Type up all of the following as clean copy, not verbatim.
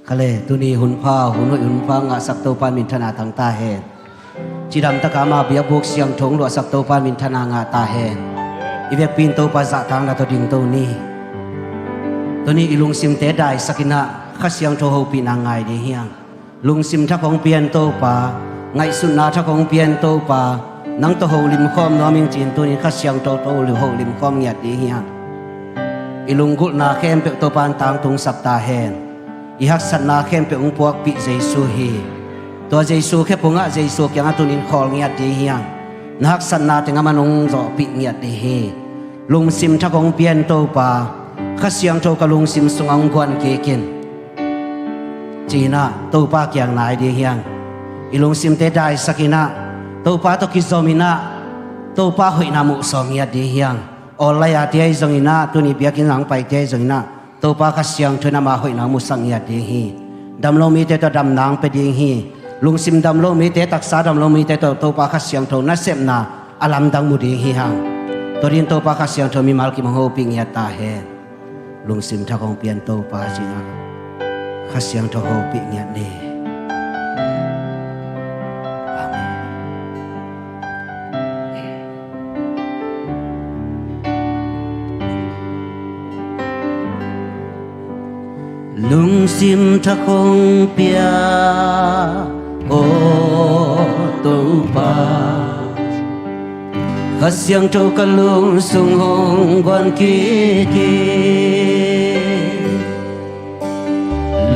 khale tuni hun pha hun hoi hun pha nga sak to pan min thana thang ta hen chidam takama bia buk siang thong lo sak to pan min thana nga ta hen ivek pin to pa za tang na to ding to ni tuni ilung sim te dai sakina khasiang tho ho pi na ngai de hiang lung sim tha kong pian to pa ngai sun na tha kong pian to pa nang to ho lim khom no ming chin tuni khasiang to to lu ho lim khom ngiat de hiang ilung gul na khem pe to pan tang tung sap ta hen ihak sat na khem pe ung puak pi jesu hi to jesu khe punga jesu kyang atunin khol ngiat de hiang nak sat na tenga manung zo pi ngiat de hi lung sim tha kong pian to pa khasiang to ka lung sim sungang kwan ke ken china to pa kyang nai de hiang ilung sim te dai sakina to pa to kizomina to pa hoi na mu som ngiat de hiang olaya te zongina tuni biakin lang pai te zongina to pa khasiang thona ma hoi na mu sang ngiat de hi dam lo mi te to dam nang pe ding hi lung sim dam lo mi te taksa dam lo mi te to pa khasiang tho na sem na alam dang mu ding hi hang to rin to pa khasiang tho mi mal ki mang ho ping ya ta he lung sim tha kong pian to pa chi na khasiang tho ho pi ngiat ne lung sim tha kong pia o to pa khasiang tho ka lung sung hong quan ki ki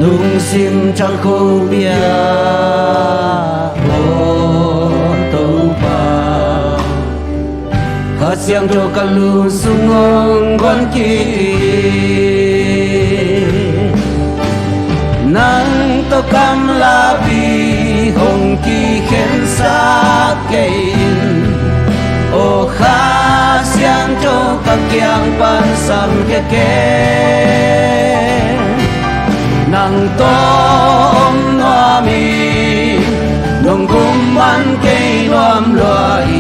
lung sim tha kong pia o to pa khasiang tho ka lung sung hong quan ki nang to kam la bi hong ki khen sa kein o kha siang to ka kyang pan sam ke ke nang to om no mi nong kum man ke nom loi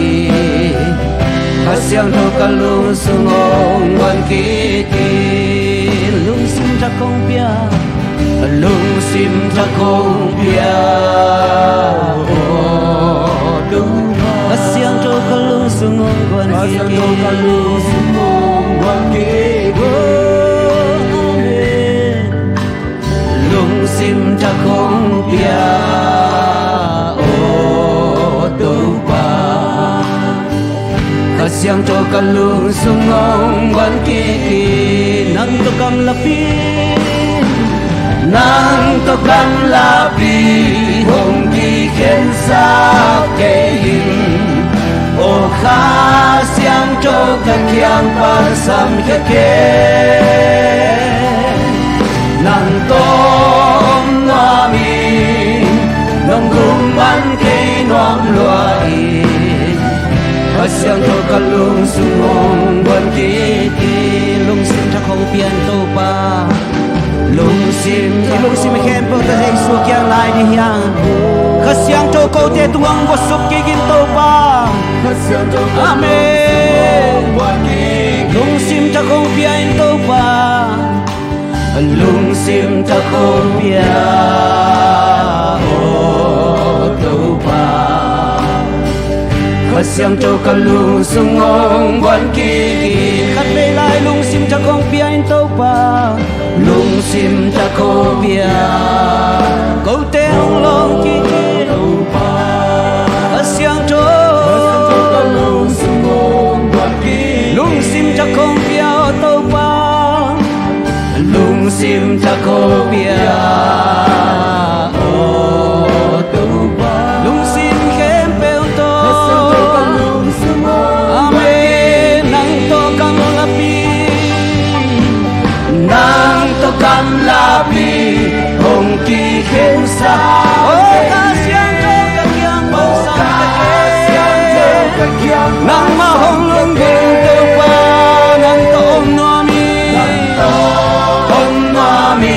kha siang to ka lu sung ong wan ki ki lung sim ta kong pia lung sim tha kong pia o du khasiang tho ka lu sung ong quan ki lung sim tha kong pia o du pa khasiang tho ka lu sung ong quan ki nang to kam la pi nang to kam la pi hong ki khen sa ke in o kha siang cho ka kyang pa sam ke ke nang to na mi nong gum ban ke nom loi kha siang cho ka lung sung ong ban ki lung sim tha khong pian to pa lung sim khem po ta hei su kyang lai di hiang khasiang to ko te tuang bo sup ki gin to pa amen lung sim ta ko pia in to pa lung sim ta ko pia o to pa khasiang to ka lung sung ong wan ki khat be lai lung sim ta ko pia in to pa lung sim ta ko bia câu te hong long ki ki đâu pa asiang cho ka lung sim ong quan ki lung sim ta ko bia to pa lung sim ta ko bia o to pa lung sim khem pe to amen nang to kam la pi nang to kam la pi hong ki khen sa o ka siang to ka kyang pa sa ka ke nang ma hong lung gen to pa nang to om no mi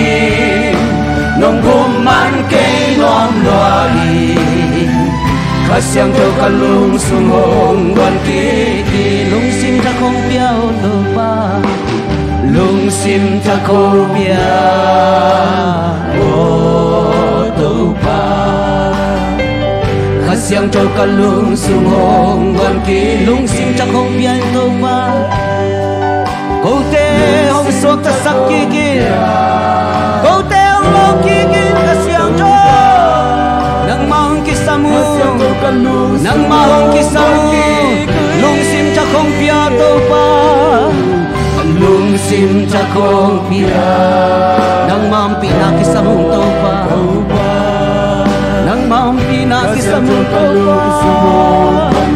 nong gum man ke nom loi kha siang to ka lung sung hong wan ki lung sim ta khong piao to pa lung sim ta ko bia siang trâu cả lung sung hồng quan kỳ lung sim chắc không biên tô ba câu tê hồng suốt ta sắc kỳ kỳ câu tê hồng lâu kỳ kỳ cả siang trâu nang mahong kisah mo nang mahong kisah mo lung sim chắc không biên tô ba lung sim chắc không biên nang mahong pinakisah mong tô ba nang mahong pinakisah mong tô ba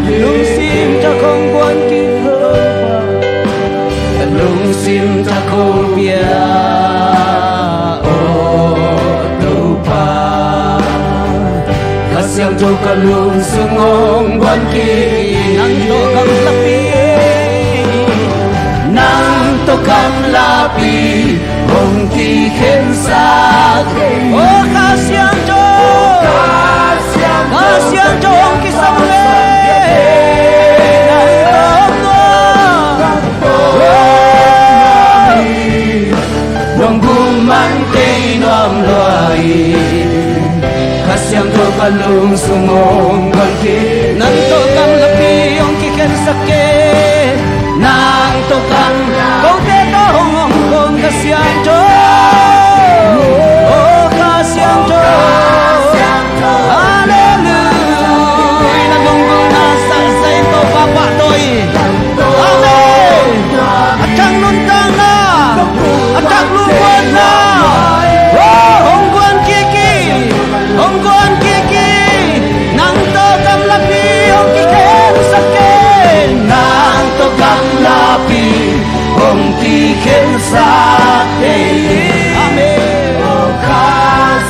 lung sim chắc không quan kỳ lung sim chắc không biên tô ba siang trâu cả lung sung hồng quan kỳ nang to kam lapi nang to kam lapi hồng kỳ khen sa ô ca siang trâu hồng kỳ sa lê nong guman kay nom loy siang trâu cả lung sung hồng quan kỳ nang to kam lapi hồng kỳ khen sake nang to kam câu tê to hồng hồng ka siang trâu oh ka siang trâu hallelujah nang gonggo na sa say to papa toy amen atang nun tang na atang lu buat na oh hồng quan kỳ hồng quan kỳ nang to kam lapi hồng kỳ khen sake nang to kam lapi hồng kỳ khen sake amen oh ka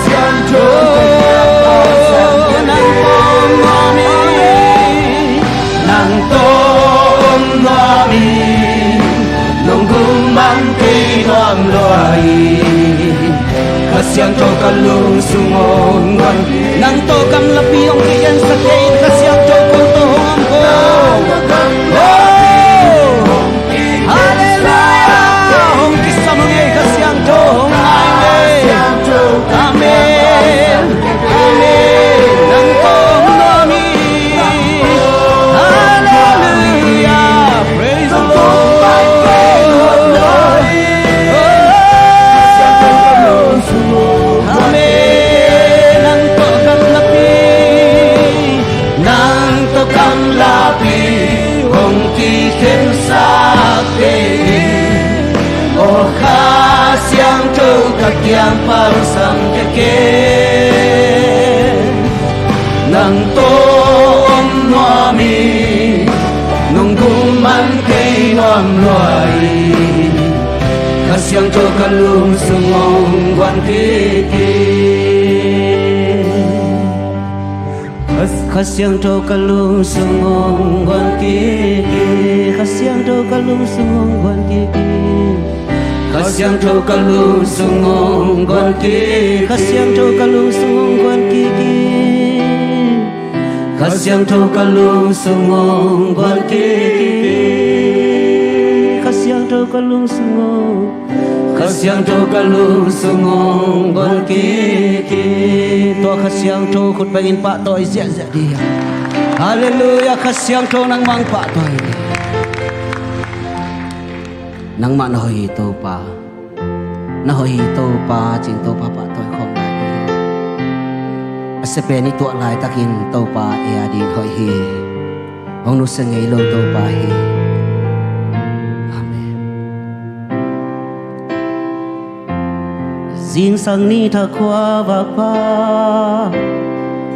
siang trâu nang pom mami nang tom mami nong gumam kay nom loy siang trâu cả lung sung hồng quan nang to kam lapi hồng kỳ khen sake siang trâu con to hồng ko hallelujah hồng kỳ sa mong ay siang trâu hồng ai amen amen nang to mami hallelujah praise the Lord amen nang to kam lapi hồng kỳ khen sake oh ha siang trâu cả kiang pang sam ke nang to mami nong guman kay nom loy ka siang trâu cả lung sung hồng quan kỳ khá siang trâu cả lung sung hồng quan kỳ khá siang trâu cả lung sung hồng quan kỳ khá siang trâu cả lung sung hồng quan kỳ khá siang trâu cả lung sung hồng quan kỳ khá siang trâu cả lung sung hồng quan kỳ khá siang trâu cả lung sung hồng khá siang trâu cả lung sung hồng quan kỳ to khá siang trâu khut bangin pa toy zia dia hallelujah khá siang trâu nang mang pa toy nang ma noi to pa na hoi to pa ching to pa pa toy khom lai asepe ni to lai takin to pa e adin hoi hi hong nu sengei lo to pa hi Jin sang ni tha khoa và pa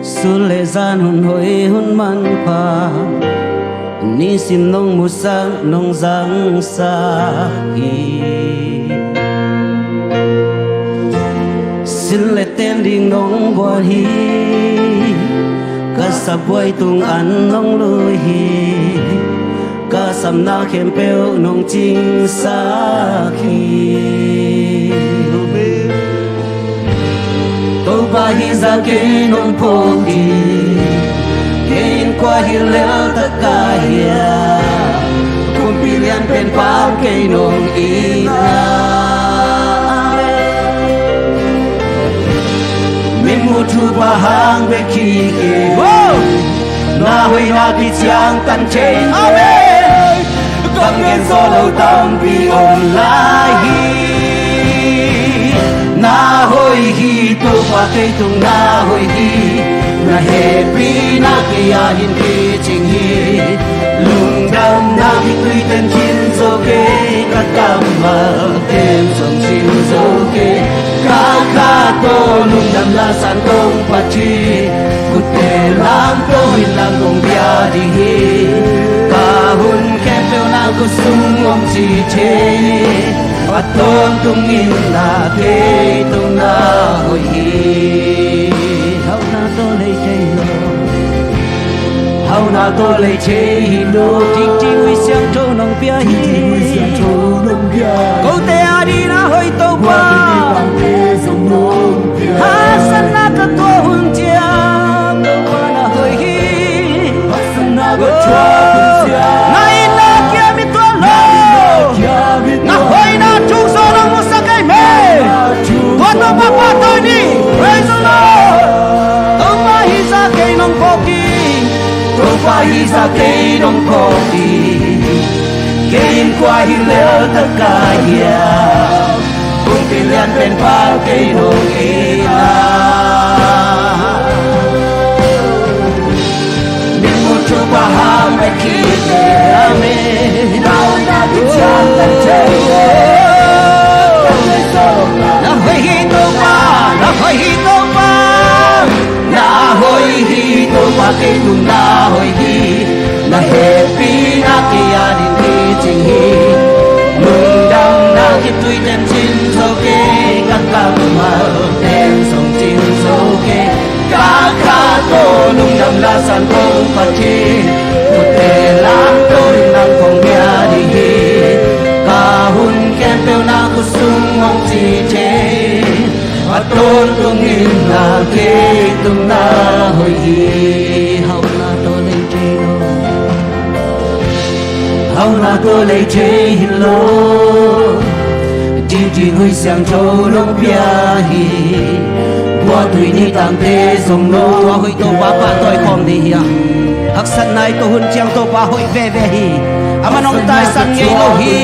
su lệ gian hun hoi hun man pa ni sim nong mu sang nong giang sa hi xin lệ tên ding nong bo hi ka sa boy tung an nong lui hi ka sam na khem peu nong ching sa hi tô ba hi ra ke nong po ki kein qua hi lel ta ka hia kum pilian pen pa ke nong ina min mu tu ba hang be ki ke na hoi na ki chiang tan che amen cam gen so lâu tâm vì ôn lai na hoi hi tu pa cây tung na hoi hi na happy na kia hin ki ching hi lung đam na hi tui ten chin zo ke ka kam ma tem song chin zo ke ka ka to lung đam la san kong pa chi kut te lang to hin lang kong bia di hi ka hun kem pe na ku sung om chi che aton tung in na ke tung na hoi hi hau na to le che hau na to le che lo ting ting wi xiang trâu nong bia hi câu te a đi na hoi to pa ha san na ka to hun chiang no wa na hoi hi san na ka chua na in na kia mi to lo na hoi na chung so na mu sa kai me to to pa pa to ni praise the Lord to pa hi sa kai nong ko ki to pa hi sa kai nong ko ki kein kwa hi le ta ka ya kung pilihan pen pa kai nong ina min mo chu pa ha me ki te ame now na ki chan tan che na hoi hi to pa na hoi hi to pa na hoi hi to pa kai tung na hoi hi na happy na kia din ki ching hi lung đam na ki tui ten chin zo ke ka kam ma ten song chin zo ke ka ka to lung đam la san kong pa chi ku te lang to rin lang kong bia di hi ka hun kem pe na ku sung ong chi che aton tung in na ke tung na hoi hi hau na to le che hau na to le che lo jing jing hui xiang trâu long bia hi qua tùy ni tam te song lo qua hui to pa pa toi khom đi hi hak san nai to hun chiang to pa hoi ve ve hi amanong tai san ngei lo hi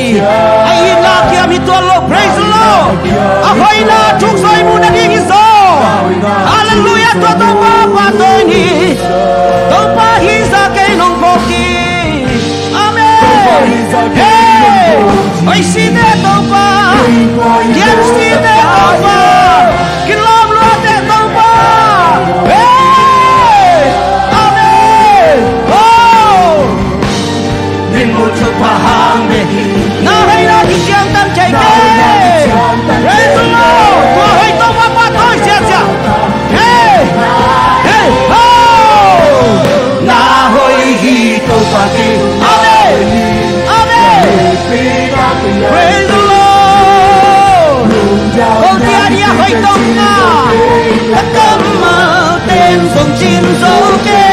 ai na kia mi to lo praise the Lord a hoi na chuk soi mu na ding so hallelujah to pa pa toi ni to pa hi sa ke nong ko ki hey, oi si de to pa, kian si de to pa, kin lam lo de to pa, hey, amen, oh, bin mo chu pa hang de hi, na hai na ki chiang tam chai ke, praise the Lord, to hai to pa pa toi sia sia, hey, hey, oh, na hoi hi to pa ki, amen. Praise the Lord. Con tia dia hoi tông na, ta cầm mơ tên sông chín dấu kê.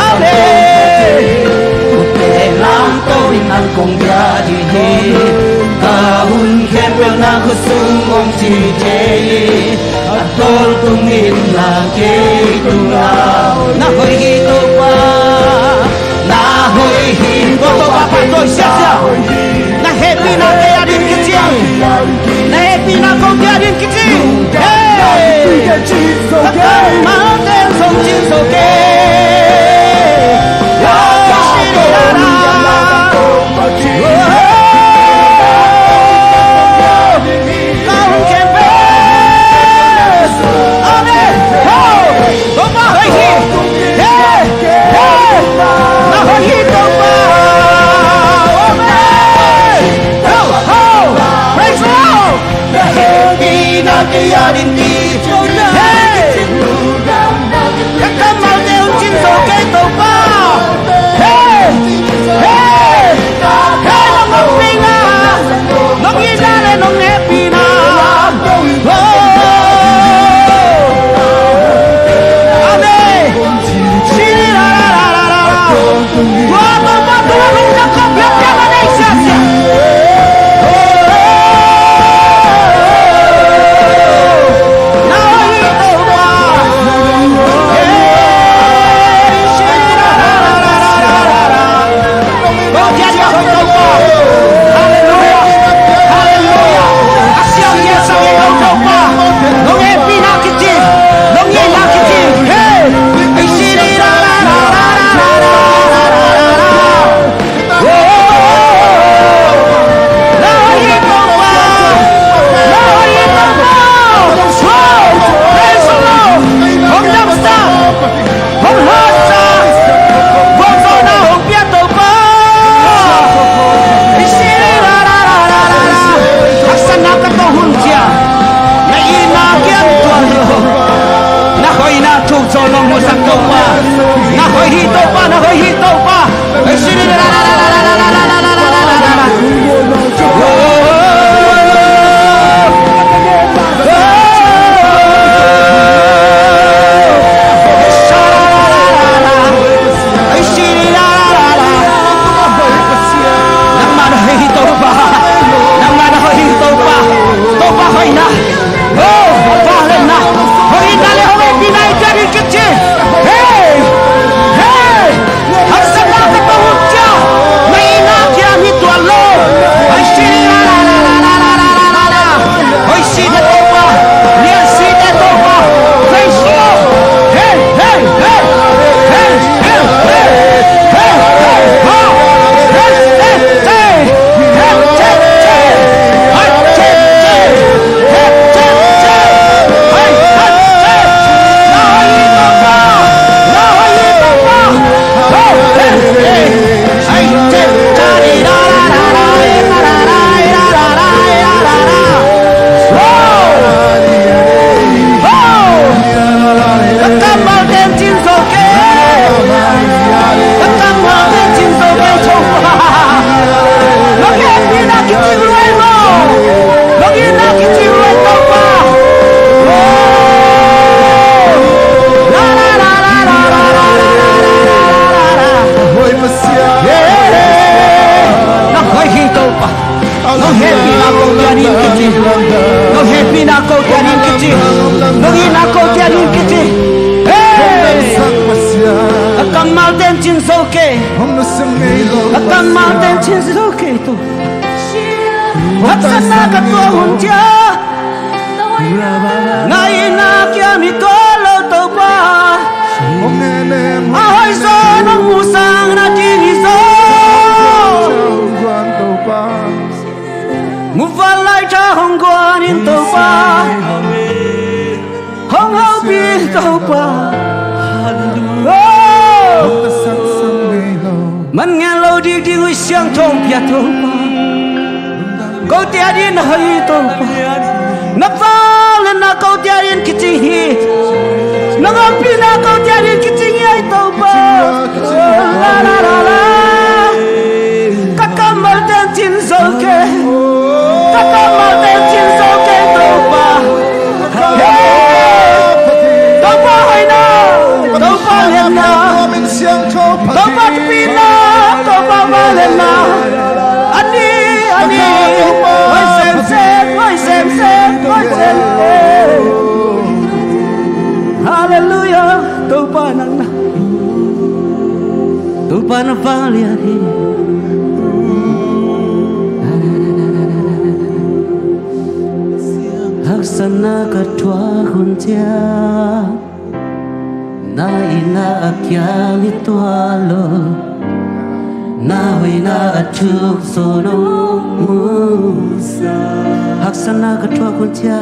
Amen. Để làm tôi năng cùng gia đi hi, ta hun khen bel na khu sung ông chi chế. Atol tung in na kê tung na hoi hi to pa. Na hoi hi to pa pa tôi sia sia na happy na ke adin kichiang na happy na ko ke adin kichiang hey mountain song chin so ke ya shi ra ra kaun ke be amen ho to pa hoi hi hey hey na hoi hi to pa kia din đi hey các tâm mau đeo trên số cây tổ ba hey hey hey nó ngọc phi na nó ghi ra lên nó nghe phi na amen xin la la la la qua tổ ba tổ lúc đã có biết ra là đây sao sao sana ka tua hun cha ngai na kia mi to lo to pa ai so na mu sang na chi ni so mu va lai cha hong quan in to pa hong hao bi to paมันnghe lâu đi đi ngồi xiang thong bia to pa câu tia đi na hai to pa na va lên na câu tia đi kiching hi na ngam pi na câu tia đi kiching hi to pa la la la la kamal ten chin so ke kamal ten chin so ke to pa to pa hai na to pa lên na to pa pi na to pa ma lên na ani ani oi sem sem oi sem sem oi sem hallelujah to pa nang na to pa na va lia di sana ka tua hun tia na ina kya mi tua lo na hui na atuk so no musa hak sana ka tua hun tia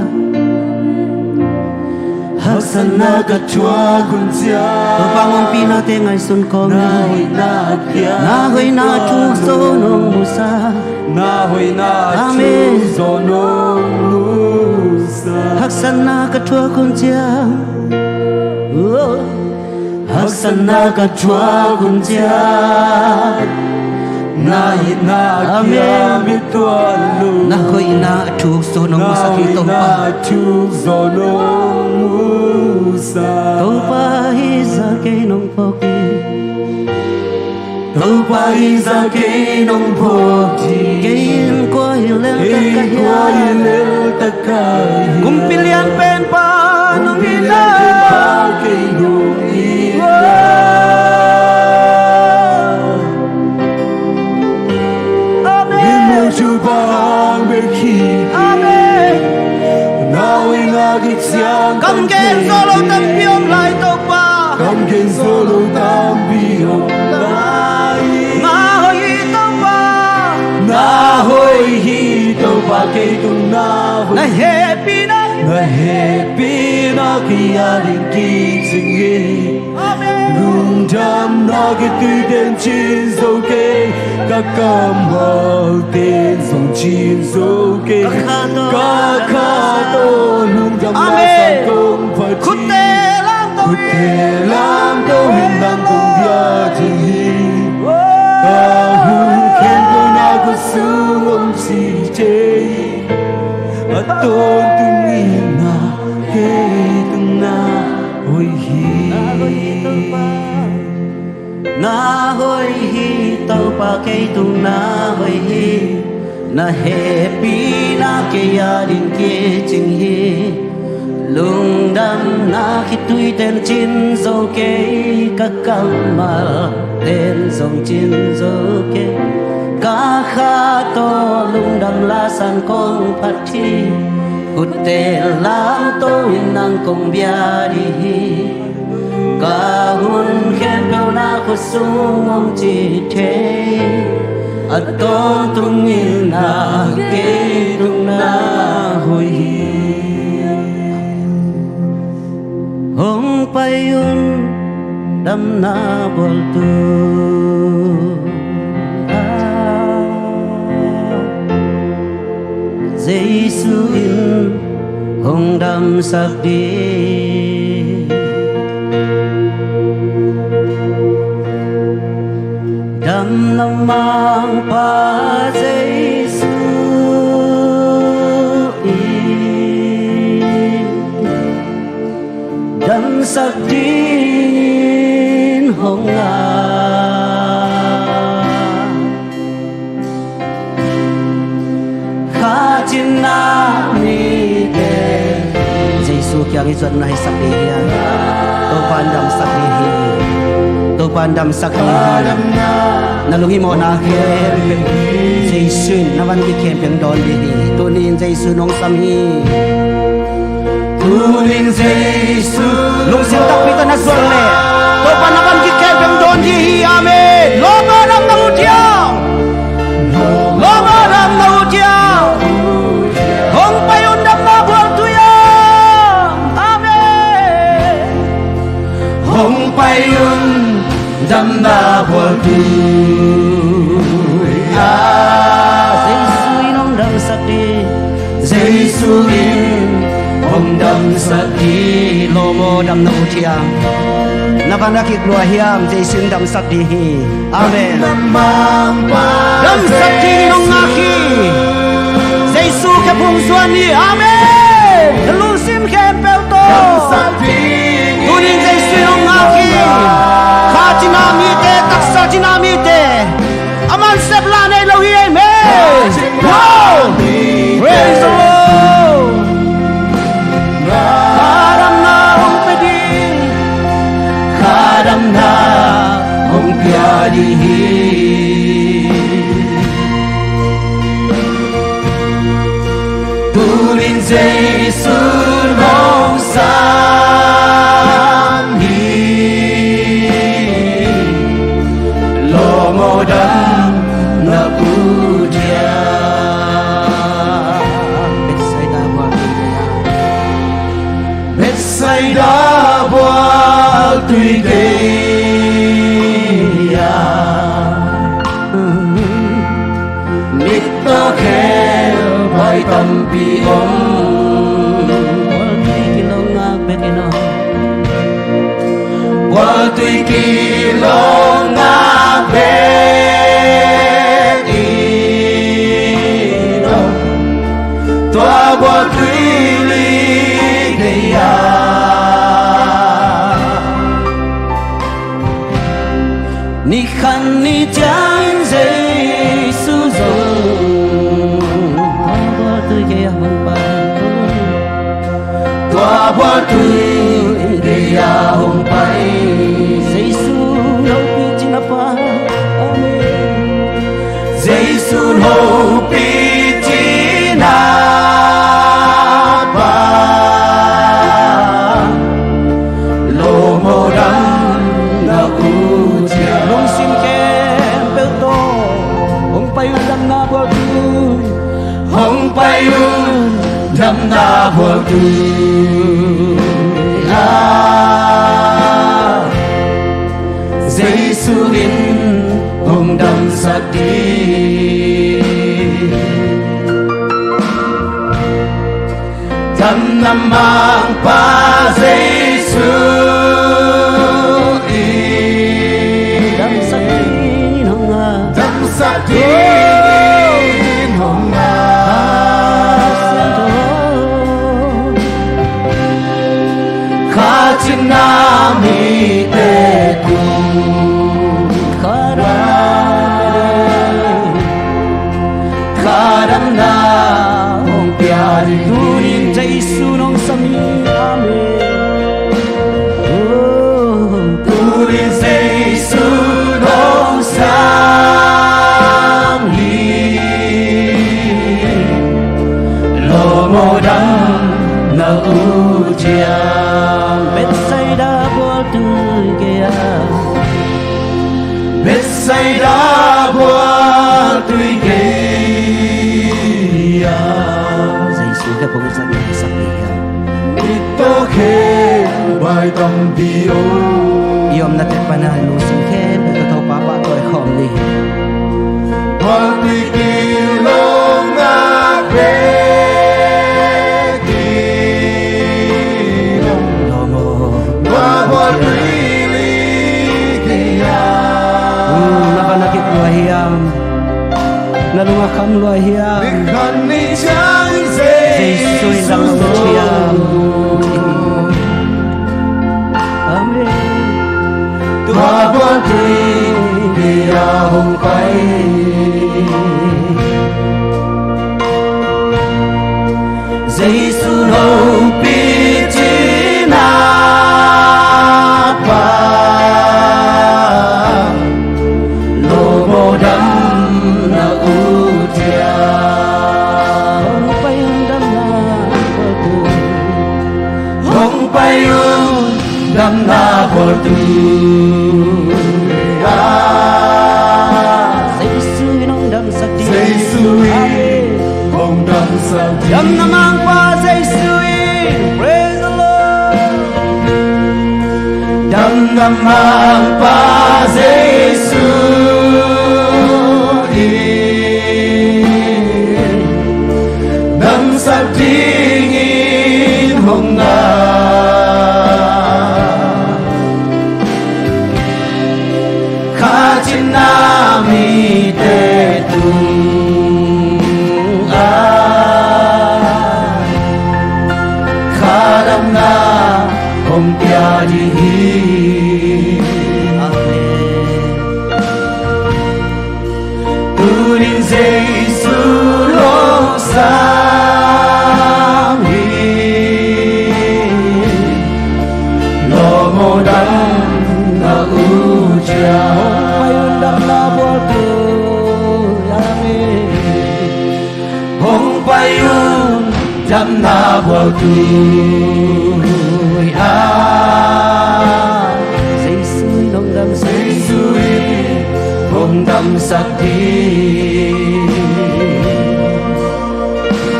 hak sana ka tua hun tia to pangong pina te ngai sun kong na hui na atuk so no musa na hui na atuk so no hak sana ka tua kun chia hak sana ka tua kun chia na ina kia mi tua lu na hoi na thu so no musa ki to pa thu so no musa to pa hi sa ke nong po ki to pa hi sa ke nong po ki ke in ko hi le ta ka kum pilian pen pa nong ina ke nong ina chu bang be ki amen now in a git siang kam gen solo tam piom lai to pa kam gen solo tam piom lai na hoi to pa na hoi hi to pa ke tung na na happy na ki aling ki sing hi amen lung jam na ki tu den chin so ke ka kam hal ten song chin so ke ka kha to lung jam na sa kong pha khut chi te lam to Kutte lam to hin dang kong bia jing hi ka hun khen ko na ko su om si che aton tung ni na ke tung na hoi hi na hoi hi to pa ke tu na hoi hi na happy na ke ya din ke ching hi lung đam na khi tui tên chin dâu kê các cam mà tên dòng chin dâu kê cá kha to lung đam la san con phát thi hụt tê lam to nang công bia đi cả hun khen câu na khu sung mong chỉ thế ở tôn tung như na kê tung na hồi hong payun dam na boltu Giêsu in hong dam sak di dam na mang pa Giêsu dam sak din hong a kha chin na mi te Giêsu kyang izon na hi sak di hiya to pandam sak di hi to pandam sak di hi nalungi mo na khem Jesus na van ki khem peng don di hi to nin Jesus nong sam hi tunin Jesus lung sin tak pita na sual le to pa na van ki khem peng don di hi amen lo ma nam na utia lo ma nam na utia hong payon dam na bual tu ya amen hong payun dam na bol tu Jesus inong dam sakdi Jesus in hong dam sakdi lo mo dam na utia na van ki glua hiam Jesus dam sakdi hi amen namang pa dam sakdi nong ngaki Jesus ke phung suan ni amen lu sim khem pel to sakdi tunin Jesus nong ngaki kha chinami te taksa chinami te aman sebla nei lo hi amen wow praise the Lord karam na hong pedi kadam na hong pyadi tunin Jesus hong sam hi lo mo dam na udia Bethsaida buat tui gaya Nito khel bhai tâm pi om Buat tui kilong ngabe Tua buat tui li gaya Ni khăn ni chán Jesus rồi Có tôi kia hồng bay Tua buat tui gaya hong pai Jesus đâu biết chỉ là pa Amen Jesus ho pi chi na ba lo mo dam na u chia Long sim kem pel to Hong pay dam na bol tu hong pai un dam na bo tu Jesus in hong dam sa di dam nam mang pa Jesus Dam sa tin hong nga dam sa din hong nga kha chin nam hi te tu kadam na hong pyari Tunin Jesus nong sami amen turin Jesus hong sam hi lo mo dam na u chia Bethsaida bol tu kia Bethsaida buat tui gaya Jesus ke phung sa ni sakdi ya Ito ke bai tâm pi o Yom na te panalo sim kem to to papa to khom ni Buat tui kilong ngabe kilong lo mo buat tui li gaya na kanakit lo hiam na lunga kam lo hiam Kan ni chang Jesus dam lo hiam amen Tua buat tui gaya hong pai Jesus ho pi chi payung dam na portu Say suy nong đam sắc đi say sui hồng đam sa Đam nam mang qua say suy Praise the Lord đam nam mang pa Giêsu đam sa tingin hồng nga kha chin na mi te tung kha đam na hồng tia di Tunin Giêsu lo sam hi lo mo dam na u cha Payun đam na portu Amen hong payun dam na bo tu Say suy nong đam sắc say sui hong dam sắc đi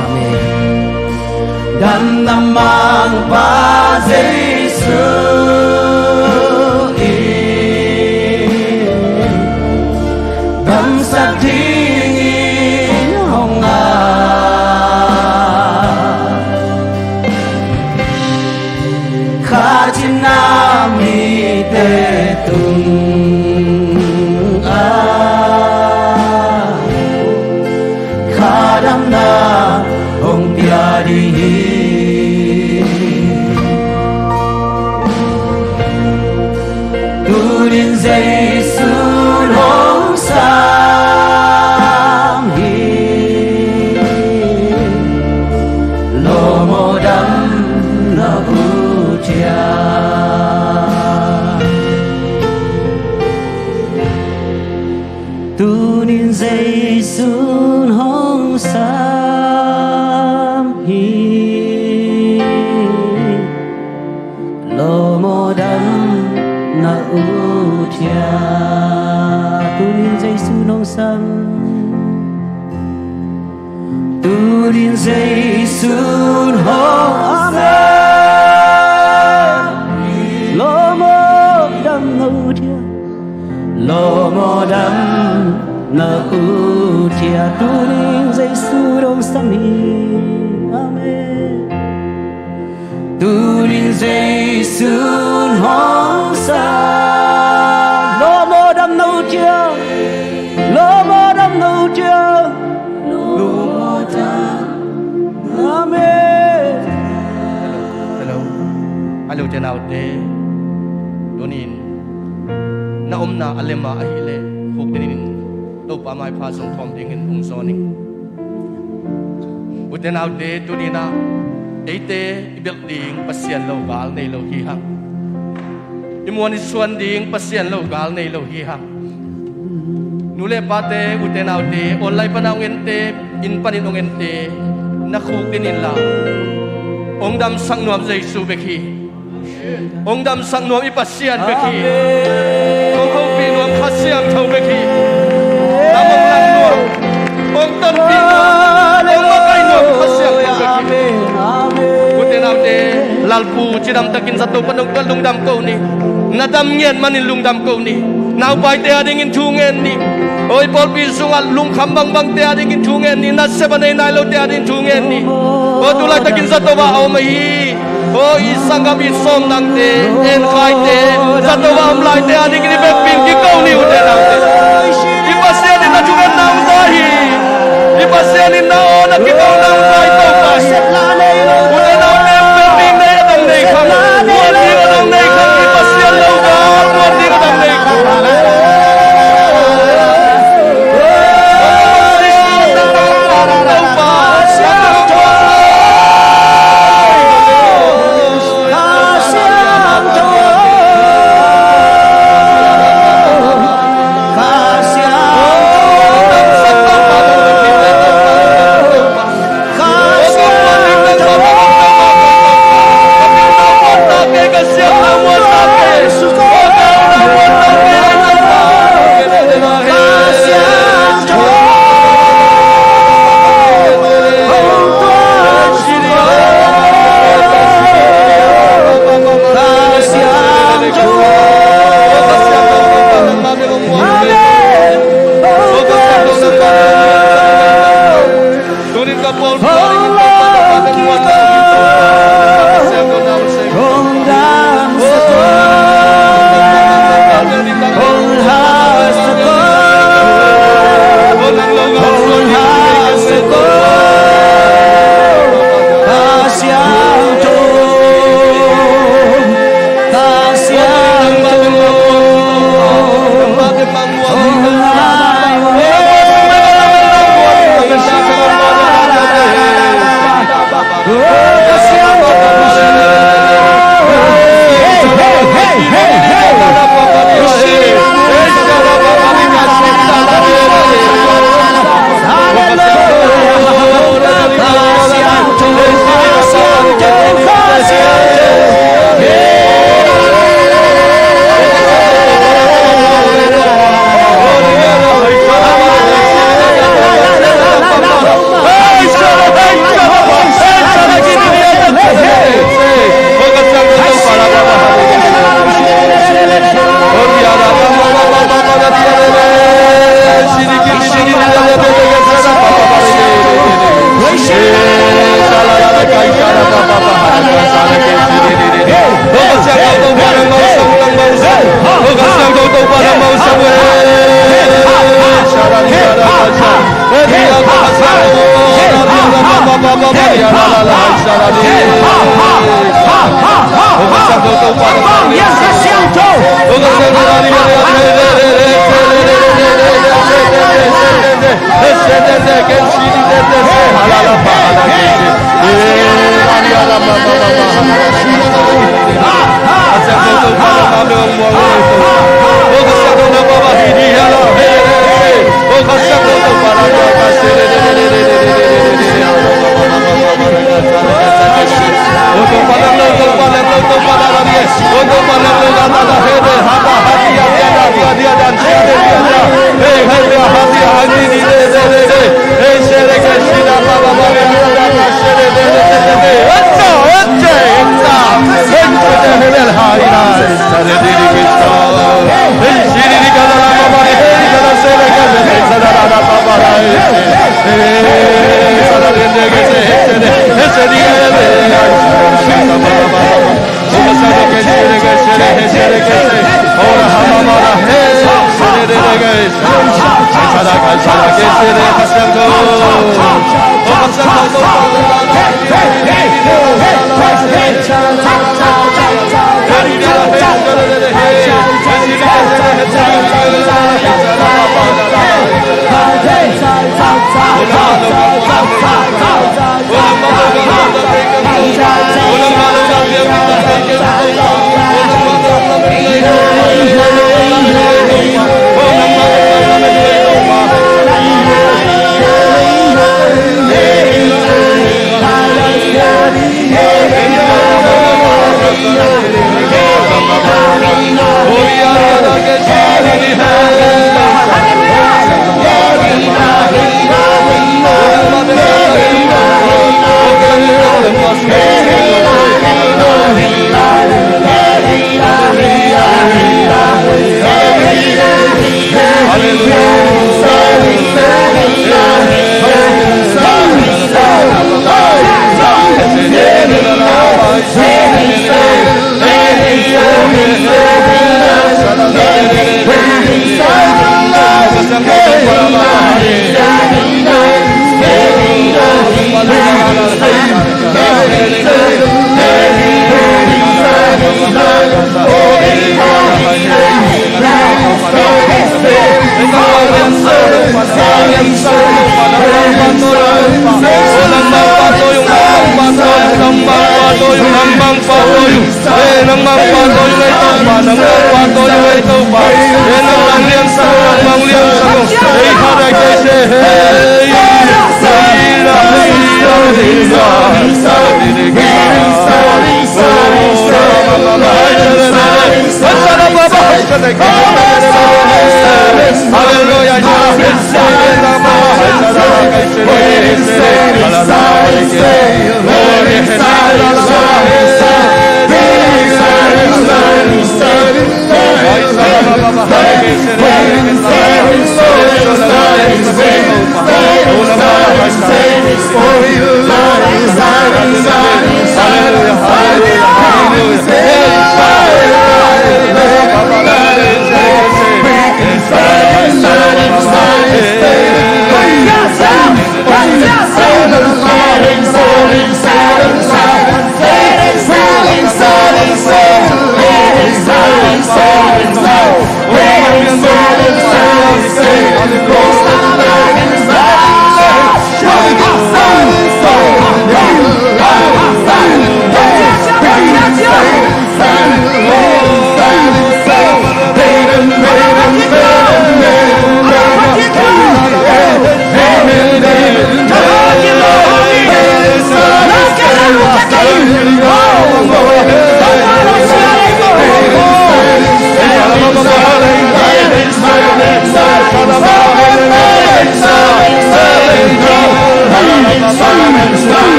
Amen đam nam mang ba Giêsu đam sắc thiên hồng kha chin na mi te tung kha đam na hồng tia đi Tunin Giêsu lo sam hi lo mo dam na u cha Tunin Giêsu hong sam hi lo mo đam na u thia Tunin Giêsu nong sam Tunin Giêsu hong lo mo đam na u thia lo mo dam na u thia Tunin Giêsu nong sam hi Amen Tunin Giêsu hong sam lo mo đam na u thia lo mo đam na u thia lo mo dam Amen Hello. Hello chen out de. Donin. Na na alema ahile. Khuk tinin. Do pa mai pha song thom ding in ung soning. Uten out de tu dina. Eite ibel ding pasien lo gal nei lo hi hang. Imuan isuan ding pasien lo gal nei lo hi hang. Nule pate uten out de online panang ente in panin ong ente. Na khuk tinin la. Ong dam sang nuam Giêsu bekhi. Ong dam sang nuam ipasian bekhi. Ong ho pi nuam khasiam thau bekhi. Namong lang nuam. Ong tam pi nuam. Ong makai nuam khasiam thau bekhi. Uten aude lalpu chidam takin satu panong kalung dam ko ni. Nadam nyen manin lung dam ko ni. Now by te ading in tungen ni. Oi Paul pi sungal lung khambang bang te ading in tungen ni. Na sebanay na lo te ading tungen ni. O tulad takin satu ba au mai. O isang gabi som nang te en khai te satu ba am lai te ading ni bepin ki kau ni uten aude. Ipasyan ni na tungen na usahi. Ipasyan ni na o na ki kau na usahi to pa. Uten aude bepin na adang nei khang. Muan di adang nei khang ipasyan lo ga. Muan di adang nei khang.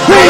Free!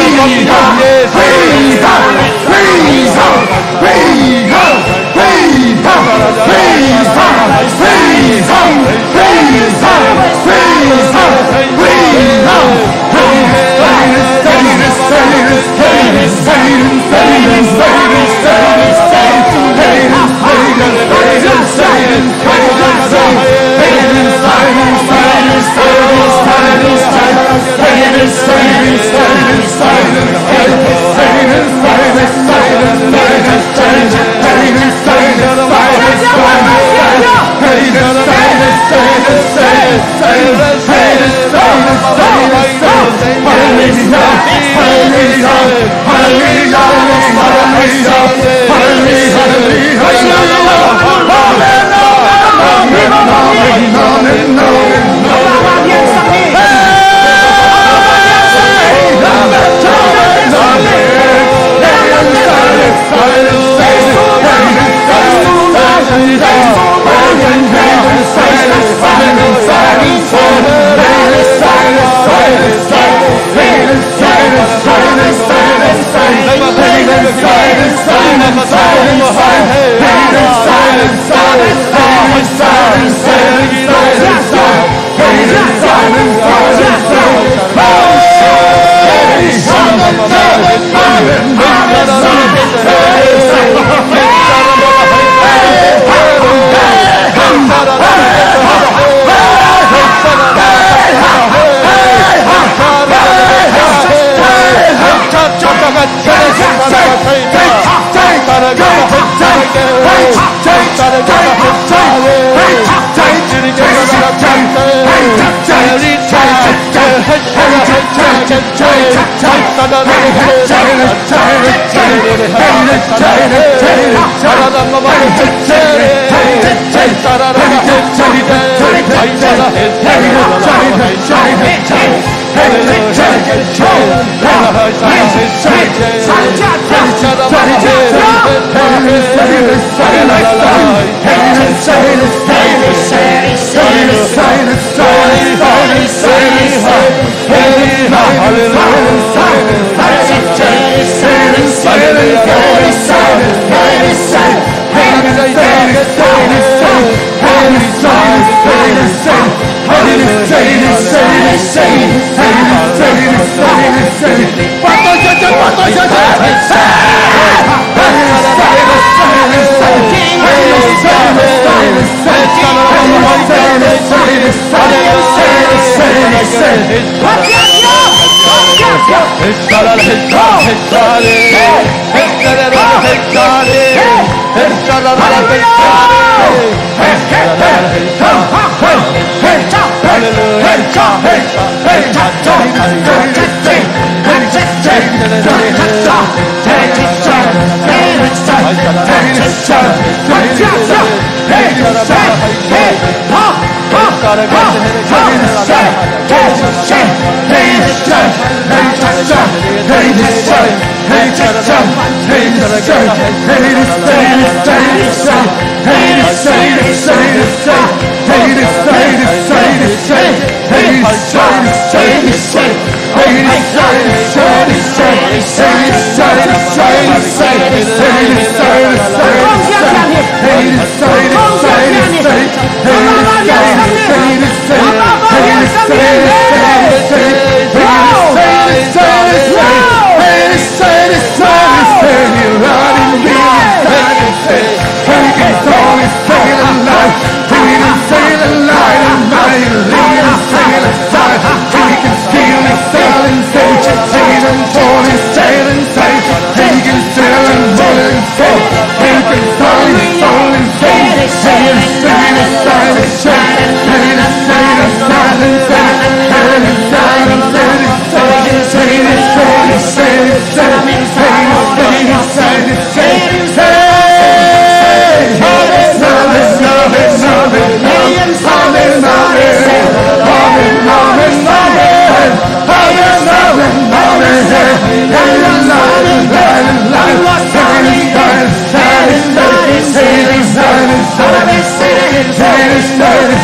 Hey,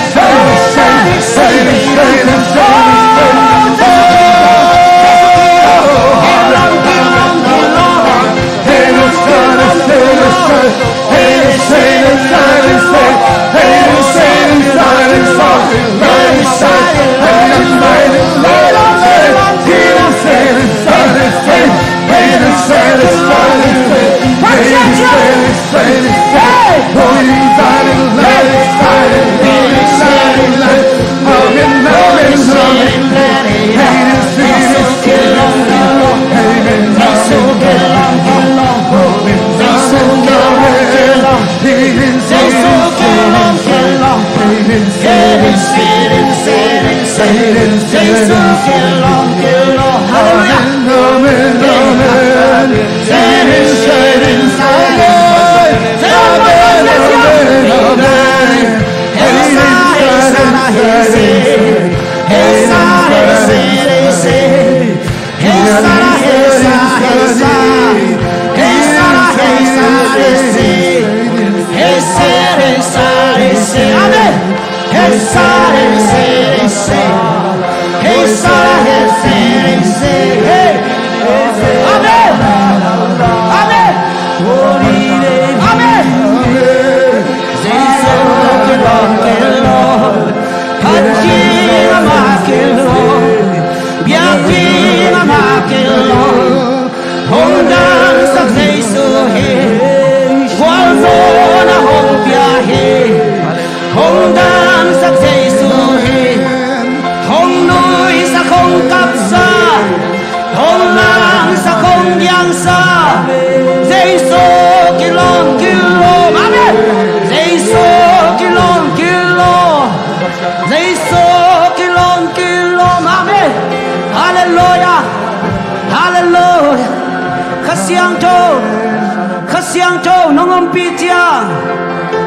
Kasiang Chow nongom pitiang,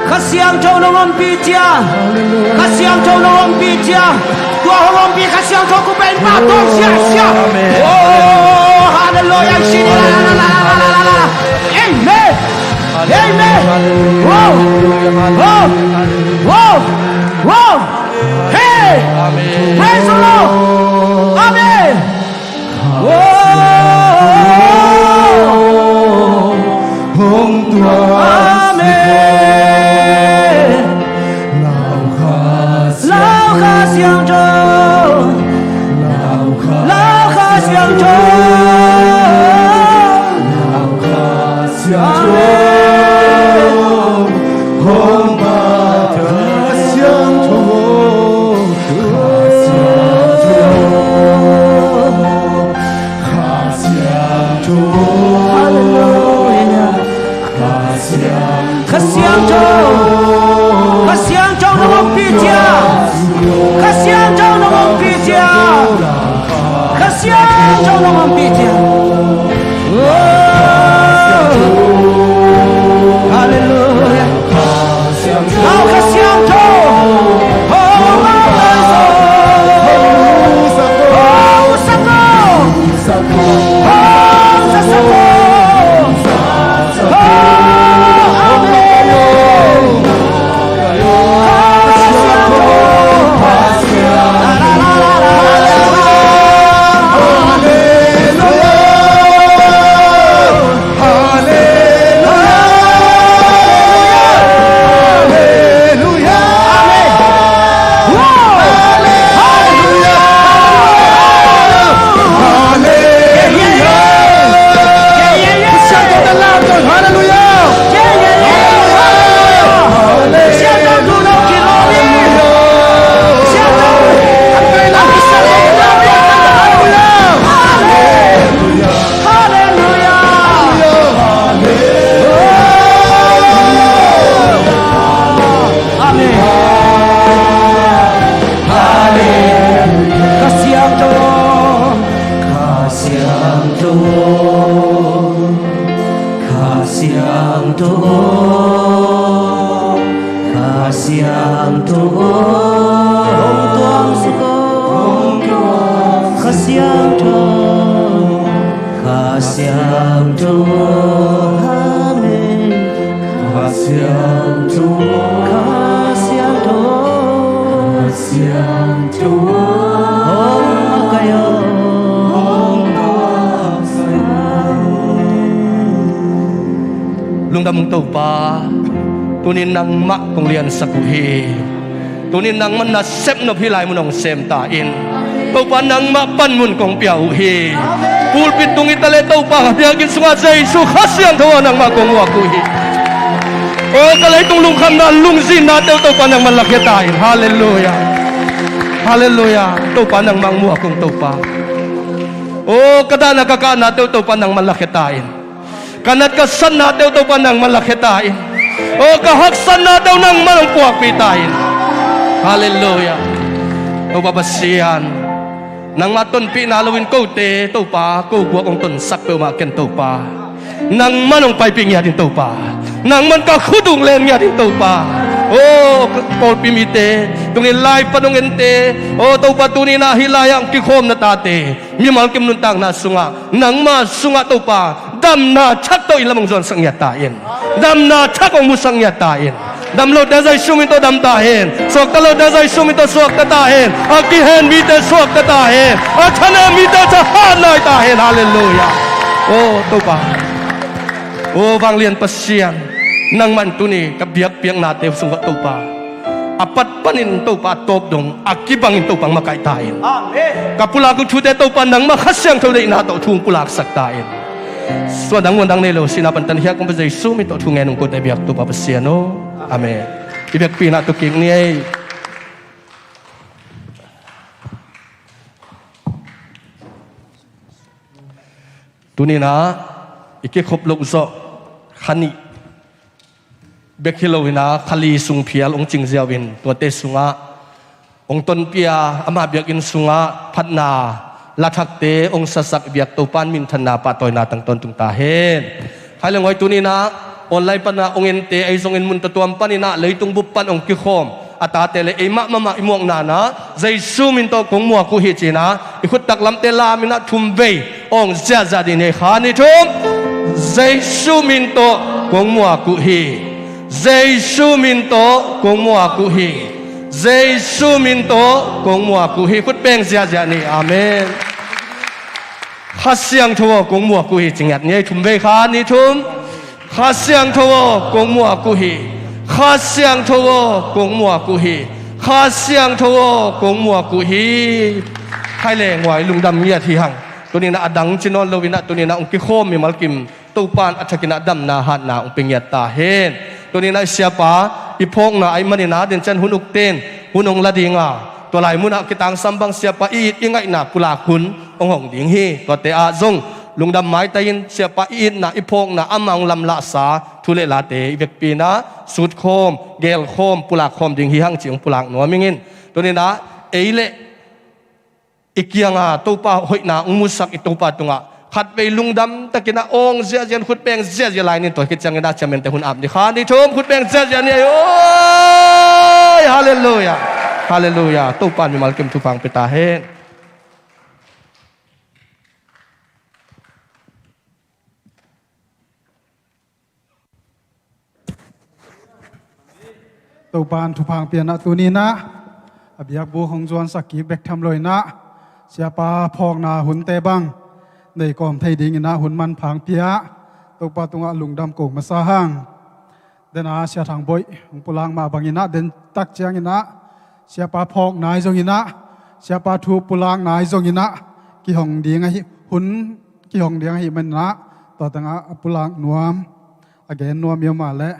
Kasiang Chow nongom pitiang, Kasiang Chow nongom pitiang. Dua nongom pi Kasiang Chow ku pen patong sia. Oh, haleluya sini la la la la la la. Amen. Amen. Wow. Wow. Wow. Wow. Hey. Praise the Lord. Amen. Wow. Damong tau pa tunin nang mak kong lian sakuhi tunin nang man na sep no pilay mo nong sem tain tau pa nang mapan mun kong piauhi pulpit tung itale tau pa biagin sunga sa isu khasiang tawa nang makong wakuhi o kalay itong lungkam na lungzin na tau pa nang malakitain. Hallelujah, hallelujah. Tau pa nang mangmuha kong tau pa o kada nakakana tau pa nang malakitain. Kanat kasan na daw pa nang malakitain. O kahaksan na daw nang malangpuak pitain. Hallelujah. O babasiyan. Nang maton pinalawin ko te, to pa, ko buwa kong tunsak pe umakin to pa. Nang manong paipingya din to pa. nang man ka khudung len nya din to pa o kol pimite tung ni live pa nung ente o to pa tuni na hilayang kikhom na tate mi mal kim nun tang na sunga nang ma sunga to pa dam na chak to ilamong zon sang yatain dam na chak ong musang yatain dam lo da zai sumi to dam ta hen sok ta lo da zai sumi to sok ta hen aki hen mi te sok ta hen achana mi te cha ha lai ta hen hallelujah o to pa o bang lian pasian nang man tu ni kabiak piang nate sunga to pa apat panin to pa top dong akibangin to pang makai tain amen kapula ku chute to pa nang makhasyang to na to thung pulak sak tain so dang won dang ne lo sinapan tan hiak kong bazai sumi to thung enung ko te biak to pa pasian no amen ibek pina to king ni ai tu ni na ike khop lok zo khani bekhilovina khali sung phial ong ching ziawin to te sunga ong ton pia ama biakin sunga phatna lathak te ong sasak biak to pan min thana pa toina tang ton tung ta hen hailengoi tu ni na online pa na ong ente ai zong in mun to tuam panina leitung bupan ong ki khom ata tele e ma mama imong na na jaisu min to kong mua ku hi china ikhut tak lam te la mina thum ve ong zia za di ne kha ni thum jaisu min to kong mua ku hi jaisu min to kong mua ku hi jaisu min to kong mua ku hi khut peng zia zia ni amen khasyang tho kong mua ku hi chingat ne thum ve kha ni thum khá xiang thô cũng mua cụ hỉ khá xiang thô cũng mua cụ hỉ khá xiang thô cũng mua cụ hỉ hai lệ ngoài lùng đầm nhiệt thì hằngตัวนี้นะอดังจินอนโลวินะตัวนี้นะองค์กิโคมีมัลกิมตูปานอัจฉริยะดำนาหัดนาองค์เป็นยตาเฮนตัวนี้นะเสียป้าอีพงนะไอ้มันนี่นะเดินจันหุนอุกเตนหุนองละดิงาตัวไหลมุนะกิตังซัมบังเสียป้าอีดยังไงนะกุลาคุณองค์หงดิงฮีตัวเตอาจงลุงดำไม้ตายินเสียปะอินนะอีพงนะอามังลำละสาทุเลลาเตอีเวกปีนะสุดโคมเกลโคมปุลาโคมดิงหิหังจิงปุลากหนัวมิงินตัวนี้นะเอเลอีกยังอ่ะตัวป้าหอยนะอุมุสักอีตัวป้าตรงอ่ะขัดไปลุงดำตะกินะองเสียเจียนขุดแปงเสียเจียลายนี่ตัวคิดจังกันได้จะเป็นแต่หุ่นอับนี่ข้านี่ชมขุดแปงเสียเจียนี่โอ้ยฮาเลลูยาฮาเลลูยาตัวป้ามีมาลเก็มทุฟังไปตาเฮนตัวปานทุพังเปลี่ยนนะตัวนี้นะอบิยักบูของจวนสักกีแบกทำเลยนะเสียปาพองนาหุ่นเตบังในกอมไทยดิ่งนะหุ่นมันพังเปียตัวปาตุงะลุงดำโกงมาซาหังเดนอาเสียทางบอยของปุลังมาบางอินะเดนตักเจียงอินะเสียปาพองนายจงอินะเสียปาทูปุลังนายจงอินะกี่ห้องเดียงไอหุ่นกี่ห้องเดียงไอมันนะต่อตังะปุลังนวมอเกนนวมเยอะมาและ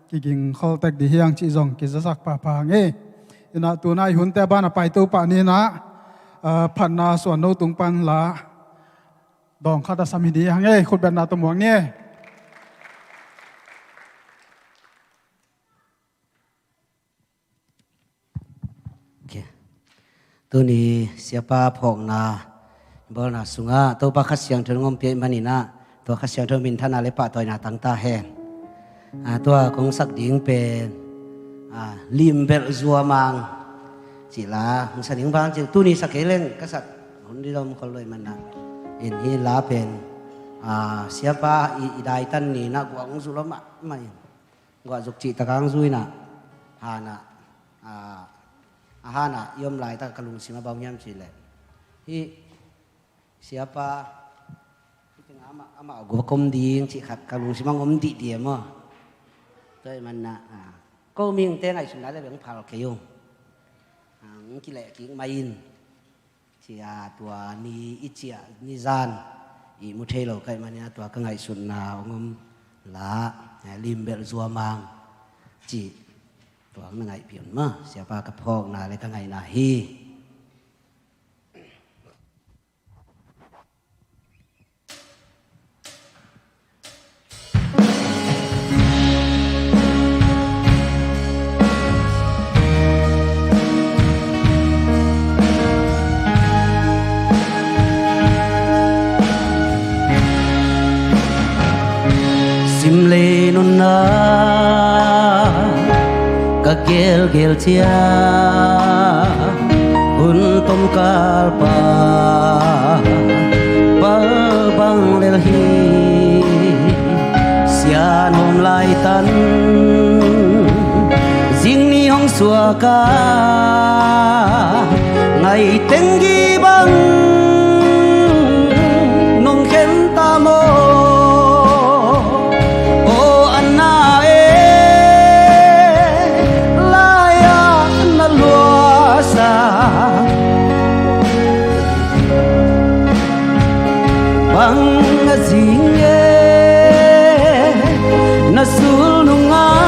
กิงขอแตกดีเฮียงจีจงกิจสักป่าพางเอนะตัวนายหุ่นแต่บ้านไปตัวป่านี้นะพันนาส่วนโนตุงปันละดองข้าตาสามีดีฮังเอคุณเป็นนาตัวหมวงเนี่ยตัวนี้ siapa phok na bol na sunga to pa khasyang thon ngom pe mani na to khasyang thon min thana le pa toy na tang ta henตัวของสักดิ่งเป็นลิมเบลซัวมังจีลาของสักดิ่งบางจีตัวนี้สักเล่นก็สักคนที่เราคนเลยมันนะเห็นที่ลาเป็นเสียป้าอีได้ตันนี่นะกว่าของสุลมะไม่กว่าจุกจิตะกังซุยนะฮานะฮานะยอมลายตะกลุงสิมาบ่าวยามจีเลยที่เสียป้าที่เป็นอามากูกลมดีจีขัดกลุงสิมางอมดีเดียมั้งตัวมันนะก็มีเต้นไอ้สุนัขได้เป็นพาราเกยงกิเลสกิ้งมาอินที่ตัวนี้อิจิอานิจานอีมุเทโลใครมันเนี่ยตัวก็ไงสุนัขงมละลิมเบลซัวมังจีตัวก็ไงเปลี่ยนมาเสียปากระพอกนาเลยก็ไงนาฮีน nun na ka gel chia untom kalpa bal bang lel hi sian hom lai tan riêng ni hong xua ca ngày tên ghi băng nông khen ta mô ô anna e la ya na lua sa bang riêng e na sul nunga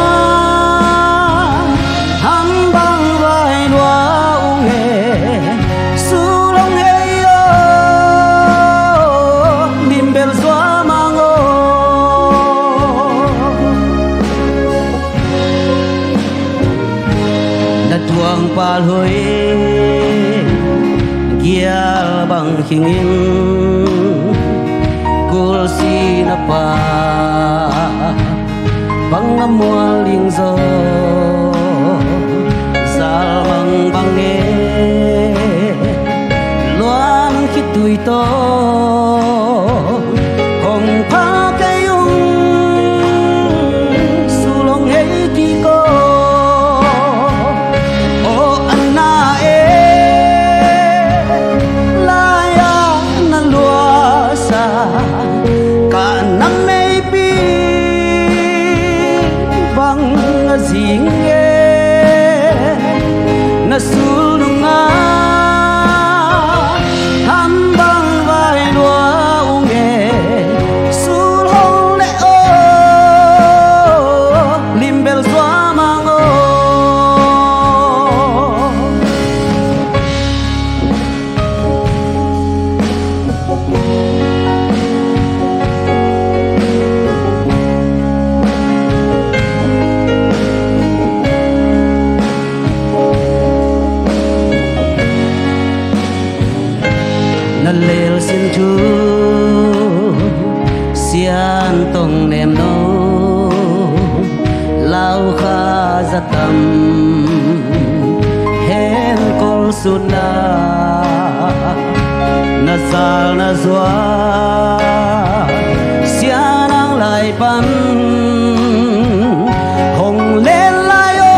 pal hoi gial bang hingin kul sinapa bang amual ling zo zal bang bang e loan khi tui to hong pha cây ung su long hei ki ko riêng nghe na sul nunga ham bang vai lua unge sul hong le o limbel zwa mango na lel xin chu sian tong nem no lao kha za tam hen kol suna na zal na zwa sian ang lai pan hong lên lai o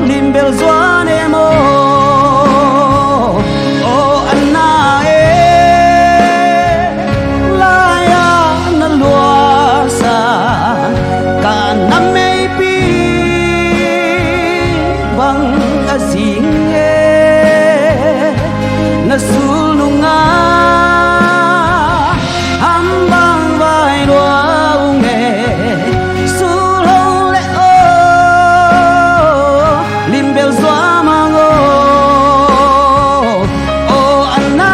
limbel zwa nemo na sul nunga ham bang vai lua unge sul hong le o limbel zwa mango o anna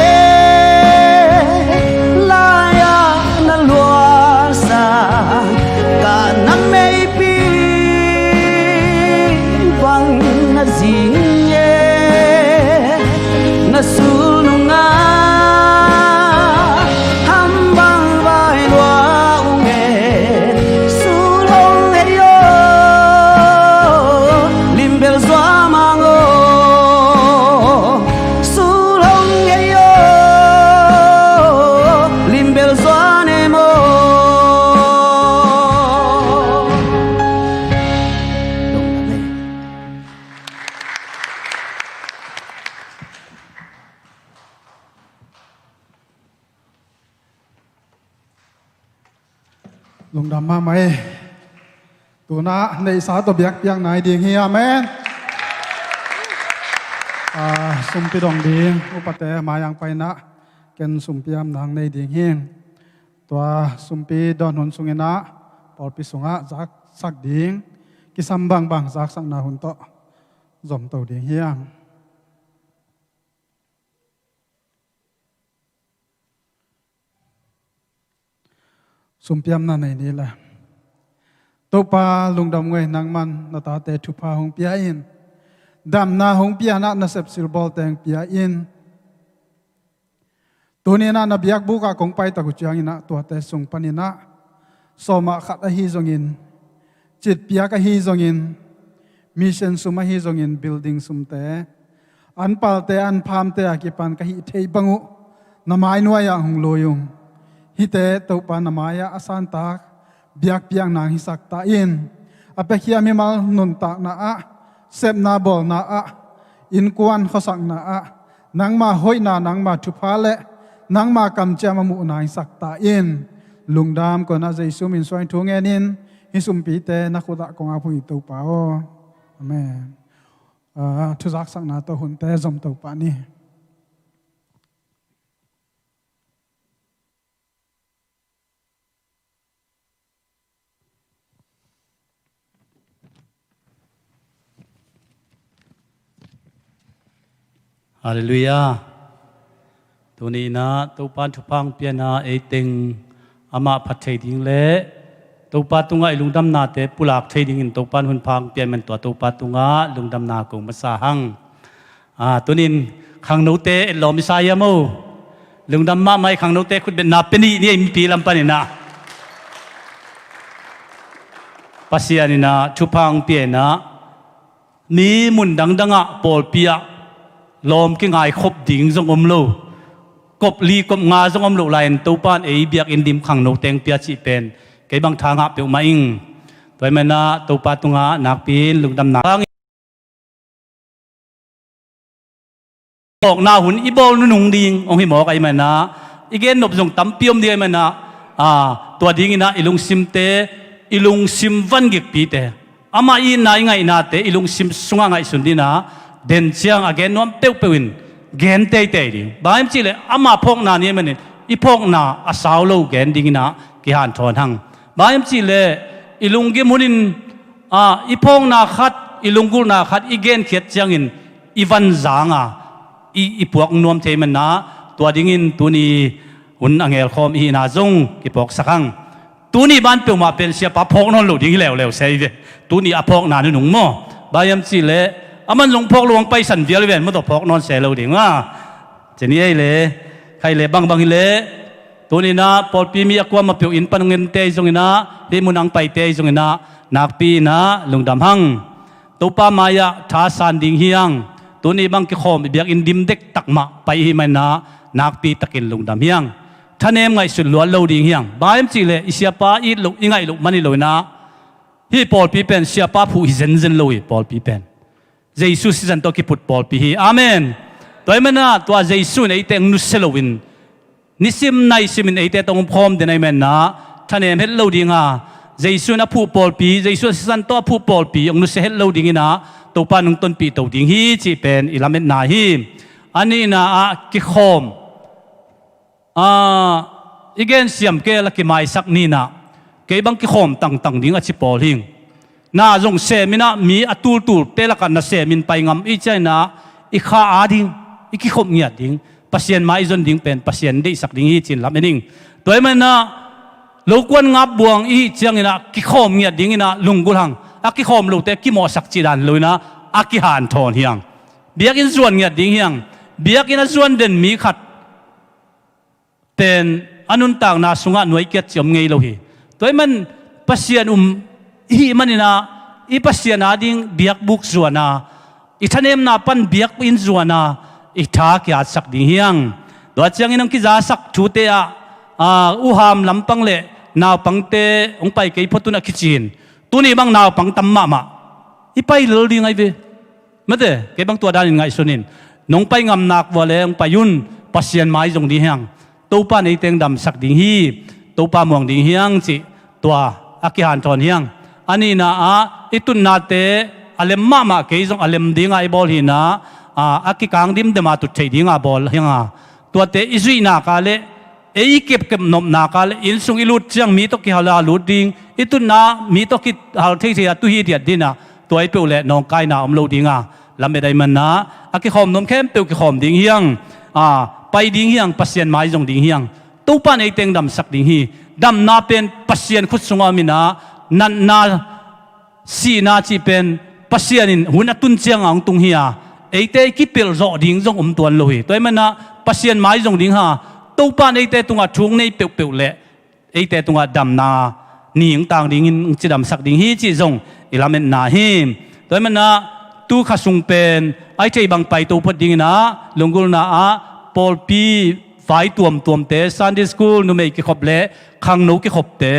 e la ya na lua sa ka na mei pi bang na zing na sul nunga ham bang vai lua unge sul hong le yo limbel zwa mango sul hong le yo limbel zwa nemo lung đam ma mai tu na nei sa to biak piang nai ding hi amen sum pi dong ding upate ma yang pai na ken sum piam nang nei ding hing tua sum pi don hun sungena pol pi sunga zak sak ding ki sam bang bang zak sang na hun to zom to ding hiang sumpiam na nei ni la to pa lungdam ngai nang man na ta te thu pa hong pia in dam na hong pia na na sep sil bol teng pia in tu ni na na biak bu ka kong pai ta ku chiang ina to te sung panina soma khat a hi zongin chit piak a hi zongin mission suma hi zongin building sumte an palte an phamte akipan ka hi thei bangu namai nuaya hung loyung hite topa namaya asan tak biak piang nang hi sak ta in apekhia mi mal nun tak na a sep na bol na a in kwan khosak na a nang ma hoi na nang ma thupa le nang ma kam chama mu na hi sak ta in lungdam ko na jesu min soin thu ngenin hi sum pi te na khuda ko nga phui to pa o amen thu zak sak na to hun te zom to pa ni Hallelujah. Tuni na tupan tupang piana eting ama pathay ding le tupa tunga ilungdam na te pulak thay ding in tupan hunpang pian man tupa tunga lungdam na kung masahang. Tunin khang note lo misaya mo lungdam ma mai khang note khud ben na peni ni mi pilam panina. Pasianina tupang piana ni mundang danga pol pia lom ki ngai khop ding zong lo kop li kop nga zong lo lain to pan e biak in dim khang no teng pia chi pen ke bang thang ha pe ma ing toy mena to pa tunga nak pin lungdam na bang ok na hun i bol nu nung ding ong hi mo kai mena igen nop jong tam piom dia mena to ding ina ilung sim te ilung sim van gik pi te ama i nai ngai na te ilung sim sunga ngai sun dina den chiang again nom peu pewin gen te te ding baim chi le ama phok na ni men i phok na asaw lo gen ding na ki han thon hang baim chi le ilung ge munin i phok na khat ilungul na khat igen khet chiang in ivan zanga i puak nom the men na tua ding in tuni hun angel khom i na zong ki pok sakang tuni ban pe ma pen sia pa phok non lo ding lew sei ve tuni a phok na nu nung mo baim chi le aman lung phok luang pai san vial ven mo to phok non se lo ding cheni ai le khai le bang bang le tuni na pol pi mi akwa ma pyo in panungen te jong ina hi munang pai te jong ina nak pi na lungdam hang to pa maya tha san ding hiang tuni bang ki khom biak in dim dek takma pai hi mai na nak pi takin lungdam hiang thanem ngai sul lo lo ding hiang baim chi le isia pa i lo ingai lo mani lo na hi pol pi pen sia pa phu hi zen zen lo hi pol pi pen Jesus sisan to ki put pol pi hi amen toy mena to Jesus nei teng nu selowin nisim nai simin ei te tong phom de nai men na thanem het lo dinga Jesus na phu pol pi Jesus sisan to phu pol pi ong nu se het lo ding ina to pa nung ton pi to ding hi chi pen ilamet na hi ani na ki khom igen siam ke la ki mai sak ni na ke bang ki khom tang tang ding a chi pol hing na zong se mina mi atul tul tela kan na se min pai ngam i chaina i kha ading i ki khom ngia ding pasien mai zon ding pen pasien dei sak ding hi chin lam ening toy man na lo kwan ngap buang i chiang ina ki khom ngia ding ina lungul hang a ki khom lo te ki mo sak chi dan loina a ki han thon hiang biak in zuan ngia ding hiang biak in a zuan den mi khat ten anun tang na sunga noi ket chom ngei lo hi toy man pasien hi manina i pasien ading biak buk zuana i thanem na pan biak in zuana i tha kya sak ding hiang do chiang inang ki za sak thu te u ham lampang le naw pangte ong pai kei photuna kichin tuni bang naw pang tamma ma i pai lol ding ai ve mate ke bang tua dan ngai sunin nong pai ngam nak wale ong payun pasien mai jong di hiang to pa nei teng dam sak ding hi to pa mong ding hiang chi tua akihan thon hiang ani na itun na te alem mama ke jong alem dinga i bol hi na akikang dim de ma tu thei dinga bol hinga tua te izui na ka le ei kep kep nom na ka le in sung ilut chiang mi to ki hala lut ding itun na mi to ki hal thei thei tu hi dia dina toy pe le nong kai na om lo dinga lam dai man na aki khom nom khem pe ki khom ding hiang pai ding hiang pasien mai jong ding hiang to pa nei teng dam sak ding hi dam na pen pasien khut sunga mi na nan na si na chi pen pasien in hunatun chiang ang tung hiya eite ki pel zo ding jong tuan lo hi toy man na pasien mai jong ding ha to pa nei te tunga thung nei pe pe le eite tunga dam na นี่ยังต่างดิ่งจิดำสักดิ่งฮีจีจงอิลาเมนนาฮิมตัวมันนะตู้ข้าสุงเป็นไอ้ใจบางไปตัวพอดิ่งนะลุงกุลนะปอลปีไฟตัวมเตะซันดี้สคูลนุ่มเอกขบเละขังนูกขบเตะ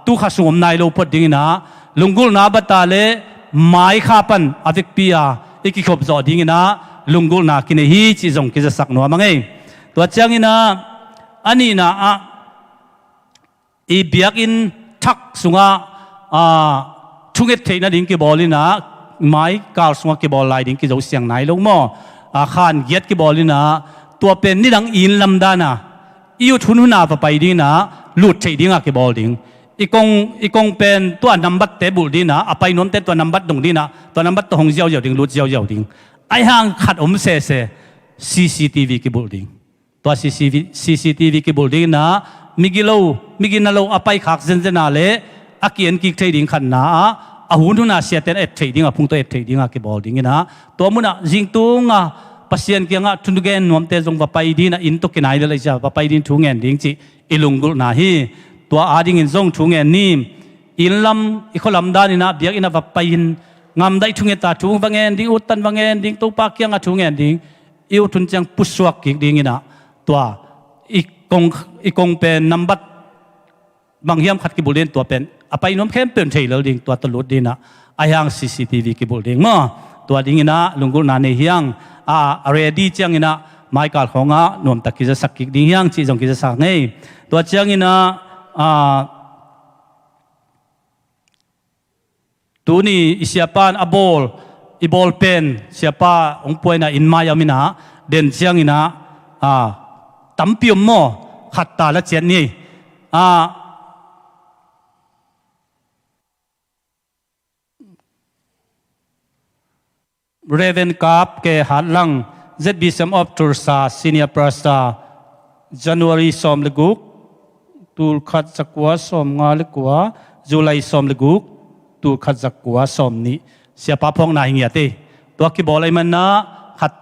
ตู้ข้าสุงนายโลพอดิ่งนะลุงกุลนะบัตตาเล่ไม้ข้าปันอวิกปีเอกขบจอดิ่งนะลุงกุลนะกินฮีจีจงกิจะสักนัวมั้งเองตัวเจ้างี้นะอันนี้นะอีเบียกอินทักสุงทุงเอตเทนะดิ้งกีบอลลินะไม้กาลสุงกีบอลไลดิ้งกีจะเสียงไหนลงมั่วขานเย็ดกีบอลลินะตัวเป็นนี่ดังอินลำดานะอีอุทุนหุนาไปดิ้งนะลุดเทดิ้งกีบอลดิ้งอีกงเป็นตัวนัมบัตเตบุลดิ้งนะไปนนเตตัวนัมบัตดงดิ้งนะตัวนัมบัตตัวหงเจ้าดิ้งลุดเจ้าดิ้งไอห่างขัดเส CCTV กีบอลดิ้งตัว CCTV กีบอลดิ้งนะมิกินาโลอไปขักเซนเซนาเลอากินกิกเทดิ้งขันนาหุ่นน่ะเสียเต็นเอทเทดิ้งพุ่งตัวเอทเทดิ้งกีบอลดิ้งนะตัวมุน่ะจิงตุงปัสยันเกียงทุนเกนนวมเตจงว่าไปดีนะอินตุกินายเลยจ้าว่าไปดินทุ่งเงินดิ้งจีอิลุงกุลนาฮีตัวอาดิ้งอินจงทุ่งเงินนี่อินลำอีกคนลำดานี่นะเบียกอินว่าไปอินงามได้ทุ่งเงินตาทุ่งบางเงินดิ้งอุตันบางเงินดิ้งตัวปากเกียงทุ่งเงินดิ้งอิวทุนจังปุสวกกิกดิ้งนะตัวอีกงเป็นนัมบัตบางเฮียมขัดกิบุลเดนตัวเป็นไปน้มเข้มเป็นเทเลดิ้งตัวตลุดดีนะไอ้ยัง CCTV กิบุลเดงมั้งตัวดิ้งนะลุงกุลนาในเฮียงเรดี้จังนะไมค์การของนวมตะกิจะสักกิดิ้งเฮียงจีจงกิจะสักไงตัวจังนะตัวนี้อิเสียปานอีบอลเป็นเสียป้าองป่วยนะอินมายามินะเด่นจังนะตั้มพิมพ์มั่วขัดตาและเจนนี่เรเวนกับเกหัดลัง ZBSM of Tursa Senior Prasta January สมเลกุกตูลขัดจักวัวสมงาเลกัวจุลัยสมเลกุกตูลขัดจักวัวสมนี้เสียป้าพองนายเงียเตตัวกีบอลไอมันนะขัด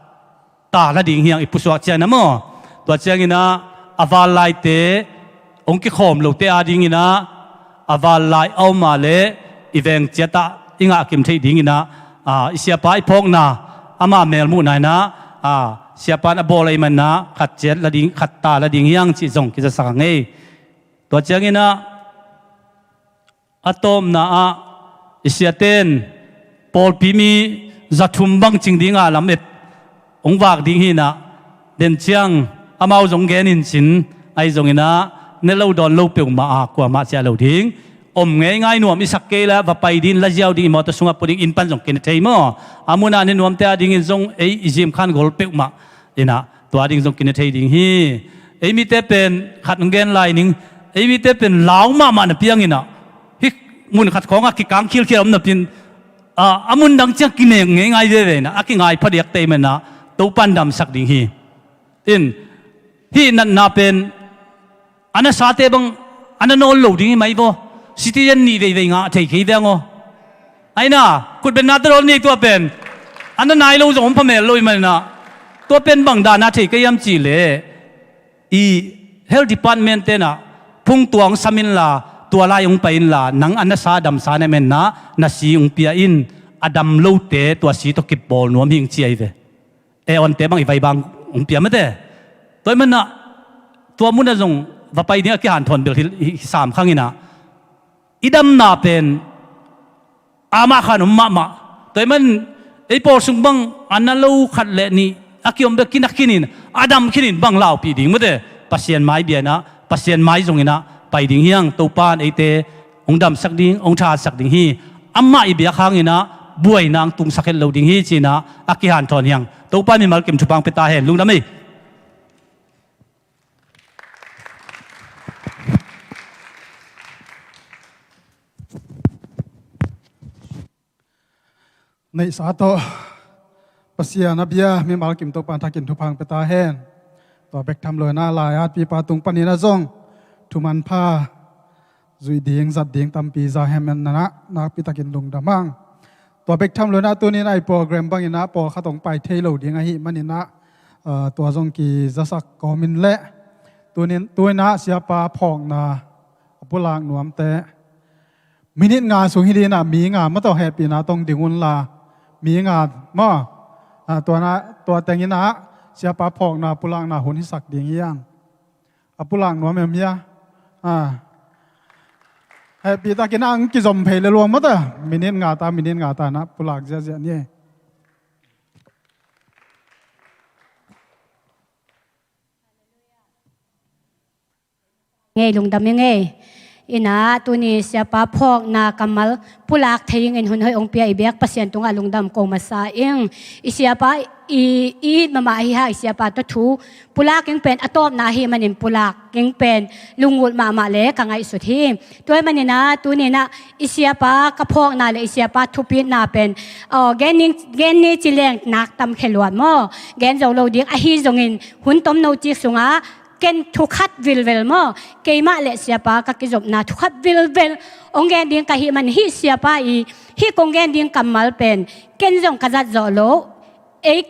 ตาและดิ่งเฮียงอิปุสวกเจนะมั่วตัวเจ้างี้นะอวาลไลเตองค์กิขอมลูกเตอาดิ้งนะอวาลไลเอามาเลอีเวงเจตาอิงอาคิมเทดิ้งนะอิเสียปายพงนะอามาเมลมูนายนะเสียปานอบอลไอมันนะขัดเจตละดิ้งขัดตาละดิ้งยังจิจงกิจะสังเงตัวเจ้างี้นะอะตอมนะอิเสียเตนปอลพิมีจัตุมบังจิงดิ้งลำเอ็ดองวากดิ้งฮีนะเด่นเชียงอามาจงเกนินสินไอจงอินะเนลดอนลูเปียงมากว่ามาเจ้าลูทิ้งง่ายหน่วมอิสักเกล้ว่าไปดินละเจ้าดิ้งมอตสุงปุ่งอินปันจงกินเทยมั้งอามุนาเนนวมเตาดิ้งจงอิจิมขันกอลเปียงมาอินะตัวดิ้งจงกินเทยดิ้งฮีมีเตเป็นขัดงเกนไลนิ่งมีเตเป็นเหลามามันเปียงอินะฮิมุนขัดของกิกังคิลคิลมันเป็นอามุนดังจังกินง่ายเลยนะกิง่ายพอดียกเตมันนะตัวปันดำสักดิ้งฮีที่นั่นน่าเป็นอันนั้นสาเตบังอันนั้นโนลูดิ้งไหมบ่สิที่ยันนี่เวงอ่ะเทคีเวงอ๋อไอ้น่ะคุณเป็นนัดรอนนี่ตัวเป็นอันนั้นนายลูจงพเมลลุยมันนะตัวเป็นบังดานาเทก็ยำจีเล่อีเฮลดิพาร์ตเมนต์น่ะพุ่งตัวงสมินลาตัวลายองไปอินลานังอันนั้นสาดำสาเนเมนนะนาซีองเปียอินอดัมลูเตตัวสีตกิบบอลนวมหิงเจียเวอันเตบังอีไฟบังองเปียไม่ได้ตัวมันนะตัวมุนน่ะจงว่าไปเนี่ยกี่หันทนเบลที่สามครั้งนี่นะอีดำนาเป็นอามาขนมมาตัวมันไอ้ปอสุงบังอันนั้นลูขัดเละนี่อากิอมเบกินักกินินอาดัมกินินบังลาวปีดิ่งไม่ได้ปัสเซียนไม้เบียนะปัสเซียนไม้จงนี่นะไปดิ่งเฮียงตัวปานไอเตองดำสักดิ่งองชาสักดิ่งฮีอามาอีเบียข้างนี่นะบวยนางตุงสักเฮลลูดิ่งฮีจีนะอากิหันทนเฮียงตัวปานมีมาเก็มชุบังเปตาเห็นลุงนะไม่ในสาโตปัสยานาบียมีมาลกิมโตปานทักินทุพังเปตาเฮนตัวเบกทำเลยน่าลายอาปีปาตุงปานินาจงทุมันพาจุยเดียงจัดเดียงตำปีซาเฮมันนะนักปีตะกินลุงดามังตัวเบกทำเลยน่าตัวนี้ในโปรแกรมบางอย่างนะปอข้าต้องไปเทโลเดียงไอฮิมันนี่นะตัวจงกีจะสักกอมินเละตัวนี้ตัวนะเสียปาพองนะ ปุลากหนวมแต่มินิงาสุหิดีนะมีงามาต่อแฮปีนะต้องดิงุนลามีงามาตัวแต่งยินะเสียปาพอกนาปุลากนาหุนหิสักดิงยังปุลากหนวมเมียแฮปีตากินอังกิจมเพลลวงมาต่อมินิงาตานะปุลากเจียเนี่ยไงลุงดำยังไงอินะตัวนี้เสียป้าพอกนากำมัลผู้ลักเทียงเงินหุ่นให้องค์เปียอีเบียกปัสยันตรงลุงดำโกมาซาเองอิเสียป้าอีมาฮิฮาอิเสียป้าตัวทูผู้ลักยังเป็นอตอบนาฮีมันเป็นผู้ลักยังเป็นลุงอุดมาเล็กกังไงสุดที่ตัวมันนี่นะตัวนี้นะอิเสียป้ากระพอกนาเลยอิเสียป้าทุบปีนาเป็นแกนี่จิเลงนักตำเขลวนมั่วแกนเราเราเดียกอหิจงอินหุ่นต้มโนจิกสุงาเกณฑ์ทุกขัดวิลเวลมั้งเกี่ยมาเลเซียป้าก็กิจบนาทุกขัดวิลเวลองเกณฑ์ดิ้งก็ฮิมันฮิเซียป้าฮิกองเกณฑ์ดิ้งกำมัลเป็นเกณฑ์จงกระจัดโจโล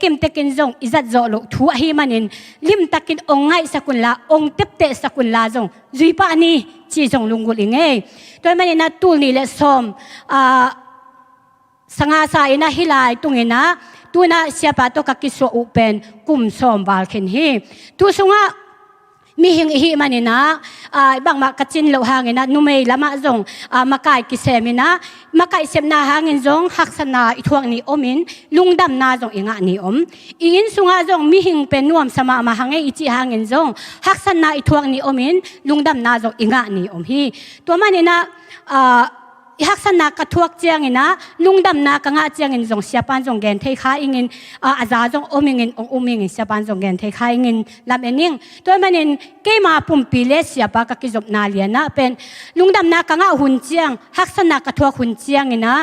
กิมตะกินจงอิจัดโจโลทัวฮิมันนินลิมตะกินองไงสกุลลาองเตปเตสกุลลาจงจุยป้านี่จีจงลุงกุลิงเงโดยมันนี่นะตูนี่เลสอมสังอาสายนะฮิลายตรงนี้นะตัวน่ะเสียป้าตัวก็กิจโอเป็นกุมสอมบาลเข็นฮิตัวสงะมีหิงหิมันนี่นะบางมากระจินโลหางินะนุ่มไม่ละมาจงมาไก่กิเสมินะมาไก่เสมนาหางินจงหักษณาอิทวงนี้อมินลุงดำนาจงอิงะนี้อินสุงาจงมีหิงเป็นนวมสมามาหางอิจิหางินจงหักษณาอิทวงนี้อมินลุงดำนาจงอิงะนี้ฮีตัวมันนี่นะฮักษณะกระทวกเจียงอินะลุงดำนากังอาเจียงอินจงเสียปันจงเกนเทคาอิงินอาจารย์จงอมิงินองมิงินเสียปันจงเกนเทคาอิงินลำเอนิงตัวมันนี่เกี่ยมาปุ่มปีเลเสียปะกักิจบนาเลียนะเป็นลุงดำนากังอาหุ่นเจียงฮักษณะกระทวกหุ่นเจียงอินะ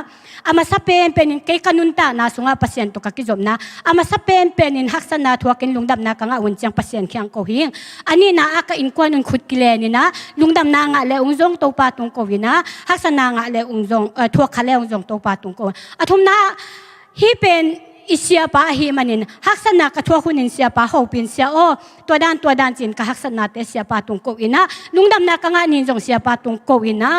อามาสเปนเป็นเกี่ยกันุนตานาสุงาปัสยันตุกักิจบนะอามาสเปนเป็นฮักษณะทวกินลุงดำนากังอาหุ่นเจียงปัสยันเคียงโคหิงอันนี้นะอาก็อินกวนอุนขุดกิเลนี่นะลุงดำนางะเลองจงโตปาตุงโควินะฮักษณะงะเลองจงทั่วคาเลองจงโตปาตุงโกอาทุมนาฮีเป็นอิเสียปาฮีมันินฮักษณะกระทั่วคุณอินเสียปาเขาเป็นเสียโอตัวด้านจินกับฮักษณะเตเสียปาตุงโกวินะลุงดำนากังานินจงเสียปาตุงโกวินะ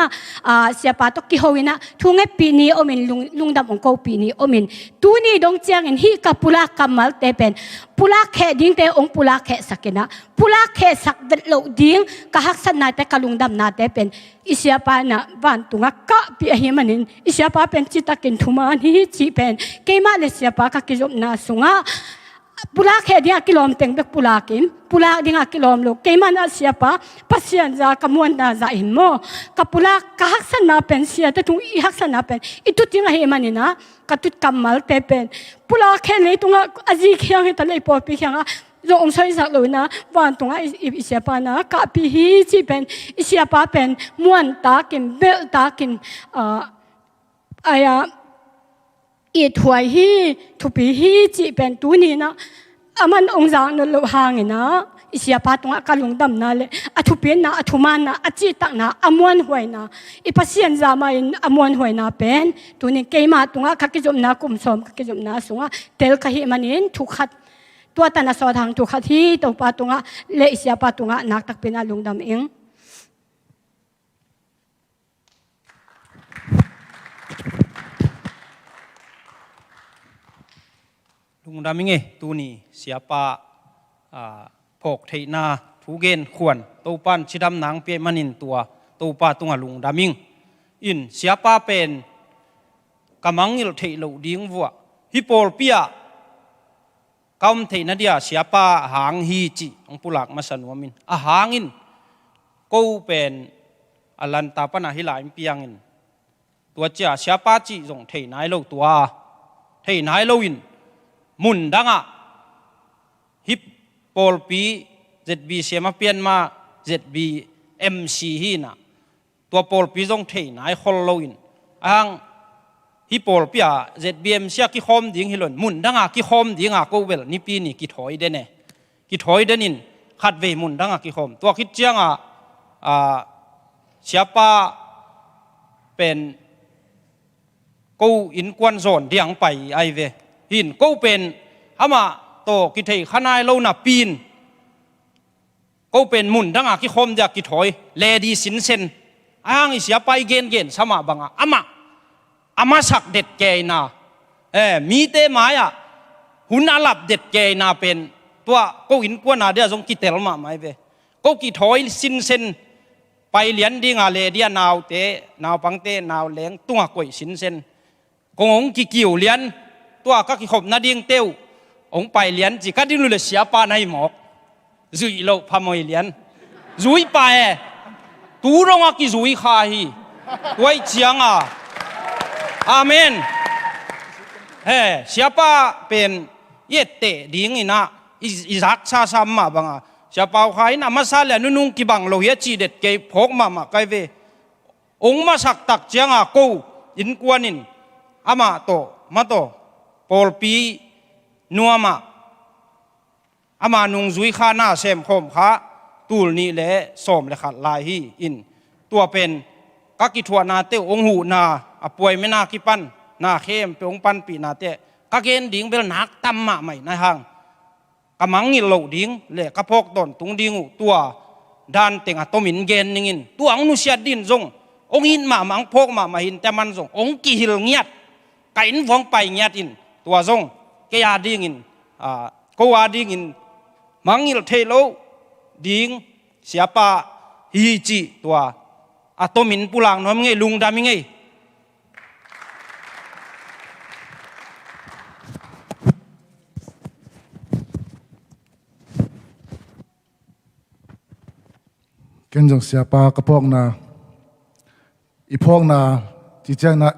เสียปาตุกิโฮวินะทุ่งเอปีนี้อมินลุงดำองโกปีนี้อมินตูนี่ดงเจียงอินฮีกับปุระกัมมัลเตเป็นปุระแค่ดิ้งเตองปุระแค่สักนะปุระแค่สักเด็ดโลดิ้งกับฮักษณะเตกับลุงดำนาเตเป็นอิเสียปานะบ้านตุงกะปีฮีมันินอิเสียปาเป็นจิตตะกินทุมานีจีเป็นเกี่ยมาเลเสียปากิจบนาสุงาปุระแค่ดิ้งกิโลมเต็งเบกปุระกินปุระดิ้งกิโลมโลเกี่ยมานาเสียปาปัสยันจากขมวนนาใจหินโมกับปุระกฮักษณะเป็นเสียแต่ทุงอีฮักษณะเป็นอิตุดิ้งเฮมันนี่นะกับตุดกำมัลเตเป็นปุระแค่เลยตุงอาจีเขียงให้ตะเลยปอปีเขียงจงใช้สักเลยนะวันตุงอิเสียปานะกับปีฮีจีเป็นอิเสียปาเป็นม้วนตากินเบลตากินอีถวยฮีทุปีฮีจีเป็นตัวนี้นะมันองค์จางนโลหางนะอิเสียปาตรงกะลุงดำนะเลยทุปีนะทุมานะจีตักนะมวนหวยนะอีพัศยันจามาอินมวนหวยนะเป็นตัวนี้เกี่ยมาตรงกักกิจมนะกุมสมกักกิจมนะสุงเตลกะฮิมันอินทุกขัดตัวตันสอทางทุกขัดที่ตัวปาตรงเลอิเสียปาตรงนักตักเป็นลุงดำเองลุงดามิงเอตูนี่เสียปาพกเทนาทูเกนขวนตูปันชิดำนางเปียมันินตัวตูปาตุงลุงดามิงอินเสียปาเป็นกำมังอิลเทโลดิ้งวัวฮิปโปลเปียกำเทนเดียเสียปาหางฮีจิองปุลักมาสนวมินหางอินกูเป็นอลันตาปนาฮิลายเปียงอินตัวเจ้าเสียปาจิจงเทนายโลตัวเทนายโลอินมุนดังอ่ะฮิปโปลปีเจ็ดบีเสียมาเปลี่ยนมาเจ็ดบีเอ็มซีฮีน่ะตัวโปลปีจงเทนายฮอลโลอินอ่างฮิปโปลปีอ่ะเจ็ดบีเอ็มซีกิคอมดิ้งฮิลนมุนดังอ่ะกิคอมดิ้งอ่ะกูเวลนี่ปีนี่กิถอยเดนเน่กิถอยเดนินขัดเวมุนดังอ่ะกิคอมตัวคิดเจียงอ่ะเสียป้าเป็นกูอินกวนโซนเดียงไปไอเวหินกูเป็นฮามาโตกิเทขนายเราหน้าปีนกูเป็นมุนดังอากิคมจากกิถอยเลดีสินเซน ang siapa igen sama banga ama sak det ke na mi te maya hun alap det ke na pen tua ko in kwa na dia jong ki tel ma mai ve ko ki thoi sin sen pai lian ding a le dia naw te naw pang te naw leng tunga koi sin sen kong ong ki kiu lian tua ka ki khop na ding teu ong pai lian chỉ ka ding lu le siapa nai mok zui lo phamoi lian zui pa tu rong a ki zui kha hi tuai chiang a amen siapa pen yette ding ina izak sa sama banga siapa khai na masala nunung ki bang lo ya chi det ke phok ma kai ve ong ma sak tak chiang a ko in kwanin ama to ma to pol pi nuama ama nung zui kha na sem khom kha tul ni le som le khat lai hi in tua pen ka ki thua na te ong hu na apoi me na ki pan na khem pe ong pan pi na te ka gen ding bel nak tam ma mai na hang ka mangil lo ding le ka phok don tung ding tua dan teng atomin gen ningin tuang nu sia din jong ong hin ma mang phok ma hin te man jong ong ki hil ngiat ka in vong pai ngiat in tua jong ke ya ding in ko wa ding in mangil thelo ding siapa hi chi tua atomin pulang nom ngai lung dam ngai kenjong siapa kapok na ipok na jijang na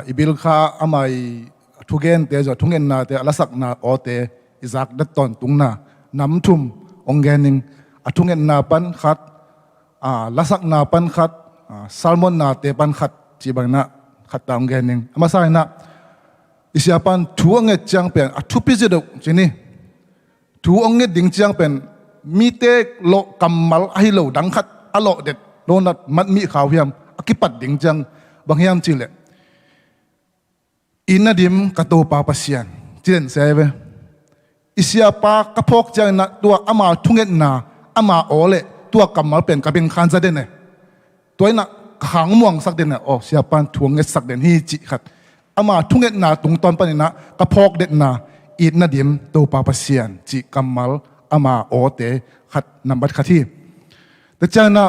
ibil kha amai thugen te jo thungen na te alasak na ote izak daton tung na nam thum ongening athungen na pan khat lasak na pan khat salmon na te pan khat chibang na khat ta ongening amasai na isiapan thuange chang pen athupi je do chini thuange ding chang pen mi te lo kamal ahi lo dang khat alo det lo nat mat mi khaw hiam akipat ding chang bang hiam chile inadim kato pa pasian chilen seve isiapa kapok chang na tua ama thungen na ama ole tua kamal pen kabin khan za den ne toina khang muang sak den na o siapan thuange sak den hi chi khat ama thungen na tung ton panina kapok det na inadim to pa pasian chi kamal ama ote khat nambat khathi te chana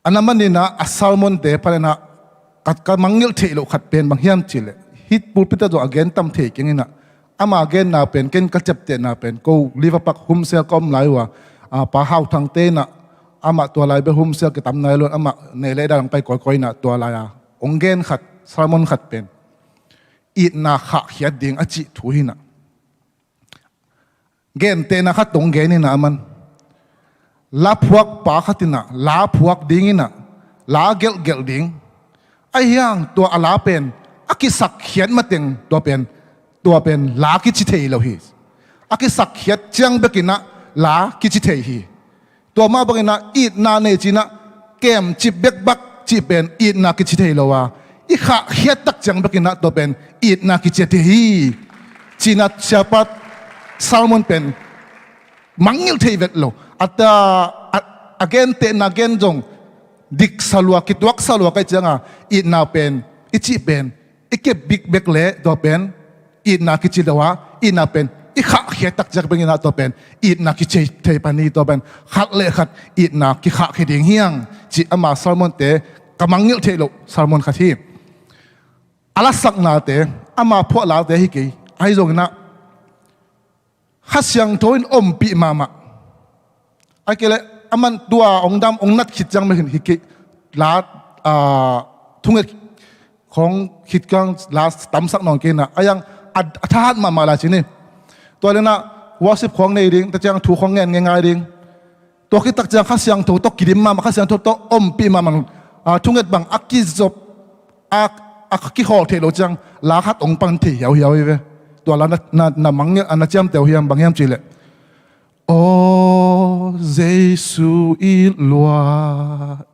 anamanina asalmon te palena kat ka mangil thelo khat pen bang hiam chile hit pulpita do again tam the kengina ama again na pen ken ka chap te na pen ko liva pak hum sel kom laiwa pa hau thang te na ama to lai be hum sel ke tam nai lo ama ne le dang pai koi koi na to la ya ongen khat salmon khat pen it na kha khiat ding achi thu hina gen te na khat tong gen na man la phuak pa khatina la phuak dingina la gel ding ai yang to ala pen aki sak khian mateng to pen la ki chi thei lo hi aki sak khiat chang bekina la ki chi thei hi to ma bangina it na ne china kem chi bek bak chi pen it na ki chi thei lo wa i kha khiat tak chang bekina to pen it na ki chi thei hi china chapat salmon pen mangil thei vet lo ata again te na again jong dik salwa kitwak salwa kai changa it na pen ichi pen ike big bek le do pen it na ki chi dawa it na pen i kha khia tak jak bengina to pen it na ki chei thei pani to pen khat le khat it na ki kha kheding hiang chi ama salmon te kamangil thei lo salmon khathi ala sak na te ama pho la te hi ke ai jong na khasyang toin pi mama akele aman tua ongdam ongnat khitjang me hin hiki la thunge khong khitkang last tamsak nong ke na ayang athat mama la chini to lena worship khong nei ding ta chang thu khong ngen ngai ding to ki tak chang khasyang tho to kidim mama khasyang tho to pi mama thunget bang akizop ki hol the lo chang la khat ong pan thi yaw yaw veตัวละน่ะมังเนี่ยอันนั้นจำเตียวเฮียมบางเฮียมจีเลยโอ้เยซูอีลัว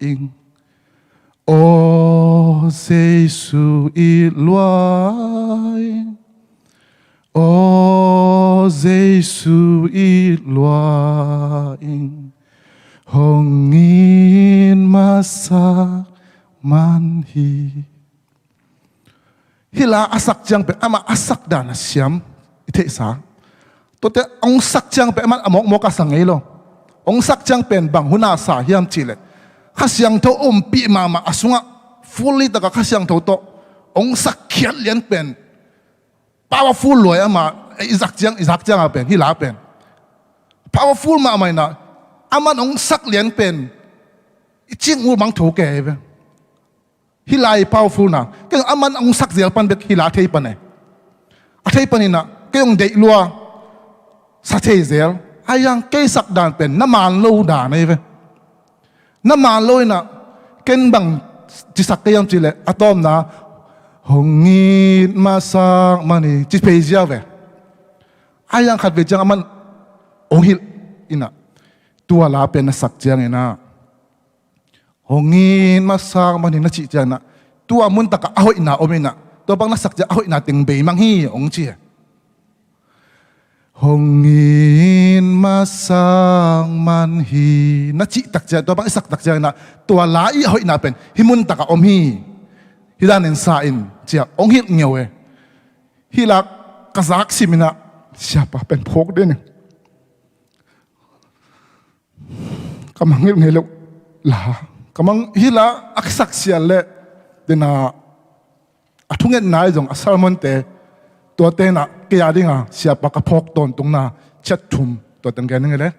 อิงโอ้เยซูอีลัวอิงโอ้เยซูอีลัวอิงหงอินมา masak manhi hila asak jang pe ama asak dan siam ite sa to te ong sak jang pe man amok mo ka sangai lo ong sak jang pen bang huna sa hiam chile khasyang tho pi mama asunga fully taka khasyang tho to ong sak khian lian pen powerful loi ama izak jang a pen hila pen powerful ma mai na aman ong sak lian pen ching u mang tho ke be hilai powerful na ke aman ong sak zel pan bet hila thei pan e a thei pan ina ke ong dei lua sa thei zel ayang ke sak dan pen na man lo da nei be na man lo na ken bang chi sak ke yam chi le atom na hongit masak mani chi pe zia ve ayang khat ve jang aman ong hil ina tua la pen na sak jang ina hongin masak mani na chi jang na tua mun taka ahoi na omina to bang na sak ja ahoi na ting be mang hi ong chi hongin masak man hi na chi tak ja to bang sak tak jang na tua la i ahoi na pen himun taka om hi hidan en sa in chia ong hil ngewe hilak kazak simina siapa pen phok de ne kamang ngelo la kamang hila aksak sial le dena athungen nai jong asalmon te to te na ke ya dinga siapa ka phok ton tung na chat thum to tan ga ngele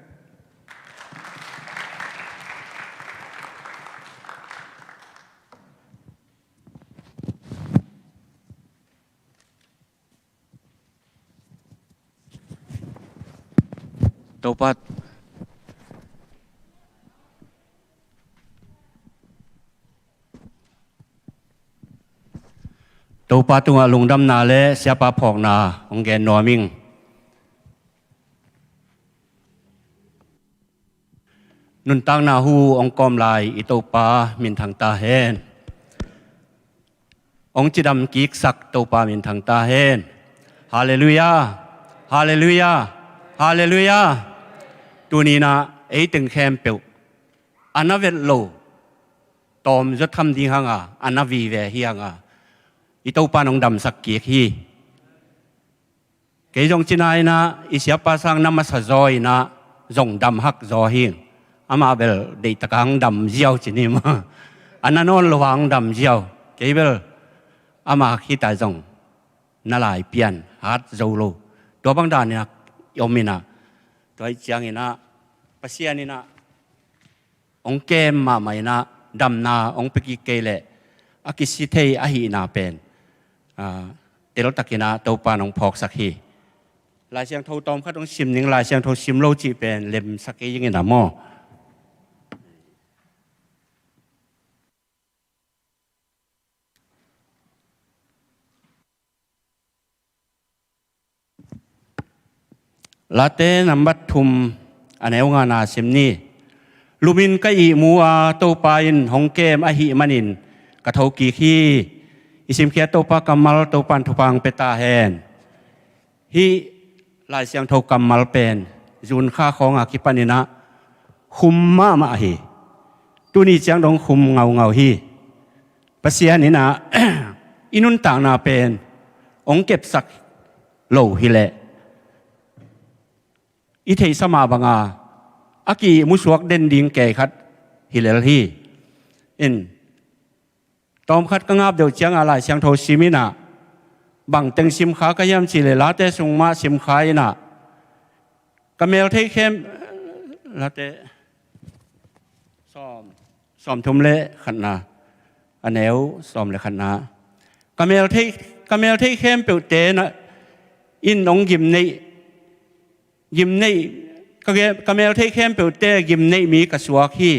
Topat tunga lungdam na le siapa phok na ong gen noming nun tang na hu ong kom lai i topa min thang ta hen ong chidam kik sak topa min thang ta hen hallelujah hallelujah hallelujah tu ni na ei teng khem pe anavet lo tom jo tham ding hanga anavi ve hi hanga ito pa nong dam sak kiek hi ke jong chinai na isya pa sang namasazoi na jong dam hak zo hi ama bel de takang dam jiao chini ma ananon lowang dam jiao ke bel ama khi ta jong na lai pian hat zo lo to bang dan ya yomina toy chiang ina pasian ina ong kem ma mai na dam na ong peki kele akisi thei a hi na penเตลตักินาตัวปานองพอกสักทีลายเสียงโทตอมข้าต้องชิมหนึ่งลายเสียงโทชิมโลจีเป็นเล็มสักยังไงนะหม้อลาเต้นำบัดทุมอันไหนงานาชิมนี่ลูมินก็อีมัวตัวปายินหงเกมอหิมันินกระทกีขี้isim kia topa kamal topan thupang peta hen hi lai siang tho kamal pen jun kha khong a kipanina khumma ma hi tuni chiang dong khum ngau hi pasia ni na inun tang na pen ong kep sak lo hi le i thei sama banga aki musuak den ding ke khat hi le hi inตอมคัดก็งับเดี๋ยวเชียงอะไรเชียงโทซิมินะบังเต็งซิมขาก็ย่ำสิเลยลาเตสุงมาซิมขายนะกำเมลเทเข้มลาเตซ้อมทุ่มเละขันนาอันแนวซ้อมเลยขันนากำเมลเทเข้มเปิดเตนะอินน้องยิมในกำเมลเทเข้มเปิดเตยิมในมีกระสวกที่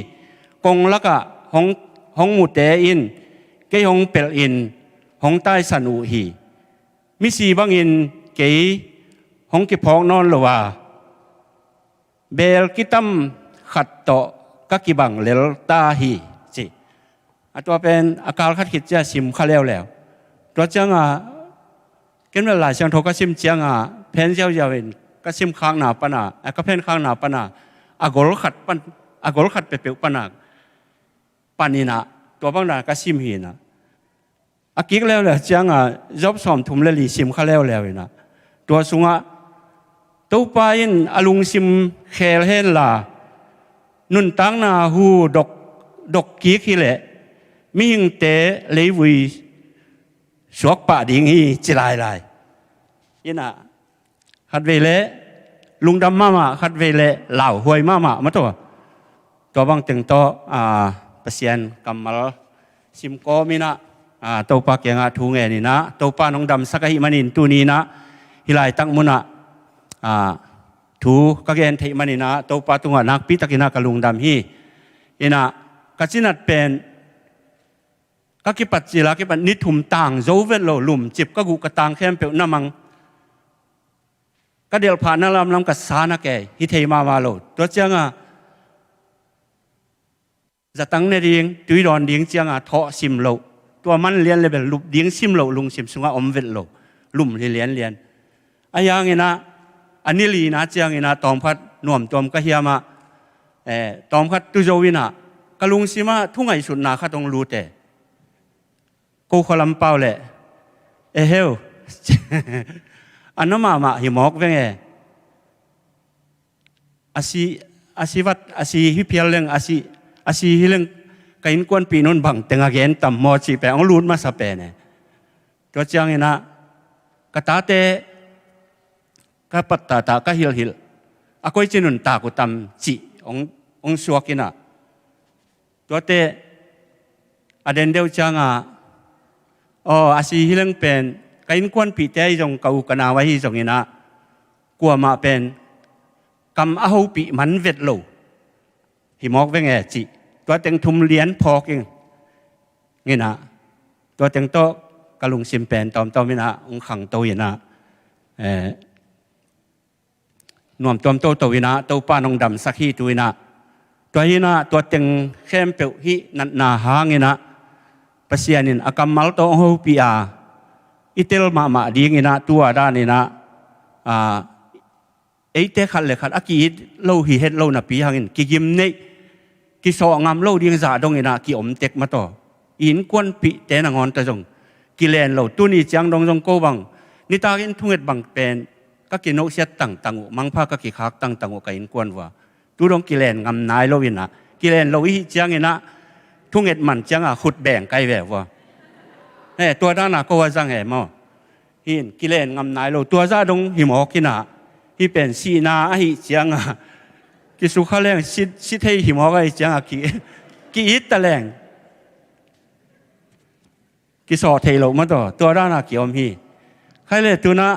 กงละกะห้องหมุดเตอินเกยหงเปลอินหงใต้สันอุหีมิสีบางอินเกยหงกิพองนอนหรือว่าเบลกิตัมขัดโตกักิบังเลลตาหีจิตัวเป็นอาการขัดขิดจะซิมข้าแล้วตัวจังเกินเวลาเชียงโทก็ซิมเจียงเพนเจ้าเยาวินก็ซิมข้างหนาปนาก็เพนข้างหนาปนาอากลขัดปันอากลขัดเปเปปนา ปานินะตัวบางนาก็ซิมหีนะอากิกแล้วเลยจังจอบสอมทุ่มเลลีซิมข้าแล้วนะตัวสุงะตัวปายินอลุงซิมเคลเฮนลานุนตั้งนาหูดกกิกฮิเละมีหิงเตะเลยวิสวกป่าดิ่งฮีจิลายยินะขัดเวเลลุงดำมาขัดเวเลเหล่าหวยมาตัวบางตึงโตเปซียนกำมลซิมโกมินะตัวปากยังทูเงนี่นะตัวปาน้องดำสักหิมันินตูนี้นะฮิไลตั้งมุนะทูก็เกณฑ์เทมันินะตัวปาตุงนักพิตากินะกลุงดำฮีอินะกัจจินัดเป็นก็กิปัจจิลากิปัจนิทุมต่างโจเวลโลลุมจิบก็กูกระตังเข้มเปียวน้ำมังก็เดียวผ่านนั่งลำกับสานะแกฮิเทมาโลตัวเจ้าจะตั้งในเรียงตุยรอนเรียงเจ้าทอซิมโลตัวมันเลียนเลยแบบลุบเรียงซิมโลลุงซิมสุงอมเวลโลลุ่มเลียนอายังไงนะอันนี้ลีนะเจ้าไงนะตอมพัดหน่วมตอมก็เฮียมาตอมพัดตุโจวินะกลุงซิมาทุ่งไอสุดนาข้าต้องรู้แต่กูขลัมเป้าแหละเฮลอันนั้นมาหิมอกเวงอาศิวัตอาศิฮิเพียลเลงอาศิฮิเลงกินกวนปีนนบังแต่งเกนต่ำมอจีแปองลูนมาสเปนตัวเจ้าเงินะกตาเตก็ปัตตาก็ฮิลอากุยจินุนตากุตำจีองสวกินะตัวเตอเดนเดวจังอาศิฮิเลงเป็นกินกวนปีเตยจงกูกันเอาไว้จงเงินะกลัวมาเป็นกำเอาปีมันเวทโลหิมอกเวงจีตัวเต็งทุมเลี้ยนพอกเองเงี้ยนะตัวเต็งโตกะลุงซิมเป็นตอมไม่นะองขังโตยนะนวมตอมโตยนะโตป้านองดำสักฮีตัวนะตัวฮีนะตัวเต็งเข้มเปียวฮีนันนาหางเงี้ยนะปัสยานินอากำมัลโตองหูปีอาอิเตลมาดีเงี้ยนะตัวด้านนี่นะไอ้เตะขัดเลยขัดอากีเล่าฮีเฮ็ดเล่าหน้าปีหางอินกิยิมเนี่ยกิสองามเล่าดีงจ่าดงเงินะกิอมเต็กมาต่ออินกวนปีเตนังอนตะจงกิเลนเล่าตัวนี้จังดงจงโกบังนิตากินทุ่งเอ็ดบังเป็นก็กินนกเสียตังมังพาก็กิคักตังกับอินกวนว่าตัวดงกิเลนงามนายเล่าวินะกิเลนเล่าอีจังเงินะทุ่งเอ็ดมันจังขุดแบ่งไกลแหววว่าตัวด้านน่ะก็ว่าจังมั้งหินกิเลนงามนายเล่าตัวจ่าดงหิมอกกินะที่เป็นสีนาฮิจังกิสุขาแรงสิเทหิมอกไอจังกิอิตตะแรงกิสอเทโลมาตัวด้านกิอมฮีใครเลยตัวน่ะ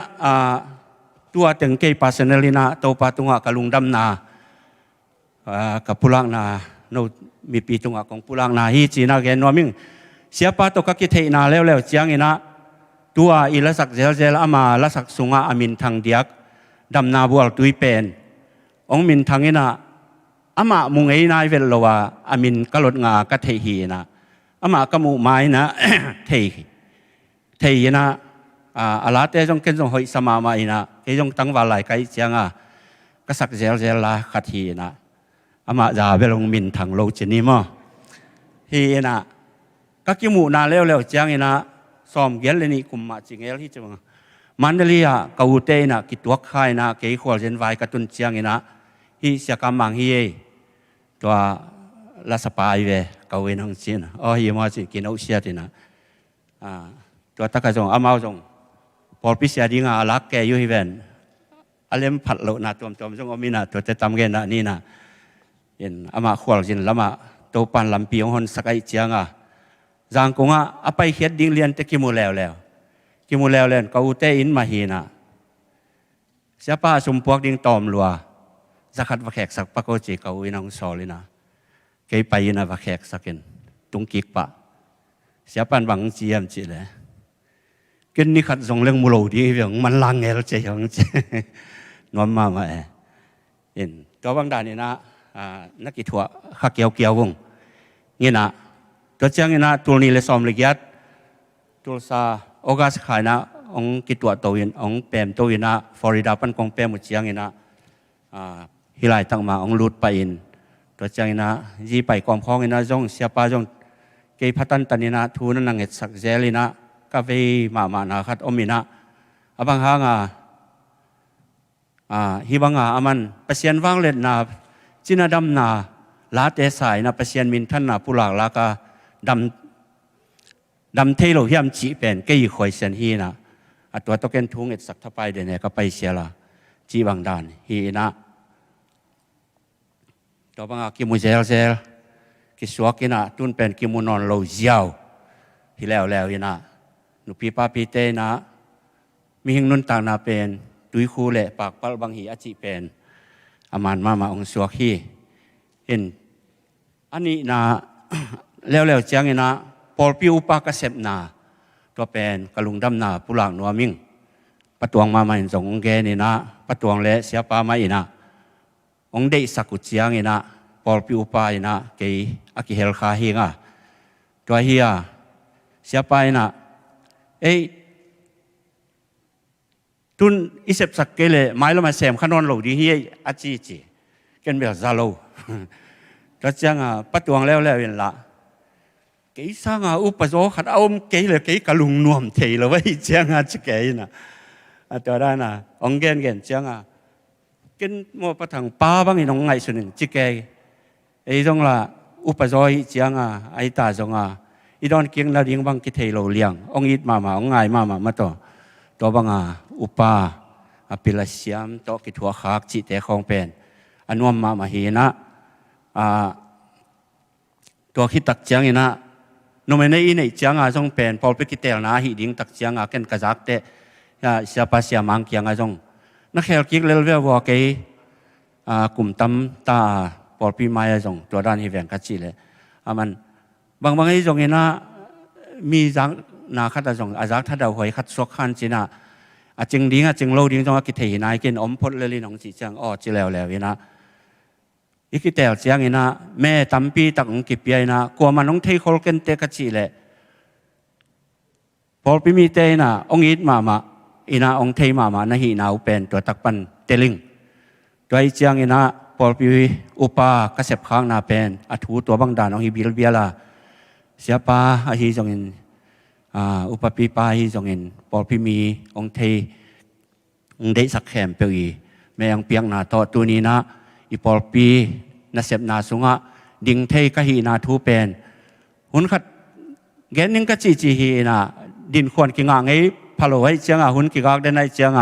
ตัวตึงเกยปัสเนลินะตัวปาตุงะกะลุงดำนากับปุลังนาโนมีปีตุงะของปุลังนาฮีจีนาแกนวมิงเสียปาตกกิเทนาแล้วจังเงินะตัวอิละสักเจลอามาละสักสุงะอามินทางเดียกดำนาบัวตุยเป็นองมินทางนี้นะอามามุงไอ้นายเวลว่าอามินกลดงากะเทหีนะอามาก็มุไม้นะเทหีนะอาลาเตจงเกณฑ์จงหอยสมามาอินะเกจงตั้งวาลายไกจังก็สักเจลละขัดหีนะอามาจะเวลงมินทางโลจินีมั้งฮีนะก็กิมูนาแล้วจังนะซ้อมเกลนี่กุมมาจิงเอลที่จังมันเรียกาวเตนะกิตัวขายนะเกี่ยวกับเรื่องไว้กระตุ้นเชียงนะฮิเสียกำมังฮีตัวลาสปายเวกาวินหังจีนฮิมาจีกินเอาเสียทีนะตัวตะกะจงอามาจงพอพิเศษดีงาลักแกอยู่ฮิเวนอเลมผัดโลนะตัวจงอามินะตัวจะทำเงินนะนี่นะเห็นอามาขวลจินละมาตัวปันลำปีของคนสักไอเชียงจางกงอไปเฮ็ดดิ้งเรียนตะกิมูแล้วกิมูแล้วเล่นเขาเตอินมาฮีนะเสียป้าสมพวกดิ้งตอมลัวสักขัดวักแขกสักปะโกจีเขาอินังสอลินะเกยไปยินะวักแขกสักเกินตุงกิกปะเสียปันบังจีมจีเลยกินนี่ขัดส่งเรื่องมูโลดีอย่างมันลังเอลเจียงจีนวมมาเห็นตัวบางด่านนี่นะนักกีฬาข้าเกี่ยววงงี้นะตัวเจ้างี้นะตัวนี้เลยซ้อมละเอียดตัวซาโอกาสขายนะองกิตัวโตยินองเปมโตยินนะฟลอริดาปันกองเปมหมดเชียงยินนะฮิไลตั้งมาองลูดไปอิน ตัวจังนะยีไปกองพ้องนะจงเสียปาจงเกยพัตันตันินะทูนันนังเอ็ดสักเจลินะกาเวมานาคัดอมินะอบางหางฮิบังอามันเปเซียนวางเล็ดนาจินาดำนาลาเตสายนะเปเซียนมินทันนาปุลากลากาดำเทโลเฮียมจีเป็นเกยคอยเซนฮีนะตัวตะเกนทุงเอ็ดสักทับไปเดเนี่ยก็ไปเสียละจีบางดานฮีนะตัวบางกิมุเซลกิสวกินะตุนเป็นกิมุนอนโลเจียวที่แล้วฮีนะนุปีป้าปีเตนะมีหิงนุนต่างนาเป็นดุยคูเละปากปัลบางหีอาจิเป็นอามันมาองสวกฮีเห็นอันนี้นะแล้วเจียงนะปอลปิวปากเสพนาตัวเป็นกะลุงดำนาปุลางนัวมิงปะตวงมาเห็นสองเกนี่นะปะตวงเละเสียปามาอีนะองเดสักุเจียงอีนะปอลปิวปาอีนะเกยอากิเฮลคาฮิงะตัวเฮียเสียปาอีนะตุนอิเสพสักเกเลยไม่ละมาเสมขนอนหลดีเฮียอาจีกันแบบซาโลก็จังปัดตวงแล้วเห็นละเกยสร้างอุปโภคขัดเอาเกยเลยเกยกะลุงนวมเทเลยว่าจังจะเกยนะตัวได้นะองเกนจังกินโมปะถังป้าบางอีน้องไงส่วนหนึ่งจะเกยไอ้ตรงละอุปโภคจังไอ้ตาจงอีดอนเกียงเราเลี้ยงบางกิเทโลเลี้ยงองอิดมาองไงมาตัวบางอุปาปิลาเซียมโตกิทัวขากจิตเตะของเป็นอันวมมาเห็นะตัวคิดตักเจียงนะโนเมนีในเจียงจงเป็นพอไปกิเตลนะหิดิ้งตักเจียงกันกระจักเตะเสียภาษีมังเกียงจงนักเขลกิกเลเวลว่าเกยกลุ่มตั้มตาพอปีไม้จงตัวด้านฮิเวนกัจจิเลยมันบางไอ้จงนะมีจังนาคัดจงอาจักถ้าเราหอยคัดสวกขันจีน่ะจึงดิ้งจึงโลดิ้งจงกิเทนายกินอมพดเลยน้องจีจังจีแล้วนะอีกแต่เสียงนะแม่ตั้มปีตักองกิบยัยนะกลัวมันน้องเทคอลกันเตะกัจจิเลยพอปีมีเตนะองอิดมาอีนะองเทมานะฮีนาอุเป็นตัวตักปันเตลิงตัวไอเสียงนะพอปีอุปากระเสพค้างนาเป็นอัฐูตัวบังดานองฮิบิลเบียลาเสียปาอาฮีจงอินอุปปีปาฮีจงอินพอปีมีองเทองได้สักแขมเปียแม่ยังเปียงนาต่อตัวนี้นะอีพอลปีนาเสพนาสุงะดิ่งเทยกะฮีนาทูเป็นหุ่นขัดแกนึงกะจีฮีนาดินควรกิงไงพะโลให้เจียงหุ่นกิกากได้ในเจียง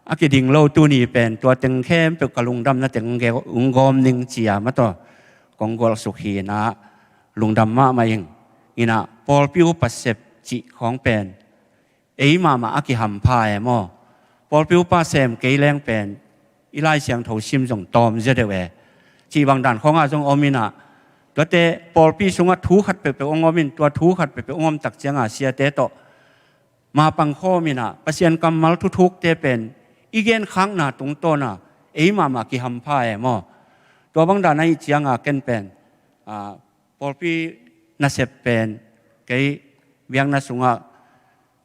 อากิดิ่งโลตัวนี้เป็นตัวเต็งแค่เปกะลุงดำนะเต็งแกอุ้งกอมนิงเจียมาต่อกองกอลสุขีนะลุงดำมาเองอีนะพอลปิวปัสเสพจิของเป็นมาอากิหัมพายมอพอลปิวปัสเสมเกยแรงเป็นอีไลเสียงโถซิมจงตอมเจเดเวจีบางด่านของจงอมินะตัวเตปอลปีสุงทูขัดเปองอมินตัวทูขัดเปองอมตักเจียงเสียเตโตมาปังข้อมินะเปเซียนกำมัลทุกเตเป็นอีเกนขังนาตรงโตนะมากิหัมพายมอตัวบางด่านในเจียงเกินเป็นปอลปีนาเสพเป็นเกยเวียงนาสุง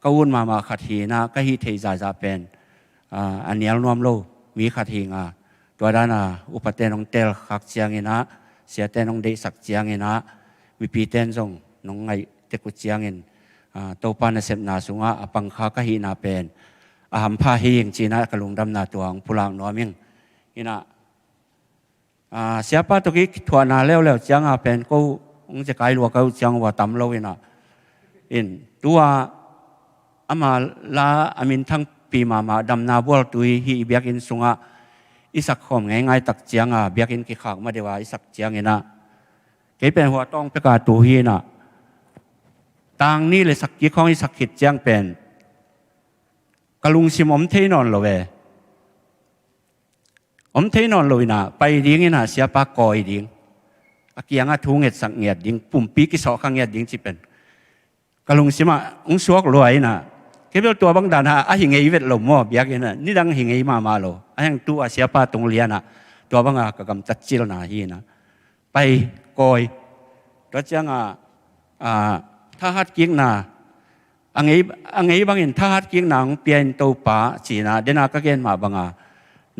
กวุ่นมาขัดหีนะก็ฮีเทจ่าเป็นอันนี้รวมโลมีขัดหิงตัวด้านอุปเทนองเตลขักเจียงนะเสียเตนองเดสักเจียงนะมีปีเตนจงน้องไงเตกุเจียงตัวปานเสพนาสุงะปังคากะหีนาเป็นหัมพาหิงจีนะกะลุงดำนาตัวองปุลางนัวมิงนี่นะเสียป้าตัวกี้ถวนาแล้วเจียงเป็นก็องจะไกลลัวก็เจียงว่าตำโลวินะตัวมาลาอามินทั้งปีมาดำนาบัวตุยฮีเบียกินสุงะอิสักขอมง่ายตักเจียงเบียกินกิขากมาเดว่าอิสักเจียงนะเกี่ยเป็นหัวต้องประกาศตัวฮีนะต่างนี่เลยสักกี่ของอิสักขิดเจียงเป็นกะลุงซิมอมเทนอนเลยอมเทนอนเลยนะไปดิ้งนะเสียปากกอยดิ้งเกียงทุ่งเงียดสักเงียดดิ้งปุ่มปีกิสอข้างเงียดดิ้งจิเป็นกะลุงซิมาองสวกรวยนะเกี่ยวตัวบางด่านหิงไอเวทลมมอเบียกินนี่ดังหิงไอมาโลยังตัวเสียปาตรงเลียนะตัวบางกกำจัดจิลนาฮีนะไปกอยตัวจังถ้าฮัดกิ้งนะอังไงบางอินถ้าฮัดกิ้งนางเปลี่ยนตัวป่าจีนะเดนากะเกนมาบาง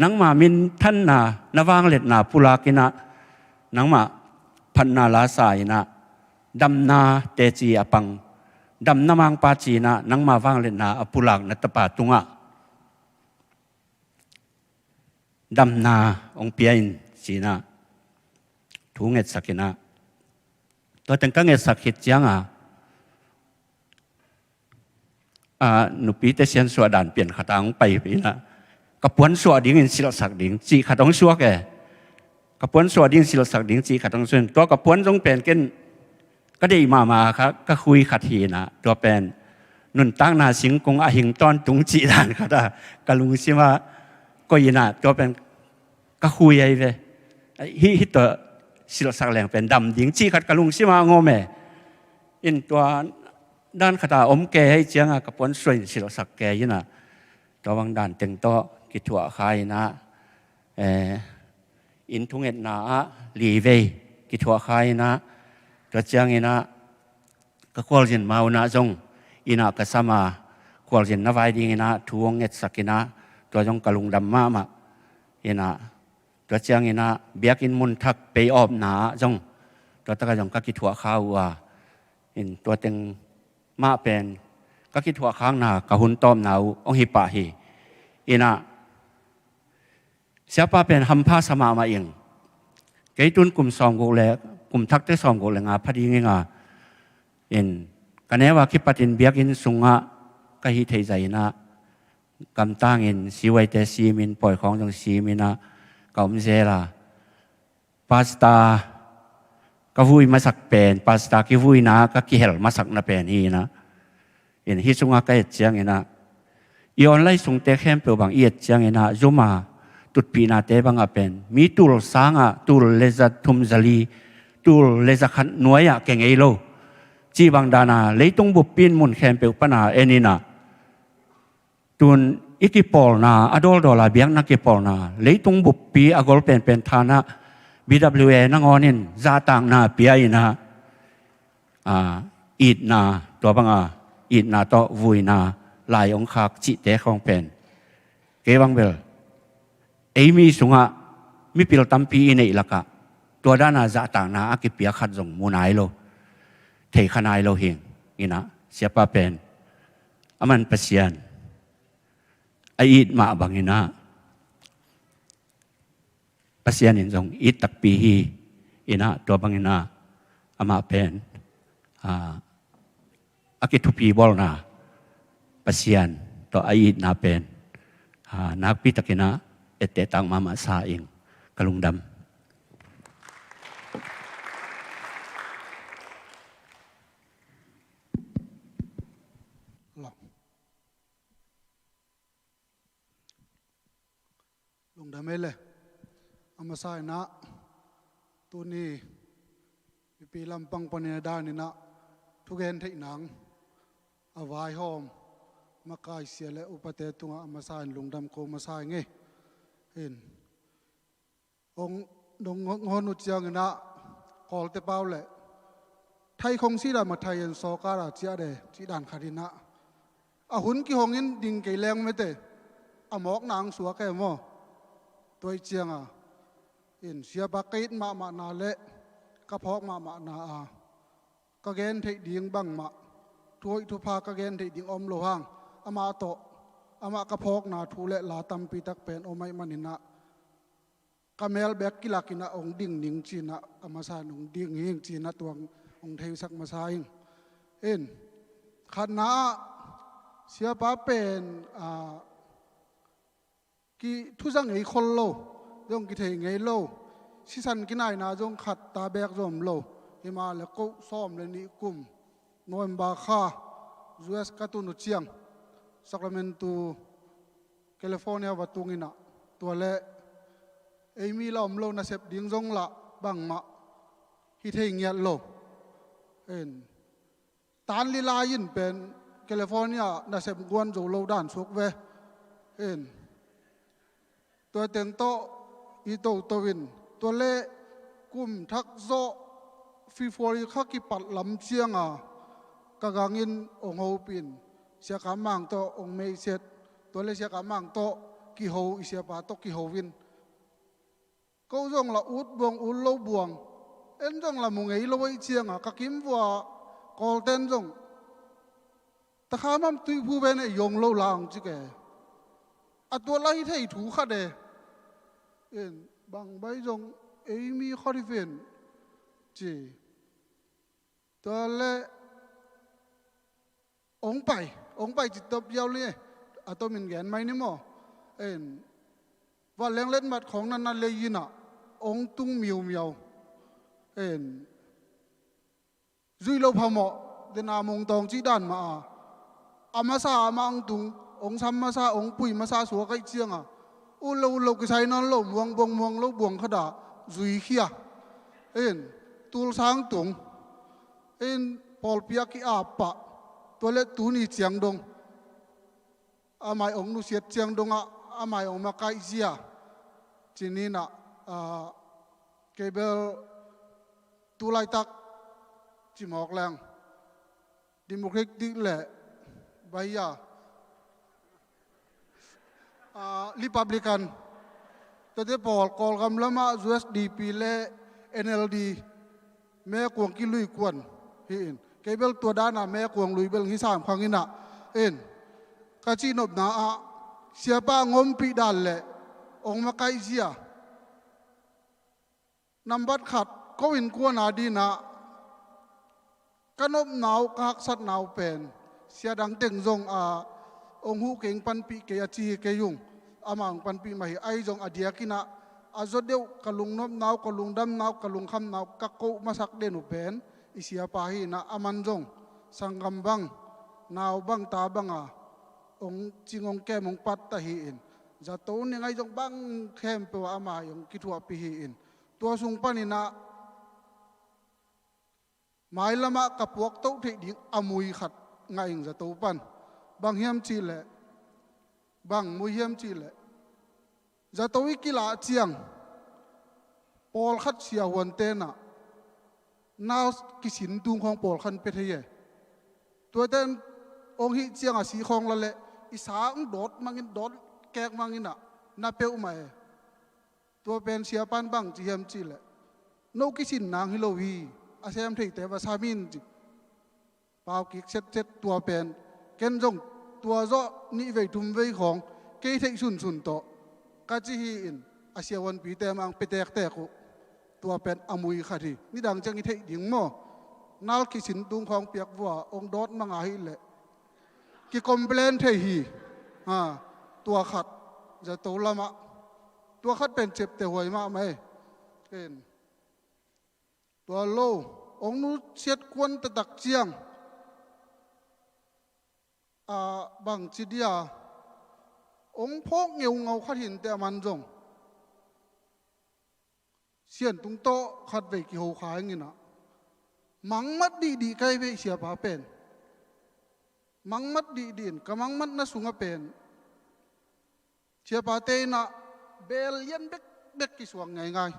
นังมามินท่านนาวางเล็ดนาปุลากินะ นังมาพันนาลาสายนะดำนาเตจีอปังดำนามังปาจีนะนังมาฟังเลนาอปุลักนัตปาตุงะดำนาองเปียนจีนะทุงเงตสักนะตัวตั้งกังเงตสักหิตยังนุปีเตเซียนสวดานเปลี่ยนขัดองไปปีนะกับปวนสวดดิ้งอินสิลสักดิ้งจีขัดองสัวแกกับปวนสวดดิ้งสิลสักดิ้งจีขัดองส่วนตัวกับปวนจงเปลี่ยนกันก็ได้มาครับก็คุยขัดทีนะตัวเป็นนุนตั้งนาสิงกงอหิงตอนตุงจีดานขัดกะลุงสิว่าก็ยินะตัวเป็นก็คุยไอ้เว้ฮิตตัวสิลสักแหลงเป็นดำดิ้งจีขัดกะลุงสิว่างอแม่อินตัวด้านขตาอมแกให้เจียงกับปนส่วนสิลสักแกยินะตัวบางด่านเต็งโตกิถั่วคายนะอินทุงเอ็ดนาลีเวกิถั่วคายนะตัวเจียงอินะก็ควอลจินมาอุณาจงอินะก็สมาควอลจินนวายดีอินะทวงเอ็ดสักอินะตัวจงกะลุงดำมาอินะตัวเจียงอินะเบียกินมุนทักไปออบหนาจงตัวตะกจงก็กิถั่วข้าวอินตัวเต็งมาเป็นก็คิดหัวข้างหน้ากะหุนต้อมหนาวองหิปะฮีอินะเสียป้าเป็นฮัมพาสมามาเองเกยตุนกลุ่มสองกูเลยกลุ่มทักเตสองกูเลยงาพอดีงาอินกันเนว่าคิดปฏินเบียกินสุงะก็ฮิเทใจนะกำตั้งอินสีไวเตสีมินปล่อยของจงสีมินะกอมเซลาพาสตาก็วุ้ยมาสักเป็นพาสตาคิวุ้ยนะก็กิเฮลมาสักนาเป็นฮีนะอินฮิสุงะก็เอ็ดเจียงอินะอีออนไลน์ส่งเตะเข้มเปล่าบางเอ็ดเจียงอินะจุมาตุดปีนาเตบังอาเป็นมีตูลสางตูลเลซัทุมซาลีตูลเลซัขันหน่วยเก่งไอโลจีบางดานาเลยต้องบุปผินมุนเข้มเปล่าปนาเอนินะตุนอิกิปอลนาอดอลดอลาเบียงนักกิปอลนาเลยต้องบุปผีอากอลเป็นฐานะBWA นังอนินซาต่างนาเปียนะอีดนาตัวบังอีดนาต่อวุยนาลายองคักจิตเตของเป็นเกวังเบลมีสุงะมีปิลตัมปีในอิลักะตัวด้านนาซาต่างนาอากิเปียขัดจงมูนายโลเทขนายโลเฮงอินะเสียป้าเป็นมันเปเซียนอีดมาบังอินะปัสยานินจงอิตักปีฮีอินะตัวบังอินะอามาเป็นอากิทุปีบอลนาปัสยานตัวอิดนาเป็นนักพิตักินะเอเตตังมามาซาเองกะลุงดำลุงดำไม่เลยอามาใส่นะตัวนี้ปีลำปังปนีดานี่นะทุกเห็นที่หนังอวายหอมมากายเสียและอุปเทตุงอามาใส่ลุงดำโคมาใส่ไงเห็นองดงงอนุเจียงนะกอลเตเปาเลยไทยคงสิดามาไทยยันโซการาเจียเดจีด่านคาดินะหุ่นกี่หงยินดิ่งไก่แรงไม่เตะหมอกนางสัวแก่หม้อตัวเจียงอินเสียบักกิดมานาเละกระเพาะมานาก็เกณฑ์ที่ดิ่งบังมาทุยทุพากระเกณฑ์ที่ดิ่งอมโลหังมาโตมากระเพาะนาทุเละลาตัมปีตักเป็นอไม่มันินะกาเมลเบกกิลักินะองดิ่งนิ่งจีนะมาซาองดิ่งหิงจีนะตัวองเทวสักมาซาอิงอินขณะเสียป้าเป็นกีทุจังไงคนโลยงกิเทไงโลสิสันกินายนาจงขัดตาแบกจอมโลฮิมาแล้วก็ซ้อมเลยนี่กุมโนเอมบาคาจูเอสกาตูนุเชียงซัคราเมนตูแคลิฟอร์เนียวัตุงินะตัวเล่มีลอมโลนาเซบดิ้งจงละบังมาฮิเทงยัดโลตานลีลายินเป็นแคลิฟอร์เนียนาเซบกวนโจโลด้านสุกเวตัวเต็งโตอีโตตัววินตัวเล่กุมทักโซฟีฟอรีข้ากิปัดลำเชียงกะกังอินองโฮปินเสียกามังโตองเมเซตตัวเล่เสียกามังโตกิโฮอิเสียปาโตกิโฮวิน câu dòng là út lâu buông em dòng là mùng ấy lâu ấy chiang à các kiếm vừa call tên dòng ta khá mắm tùy phu bên này dùng lâu làng chứ kể à tua lấy thầy thú khá đề bằng bấy dòng ấy mi khó đi phiền chỉ tua lệ ông bảy chỉ tập giao li à tôi mình ghén mấy nữa mà và lên lên mặtของนั่นเลยยินอ่ะองตุ้งเมียวduy lâu phàm mọ đến à mông tòng chỉ đàn mà mà sa mà ông tung ông sam mà sa ông bùi mà sa xuống cái chiang à u lâu cái sai non lâu muang lâu buông khada duy kia tul sang tung Paul piaki apa toilet tu ni chiang dong amai ông nu siết chiang dong amai ông mà cái gì chỉ nên là cable tu lai tak chỉ mọc lang Democratic đi lệ bây giờ Republican tôi thấy Paul call gam lama USDP lệ NLD mẹ cuồng ki lui quần hiện cable tua đa na mẹ cuồng lui bel nghi sam khang ina cái chi nộp na siapa ngom pi dal lệ ông mà cái gì number khát có in qua na đi na cái nộp nào các sát nào pen xia đăng tiếng dòng ông hu keng pan pi ke chi ke yung amang pan pi mai ai dòng dia kina azodeu kalung nộp nào kalung dam nào kalung kham nào các cô masak denu pen isia pahi na aman dòng sangam bang nào bang ta bang ông chingong kem ông pat ta hi in za to ni ngai dòng bang kem pe wa ama yung kitua pi hi in tua sung panina mai lama kapuak to thei ding amui khat ngai za to pan bang hiam chi le bang mui hiam chi le za to ki la chiang pol khat sia wan te na naw ki sin tung khong pol khan pe thei tua ten ong hi chiang a si khong la le isang dot mangin dot kek mangina na peu mai tua pen sia pan bang chi hiam chi le no ki sin nang hi lo wi asem thei te wa samin chi pau ki set tua pen ken jong tua zo ni vei tum vei khong ke thei sun to ka chi hi in asia wan pi te mang pe tek te ko tua pen amui khari ni dang chang i thei ding mo nal ki sin tung khong piak wa ong dot manga hi le ki complain thei hi tua khat za to lama tua khat pen chep te hoi ma mai ken tua lo ong nu siat kwan ta dak chiang bang chi dia ong phok ngeu ngau khat hin te man jong sian tung to khat ve ki ho khai ngina mang mat di kai ve sia pa pen mang mat di din ka mang mat na sunga pen sia pa te na bel yen bek ki suang ngai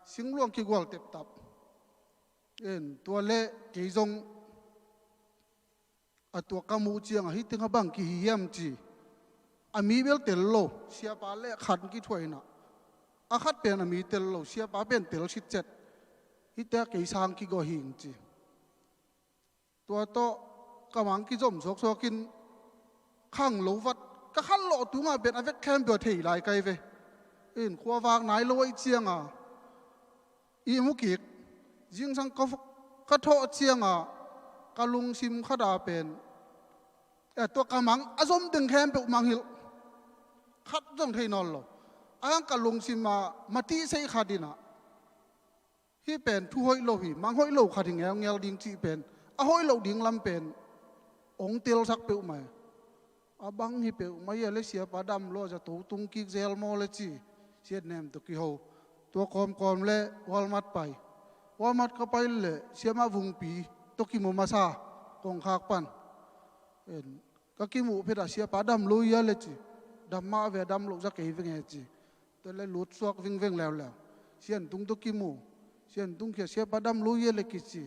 sing luang ki gwal tep tap tua le ki jong tua kamu chiang hi tinga bang ki hiam chi ami bel tel lo sia pa le khan ki thoina khat pen ami tel lo sia pa pen tel sit chet hi ta ke sang ki go hing chi tua to kamang ki jom sok kin khang lo wat ka khan lo tu ma ben avek kem do thei lai kai ve khwa wang nai lo ai chiang i mu ki jing sang ka tho chiang ka lung sim khada pen to kamang azom ding kem pe mang hil khat jong thei non lo ang ka lung sim mati sei khadina hi pen thu hoi lo hi mang hoi lo khading ngel ding chi pen hoi lo ding lam pen ong tel sak pe mai bang hi pe mai le sia pa dam lo za to tung ki zel mo le chi siet nem to ki ho to kom le walmat pai walmat ka pai le sia ma vung pi to ki mo ma sa kong khak pan ka ki mu phe da sia pa dam lo ya le chi dam ma ve dam lo za ke ve nge chi to le lut suak ving lew sian tung to ki mu sian tung ke sia pa dam lo ya le ki chi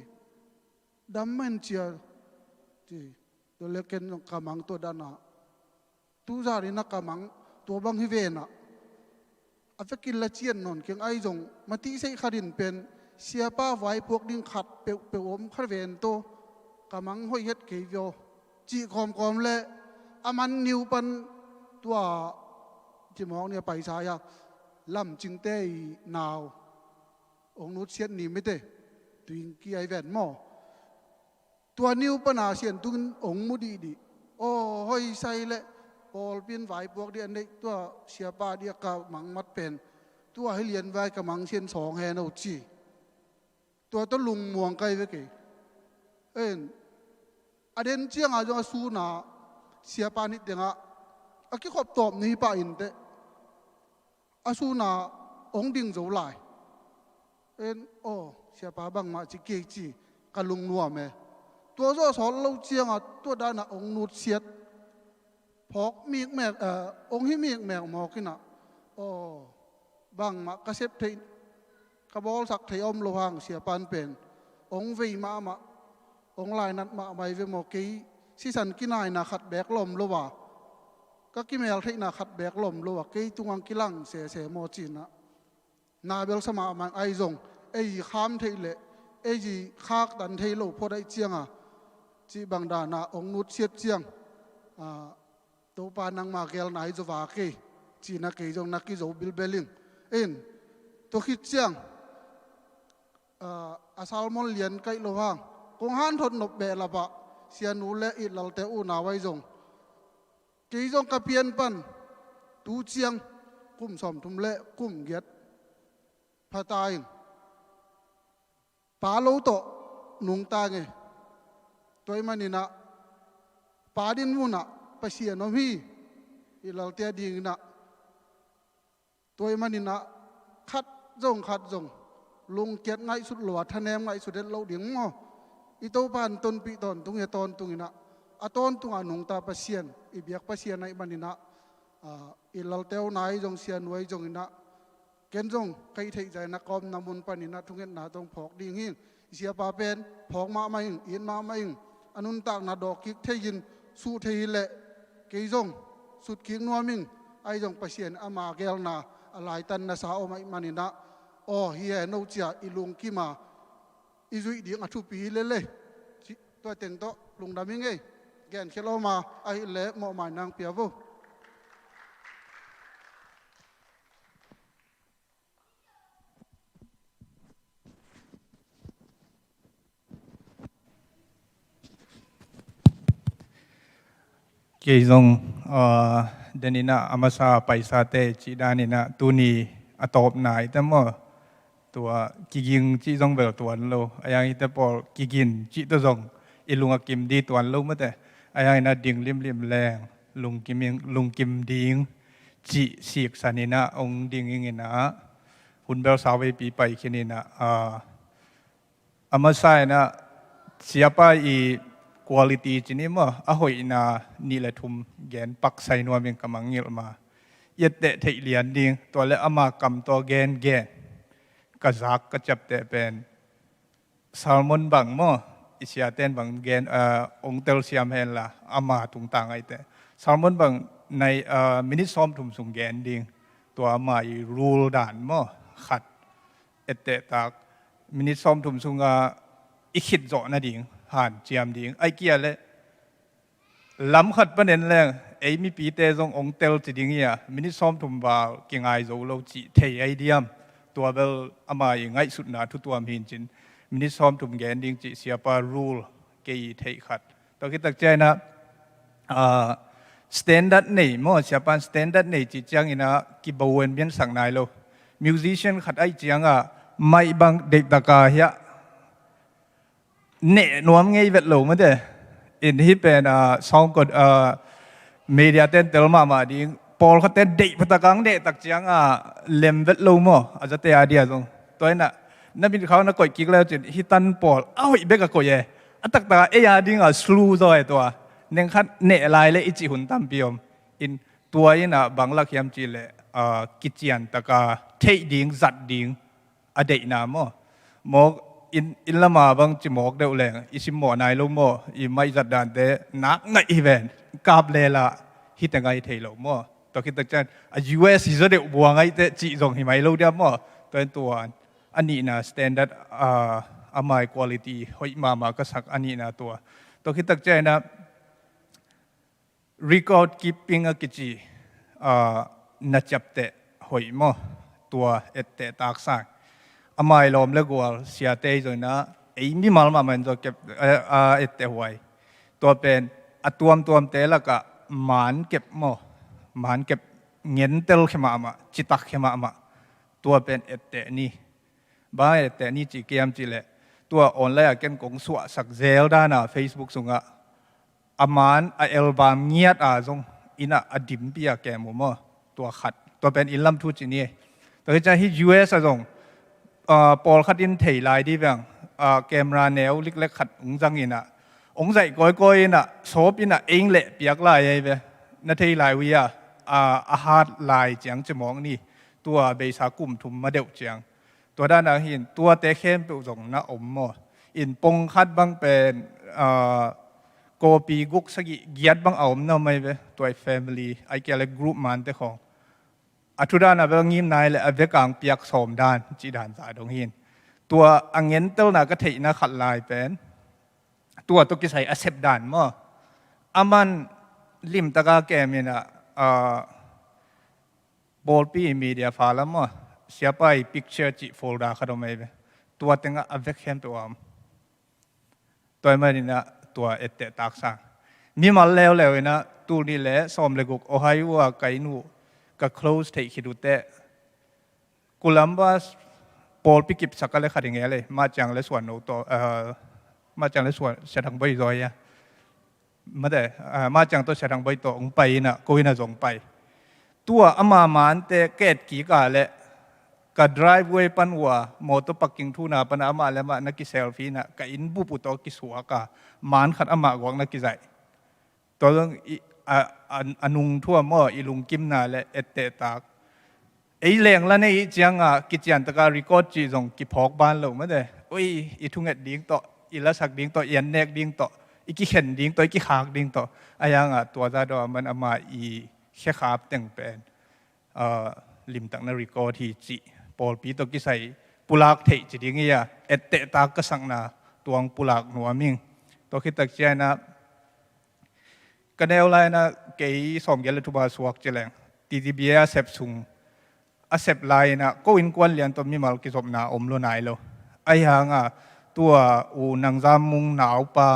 dam man chia chi to le ken kamang to dana tu za ri na kamang to bang hi ve na อาจจะกินละเจียนนนเกียงไอจงมาที่ใช้ขดินเป็นเสียป้าไว้พวกดิ้งขัดเปียวอมขเวนโตกำมังห้อยเฮ็ดเกยโยจีคอมเละอามันนิวปันตัวจีมองเนี่ยไปสายลำจิงเต้นาวองนุชเชียนนี่ไม่เต้ตุยกี้ไอแวนหม้อตัวนิวปนาเชียนตุนองมุดีโอ้ห้อยใส่เละพอเปลี่ยนไหวพวกเดียนได้ตัวเสียป้าเดียกมังมัดเป็นตัวให้เรียนไว้กับมังเชียนสองแฮนเอาจีตัวต้นลุงมวงไกลไว้กี่อเดนเจียงอาจจะสู้นาเสียป้านิดเดียงอากิขอบตอบนี้ป้าอินเตอาสู้นาองดิ่งโจไหลโอ้เสียป้าบังมาจิเกจีกันลุงนัวแม่ตัวโซ่สอนเราเจียงตัวด้านองนุชเสียดพอกมีแมกองค์ที่มีแมกหมอกินโอ้บังมากระเซ็บเทกระบอกสักเทอมโลหังเสียปันเป็นองค์วีมาองค์ลายนัดมาใบเวโมกี้สิสันกินายนาขัดแบกลมโลวะก็กิเมลที่นาขัดแบกลมโลวะกี้ตุงังกิลังเสียโมจินะนาเบลสมามันไอจงข้ามเทเลจีคากดันเทโลพอได้เจียงจีบังดานาองนุชเสียเจียงตัวปานังมาเกลนายจะว่าเกจีนักเกจงนักกิจบิลเบลิงตัวคิดเจียงอาซาลมอนเลียนไกโลหังกงฮันทนนบเบลปะเสียนูเลอิลลเตอูนาไว้จงเกจงกระเพียนปันตูเจียงกุ้มสมทุมเละกุ้มเกียดพาตายปาโลโตนุงตาไงตัวมันนี่นะปาดินมุนะไปเสียนมีอิลลเตียดิงนะตัวมันนี่นะขัดจงลุงเกียรไงสุดหลวดทะแนมไงสุดเด็ดเราดิ่งมั้งอีโตปานต้นปีตอนตุงเอตอนตุงนะตอนตุงหนุงตาไปเสียนอีเบียกไปเสียนในมันนี่นะอิลลเตียวไหนจงเสียนไว้จงนะเกณฑ์จงใครเทใจนักกอมนำมุนปานินะทุกเงินนาต้องพอกดิ่งหิ้งเสียปาเป็นพอกมาไม่หิ้งอินมาไม่หิ้งอนุนตากนาดอกกิกเทยินสู้เทยินเละเกยจงสุดคิงนัวมิงไอจงไปเสียนอามาเกลนาอะไรตันนาสาวไม่มานินะโอ้เฮียโนจ่าอิลุงกิมาอิจุยดิ่งอัทุปีเล่ตัวเต็งโตลุงดามิงแกนเคลอมาไอเละหมอหมายนางเปียโวเกยงเดนินะอามาซาไปซาเตจีดานินะตูนีอตอบนายแต่เมื่อตัวกิกิงจีจงเบลตัวนั้นโลอายังอิตาปอลกิกินจีตัวจงอิลุงกิมดีตัวนั้นโลเมื่อแต่อายังน่ะดิ่งริมแรงลุงกิมดิ่งจีสีกสันินะองดิ่งอย่างนี้นะหุ่นเบลสาวไปปีไปแค่นี้นะอามาซานะเสียไปอีquality จีนี่มั้งอ่ะหอยน่ะนี่แหละทุ่มแกนปักใส่นัวเป็นกำมังเงลมาเย็ดเตะเทียนดิ่งตัวเล็กอามากำตัวแกนกระซักกระจับเตะเป็นแซลมอนบังมั้งอิสยาเต้นบังแกนองเตลเซียมเฮนละอามาตุงต่างไอเตะแซลมอนบังในมินิซอมทุ่มสุงแกนดิ่งตัวอามาอีรูลด่านมั้งขัดเอเตะตากมินิซอมทุ่มสุงอีขิดจ่อนะดิ่งหันเจียมดิ่งไอเกียเลยล้ำขัดประเด็นแรงไอมีปีเตจงองเตลจิดิ่งเนียมินิซอมทุ่มบาเก่งไอโจโลจิเทไอเดียมตัวเบลอามาอย่างไงสุดหนาทุกตัวมีจินมินิซอมทุ่มแกนดิ่งจิเสียปารูลเกยเทขัดตัวคิดตักใจนะสแตนดาร์ดนี่มั่วเสียปานสแตนดาร์ดนี่จิจังอินะกิบวนเบียนสังนายโลมิวสิชเชียนขัดไอจียงไม่บังเด็กตะกาเฮียเนนวมไงเวทโลมั้งเด้อินที่เป็นซองกดมีเดียเต้นเตลมาดิพอลเขาเต้นเด็กพัตกังเด็กตักจังเลมเวทโลมั้งอาจจะเตะอาเดียตรงตัวนั้นนั่นเป็นเขานักกดกิ๊กแล้วจุดฮิตันพอลอีเบกกดเย่อัตตาเอียดิ้งสลูซอยตัวเน่งขัดเนลายเลยอิจิหุ่นตั้มพิมอินตัวนี้นะบางลักยามจีเลยกิจยันตะกาเทดิ้งจัดดิ้งอเดย์น้ำมั้งอินละมาบางจิมอกเดวแรงอิสิมหมอนายลงมั้งอีไม่จัดดันเดนักไงอีเวนกับเลละฮิตไงเทโลมั้ง ตัวคิดตั้งใจUS ที่จะเด็กบัวไงแต่จีจงหิมะเราเดียวมั้งตัวอันนี้นะ standard my quality หอยมาก็สักอันนี้นะตัวคิดตั้งใจนะ record keeping กิจนัดจับเตะหอยมั้งตัวเอตเตะตากสักmy ลมเล็กว่าเสียเตยจนนะมีมามันจะเก็บเอตเตะหอยตัวเป็นตัวเตะแล้วก็มันเก็บมั้งมันเก็บเงินเตลเข้ามาจิตักเข้ามาตัวเป็นเอตเตนี่บ้าเอตเตนี่จีเกมจีเล่ตัวออนไลน์กันกงสวสักเซลด้านะเฟซบุ๊กส่งมันเอลบัมเงียดจงอินะดิมปีแกมุมตัวขัดตัวเป็นอินลัมทูจีนี่แต่จะที่ US จงปอลขัดอินเทยไลดีเวียงเกมราเนลเล็กๆขัดจังอินะใจก้อยๆนะโซบอินะเองเละเปียกลายเว้ยนาทีไลวิอาอาหารลายเจียงจะมองนี่ตัวเบสากุมทุมมาเดียวเจียงตัวด้านนั้นเห็นตัวเตะเข้มเป็นส่งน้าอมมั้งอินปงคัดบังเป็นโกปีกุกสกิเกียดบังอมน้าไม่เว้ตัวแฟมิลี่ไอเกลกรุ๊ปมันเตะของทุด้านนั้นเป็นงิมนายเลยเวกังเปียกสมด้านจีด้านสายตรงหินตัวอังเงินเต้าน่ะก็เทน่ะขัดลายเป็นตัวกิใส่อาเซบด้านมั้งมันลิมตะกาแกมีนะบอลปีมีเดียฟ้าแล้วมั้งเสียไปพิกเจอร์จีโฟลดาขนมไม่เว้ตัวเต็งอเวกเห็นตัวมันนี่นะตัวเอตเตตักสังมีมาแล้วนะตัวนี้แหละสมเลกุกโอไฮโอไกนูก็ close ที่คิดดูเตะโคลัมบัสบอลพิกิบสักอะไรขัดยังไงเลยมาจังเลยส่วนโนตัวมาจังเลยส่วนเสียทางใบรอยมาได้มาจังตัวเสียทางใบตัวองไปนะกุยนะจงไปตัวมันเตะเกตกี่กาเลยก็ driveway ปันวัวมอเตอร์ปักกิ่งทูน่ะปันแล้วมานักกิเซลฟี่น่ะก็อินบุปุตโตกิสัวกะมันขัดกวางนักกิใจตัวเรื่องนุงทั่วมั่วอีลุงกิมน่ะและเอตเตตากแรงแล้วเนี่ยจังกิจยันตะการรีคอร์ดจีจงกิพอกบ้านเราไม่ได้โอ้ยอีทุ่งเอ็ดดิ้งต่ออีละสักดิ้งต่อเอียนเนกดิ้งต่ออีกิเข็นดิ้งต่ออีกิขากดิ้งต่อตัวซาดอมันมาอีแค่ขาบแต่งเป็นลิมตักนาริโกที่จีปอลปีตัวกิใส่ปุลักเทจีดิ้งเงียเอตเตตากก็สังนาตัวงปุลักหนัวมิงตัวคิดตักเจนะกันเอลไลนะเกย์สมเกลทุบาสวกเจริญทีดีบีเอเซปซุงอาเซปไลนะก็อินควันเลียนตัวมีมาลกิจบนาอมโลนายโลตัวนังจามุงหนาวปา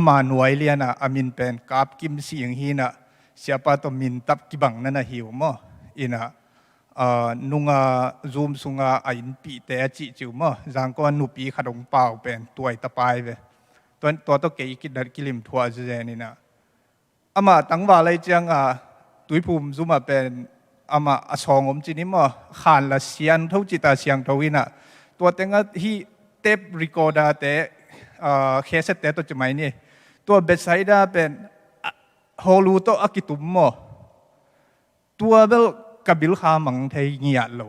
มาหน่วยเลียนะอามินเป็นกาบกิมเสียงฮีนะเสียปาตัวมินตับกิบังนั่นนะหิวมั้งอินะนุงซูมสุงอินปีเตะจิจิวมั้งจังก็นุปีขดงเปล่าเป็นตัวตะปายเวตัวเกย์กินดัดกิลิมทัวร์เจนี่นะมาตั้งว่าอะไรจังตุยภูมิซูมาเป็นมาสองอมจีนี่มั้งขานละเสียงเท่าจิตาเสียงทวินะตัวเต็งที่เทปรีคอร์ดเตะเคสเตะตัวจะไม่นี่ตัวเบสไซด์เป็นฮอลลูตัวอักิตุมมั้งตัวเบลกับบิลคามังเทียเงียโล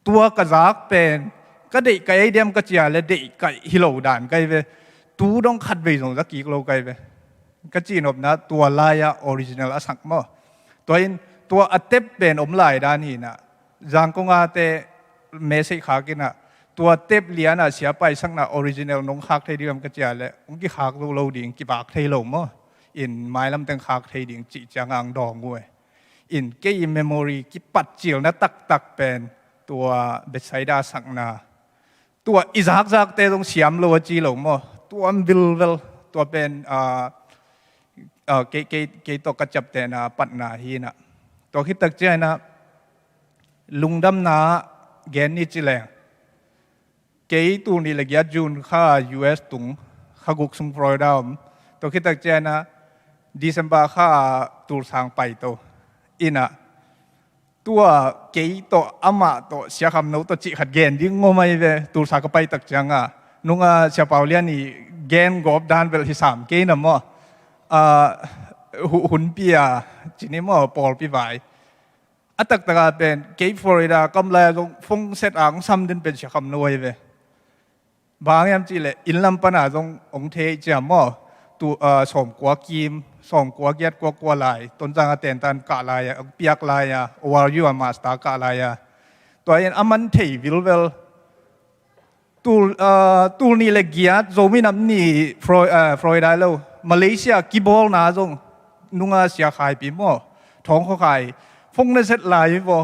ตัวกระซักเป็นก็เด็กไก่เดียมก็เจียและเด็กไก่ฮิโลด่านไก่เวตัวต้องขัดไปส่งสักกี่กิโลไก่เวก็จีนอบนะตัวลายออริจินัลสักมั้งตัวอัตเตปเป็นอมลายด้านนี้นะจังกงอาเตเมสขากินะตัวเทปเลียนะเสียไปสักนะออริจินัลน้องขากไทยเดียมก็เจียและองค์กี่ขากโลดิ่งกี่ปากไทยโลมั้งอินไม้ลำเต็งขากไทยดิ่งจีจางอังดองงวยอินเกย์เมมโมรีกี่ปัดเจียวนะตักเป็นตัวเบสไซดาสักนาตัวอิซักเตต้องเสียมโลจีโลมั้งตัววิลตัวเป็นเกย์ตัวกระจับแต่นะปัดนาฮีนะตัวคิดตักเจนะลุงดำนาแกนนี่จิแรงเกย์ตัวนี้เลยยัดจูนข้า US ตุงข้ากุกซุงฟลอริดาตัวคิดตักเจนะดิเซมบาข้าตูสางไปตัวอินะตัวเกย์ตัวมาตัวเสียคำนู้ตัวจิขัดแกนยิ่งงงไม่เวตูสางก็ไปตักจังนุ่งเสียเปล่าเลียนี่แกนกอบด้านเวลที่3เกย์นะมั้งหุ่นเปียจีนี่มั้งปอลปีไวตักเป็นเกย์ฟลอริดากำลังฟงเซตอ่างซ้ำดินเป็นเสียคำนู้เวบางอย่างจีเลยอินลำปนาตรงองเทจามอตัวสมกัวกีม ส่งกัวเกียดกัวลายต้นจางเตียนตันกะลายเปียกลายวาริวมาสตากะลายตัวเองอามันเทวิลเวลตูนี่เลกียดโจมินำนี่ฟรอยได้แล้วมาเลเซียกีบอลนาจงนุงอาเสียขายปีมั้งท้องเขาขายฟงในเซตลายบ่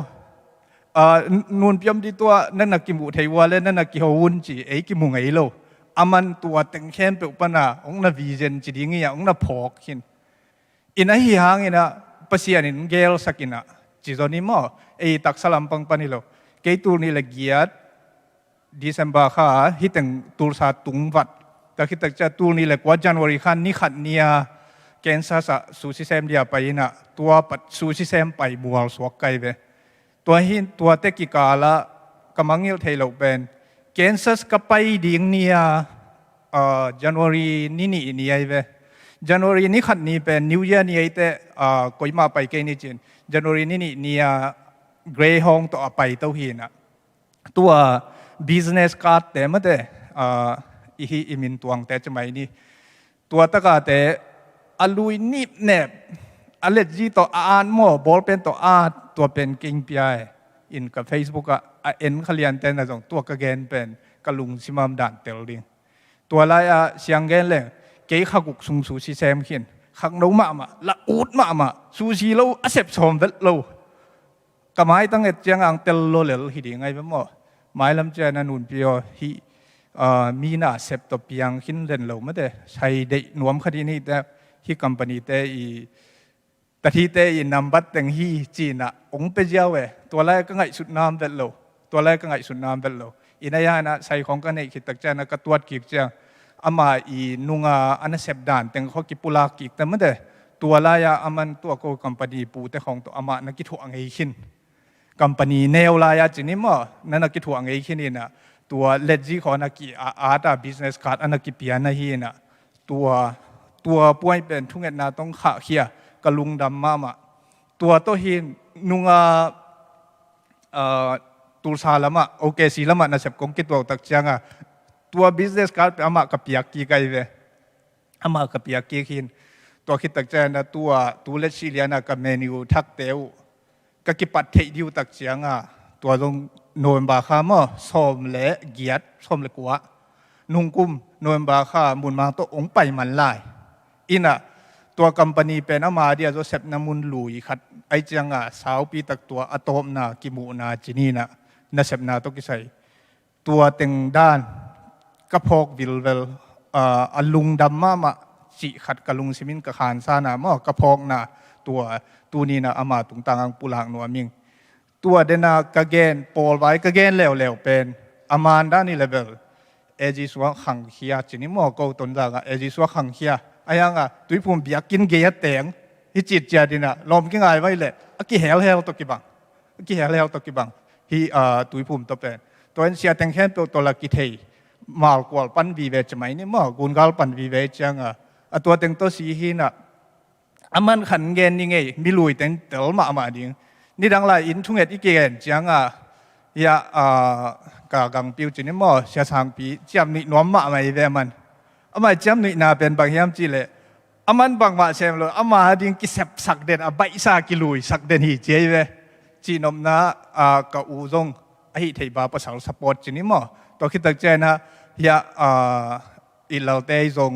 นูนเปียมที่ตัวนั่นนักกิมุเทวะและนั่นนักกิฮวุนจีกิมุงไงโลอามันตัวเต็งแค้นเปิดปนาองน่ะวิเจนจีดิ้งอย่างองน่ะพอกหินอินะฮิฮังอินะภาษาหนึ่งเกลสักินะจีจอนี่มั้งตักสลัมปังปนิโลเกตูนี่เลกียดดิเซมบาค่ะฮิตังตูร์ซาตุงวัดแต่คิดตักจะตูนี่เลกว่าจันวารีขันนี่ขัดเนียแกนซาสะซูซิเซมเดียไปนะตัวปัดซูซิเซมไปบัวสวกไกไปตัวหินตัวเตกิกาละกำมังเงลเทโลเป็นแกนซัสกับไปดิ่งเนียจันวารีนี่นี่ไอเวจันวารีนี่ขัดนี่เป็นนิวเยียร์นี่ไอแต่ก็ยมาไปแกนี่จินจันวารีนี่นี่เกรย์ฮองตัวไปตัวหินตัวbusiness card แต่ไม่ได้อิมินตวงแต่จะไม่นี่ตัวตะกาแต่อลุยนิบเนบอเล็ดจีตัวอ่านมั่วบอลเป็นตัวอ่านตัวเป็นกิ่งปีอินกับ Facebook เอ็นขลียนแต่นะจงตัวกระเกนเป็นกระลุงซิมามดันเตลลิงตัวลายเสียงเกนเลยเกี่ยขักุกสุงสูชิเซมขินขักนูมาละอูดมาสูชิเราอเซปสมเวลเรากระไม้ตั้งแต่เจียงอังเตลโลเลลหิดีไงเป็นมั่วหมายลำเจนันนุนเปียวฮีมีน่าเซปตัวเปียงขินเล่นเราไม่ได้ใช้เด็กหน่วมคดีนี้แต่ที่คอมพานีแต่แต่ที่แต่นำบัตรแต่งฮีจีน่ะองไปเจ้าตัวแรกก็ไงสุดน้ำเวลโลตัวแรกก็ไงสุดน้ำเวลโลอินายานะใส่ของกันในขิดตักเจนะกระตัวกิกเจ้าอามานุงอันเซปดานแต่งเขากิปุลากิกแต่ไม่ได้ตัวลายอามันตัวโกคอมพานีปูแต่ของตัวอามานักกิจหัวไงขินคอมพานีเนวลายจีนี่มั้งนั่นนักกิจหัวไงขินนี่นะตัวเลจีของนักกิอาร์ตบิสเนสการ์ดอันนักกิเปียนะฮีนะตัวป่วยเป็นทุกเงินนาต้องขาเขียกลุงดำมาตัวโตหินนุงตูซาละมาโอเคสิละมานะเสพกงกิตัวตักจังตัวบิสเนสการ์ดอามากับเปียกีไกเวอามากับเปียกีหินตัวคิดตักจังนะตัวเลชิเลียนะกับเมนูทักเตวก็กิปัดเทดิวตักจังตัวตรงโนเวมบาคามาสมเละเกียรสมเละกัวนุงกุมโนเวมบาคามุนมาตัวองไปมันไล่อินะตัวคอมพานีเป็นอามาเดียโจเซปนามุนลุยขัดไอจังสาวปีตักตัวอะโตมนากิมูนาจินีนะนาเซปนาตกิใส่ตัวเต็งด้านกระพกวิลเวลอลุงดำมาจิขัดกะลุงซิมินกะขานซานามอกระพกนาตัวนี้นะอามาตุงตังปุลังนัวมิงตัวเดนากะเกนปอลไว้กะเกนเลวเป็นอามานด้านนี้เลเวลเอจิสวะขังเขียจินิมอโกตนจางเอจิสวะขังเขียอายังตุยผมเบียกินเกียร์เตียงฮิจิตเจดินะลมกินไงไว้เลยกิเฮลตกิบังกิเฮลตกิบังฮิตุยผมตัวเป็นตัวเอ็นเสียแตงแค่ตัวละกิเทมาลกวลปันวีเวจไหมนี่มั่วกุนกาลปันวีเวจังตัวเต็งตัวสีหินะอามันขันเงินยังไงมีลุยเต็งเตลมาดิ่งนี่ดังไรอินทุ่งเอ็ดอีเกนจังยากากังปิวจินี่มั่วเสียทางปีเจียมนี่น้อมมาไม่เวมันอามาจำนี่นาเป็นบางอย่างจีเลยอามันบางมาเชมเลยอามาดิ่งกิเสพสักเด่นใบซากิลุยสักเด่นฮีเจเวจีนมนะกะอูจงไอเทบาภาษาสปอร์ตจีนี่มั่วตัวคิดตักเจนะยาอิเลาเตยจง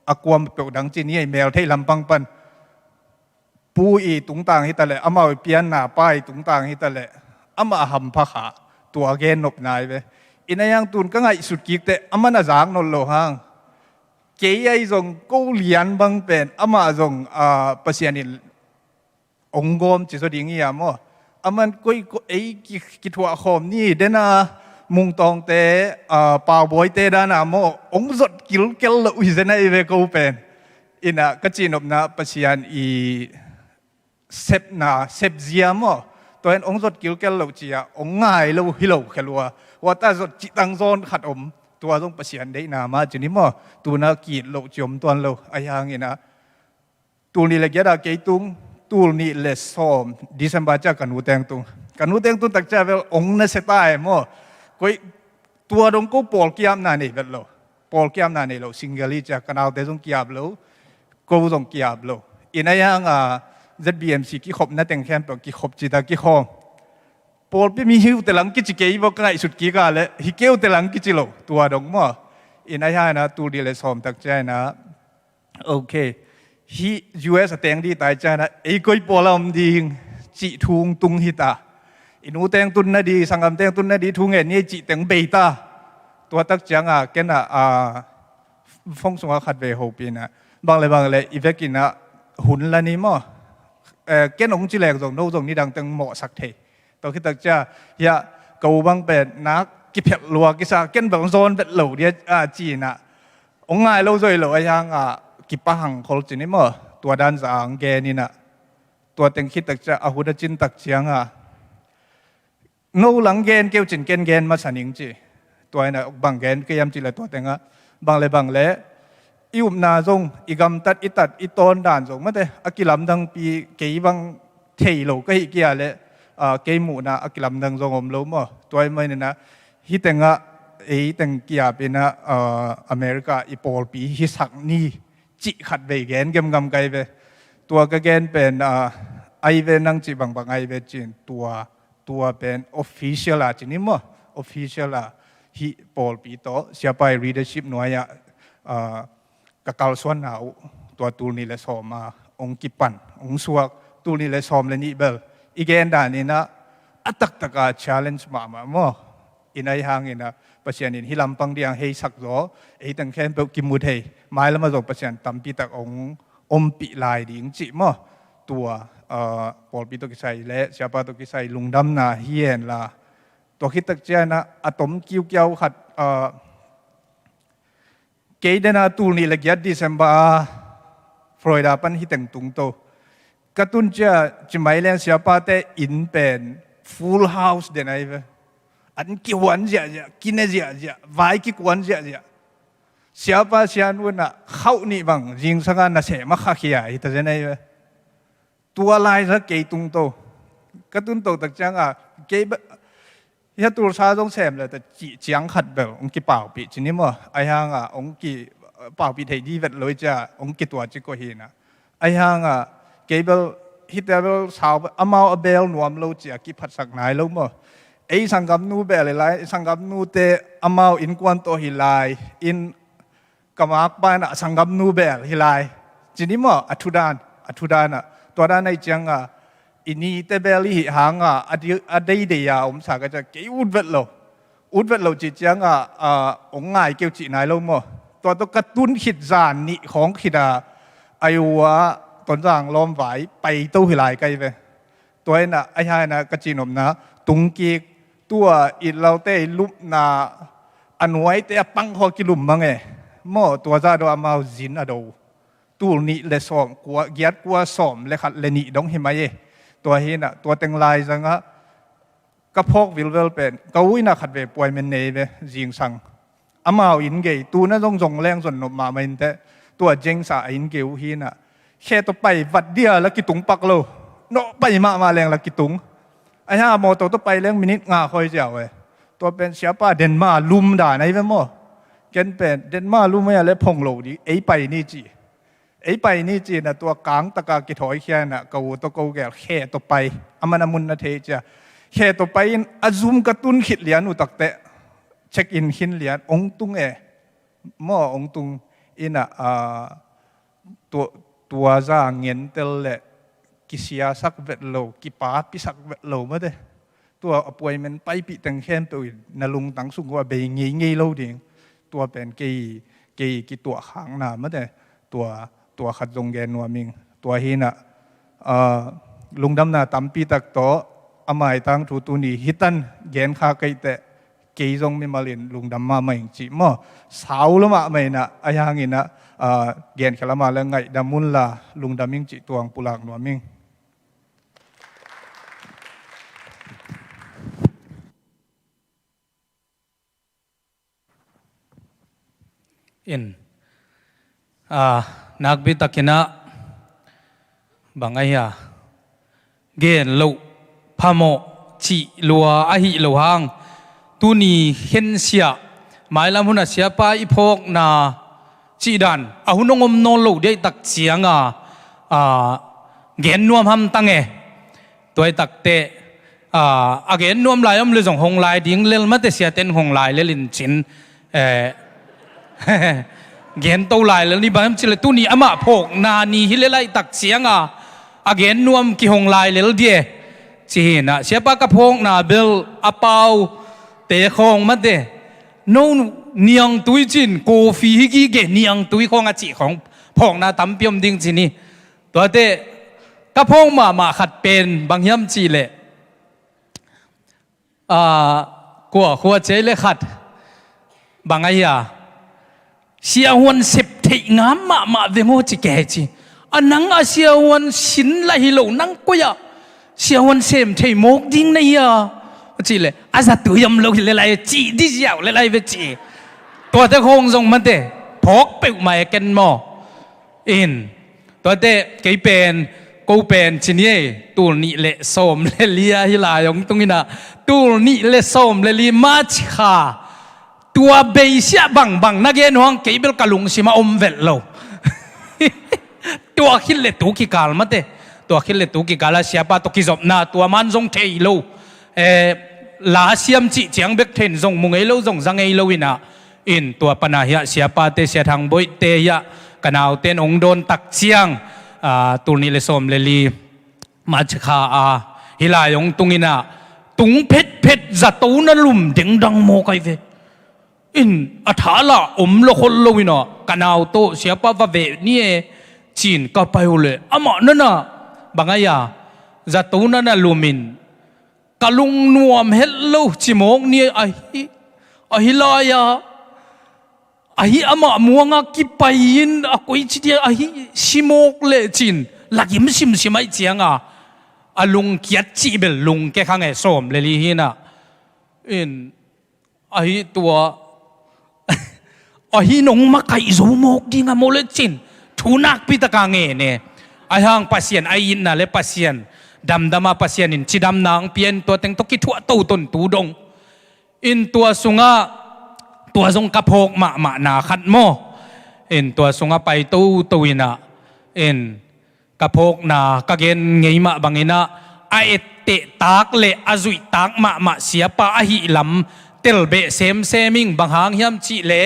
อากวมเปิดดังจีนี่แมวเทลำปังปันปูอีตุงต่างฮิตะเลอามาเปียนหน้าป้ายตุงต่างฮิตะเลอามาหำพะขาตัวเกนนบนายเวอินยังตุนก็ไงสุดกิกเตอามาน่าจางนนโลหังเกี่ยจงกูเลียนบังเป็นอามาจงภาษานี่องกรมจิตสดิ่งยามอามันกุยไอ้กิทัวคอมนี่เดน่ามุงตองเตป่าวบอยเตดานาโมองสดกิลเกลอุยเซนไอเวกูเป็นอินะก็จีนบนะภาษาอีเซปนาเซปเซียมตัวเององสดกิลเกลเราจีอะองง่ายเราฮิโลแค่ลัวว่าแต่สดจิตังโซนขัดตัวต้องประเสียนได้นามาจีนี่มั่วตัวนักกีฬาจมตัวเราไอ้ยังงี้นะตัวนี้เลยแกได้เกยตุงตัวนี้เลสซ้อมดิฉันบ้าจากกันหูแตงตุงตักใจเวลองนั่นเสตายมั่วก็ตัวดงก็ปอลเกียมนานี่เวลเราปอลเกียมนานี่เราซิงเกิลลี่จากกันเอาแต่ต้องเกียบเราก็ต้องเกียบเรา อินยังZBMC กิขบนั่นแต่งแคมป์กิขบจิตากิขอมปอลไปมีหิวแต่หลังกิจเกย์บอกกันสุดกี่กาเลยฮิเกลแต่หลังกิจโลตัวดงมั่วอินยังนะตัวดีเลยสอมตักใจนะโอเคฮิ US แต่งดีตายใจนะไอ้ก้อยปอลมดีจิทุงตุงฮิตาอินูแต่งตุนนาดีสังกัมแต่งตุนนาดีทุงเอ็นนี่จิแต่งเบต้าตัวตักจังแกน่ะฟงสงขัดเวโฮปีนะบางเลยอีเวกินะหุ่นละนี่มั่วแกนองจีแหลกส่งโน้ตส่งนี่ดังตังเหมาะสักเทตัวคิดตักจะอย่ากูบังเป็นนักกิเพลลัวกิสาแกนแบบโซนเป็นเหล่าเดียจีน่ะองง่ายเราเลยเหล่ายังกิปะหังคนจีนี่มั่วตัวด้านสังแกนี่น่ะตัวเต็งคิดตักจะอาหุดจินตักเชียงโน้หลังแกนเกี่ยวจินแกนมาสันนิงจีตัวน่ะบางแกนก็ยำจีเลยตัวเต็งบางเลยอิวนาจงอีกำตัดอีตอนด่านจงไม่ได้อักิลำดังปีเกี่ยบังเที่ยวก็ฮิเกียเลยเกี่ยหมู่นะอักิลำดังจงอมรู้มั้งตัวไม่เนี่ยนะฮิตังตังเกียเป็นอเมริกาอีปอลปีฮิสักนี่จิขัดเวแกนเกมกำไกเวตัวก็แกนเป็นไอเวนังจิบางไอเวจินตัวเป็น official จินี่มั้ง official ฮิปอลปีโตเสียไป leadership หน่วยกะเกาส่วนหนาวตัวตูนี่เลยสอมมาองกิปันองสวกตูนี่เลยสอมเลยนี่เบลอีกอย่างด้านนี้นะอัตตะกา challenge มามั่วอินไอหางอินะประชาชนฮิลำปังเดียงให้สักโซไอ้ตั้งแค่เปิดกิมุดให้ไม่แล้วมาส่งประชาชนตั้มปีตักองปีลายดิ่งจิมั่วตัวปอลปีตัวกิไซและเสียปาตัวกิไซลุงดำนาเฮียนละตัวคิดตักเจนะอะตอมกิ้วเกี่ยวขัดเกย์เดน่าตูนี่เล็กยัดดิเซมบาฟลอยดาปันฮิตังตุงโตกระตุ้นจะจะไม่เลี้ยงเสียป้าแต่อินเป็นฟูลเฮาส์เดนไอเวอันกี่วันเสียกินเสียไว้กี่วันเสียเสียป้าเสียนู่นน่ะเข้านี่บังยิงสังกัดน่ะเสมาข้าขี้ไอ้แต่เจนไอเวตัวลายสักเกย์ตุงโตกระตุ้นโตตักจังเกย์ยาตัวชาต้องเสมเลยแต่จียงขัดแบบองค์กี่เป่าปีทีนี้มั้งไอ้ห่างองค์กี่เป่าปีไทยดีเวทเลยจะองค์กี่ตัวจิโกเฮนะไอ้ห่างเก็บฮิตเบลสาวอามาเบลนวมเราจะกี่ผัดสักไหนแล้วมั้งไอ้สังกัดนูเบลเลยสังกัดนูเตอามาอินกวนโตฮิไลอินกำมักบ้านสังกัดนูเบลฮิไลทีนี้มั้งอัทุดานตัวด้านในจังอินี่เตเบลลี่หางอดีเดียอมสาก็จะเกี่ยวอุดเวทเราจิตจังองง่ายเกี่ยวจีนายเรามั้งตัวกระตุ้นขิดจานนี่ของขิดอายุว่าตอนจางล้อมไหวไปตู้หิลายไกลไปตัวน่ะไอ้ชายน่ะกระจีนมนะตุงกีตัวอินเราเตลุบนาอันไว้เตะปังคอกิลุมมั้งไงมั่วตัวจ้าโดนมาจินอดูตู้นี้เลยสอมกัวเกียดกัวสอมเลยขัดเลยนี่ดงเห็นไหมตัวเห็นตัวเต็งลายจังกระพกวิลเวลเป็นก็วิ่งขัดเวป่วยมันเนยจิงสังอามาอินเกยตัวนั้นต้องแรงส่วนนมาไม่แต่ตัวเจงสาอินเกยหินแค่ตัวไปวัดเดียแล้วกิตุงปักโลโนไปมาแรงแล้วกิตุงไอ้ห่าโมตัวไปเรื่องมินิงาคอยเจ้าเว้ยตัวเป็นเสียป้าเดนมาลุมด่าในเว้ยโมแกนเป็นเดนมาลุมไม่อะไรพงโลดีไอ้ไปนี่จีนะตัวกลางตะกากิถอยแค่น่ะกูตัวกูแก่แค่ตัวไปอามันมุนนาเทจะแค่ตัวไปอาซุมกระตุ้นขิดเหรียญอุตักเตะเช็คอินขินเหรียญองตุงหม้อองตุงอินะตัวจ้าเงินเตลเละกิเสียสักเวทโลกิป้าปิสักเวทโลมาเด้ตัวป่วยมันไปปีตังแค่ตัวนลุงตังสุกว่าเบงงี้โลดิ่งตัวเป็นกี่ตัวหางหนามาเด้ตัวขัดจงแกนนัวมิงตัวหินะลุงดำนาตั้มปีตักโตอามายตังทูตุนีฮิตันแกนข้าไกเตะเกยจงไม่มาเรียนลุงดำมาไม่จีมั่วสาวละมาไม่นะไอ้หางอินะแกนขลามาแล้วไงดำมุนละลุงดำมิงจีตัวงปุลักนัวมิงอินนักบิตักินะบางไงเกนโลพามอจีลัวอาหิโลหางตุนีเห็นเสียหมายลำหุนเสียไปพกนาจีดันอาหุนงมนอนโลได้ตักเสียง เกณฑ์นวมหำตั้งเอตัวตักเตเกณฑ์นวมลายเลยส่งหงลายดิ้งเล่นมาแต่เสียเต้นหงลายเล่นจินเกณฑ์ตัวลายเลยนี่บางทีเลยตู้นี้อามาพกนานีฮิเลไลตักเสียงเกณฑ์นวมกี่หงลายเลยเดียจีน่ะเสียปากกระพงนาเบลอาเปาเตะคงมาเดนู่นเนียงตุยจินโกฟีกี่เกเนียงตุยของอาจีของพงนาตั้มเปียมดิ้งจีนี่ตัวเตะกระพงมาขัดเป็นบางยามจีเลยกัวขัวเจเลยขัดบางไอ้ยาเสียวันเสพติงามมาเวงโอจิแกจีอันนั้นเสียวันสินละฮิโลนั่งกุยเสียวันเสมเทมกดิ้งนี่จีเลยอาจจะตัวยำโลกเลยจีดิเสียวเลยเวจีตัวเตะคงทรงมันเตะพกไปมาเกันมออินตัวเตะเกี่ยเป็นกูเป็นชินี่ตัวนี้เละส้มเลียฮิลายงตรงนี้นะตัวนี้เละส้มเลียมาชิคาตัวเบียร์บังนักเรียนห้องเกี่ยเบลกะลุงสิมาอมเวลโลตัวคิดเลยตัวกี่กาลมาเตะตัวคิดเลยตัวกี่กาลเสียป้าตัวกี่จบนาตัวมันทรงเทยโลลาเสียมจีเจียงเบกเทนทรงมุงเอโลทรงสังเอโลวินะอินตัวปนาเฮียเสียป้าเตเสียทางบุยเตยะกันเอาเต้นองโดนตักเชียงตัวนี้เลยส้มเลยลีมาชิคาฮิลายงตุงินะตุงเพชรจัตูนลุมเด้งดังโมไกเวอินอัฐาละอมละคนลวินะกันเอาโตเสียป้าว่าเวนี่จีนก็ไปเลยอามานั่นน่ะบางอย่างจัตูนั่นน่ะลุมินกะลุงนวมเฮลโลจิโมกนี่ฮิลายาอามามัวงากิไปยินกุยจีเดียชิโมกเลจินลักยิมชิมไม่เจียงลุงเกียรติเบลลุงแกข้างไอ้ส้มเลยลีฮินะอินตัวนงมาไก่โซโมกดิงโมเลจินทุนักพิตากางเนี่ยห่างปัสยันยินน่ะเลปัสยันดำมาปัสยันอินจีดำนางเปลี่ยนตัวเต็งตกิทั่วตู้ตนตูดงอินตัวสุงาตัวทรงกระโพกมาหนาขัดโมเอ็นตัวทรงไปตู้วินะเอ็นกระโพกหนากระเกนไงมาบางเงินะไอเตะตากเละอจุยตากมาเสียปะอหิลำเตลเบเซมิงบางหางยำจีเละ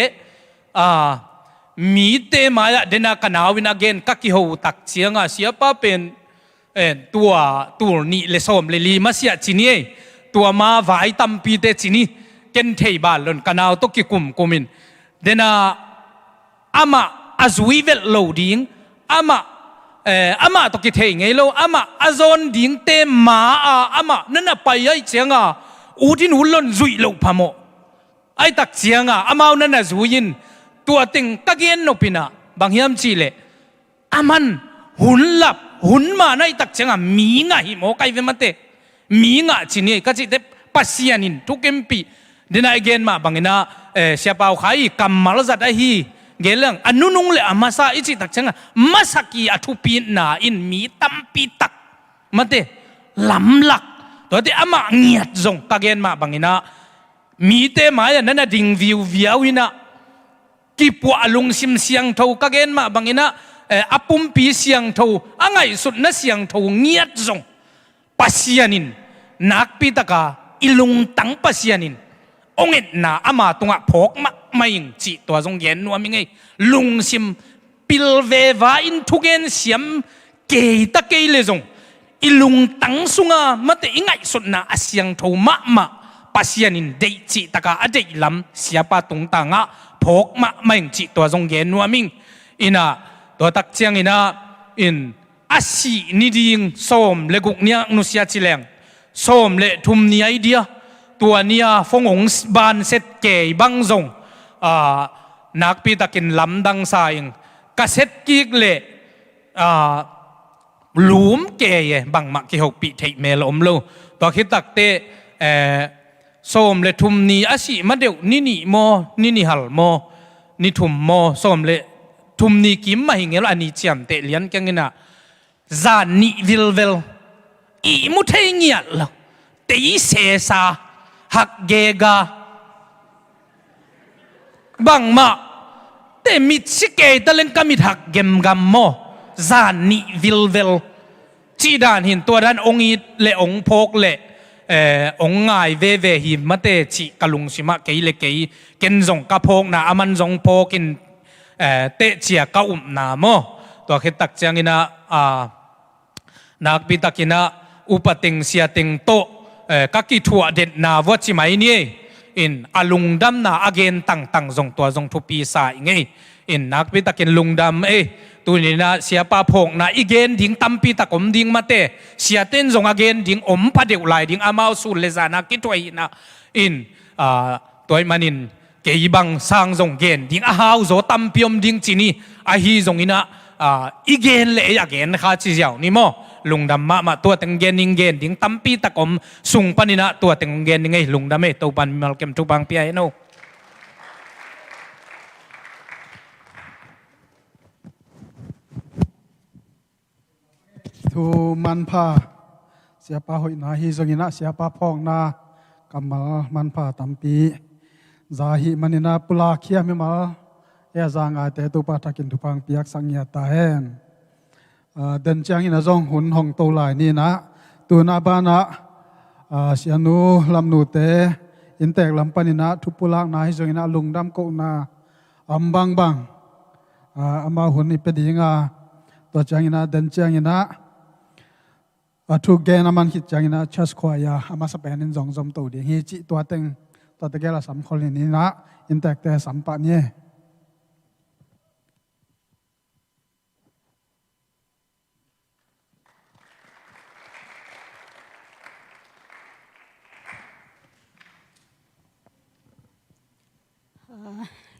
มีเตมายะเดนักนาวินาเกนกักกิโฮตักเสียงเสียปะเป็นตัวนี้เลสอมเลลีมาเสียจีนี่ตัวมาไว้ตั้มปีเตจีนี่เกนเทบาลลนกันเอาตกิกุมินเดน่าอามาอาจุยเวลโลดิ้งอามาตกิเทงไงโลอามาอาซอนดิ้งเตมาอามานั่นน่ะไปไอ้เจียงอูที่หนูลนจุยโลพามไอ้ตักเจียงอามานั่นน่ะจุยินตัวติงตะเกียนนปินะบางยามจีเลอามันหุนหลับหุนมาในตักเจียงมีง่ายโมไกเวมันเตมีง่ายจีนี่ก็จีเตปัสยานินทุกเอ็มปีเดน่าเกนมาบางนะเสียเปล่าขายกำมาลจัดไอ้ฮีเกลังอันนู้นเลยอามาซาอิจิตักเชงมาสักีอัทุปีน่าอินมีตัมปีตักมาเตลำหลักตัวเตอามาเงียดจงกะเกนมาบางนะมีเตมาอย่างนั้นดิ่งวิววินะกีปัวลุงซิมเสียงทูกะเกนมาบางนะอปุ่มปีเสียงทูอ่างไงสุดนั่เสียงทูเงียดจงปัสยานินนักปีตากาอิลุงตังปัสยานินองเอ็ดนาอามาตุงพกไม่ยิงจีตัวทรงเย็นนัวมิงไงลุงซิมปิลเววาอินทุกเอ็นเสียมเกยตะเกยเลยทรงอิลุงตังสุงมาแต่ยังไงสุดนาอาเสียงทูมาปัสยานินเดจีตะกาอเดลำเสียปาตุงตังพกไม่ยิงจีตัวทรงเย็นนัวมิงอินาตัวตักเชียงอินาอินอาศีนิดิงส้มเลกุกเนียนุเสียจิเลงส้มเลทุมเนียไอเดียตัวเนียฟงองบานเซตเกยบังจงนักปีตะกินลำดังสายกระเซ็ตกีกเละหลุมเกยบังมักกิหกปีเทเมลอมโลตัวคิดตักเตส้มเลทุมนีอาศีมาเดียวนี่โมนี่ฮัลโมนี่ทุมโมส้มเลทุมนีกิมมาหิงเอลอันนี้เจียมเตเลียนกันกินะจานนี่วิลเวลอีมุเทเงียลเตยเสซาหักเกกาบังมาเตมิดสิเกตะเลงกามิดหักเกมกัมโม จานนิวิลเวลจีดานหินตัวด้านองค์อีเลองค์พกเลองค์ง่ายเวเวหิมเตจิกลุงสิมาเกยเลเกยเกนจงกะพกนาอามันจงพกินเตเจียกะอุมนาโมตัวเขตักจังอินะนักปิตักินะอุปติงเสียติงโตกักิทัวเด็ดนาวัชิไมนี่อินอลุงดำนาอเกนตั้งตั้งจงตัวจงทุปีสายไงอินนักปิตักินลุงดำตัวนี้นะเสียป้าพงนะอีเกนดิ้งตั้มปีตะกมดิ้งมาเตเสียเต้นจงอเกนดิ้งอมพัดเดียวไหลดิ้งอามาสูเลจานักกิตัวอินะอินตัวมันอินเกี่ยบังสร้างจงเกนดิ้งอาหาวโจตั้มพิมดิ้งจีนี่อาฮีจงอินะอีเกนเลยอเกนข้าชี้เจ้านี่โมลุงดำมาตัวเต็งเกนดิ้งเกนดิ้งตั้มปีตะกมสุงปันนี่นะตัวเต็งเกนดิ้งไงลุงดำตัวปันมัลเกมทุบังเปียโนทูมันพาเสียปาหอยนาฮีจงินะเสียปาพองนากำมามันพาตัมปีจาหิมันนาปุลาเขียมิมาจางอาเตตุปาทักินทุพังเปียกสังเงียตาเฮนเดินจังอินะจงหุนหงโตลายนี่นะตัวนาบานะเสียนูลำนูเตอินแตกลำปานินะทุปุลากนาฮีจงินะลุงดำโกนาอัมบังบังอามาหุนอิเปดีงาตัวจังอินะเดินจังอินะทุกเกณฑ์มันคิดจังนะชัสควายาอามาสเปนินจงจมตัวดีฮีจิตัวเต็งตัวตะเกละสัมคนนี้นะอินแตกแต่สัมปะเนี่ย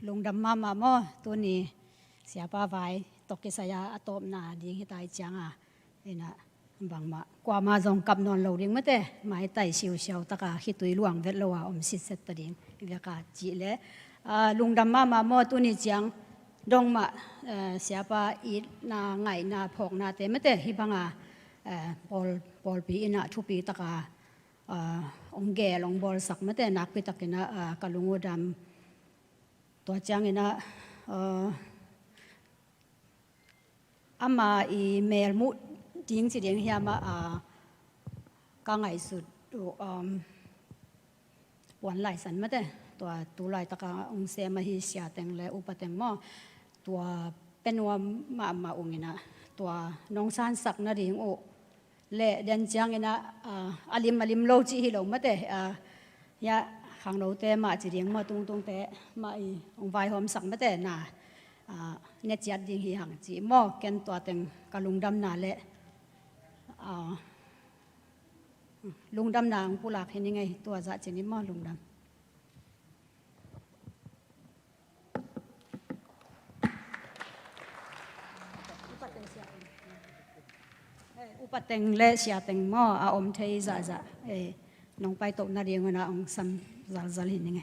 ลุงดำมาโมตัวนี้เสียป้าไว้ตกกิสยาอตบนาดิ้งให้ตายจังนะบางมากว่ามาจงกับนอนเราดิ้งไม่แต่หมายไต่ชิวเชียวตะกาขี้ตุยหลวงเวทละว่าอมสิเสตดิ้งเรียกาจีเล่ลุงดำมาโมตัวนี้จังดงมาเสียป้าอีนาไงนาพอกนาเตไม่แต่ฮิบังบอลปีนะทุปีตะกาองแก่ลงบอลสักไม่แต่นักปีตะกินะกะลุงดำตัวจังนะอามาอีเมลมุดิ้งสิดิ้งเฮียมากังไงสุดวันไหลสันมาแต่ตัวไหลตะกาองเซมาฮิเสียแตงและอุปแตงมอตัวเป็นว่ามาองนะตัวน้องซานสักนาดิ้งโอเละเดินจังนะอลิมโลจีฮิโลมาแต่ยะขังเราแต่มาจีดิ้งมาตรงแต่มาอีองไฟหอมสักมาแต่น่ะเนจัดดิ้งฮีหังจีมอแกนตัวแตงกะลุงดำนาเละลุงดำนางผู้หลักเห็นยังไงตัวจะเจนิมอลุงดำอุปเต็งเละเสียเต็งมออมเทยจะน้องไปตกนาเดียงนะองซัมจะเห็นยังไง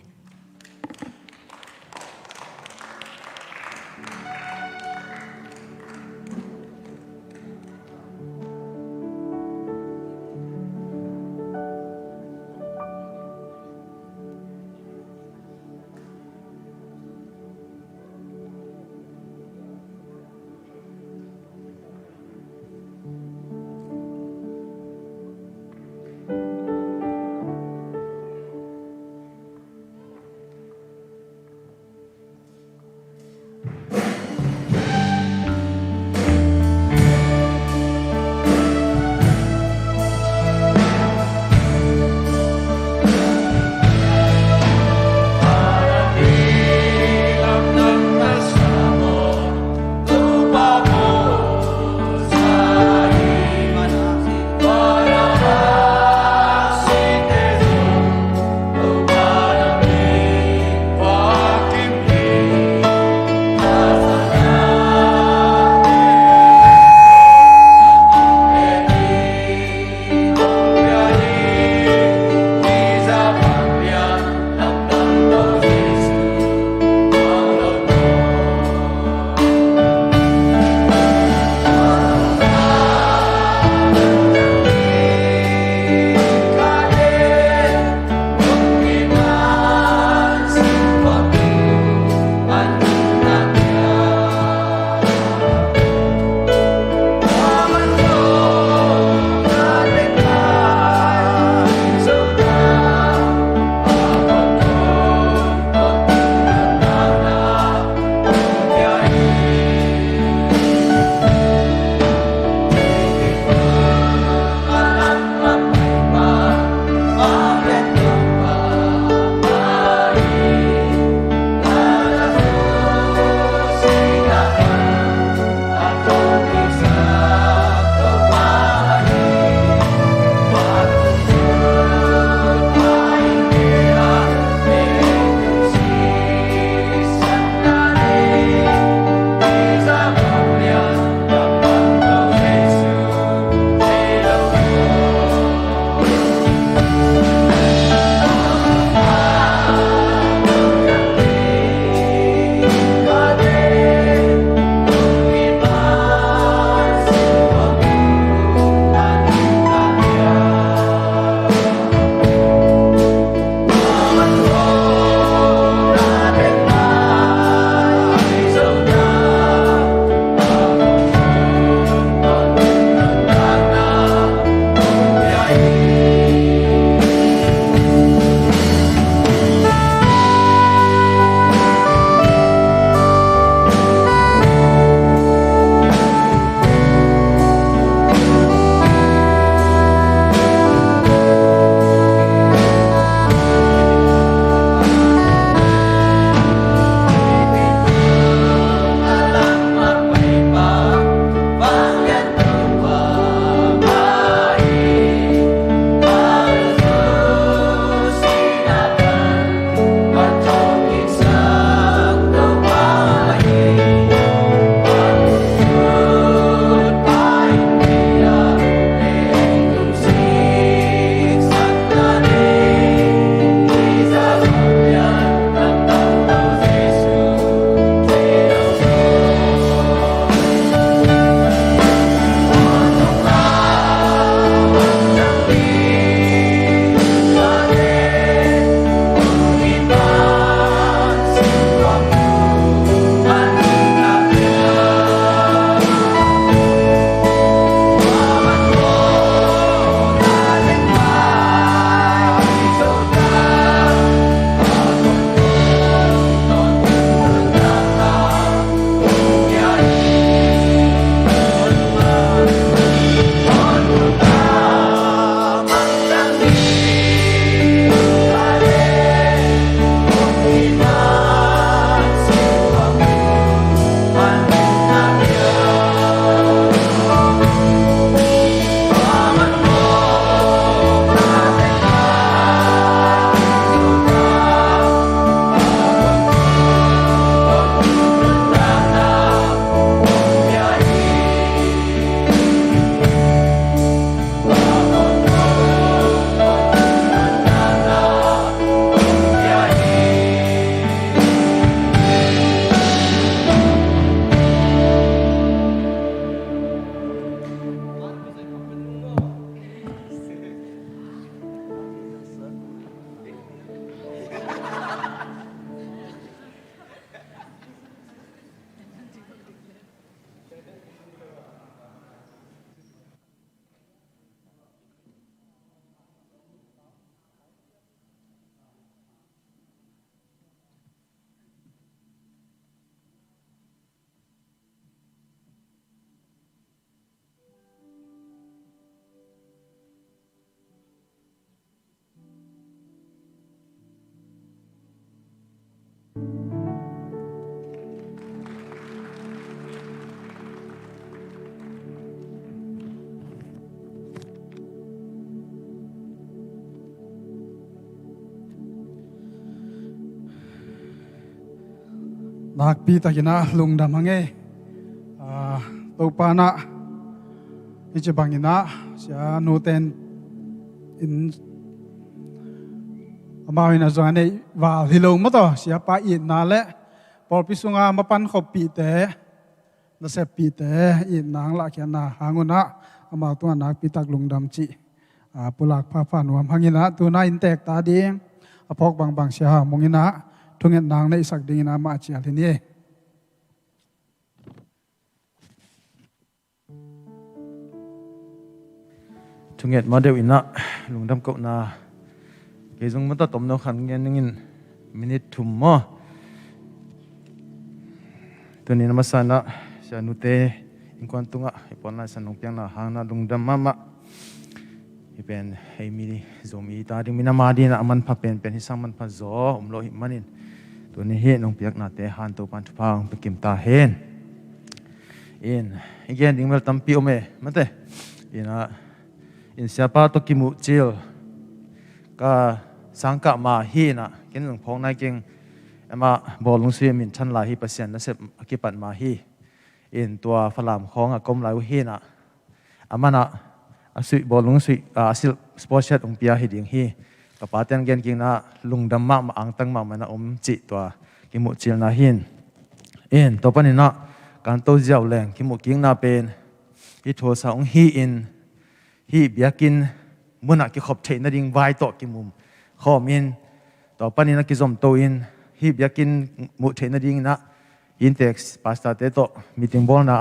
นักปีตะกินะลุงดำหังเงตัวปานะอิจบังอินะเสียนูเตนอินมาวินาจวนในว่าฮิโลมาต่อเสียปาอินนาเละพอพิสุงามาปันขบปีเตนัสเซปีเตอินนางละเขียนนาหางุนะมาตัวนักปีตักลุงดำจีปุลักพาฟันวมหังอินะตัวน่าอินแตกตาดีพอกบางเสียมงอินะทุงเงินนางในสักดีนะมาเชียที่นี่ทุงเงินมาเดียวอินะลุงดำก็นาเกจงมันต้องต้มนกขันเงี้ยนึงมินิทุ่มมั้ตัวนี้นมาสานะเสียนุเตอินควันตุงะไอปอนน่าสนุกยังน่าหางน่าลุงดำมะอีเป็นไอมีโซมีตาดิมินามาดีนะมันพับเป็นที่สังมันพับโซโลหิมันินตัวนี้เห็นน้องเปียกน่าเตะหันตัวปันทุพังไปกิมตาเห็นอีกอย่างดิ่งเวลตั้มปีโอเมมันเตะอินเสียป้าตัวกิมุจิลก็สังกัดมาฮีนะกินหลวงพ่อนายเก่งมาบอกลุงสุยมินชั้นลายฮีเปอร์เซ็นต์นั่นเสร็จกิปันมาฮีตัวฝรั่งของกรมลายฮีนะมันสุยบอกลุงสุยสิลสปอร์ตเชตองเปียฮีดิ่งฮีกับป้าเตียนเก่งนะลุงดำมาอังตั้งมามันจิตัวกิมุจิลนาฮินตัวปนินะการโตเจ้าแรงกิมุกิ้งนาเป็นที่โทรศัพท์ฮีเบียกินมื่อนักกิขบเทนดิ่งไวต่อกิมุมข้อมินต่อไปนี้นักกิจมโตอินฮีบอยากกินมุเทนดิ่งนะอินเท็กซ์พาสต้าเตโตมีติงบอลนะ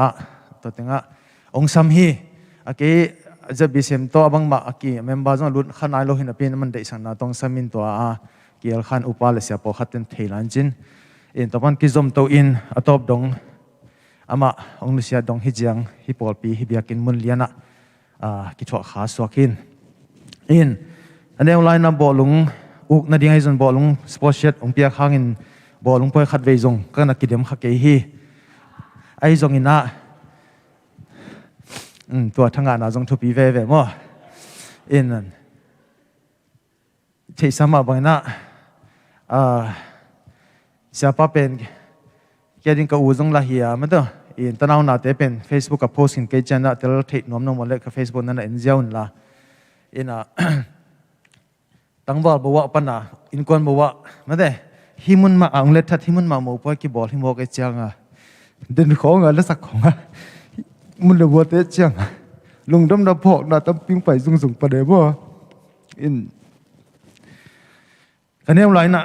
ตัวเต็งองซัมฮีอากีจะบิเซมโตบังมาอากีเมมเบอร์จงลุนขันไอโลหินเป็นมันได้สังนาตองซามินตัวเกี่ยวขันอุปาเลเสียพอขัดเต็นเทลันจินต่อไปกิจมโตอินอัตบดงมาองนุเสียดงฮิจังฮิปอลปีฮิบอยากกินมุนเลียนะกิจวัตรขาสวกินอันนี้ไลน์นับบอลลุงอุกนาดีไงจนบอลลุงสปอร์ตเชตองเปียข้างอินบอลลุงไปขัดเวจงก็นักกิจกรรมขัดเกฮีไอจงอินะตัวทั้งงานจงทุบีเว่มั้งนั่นเที่สมาบังนะเสียป้าเป็นแกดิ้งกับอูจงละเฮียมันตัวตอนนั้นน่าจะเป็น Facebook กับโพสต์กินเกจนะแต่เราเทน้อมน้อมวันเล็กกับ Facebook นั่นเองเจ้านั่นละตั้งบอลบัวปนะอินควันบัวมาเด้ฮิมุนมาอังเล็ดทัดฮิมุนมาโมปอยกีบอลฮิโมกเจียงเดินของแล้วสักของมุนเลยบัวเตะเจียงลุงดำดับพอกน่าตั้มปิ้งไปสูงประเดี๋ยวบ่อันนี้อะไรนะ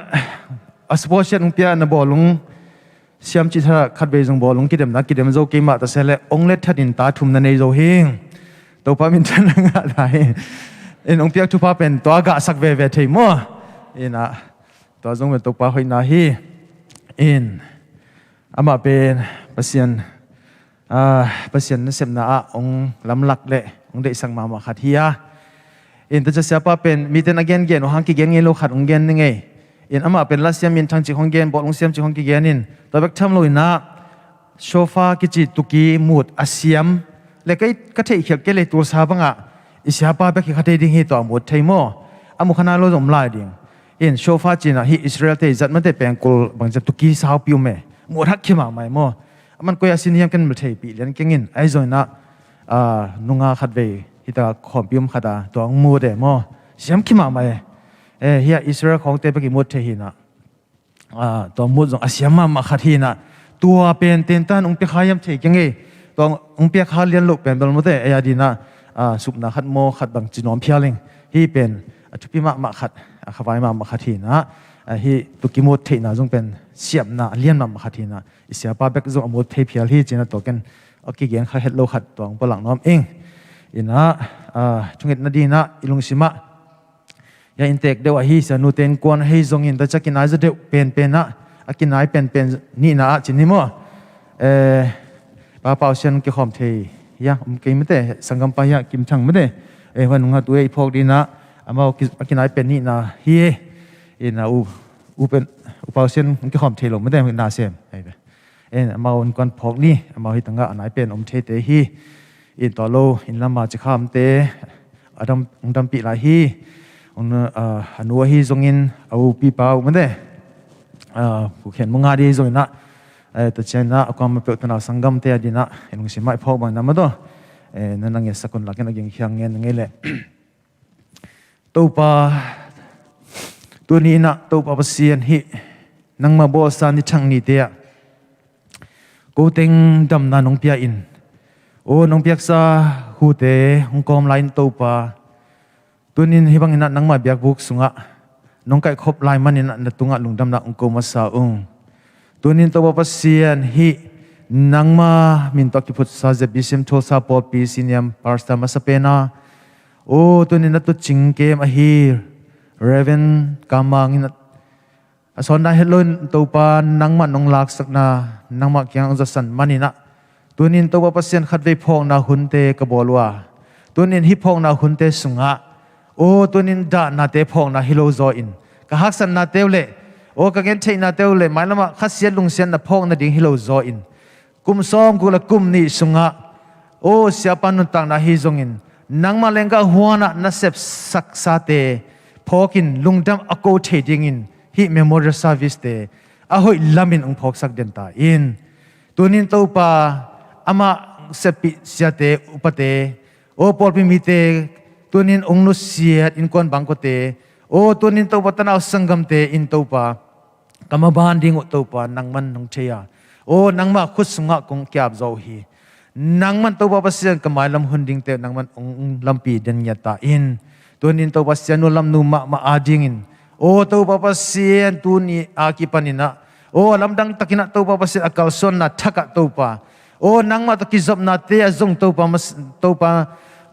สปอร์ตเชนเปียนบอลลุงเสียมจิตระขัดเบจงบอลลุงกิเดมนักกิเดมโจกิมาแต่เสร็จองเล็ดทัดอินตาทุ่มนันเอโจเฮงตัวพามินทันงาได้องเปียกทุพาเป็นตัวกะสักเวเทมัวตัวจงเป็นตัวปาหอยนาฮีอามาเป็นเปอร์เซ็นต์เสพนาองลำหลักเละองเด็กสังมาขัดเฮียแต่จะเสียป้าเป็นมีแต่นักเรียนเก่งห้องกี่เก่งเงี้ยโลขัดองเก่งยังไงอามาเป็นรัสเซียมินทางจีห้องเก่งบอกองเสียมจีห้องกี่เก่งนี่ตัวเบกทำเลยนะโซฟากิจิตุกีมูดอาเซียมเล็กก็เที่ยวเกลี่ยตัวสาบังอิสยาป้าเบกขัดดิ่งฮีตัวมูดไทยมั่วอามุขนาโลจมลายดิ่งโซฟาจีน่ะฮีอิสราเอลเตจัดมันได้เป็นกุลบางจัตุกีสาวพิวเมมูดฮักขี้มาไม่มั่วมันก็ยาสินยังกันไม่ใช่ปีเลี้ยงเก่งไอ้ส่วนน่ะนุ่งขัดเวฮิตาขอมพิมขัดตัวมูดมั่วเสียมขี้มาไม่เฮียอิสราเอลของเตปกิมูดเทหินะตัวมูดจงอาเซียมมาขัดหินะตัวเป็นเต็นตันองค์เปียขายมเทยังไงตัวองค์เปียขาเลี้ยงลูกเป็นบอลมุดเอยาดีนะสุกนาขัดโมขัดบางจีนอมเพียลิงฮีเป็นทุพิมาขัดขวายมาขัดหินะฮีตุกิมูดเทนะจงเป็นเสียมนะเลี้ยงมาขัดหินะอิสยาป้าเบกจงอมูดเทเพียลฮีจีนะตัวกันโอเคเกียงขัดเฮดโลขัดตัวองค์ปลังน้อมเองทุกเหตุนาดีนะอิลุงสิมะยาอินเทกเดวฮีสนุเตนกวนให้จงอินแต่จะกินไอจะเดวเป็นนะกินไอเป็นนี่นะจินนี่มั้งป้าเปาเชนกิขอมเทยาผมกินไม่ได้สังกัมปายากิมชังไม่ได้วันนึงตัวไอ้พวกดีนะมากินไอเป็นนี่นะฮีอูเป็นอุปาเชนกิขอมเทลงไม่ได้เป็นนาเซมมาวันก่อนพอกนี่มาฮิตังกะอันไหนเป็นเทเตฮีต่อโลลำมาจะข้ามเตดำปีลาฮีอนุฮีจงอินเอาปีเปล่าไม่ได้ผู้เขียนมงาดีจงอินนะ ตัวเช่นนะความมาเปิดตัวนาสังกัมเตียดีนะลุงสิไม่พอบางน้ำมาตัวนั่นนั่งเงี้ยสักคนหลักนั่งยังเงี้ยนั่งเงี้ยแหละตัวปาตัวนี้นะตัวปาเสียนฮินั่งมาบอสันที่ช่างนี่เตียกูเต็งดำนาน้องเปียอินโอ้น้องเปียกซาหูเตะหงกอมไลน์ตัวปาตัวนี้ฮิบังอินะนั่งมาเบียกบุกสุงะน้องไก่ครบไลน์มันนี่นะตุงะลุงดำนาองกอมาสาตัวนี้ตัวปาเสียนฮินังมามินตอกิพุทธศาสนาบิสิมโทสาปอปีสินียมปาร์สตามาสเปนาโอ้ตัวนี้นัตุจิงเกมอฮีเรเวนกามังนัดสอนได้เฮลุนตัวปานังมันนองลักสักนานังมาเกียงจะสันมันนี่นะตัวนี้ตัวปาเสียนขัดไว้พองนาหุนเตกบอลวาตัวนี้ฮิพองนาหุนเตสุงะโอ้ตัวนี้ด่านาเตพองนาฮิโลโซอินกะฮักสันนาเตวเล่โอ้กะเกนเทนาเตวเล่หมายละมาขัดเสียลุงเสียนนาพองนาดิ่งฮิโลโซอินกุมซ้อมกุละกุมนี่สุงะโอ้เสียปานุตังนาฮิซงอินนังมาเลงกะหัวนะนาเซบสักซาเตพอกินลุงดำอโกเทดิงอินฮิเมโมเรียลเซอร์วิสเตอหอยลามินองพอกสักเดนตาอินตัวนี้ตัวปาอามาเซปิเสียเตอุปเตโอปอลพิมิเตตัวนี้องนุเสียอินควนบังโกเตโอตัวนี้ตัวปัตนาสังกัมเตอินตัวปากรรมบานดิ้งตัวปานังมันนงเชียโอ้นังมาคุสงะคงแกบเจ้าฮีนังมันตัวปาเสียนกมายลำหุนดิ้งเตนังมันองลำปีเดนยตาอินตัวนี้ตัวปาเสียนนุลำนูมาอาดิ้งอินโอ้ตัวปาเสียนตัวนี้อากิปันินะโอ้ลำดังตะกินะตัวปาเสียนอากาศสนนะทักตัวปาโอ้นังมาตะกิจบนาเตียจงตัวปา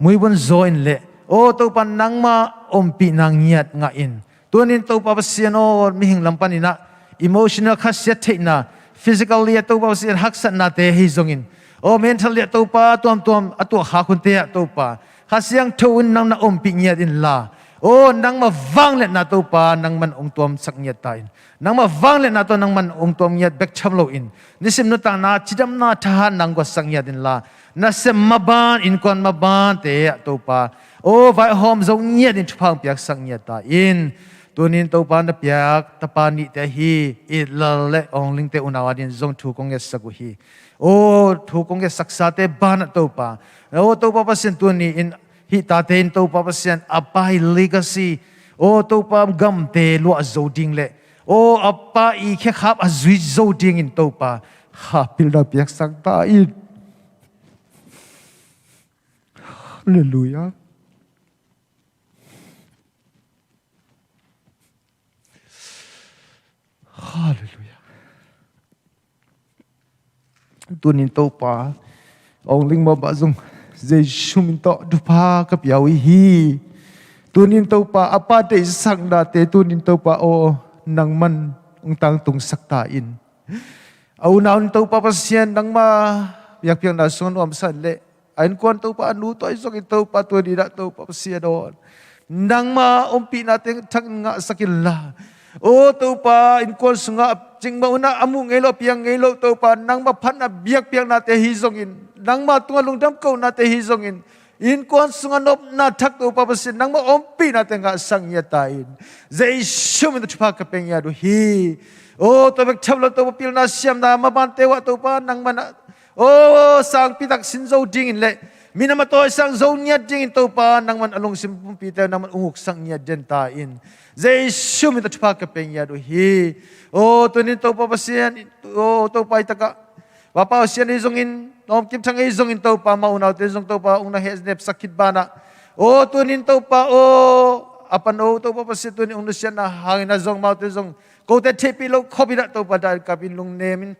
มวยบนโซอินเล่โอ้ตัวปานังมาอมปีนางเงียดงาอินตัวนี้ตัวปาเสียนโอ้มิหิงลำปันินะ emotional ขัดเสียเทนะphysically ตัวปาเสียนหักสันนาเตฮิจงอินโอ้ mentally ตัวปาตัวตัวหาคนเตะตัวปาข้าเสียงทวินนังนาอมปีเงียดินลาโอ้นังมาวังเล็ดนาตัวปานังมันองตัวสักเงียดตายนังมาวังเล็ดนาตัวนังมันองตัวเงียดเบกชับโลอินนิสิมนุตังนาจิดำนาทหารนังก็สักเงียดินลานาเสมมาบานอินควันมาบานเตะตัวปาโอ้ไว้หอมจงเงียดินทุพังเปียกสักเงียดตายอินตัวนี้ตัวปานเปียกตะปานิเตฮีอิลเลองลิงเตอุนาวดินจงถูกงเงสักกุฮีโอ้ถูกงเงสักษาเตบานตัวปาโอ้ตัวปาเปอร์เซ็นต์ตัวนี้อินฮิตาเตนตัวปาเปอร์เซ็นต์อัปายลีกาซีโอ้ตัวปามกัมเตลัวโจดิงเล่โอ้อัปาอีแค่ขับอจุยโจดิงอินตัวปาฮาพิลดาเปียกสักตาอินฮาเลลูยาฮาเลลูยาตัวนี้ตัวปาองลิงมาบาซุงเจชูมินโตดูพากับยาวิฮีตัวนี้ตัวปาอปาเตสักดาเตตัวนี้ตัวปาโอนังมันองตังตุงสักตาอินเอานาวตัวปาพัศยันนังมาอยากเพียงนาสนอมสันเล่อันควนตัวปาอนุตัวไอ้สกิตัวปาตัวนี้ละตัวปาพัศยันโดนนังมาอมปีนาเตทักงะสกิลลาโอ้ตัวปาอินควนสุงะจึงมาอุณาอมุงเอโลเปียงเอโลตัวปานังมาพันนาเบียกเพียงนาเตฮิซงอินนังมาตัวลุงดำเก่านาเตฮิซงอินอินควนสุงะนบนาทักตัวปาพัศยันนังมาอมปีนาเตงะสังยตาอินเจชูมินตุพากเปงยาดูฮีโอ้ตัวเบกชับแล้วตัวพิลนาเสียมนามาบันเตวะตัวปานังมันโอ้สังปิตักสินโจดิงอินเล่มินามาตัวสังโจเนียดิงอินตัวปานังมันอลงสิมปุ่มปีเตนังมันอุกสังเนียเดนตาอินเจชูมินตุพากเปงยาดูฮีโอ้ตัวนี้ตัวปาพัศยันโอ้ตัวไปตะกะว่าปาเสียนizong in nom kim thang izong in to pa mauna te izong to pa ung na hes nep sakit bana o tunin to pa o apan o to pa pasit tunin ung sian na hangin na zong mau te zong ko te thepi lo khobi na to pa dal kapin lung nemin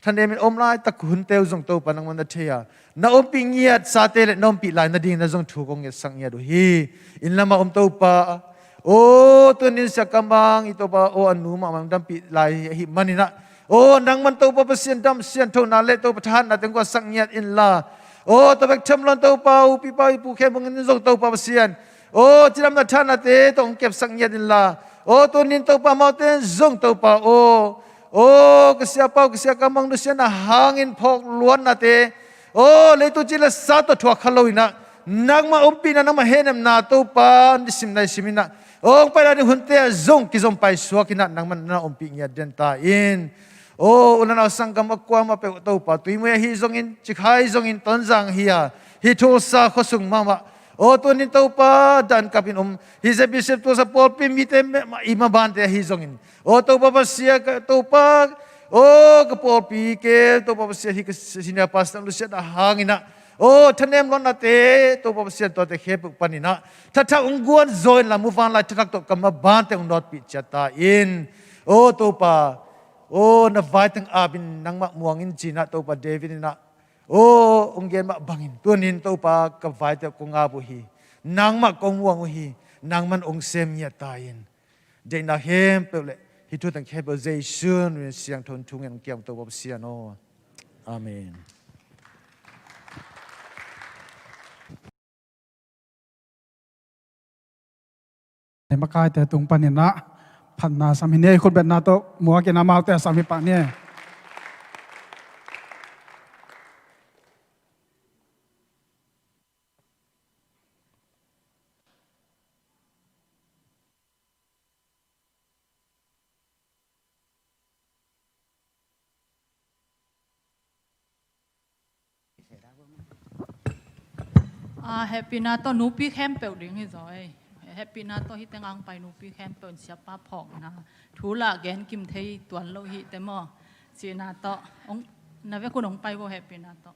thanemin omlai tak hun teu zong to pa nang man na thea na om pi ngiat sa te le nom pi lai na ding na zong thu kong nge sang ya do hi in lama om to pa o tunin sa kamang ito pa o anu ma mang dam pi lai hi maninaโอ้นังมันตัวปะเสียนดำเสียนทุนาเละตัวประธานนาถึงว่าสังเงียดอินลาโอ้ตัวเบกชมลนตัวเปาปีเปาปูเข้มงเงินส่งตัวปะเสียนโอ้จิรำนาทานาเตต้องเก็บสังเงียดอินลาโอ้ตัวนินตัวปะมาเตนส่งตัวปะโอ้กษยาเปากษยากำมังดุเสียนะหางอินพอกล้วนนาเตโอ้เลยตัวจิละสาตัวถั่วขลุ่ยนะนักมาอมปีนะนักมาเห็นนาตัวปะนิสิมในสิมินะโอ้ไปแล้วนี่หุ่นเตะส่งกิจงไปสัวกินะนักมันนาอมปีเงียดเดนตาอินโ โอ้อุนเอาสังกมกวามาเปอตัวปะตุยเมื่อฮิซงอินจิกไฮซงอินตอนจังเฮียฮิทูสาขสุงมามาโอ้ตัวนี้ตัวปะดันกับอินฮิเซบิเซตัวสปอลปิมิเตมอิมาบานเตฮิซงอินโอ้ตัวปะเสียตัวปะโอ้กปอลปีเกตัวปะเสียฮิกสินาปัสตัมลุเสียดาหางินะโอ้ท่านเอ็มล้นนาเตตัวปะเสียตัวเตเขปุปานินะถ้าองกวนจอยละมุฟันละทักตัวกำมาบานเตองนอดปิจัตตาอินโอ้ตัวปะโอ้นับไว้ตั้งอาบินนังมะม่วงอินจีนะตัวปะเดวิดนะโอ้องเกนมะบังอินตัวนินตัวปะกับไว้แต่กงอาบุฮีนางมะกงม่วงบุฮีนางมันองเซมยะตายินเดนนาเฮมเปเลฮิตุตังเคเบเซชันเสียงทนทุงเงินเกี่ยวตัวปะเสียโนอาเมนในมากายแต่ตุงปันเนี่ยนะพันนาสามิเน่คนเป็นนาโตมัวกินามาแต่สามิปะเนี่ยแฮปปี้นาโตนูปีแคมเปิลดิ้งให้จอยแฮปปี้นาโตฮิตงอังไปนูปีแคมเปิลเสียป้าผ่องนะทูละแกนกิมเทยตัวโลหิตแต่มอสีนาโตองนาเวคุณองไปบ่แฮปปี้นาโต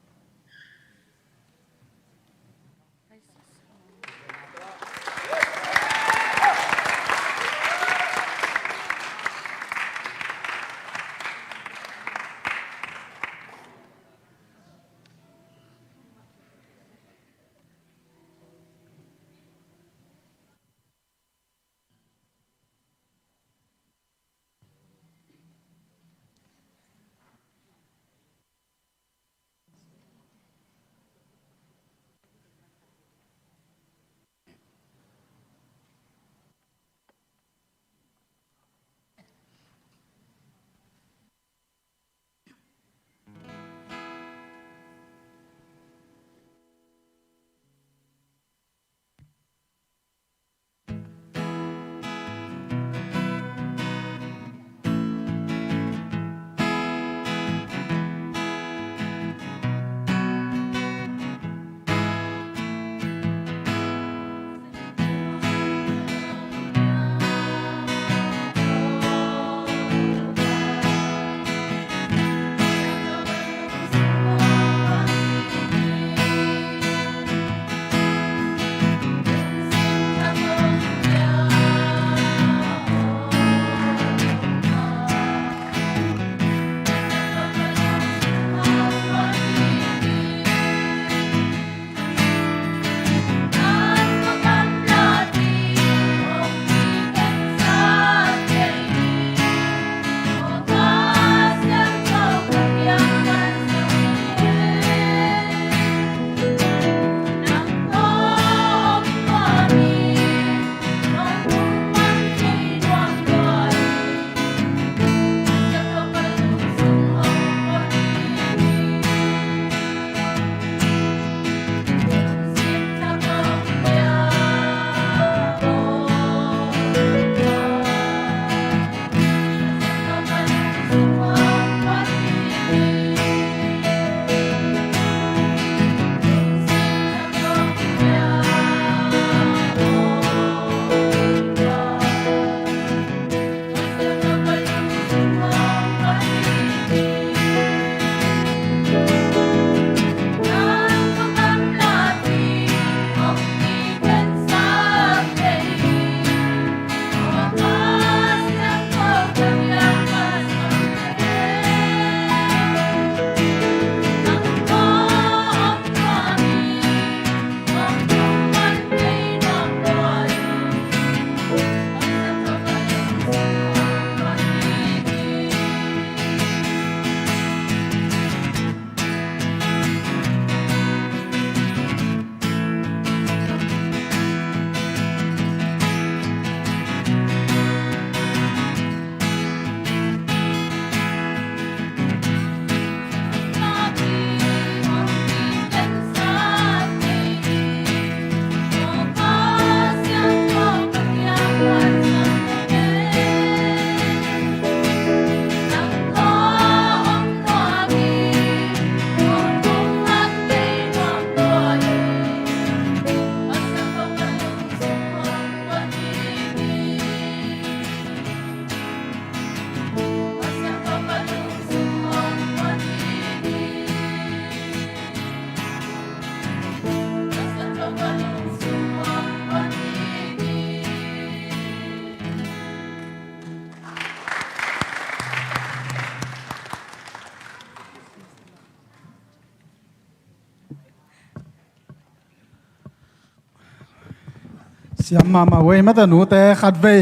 siam ma we ma ta nu te khat ve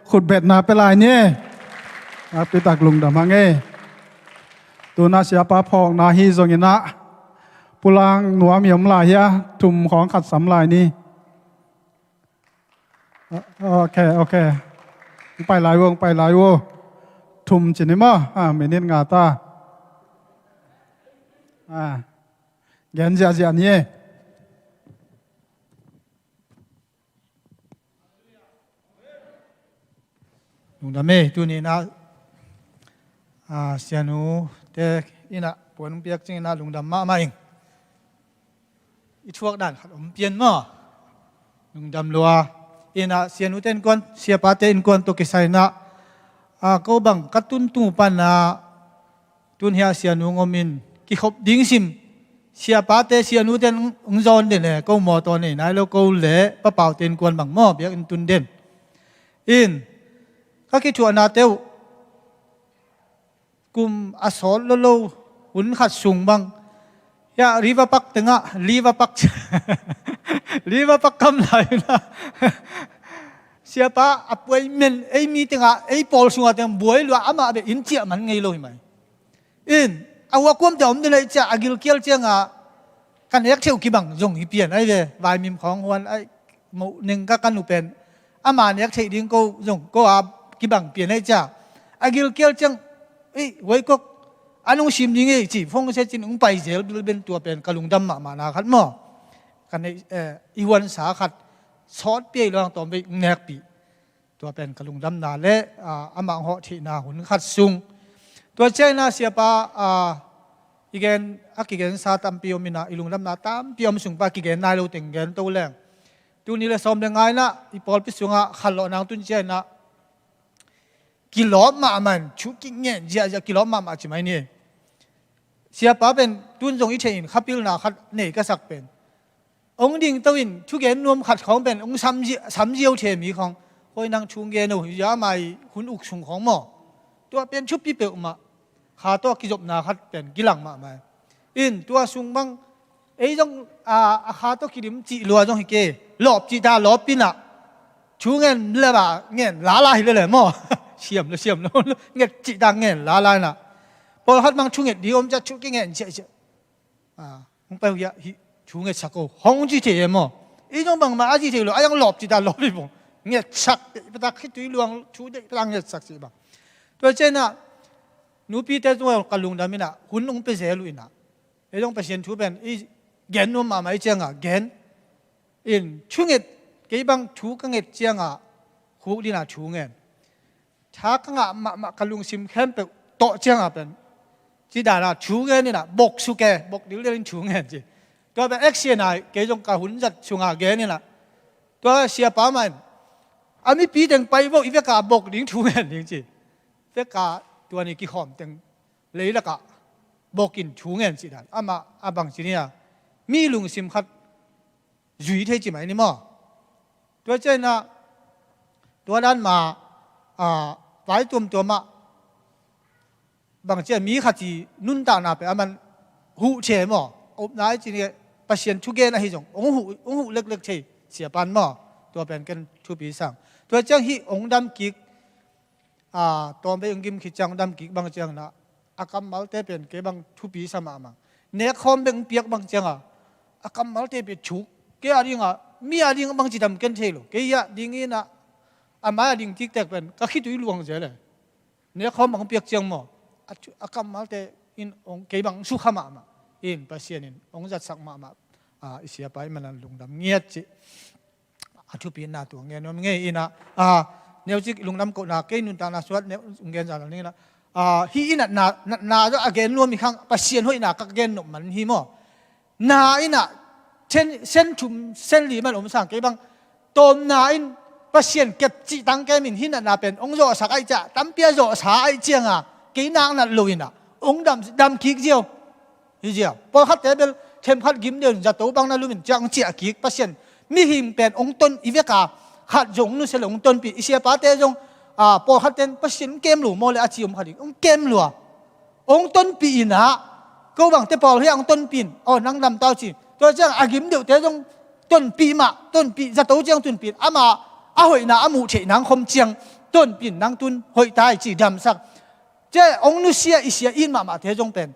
khut bet na pe lai nie a pi tak lung da mang e tu na sia pa phok na hi zong ina pulang nuam yom la ya tum khong khat sam lai niโอเคไปหลายวงทุมจินิมาเมนินงาตาแกนจะนี่ลุงดำเมตัวนี้นะเสียนูแต่อินะปวนเปียกจริงนะลุงดำมาเองอีช่วงด้านขัดอมเปลี่ยนมาลุงดำลัวอินะเสียนูเต้นกวนเสียปาเต้นกวนตัวกิไซนะก็บังกัดตุนตูปันนะตุนเฮียเสียนูงมินกิขบดิ้งซิมเสียปาเต้เสียนูเต้นองจอนเด่นเลยก็มอตอนนี้นายเราก็เละปะเป่าเต้นกวนบังหม้อเบียกอินตุนเด่นก็คิดชัวนาเตวกุมอสอลโลหุ่นขัดสูงบังยารีวปักตึงะรีวปักกำไรนะเสียป้าอับไว้เมนไอมีตึงะไอปอลสูงอ่ะตึงบวยลัวอามาเบอินเจียมันไงเลยไหมเอาว่าความเดิมนี่เลยจะอากิลเกียลเจียงอ่ะกันเอกเที่ยวกี่บังจงอีเปลี่ยนไอ้เดวายมิมของวันไอหมู่หนึ่งก็กันอุเป็นอามาเนี่ยเที่ยวดิ้งก็จงก็อากี่บังเปลี่ยนให้จ้าอากิลเกียลจังไว้ก็อันนู้นชิมยังไงจีฟงเสจินอุ้งไปเสียเป็นตัวเป็นกระลุงดำมานาขัดหม้อกันในอีวันสาขัดซอสเปียรองต่อไปแนกปีตัวเป็นกระลุงดำนาและอามังเหาะที่นาหุ่นขัดซุงตัวเจ้านาเสียปาอีกแกนอีกแกนซาตัมเปียวมินาอีลุงดำนาตามเปียวมสุงปาอีกแกนนายเราแต่งแกนตัวแรงตัวนี้เลยซ้อมยังไงนะอีปอลพิสุงะขัดหล่อนางตุนเจ้านะกิโลมามันชุกิเงี้ยจะกิโลมาใช่ไหมเนี่ยเสียป้าเป็นตุนจงอิเชนขับพิลนาขัดเนก็สักเป็นองค์ดิ่งตวินชุกเกนนวมขัดของเป็นองค์สามเยี่ยวเทมีของคอยนางชุงเกนหูยาไม่หุ่นอุกชุงของหม้อตัวเป็นชุบปีเปิลมาขาตัวกิจบนาขัดเป็นกิลังมาตัวชุงบังจงขาตัวกิริมจีลัวจงฮิเกหลบจีตาหลบปีน่ะชูเงินเลยบ่าเงินล้าลายเลยหม้อเชี่ยมเลยเงี้ยจีดังเงี้ยลาลายน่ะพอฮัดมังชูเงี้ยดีอมจะชูเงี้ยเจ๊มึงไปอย่าชูเงี้ยสักโอ้ห้องจีเทียมอีจงบังมาอาจีเทียหรอยังหลบจีดาหลบไปบ่เงี้ยสักไปตาคิดตุยลวงชูได้พลังเงี้ยสักสิบ่ตัวเจน่ะนูปีเตตัวกะลุงดามิน่ะหุ่นลงไปเสียลุยน่ะไอ้จงไปเสียนชูเป็นอีแกนนูมาไม่เจียงแกนชูเงี้ยเกี่ยบังชูกังเงี้ยเจียงคู่ดีน่ะชูเงี้ยถ้าข้างมากลุงซิมเข้มไปโตเจียงเป็นจีดานะชูเงินนี่นะบกสุเกบกดิ้วเรื่องชูเงินจีตัวเป็นเอ็กซ์นะเกจงกาหุ่นจัดชูงาเกนี่นะตัวเสียป้ามันอันนี้ปีเต็งไปว่าอีเวกาบกดิ้งชูเงินจริงจีเวกาตัวนี้กี่หอมเต็งเลยละกะบกินชูเงินจีดาอาบังจีนี่มีลุงซิมคัดจุยเทจิไหมนี่มั้งตัวเจ้านะตัวนั้นมาไว้ตัวมาบางเจ้ามีขัดจีนุ่นตาหนาไปมันหูเฉยมั้งอบนายจีเนี่ยปัจเจียนทุกเกณฑ์อะไรจงองหูเล็กเฉยเสียปันมั้งตัวเป็นกันทุปีสั่งตัวเจ้าฮีองดำกิกตัวไปองกิมขิจังดำกิกบางเจ้านะอากำมัลเตเป็นเกบังทุปีสมามังเนื้อคอมเป็นเปียกบางเจ้าอากำมัลเตเป็นชุกเกี่ยดิ้งมีอะไรบางจีดำกันเฉยหรอเกี่ยดิ้งนี่นะอามาดิ้งทิกแตกเป็นก็คิดดูหลวงเจเลยเนี่ยเขาบางเปียกเจียงมั้งอากาศมาแต่อินองเก็บังสุขมาปัสเซียนินองจัดสักมาอิเสียไปมันลุงดำเงียบจีทุปีน่าตัวเงี้ยน้องเงี้ยเนี่ยจิลุงดำก็น่าเกนุนตานาสวัสดิ์เนี่ยองเงี้ยจานนี้นะฮีน่าจะอเกนรวมมีข้างปัสเซียนห้อยน่าก็เกนหนุ่มมันฮีมั้งน่าน่ะเส้นชุมเส้นหลีมันอมสั่งเก็บังต้มน่าปัสเซียนเก็บจีตังแกมินฮีน่าเป็นองโจสักไอจ่าตั้มเปียโจสาไอเจียงกี่นางนั่นลุยน่ะองดำคิกเจียวฮีเจียวพอขัดแต่เป็นเทมขัดกิมเดินจะโตบังนั่นลุยจังเจียกิกปัสเซียนมีหิมเป็นองต้นอีเวกาขัดจงนู่นเสลองต้นปีอิเสียป้าเตจงพอขัดเต็นปัสเซียนเกมหลูโมเลอาจิมขัดอีกองเกมหลัวองต้นปีนะก็บังเตปอลให้องต้นปีนนั่งดำเต้าจีตัวเจ้าอากิมเดียวเตจง ต้นปีมาต้นปีจะโตเจียงต้นปีอามาอาหอยนาอามูเฉนางคมเจียงต้นปีนางตุนหอยตายจีดำสักเจ้าองนุเซียอิเซียอินมาเทจงเป็น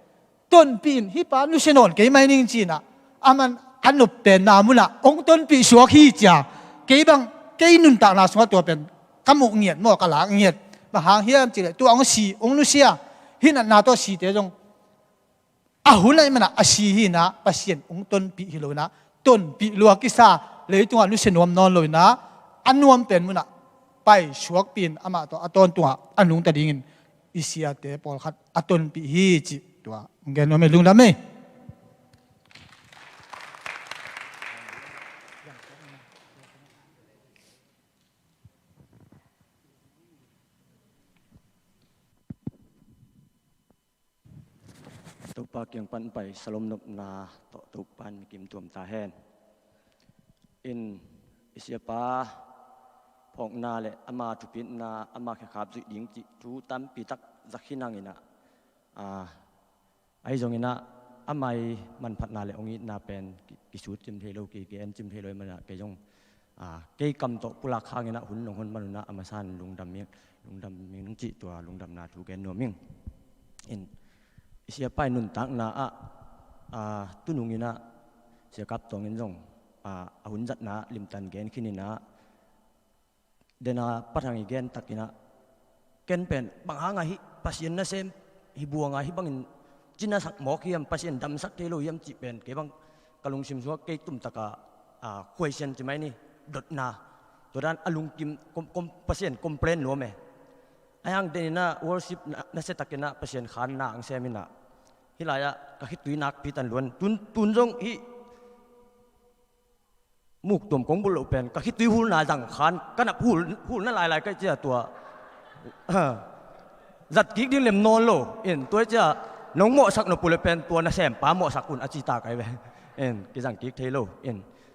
ต้นปีนฮิปานุเซนอนเกยไม่นิ่งจีน่ะอามันอันนุเป็นนามุละองต้นปีชัวขี้จ่าเกยบังเกยนุนตานาสวตัวเป็นกำมุกเงียดหมอกะหลาเงียดมาหางเฮียมจีเลยตัวองสีองนุเซียหินันนาตัวสีเทจงอาหุนอะไรมันอาชีหินะปัสยันองต้นปีฮิโลนะต้นปีลัวกิซาเลยตัวนุเซนวมนอนเลยนะอันนวมเป็นมันอะไปชวกปีนอามาตัวอตอนตัวอันนุงแต่ดิ่งอิเซียเตปอลขัดอตอนปีฮีจิตัวเงินว่าไม่ลุงละไหมตุปาเกียงปันไปสลมนบนาต่อตุปันกิมตวมตาแหนอินอิเสียปาพองนาเลอามาทุปินนาอามาแขขับจุดิงจิทูตัมปีตักจักขินังอินะไอจงอินะอามามันพัดนาเลองอินาเป็นกิสูจิมเทโลกีเกนจิมเทโลมันนะเกยงเกยกำโตปุลักข้างอินะหุ่นลงหุ่นมันนะอามาซันลุงดำเมียงจิตัวลุงดำนาทูเกนนัวมิงอินเสียไปนุนตักนาตุนุงินะเสียกับตรงเงินจงหุ่นจัดนาลิมตันเกนขินินะเดนาปัทางอีเกนตักกินะเกนเป็นบางหางหิปัสยันนะเซมหิบัวงาหิบังจินนะสักหมอกยมปัสยันดำสักเทโลยมจิเป็นเก็บังกะลุงซิมซัวเกยตุ่มตะกะควยเซนจิไหมนี่ดดนาตัวด้านอลุงกิมกมปัสยันคอมเพลนหนัวไหมไอ้หางเดนะวอร์ชิปนะเซตักกินะปัสยันขานนาอังเซมินะฮิลายะกะฮิตุยนักพิตันล้วนตุนจงฮิมุกตุ่มของบุรุษเป็นกะฮิตุยหูนาจังขานกันนับหูนั่นลายก็เจ้าตัวจัดกิกดิ้งเล็มนอนโลตัวเจ้าน้องหมอสักนปุเลเป็นตัวน่ะแซมป้าหมอสักอุนอจิตาไกไปกิจังกิกเทโล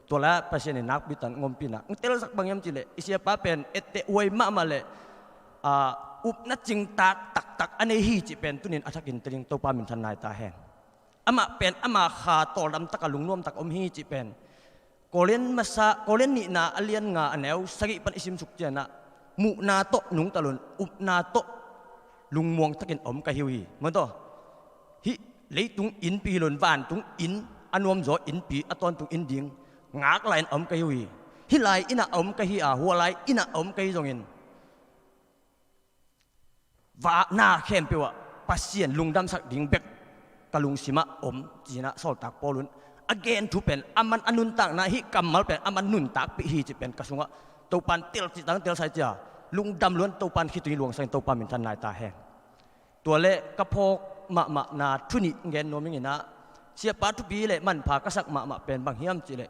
ตัวละเปอร์เซ็นต์นักพิตันงมปีนักเตลสักบางยามจิเลอิเสียป้าเป็นเอเตอวยมาเลยอุปนัดจิงตักอันนี้ฮีจิเป็นตุนินอัฐกินตริงตัวปามินทนายตาแห้งอามาเป็นอามาขาตอลำตะกลุงน่วมตักอมฮีจิเป็นโกเลนมาซาโกเลนนี่นาอเลียนงาอันเอวสกิปันอิสิมสุกเจนะมุนาโตนุงตะลุนอุปนาโตลุงมวงตะกินอมกะฮิวีมันโตฮิเลยตุงอินปีหลุนวานตุงอินอันวมโจอินปีอตอนตุงอินดิงงากไลน์อมกะฮิวีฮิไลอินะอมกะฮิอาหัวไลอินะอมกะฮิจงอินว่าหน้าเข้มเปียวปัสเซียนลุงดำสักดิ่งเบกกะลุงสิมาอมจีน่าสอลตักปอลุน again ทุเป็นอามันอนุนตักนะฮิกำมัลเป็นอามันนุนตักปีฮีจะเป็นกระสุงะตัวปันเตลจิตังเตลไซเจียลุงดำล้วนตัวปันคิดตุยหลวงใส่ตัวปันมินทันนายตาแห้งตัวเละกระโพกมะนาทุนิเงินโนมิงินะเสียปาทุปีเละมันพากระสักมะเป็นบางเฮียมจีเละ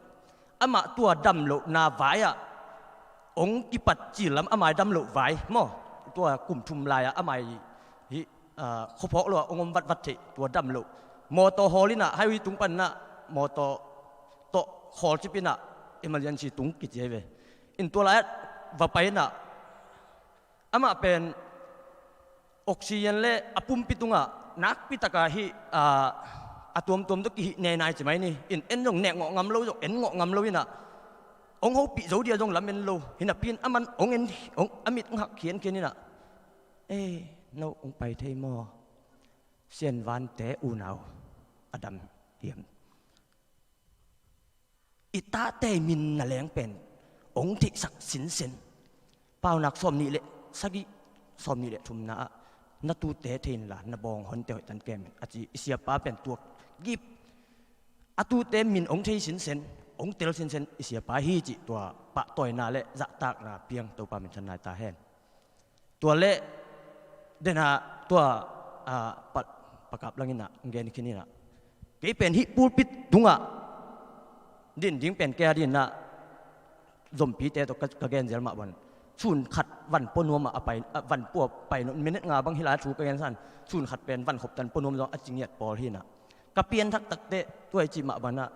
อามาตัวดำโลนาไว้อะองกิปัดจีลำอามาดำโลไว้หม้อตัวกลุ่มทุมลายอะไม่ฮิขบเพาะหรือองค์วัดเถตัวดำโลมอโตฮอลินะให้วิตุงปันนะมอโตโตฮอลจิปินะเอมัลยันชีตุงกิจเจเวอินตัวละว่าไปนะอามาเป็นออกซิเจนเล่อปุ่มปิตุงะนักปิตกะฮิอะตัวตุกิเนนายใช่ไหมนี่อินเอ็นจงเนงงงำโลจงเอ็นงงำโลวินะองเขาปีโจเดียจงลำเป็นโลหินะปีนอามันองเอ็นองอามิดหักเขียนนี่นะเราองไปเทมอเซียนวันเตอูนาวอดัมเทียมอิตาเตมินนั่นแหละเป็นองที่ศักดิ์สินเซนเป้านักสมนี่แหละสักสมนี่แหละทุมนะนัตูเตเทนละนบองหอนเตยตันแกมอาจีเสียป้าเป็นตัวกิบอตูเตมินองที่สินเซนองเตลสินเซนเสียป้าฮีจิตัวปะต่อยนาเละจะตากนาเพียงตัวป้าเป็นทนายตาแห้งตัวเละเดน่าตัวประกับลังอินะเงินคินี่นะเกี่ยเป็นฮิปูปิดดุงะดินดิ้งเป็นแก่ดินนะจมปีเตตัวกระเกนเจลมาวันชุนขัดวันปนวมไปวันปวบไปนมินงาบางฮิลาชูกระเกนสันชุนขัดเป็นวันขบตันปนวมจงอจิงเงียดปอที่นะกระเปียนทักตักเตตัวจิมาวันนะ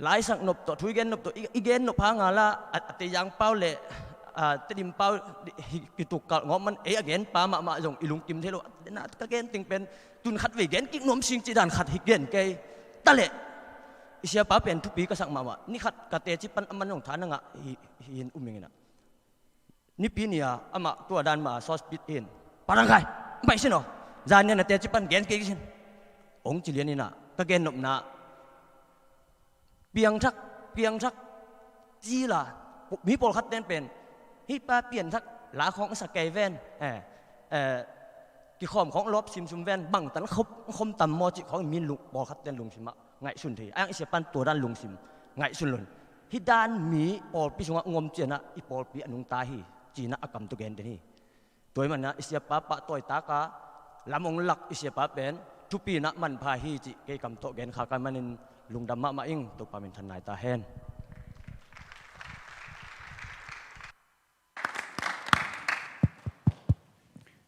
หลายสักนบตัวทุยเกนนบตัวอีเกนนบพางาละอัตยังเป้าเละติมเป้ากิตุกงอมันเกนปามาจงอิลุงกิมเทโลนะกระเกนติงเป็นตุนขัดวิเกนกินนมสิงจีดันขัดฮิเกนเกยตะเละ เสียป้าเป็นทุกปีก็สักมาวะนี่ขัดกะเตจิปันอามันของฐานงะหินอุ้มอย่างนี้นะนี่ปีนี้อามาตัวดันมาซอสปิดเองปารังไงไม่ใช่เนาะจานเนี่ยนะเตจิปันแกนเกกินองค์จิเลียนนี่นะก็แกนหนบนะเปียงทักจีล่ะมีโปรคัดเต้นเป็นฮิป้าเปลี่ยนทักหลาของสกายแวนที่ขอมของลบซิมซุมแวนบังตันคมตำมอจิของมีลุกบอลคัดเต้นลุงซิมะไงสุนทีอ้างอิเสียปันตัวด้านลุงซิมไงสุนลุนฮิดานมีปอลพิสงะงมเจนะอีปอลปีอนุงตาฮีจีนะอากรรมตุเกนเดนี่ตัวมันนะอิเสียป้าปะต่อยตากาลำองหลักอิเสียป้าเป็นทุปีนะมันพาฮีจิเกกรรมตุเกนขากันมันลุงดำมะมาอิงตุปามินทนายตาแฮน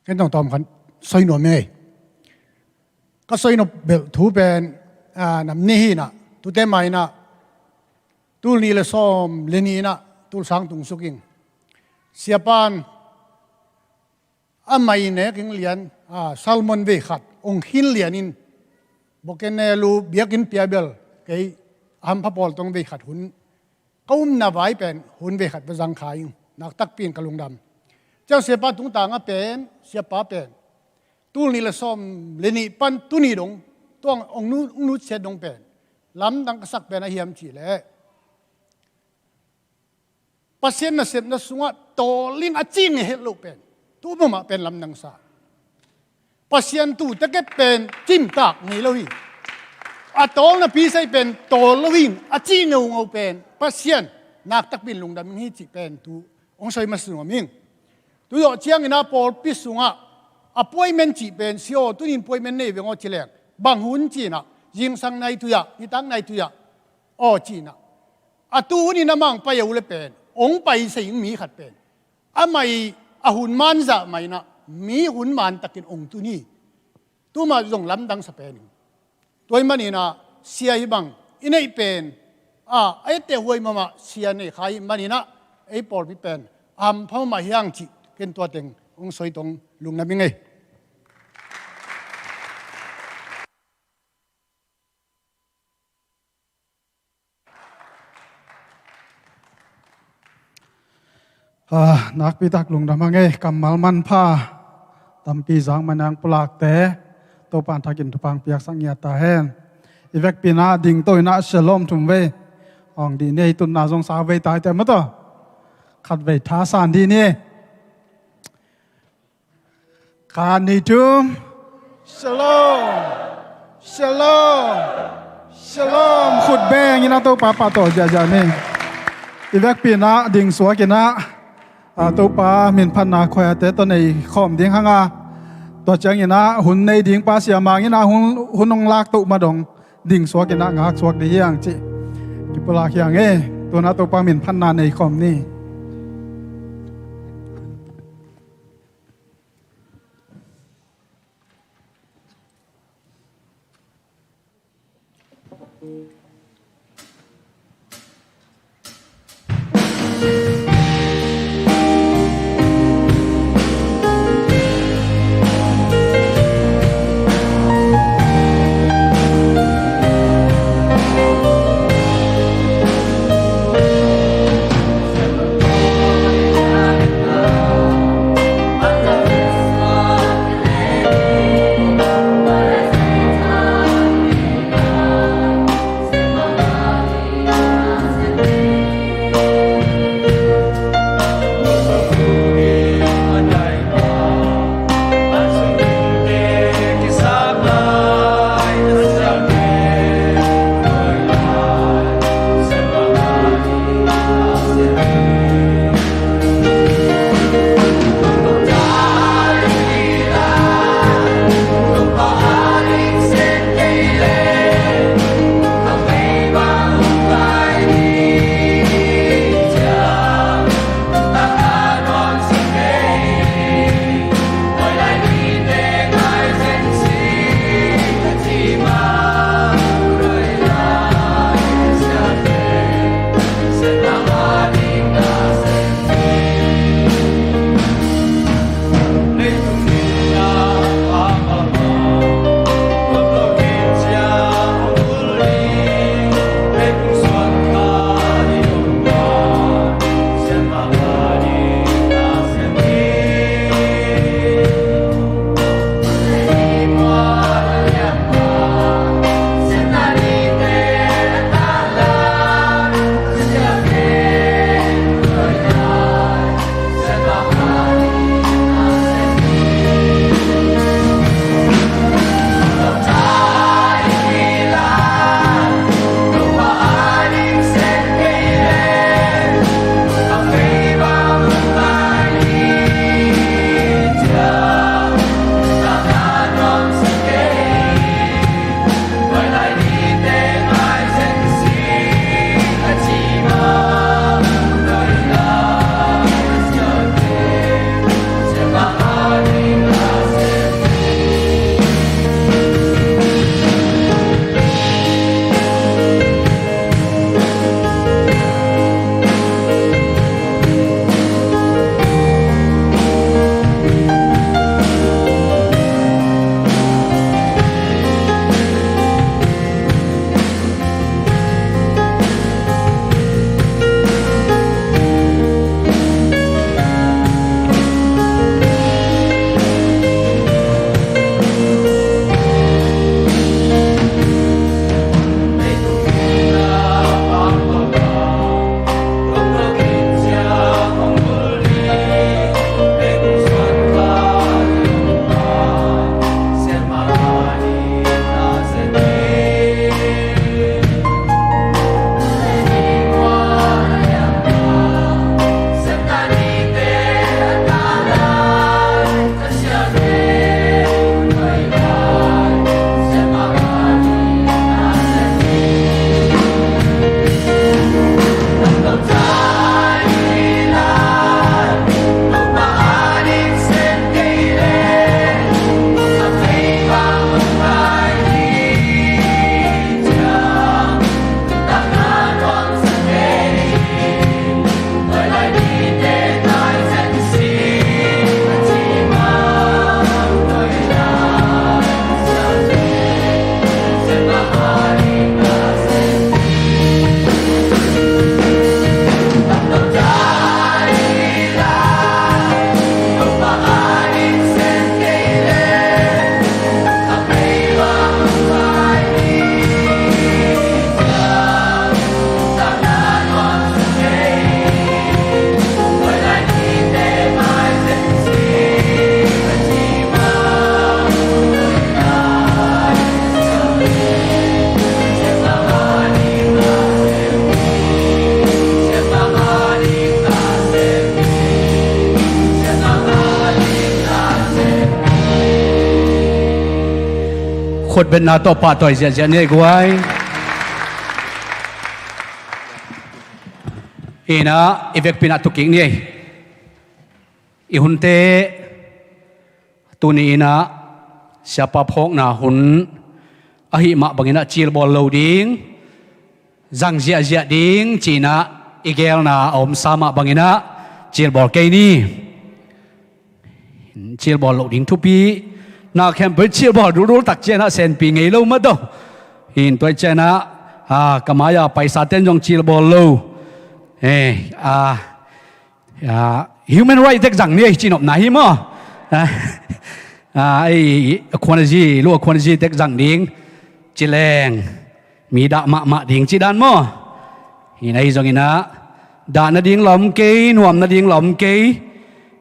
ก็ต้องตอบกันซอยหน่วยเมย์ก็ซอยหน่วยเบลทูเป็นนำนี่นะตุเตไม่นะตุลนี่เลยซ้อมเลนี่นะตุลสังตุงสุกิงเสียปานไม่เนี่ยกิงเลียนซัลมอนเวขัดองหินเลียนินบอกกันเนลูเบียกินเปียเบลไก่อัมพบอลตรงเวขัดหุ่นก้มนาไว้เป็นหุ่นเวขัดประจังขายนักตักปีนกระลุงดำเจ้าเสียปานตุงต่างเป็นเสียป้าเป็นตุลนี่เลยซ้อมเลนี่ปันตุนี่ดงตัวองนู้เสียดงเป็นล้ำดังกษักเป็นอาเฮียมจีเล่ปัสเซียนน่ะเสพน่ะสุงะโตลิงอาจิงเฮลูเป็นตู้บ่มาเป็นลำนังสาปัสเซียนตู้ตะเก็บเป็นจิ้มตากนี่ละวิอาโตน่ะพี่ใส่เป็นโตละวิงอาจิงเอาเป็นปัสเซียนนักตักบินลงดำนี่จิเป็นตู้องใส่มาสุงะมิงตู้ดอกเชียงอินาปอลปิสุงะอป่วยเมนจิเป็นเสียวตู้นินป่วยเมนนี่เวงอจิเลกบางหุ่นจีน่ะยิงสังในตุยะนี่ตั้งในตุยะอ้อจีน่ะอาตูนี่น้ำมังไปอยู่เลยเป็นองไปสิ่งมีขัดเป็นไม่หุ่นมันจะไม่นะมีหุ่นมันตะกินองตุนี่ตัวมาลงลำดังสเปนตัวมันนี่นะเสียหิบังอินไอเป็นไอเตะหวยมาเสียนี่ใครมันนี่นะไอปอลพิเป็นพอมาเฮียงจิเป็นตัวเต็งองสวยตรงลุงน้ำยังไงนักพิทักษ์ลุงดำมังเอกำมัลมันผ้าตำปีสังมันยังปลากแต่ตัวปานทักินทุพังเปียกสังเงียตาแห้งอีเวกปีนาดิ่งตัวน่าเชลอมทุ่มเวอ่องดีเนี่ยตุนนาสงสารเวตายแต่เมื่อต่อขัดเวท้าสานดีนี่การนิทุมเชลอมเชลอมเชลอมขุดแบงยินาตัวปาต่อจ่านี่อีเวกปีนาดิ่งสวยกินะตัวปลามินพันนาควายแต่ตัวในขอมดิ้งข้างตัวเจ้าอย่างนะหุ่นในดิ้งปลาเสียมาอย่างนะหุ่นนองลากตุมาดงดิ้งสวกินะงักสวกดีอย่างจีกิปลาอย่างตัวนั้นตัวปลามินพันนาในขอมนี่ ดเป็นนาโตปาต่อยเสียเนี่ยกวยอีนะอีเวกปินาตุกิงนี่อีหุ่นเตตัวนี้นะเสียปะพกนาหุ่นอหิมะบางนะจีลบอลโลดิงจังเจียดิงจีนะอีเกลนาอมสามะบางนะจีลบอลเกนี่จีลบอลโลดิงทุปีนาแคมเปญจีลบอลรู้ตักเจนะเซนปีไงโลมาโตหินตัวเจนะกามายาไปซาเตนจงจีลบอลโลhuman right เด็กจังเนี่ยจีนอบไหนมั้งไอ้ควรจีลูกควรจีเด็กจังดิ้งจีแรงมีดามะดิ้งจีด้านมั้งหินไอ้จงอินะด่านดิ้งหลอมเกยหน่วมดิ้งหลอมเกย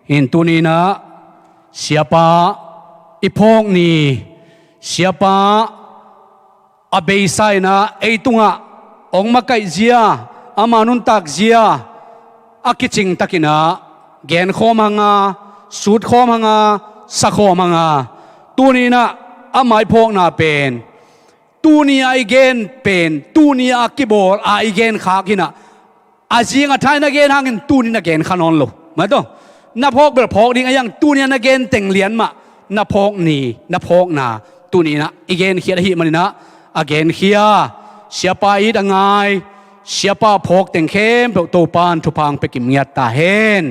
หินตัวนี้นะเสียปะอีพงนี่เสียปะอเบยไซนะไอ้ตุงะองมาไกเจียอามานุนตักเจียอากิจิงตักินะแกนโคมังาสูดโคมังาสักโคมังาตัวนี้นะอาไม้พงนาเป็นตัวนี้ไอเกนเป็นตัวนี้อากิบอลไอเกนขากินะอาจิงอาไทยนักเกนหางตัวนี้นักเกนขนอนโลมาต้องนับพกเบลพกดิ้งยังตัวนี้นักเกนแต่งเหรียญมานับพกนี่นับพกนาตัวนี้นะไอเกนเขียนหิมันนะอาเกนเขียเสียไปดังไงเสียป้าพกแต่งเข้มเปล่าตัวปานทุพังไปกิมเงียตาเห็น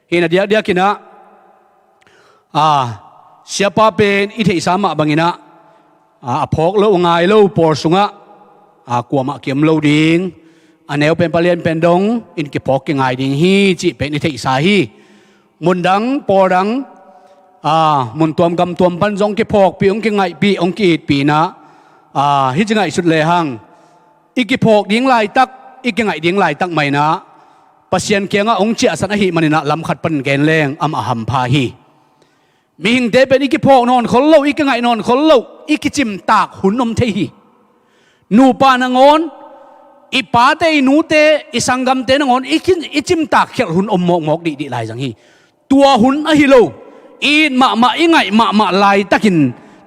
เห็นเดียกินะเสียป้าเป็นอิทธิสามะบางอินะพกเล่าไงเล่าปอสุงะกลัวมาเกี่ยมเล่าดิ่งอันเนวเป็นปะเลียนเป็นดงอินกิพกยังไงดิ่งฮีจิเป็นอิทธิสาฮีมุนดังปอดังมุนตัวมกำตัวมปันจงกิพกปีองกิไงปีองกิดปีนะฮิจไงสุดเลยหังอีกิพกดิ้งลายตักอีกไงดิ้งลายตักไม่นะปัสยันเกียงองเจียสันหิมันนะลำขัดปันแกนแรงอหัมพาฮีมีหิงเตเป็นอีกิพกนอนคนเล่าอีกไงนอนคนเล่าอีกิจิมตากหุ่นนมเทฮีนูปานงอนอีป้าเตอีนูเตอีสังกัมเตนงอนอีจิมตากเขียหุ่นอมหมอกดีลายจังฮีตัวหุ่นอหิโลอีมาอีไงมาลายตักิน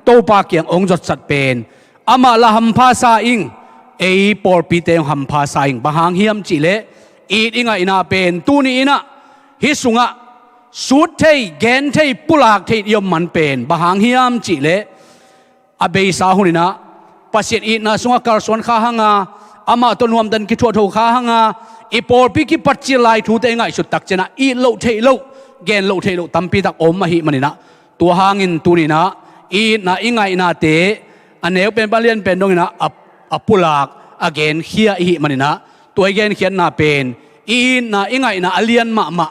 โตปาเกียงองจดสัตเป็นอามาละหัมพาซาอิงไอ้ปอร์ปีเตงหัมพาสายบางเฮียมจิเลอีดอิงไงนาเป็นตูนี้นะฮิสุงะสุดเทยแกนเทยปุลากเทยยมมันเป็นบางเฮียมจิเลอเบยสาหุนินะปัสเซตอีน่าสุงะการสวนข้าหังอามาตัวนวมดันกิทัวทูข้าหังอีปอร์ปีกิปัจจิลายทูเตงไงสุดตักเจนะอีโลเทยโลแกนโลเทยโลตัมปีตักอมมาหิมันนะตัวหางินตูนี้นะอีน่าอิงไงนาเตอันเนวเป็นบาเลียนเป็นดงนะอปุลากอเกนเขียอีมันนะตัวเกนเขียนนาเป็นอีน่าอิงไงนะอเลียนมา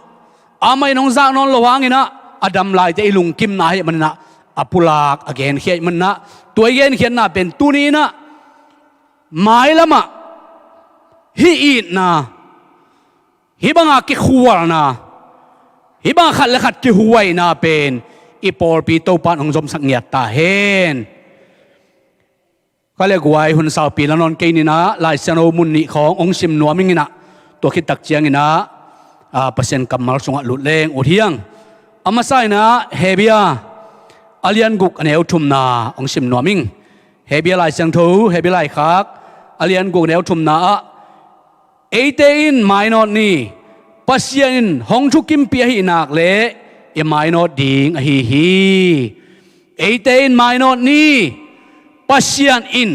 อาไม่น้องซานอนโลหางินะอดัมลายเตลุงกิมนาให้มันนะอปุลากอเกนเขียมันนะตัวเกนเขียนนาเป็นตัวนี้นะหมายละมะฮิอีนะฮิบังอากิขวานะฮิบังขัดและขัดกิหวยนาเป็นอีปอร์ปีโตปานองจอมสังเงียตาเห็นก็เลยกวยหุ่นสาวปีละนอนเกนินะลายเซโนมุนนิขององค์สิมนัวมิงินะตัวคิดตักเจียงินะเปอร์เซ็นต์กำมัลสงะหลุดเลงอุทิยังอามาไซนะเฮเบียอาเลียนกุกอันเอวทุมนาองค์สิมนัวมิงเฮเบียลายเซียงทูเฮเบียลายคักอาเลียนกุกอันเอวทุมนาเอเตอินไมโนดนี่ปัสยันหงทุกิมเปียหินักเละเอไมโนดดิงฮีเอเตอินไมโนดนี่ปัสยันอิน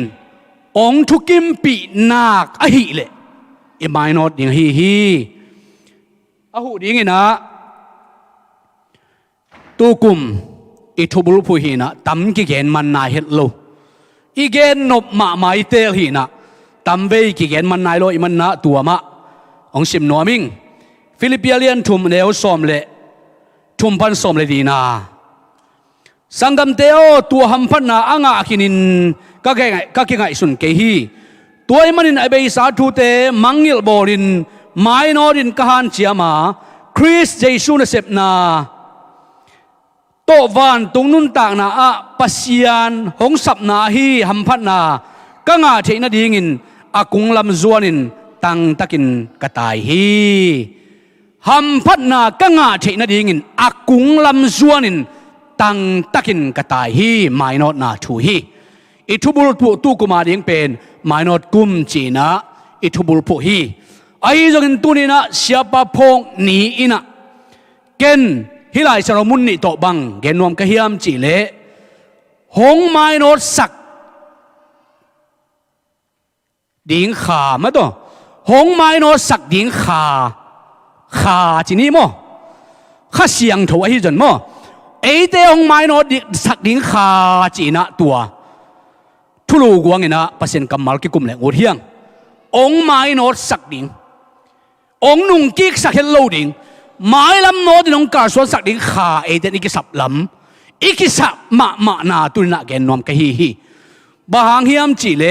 องทุกิมปีนักอหิเลเอไมโนดดิงฮีอหูดิงนะตูกุมอิทุบุรุพูหินะตั้มกิเกนมันนายเฮตโลอีเกนนบมาไมเตลหินะตั้มเวกิเกนมันนายโลอิมันนะตัวมะองสิมนัวมิงฟิลิปปิเลียนทุมเนวสอมเลทุมพันสอมเลดีนาสังกัมเตโอตัวหัมพันนาอ่างอาคินินก็แก่ไงสุนเกฮีตัวมันนินไอเบยสาธุเตมังยิลบอรินไมโนดินกฮันเจียมาคริสเจซูนเซปนาโตวันตรงนุนต่างนาปัสยันหงสับนาฮีหัมพันนาก็งาเทนดีงินอากุงลำจวนินตังตะกินกระต่ายฮีหัมพันนาก็งาเทนดีงินอากุงลำจวนิน ตังตักินกตายฮีไม่นอดนาทูฮีอิทุบุลผู้ตู้กุมาดิงเป็นไม่นอดกุมจีนะอิทุบุลผู้ฮีไอ้จงตุนีนะเสียปะพงนีอินะเกนฮิไลสรมุนนิโตบังเกนนวมกะฮิมจีเลหงไม่นอดสักดิงขามาตัวหงไม้นอสักดิงขาจีนี่มั้งข้าเสียงถูกไอ้จนมั้งเอเตหงไม้นอสักดิงขาจีน่ะตัวทุลูกวางเงินะเปอร์เซ็นต์กำมัลกิกุมแหลงอุเทียงองไม้นอสักดิงองนุ่งกิกสักเฮลโลดิงไม้ลำโนดินองการส่วนสักดิงขาเอเตนิกิสับลำอีกิสับมานาตุนน่ะแกนนอมกะฮีบางเฮียมจีเล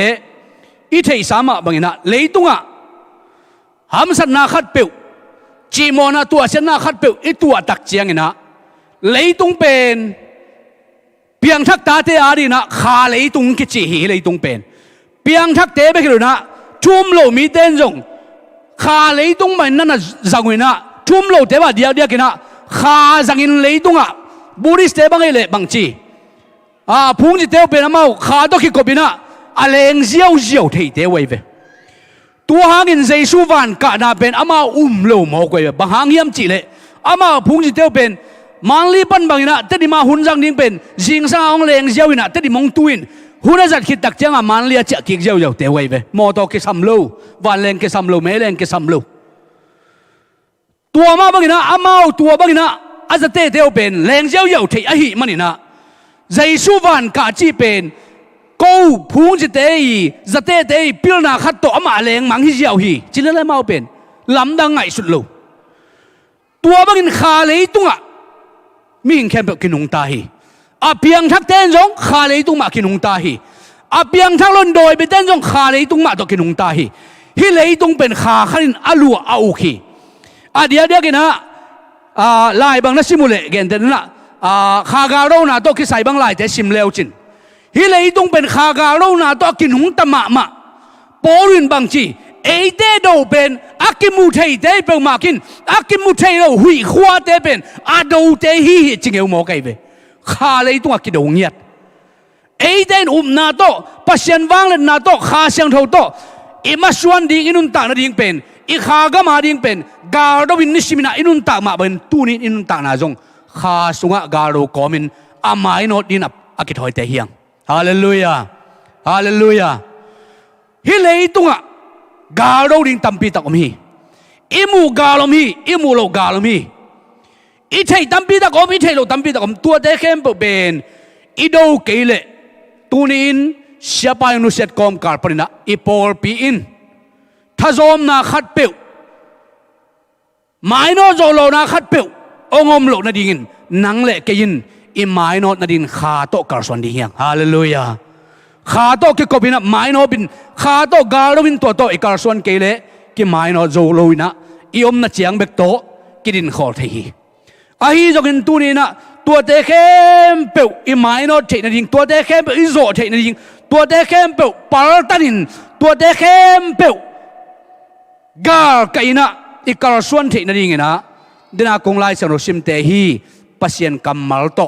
อีเทสามะบางนะเลยตุงะหามสันนาขัดเปียวจีโมนาตัวเสนาขัดเปียวอีตัวตักเจียงนะเลยตุงเป็นเพียงทักตาเตอาดีนะขาเลยตุงกิจิหีเลยตุงเป็นเพียงทักเตไปกันนะทุ่มโลมีเต้นจงขาเลยตุงมันนั่นน่ะจังเวนะทุ่มโลเตว่าเดียวกันนะขาจังอินเลยตุงะบุริสเตบังเอเลบังจีพุงจิเตวเป็นมาขาต้องคิดกบินะอะไรเจียวที่เตวไว้ตัวหางินใจสู้วันกะนาเป็นอามาโลหมอกไว้บางหางเยี่ยมจีเลยอามาพุงจิเตวเป็นมังลีปันบางนะแต่ดิมาหุ่นจังนิ่งเป็นจิงสาวเลงเจียวนะแต่ดิมงตุยนหุ่นจัดคิดตักจังมันเลียจะกิกเจียวเตวไว้มอตอกิสัมโลวันเลงกิสัมโลเมเลงกิสัมโลตัวมาบางนะอามาตัวบางนะอาจจะเตวเป็นเลงเจียวที่อหิมันนี่นะใจสู้วันกะจีเป็นกูพูงจิเตยจะเตยพิลนาขัดโตอามาเลงมังฮิเจียวฮีจิเลเลมาเป็นลำดังไงสุดโลตัวบางอินขาเลยตุงะมีหิงแค่แบบกินุงตาฮีอาเพียงทักเต้นจงขาเลยตุงมากินุงตาฮีอาเพียงทักลนโดยเป็นเต้นจงขาเลยตุงมาตัวกินุงตาฮีฮิเลยตุงเป็นขาขันอลัวอาอุคีเดียวกันนะลายบางนัสิมุเลเกนเดนนะขาการูนาตัวกิใส่บางลายแต่สิมเลวจินฮิเลยตุงเป็นขาการูนาตัวกินุงตะมาปอรินบางจีเอเดโดเป็นอากิมุเทเตเป็นมากินอากิมุเทเราหุยขวาเตเป็นอาดูเตฮีจิงเอวมอไกเวขาเลยตุงอากิดงเงียดเอเดนนาโตปัศยันวังเลนาโตขาเสียงเท่าโตอิมาชวนดิงอินุนตานาดิงเป็นอีขากามาดิงเป็นกาโดวินนิชิมินาอินุนตามาเป็นตูนิอินุนตานาจงขาสุงะกาโดกอมินอามาอินอดินับอากิถอยเตเฮียงฮาเลลูยาฮาเลลูยาฮิเลยตุงะกาโดดิงตัมปีตะกอมฮีอิมูกาลอมฮีอิมูโลกาลอมฮีอิเทตัมปีตะกอมอิเทโลตัมปีตะกอมตัวเตเข้มเป็นอิโดเกเลตูนินเสียไปนุเสตกอมการปรินะอิปอลปีอินถ้าโจมนาขัดเปียวไม่นอโจโลนาขัดเปียวองอมโลนาดิ่งนังเละเกินอิไม่นอนาดิ่งขาโตการสวนดีเฮียงฮาเลลูยาขาโตกิกบินะไม่นอบินขาโตกาลวินตัวโตอีการสวนเกเลกิไม่นอโจโลนะอิอมนาเจียงเบกโตกิดินขอเทีอาฮีจงกินตูนี่นะตัวเตเข้มเปียวอิไม่นอเทนาดิ่งตัวเตเข้มเปียวอิโซเทนาดิ่งตัวเตเข้มเปียวปาร์ตันินตัวเตเข้มเปียวกาลกัยนะอีการส่วนที่นั่นเองนะดินาคงไล่สรุปสิมเตฮีปัศยันกำมัลโต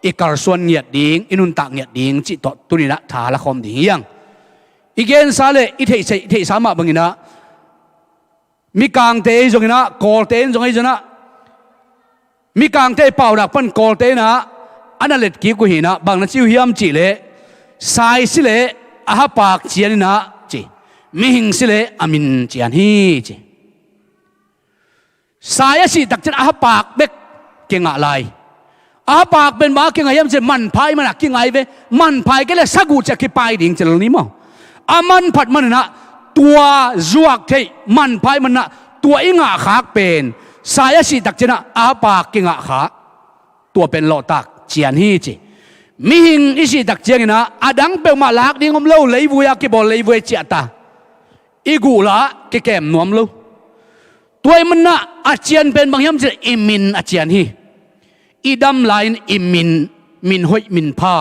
อีการส่วนเงียดดิ่งอินุนตักเงียดดิ่งจิตโตตุนินะทาละคอมดิ่งยังอีเกนซาเลอีเทสามะบังนะมีกางเตยจงนะกอลเตยจงไอจนะมีกางเตยเป่าดักปั้นกอลเตยนะอันนั้นเล็ดกี้กุหินะบางนั้นชิวเฮียมจีเลสายสิเลอาฮปากเจียนนะจีมิหิงสิเลอามินเจียนฮีจีสายสิตักจันอาปากเบกเก่งอะไรอาปากเป็นบ้าเก่งไงยังจะมันพายมันเก่งไงเว้มันพายก็เลยสักูจะคิดไปดิ่งจะลงนี้มั้งอามันผัดมันนะตัวจวกที่มันพายมันนะตัวอิงาขากเป็นสายสิตักจันอาปากเก่งอาขาตัวเป็นหลอตักเจียนฮีจีมิหิงอิสิตักเจียงนะอดังเปลมาลักดิ่งอมเล่าเลยวุยกิบอลเลยวุยเจียตาอีกูละกิแกมนวมลูตัวมันนะอาเจียนเป็นบางอย่างจะอิมินอาเจียนฮีอีดำไลน์อิมินหอยมินพา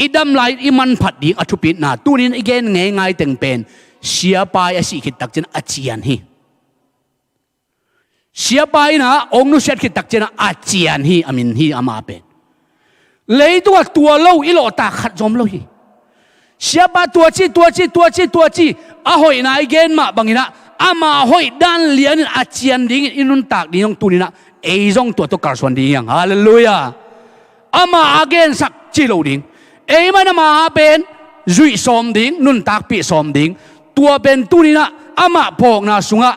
อีดำไลน์อิมันผัดดีอัตุปิดนะตัวนี้อีกแง่ง่ายแต่งเป็นเสียไปอาศิขิดตักเจนอาเจียนฮีเสียไปนะองนุเสตขิดตักเจนอาเจียนฮีอามินฮีอามาเป็น lấy tua lâu ít lộ ta khát dòm lâu hi xia ba tua chi à hội na again mà bằng ina ama hội đan liền à chian ding inun tak ding tu nina ei zong tua to kar suan ding hallelujah ama again sak chi lo ding ei mana ma ben zui som ding nun tak pi som ding tua ben tu nina ama phok na sunga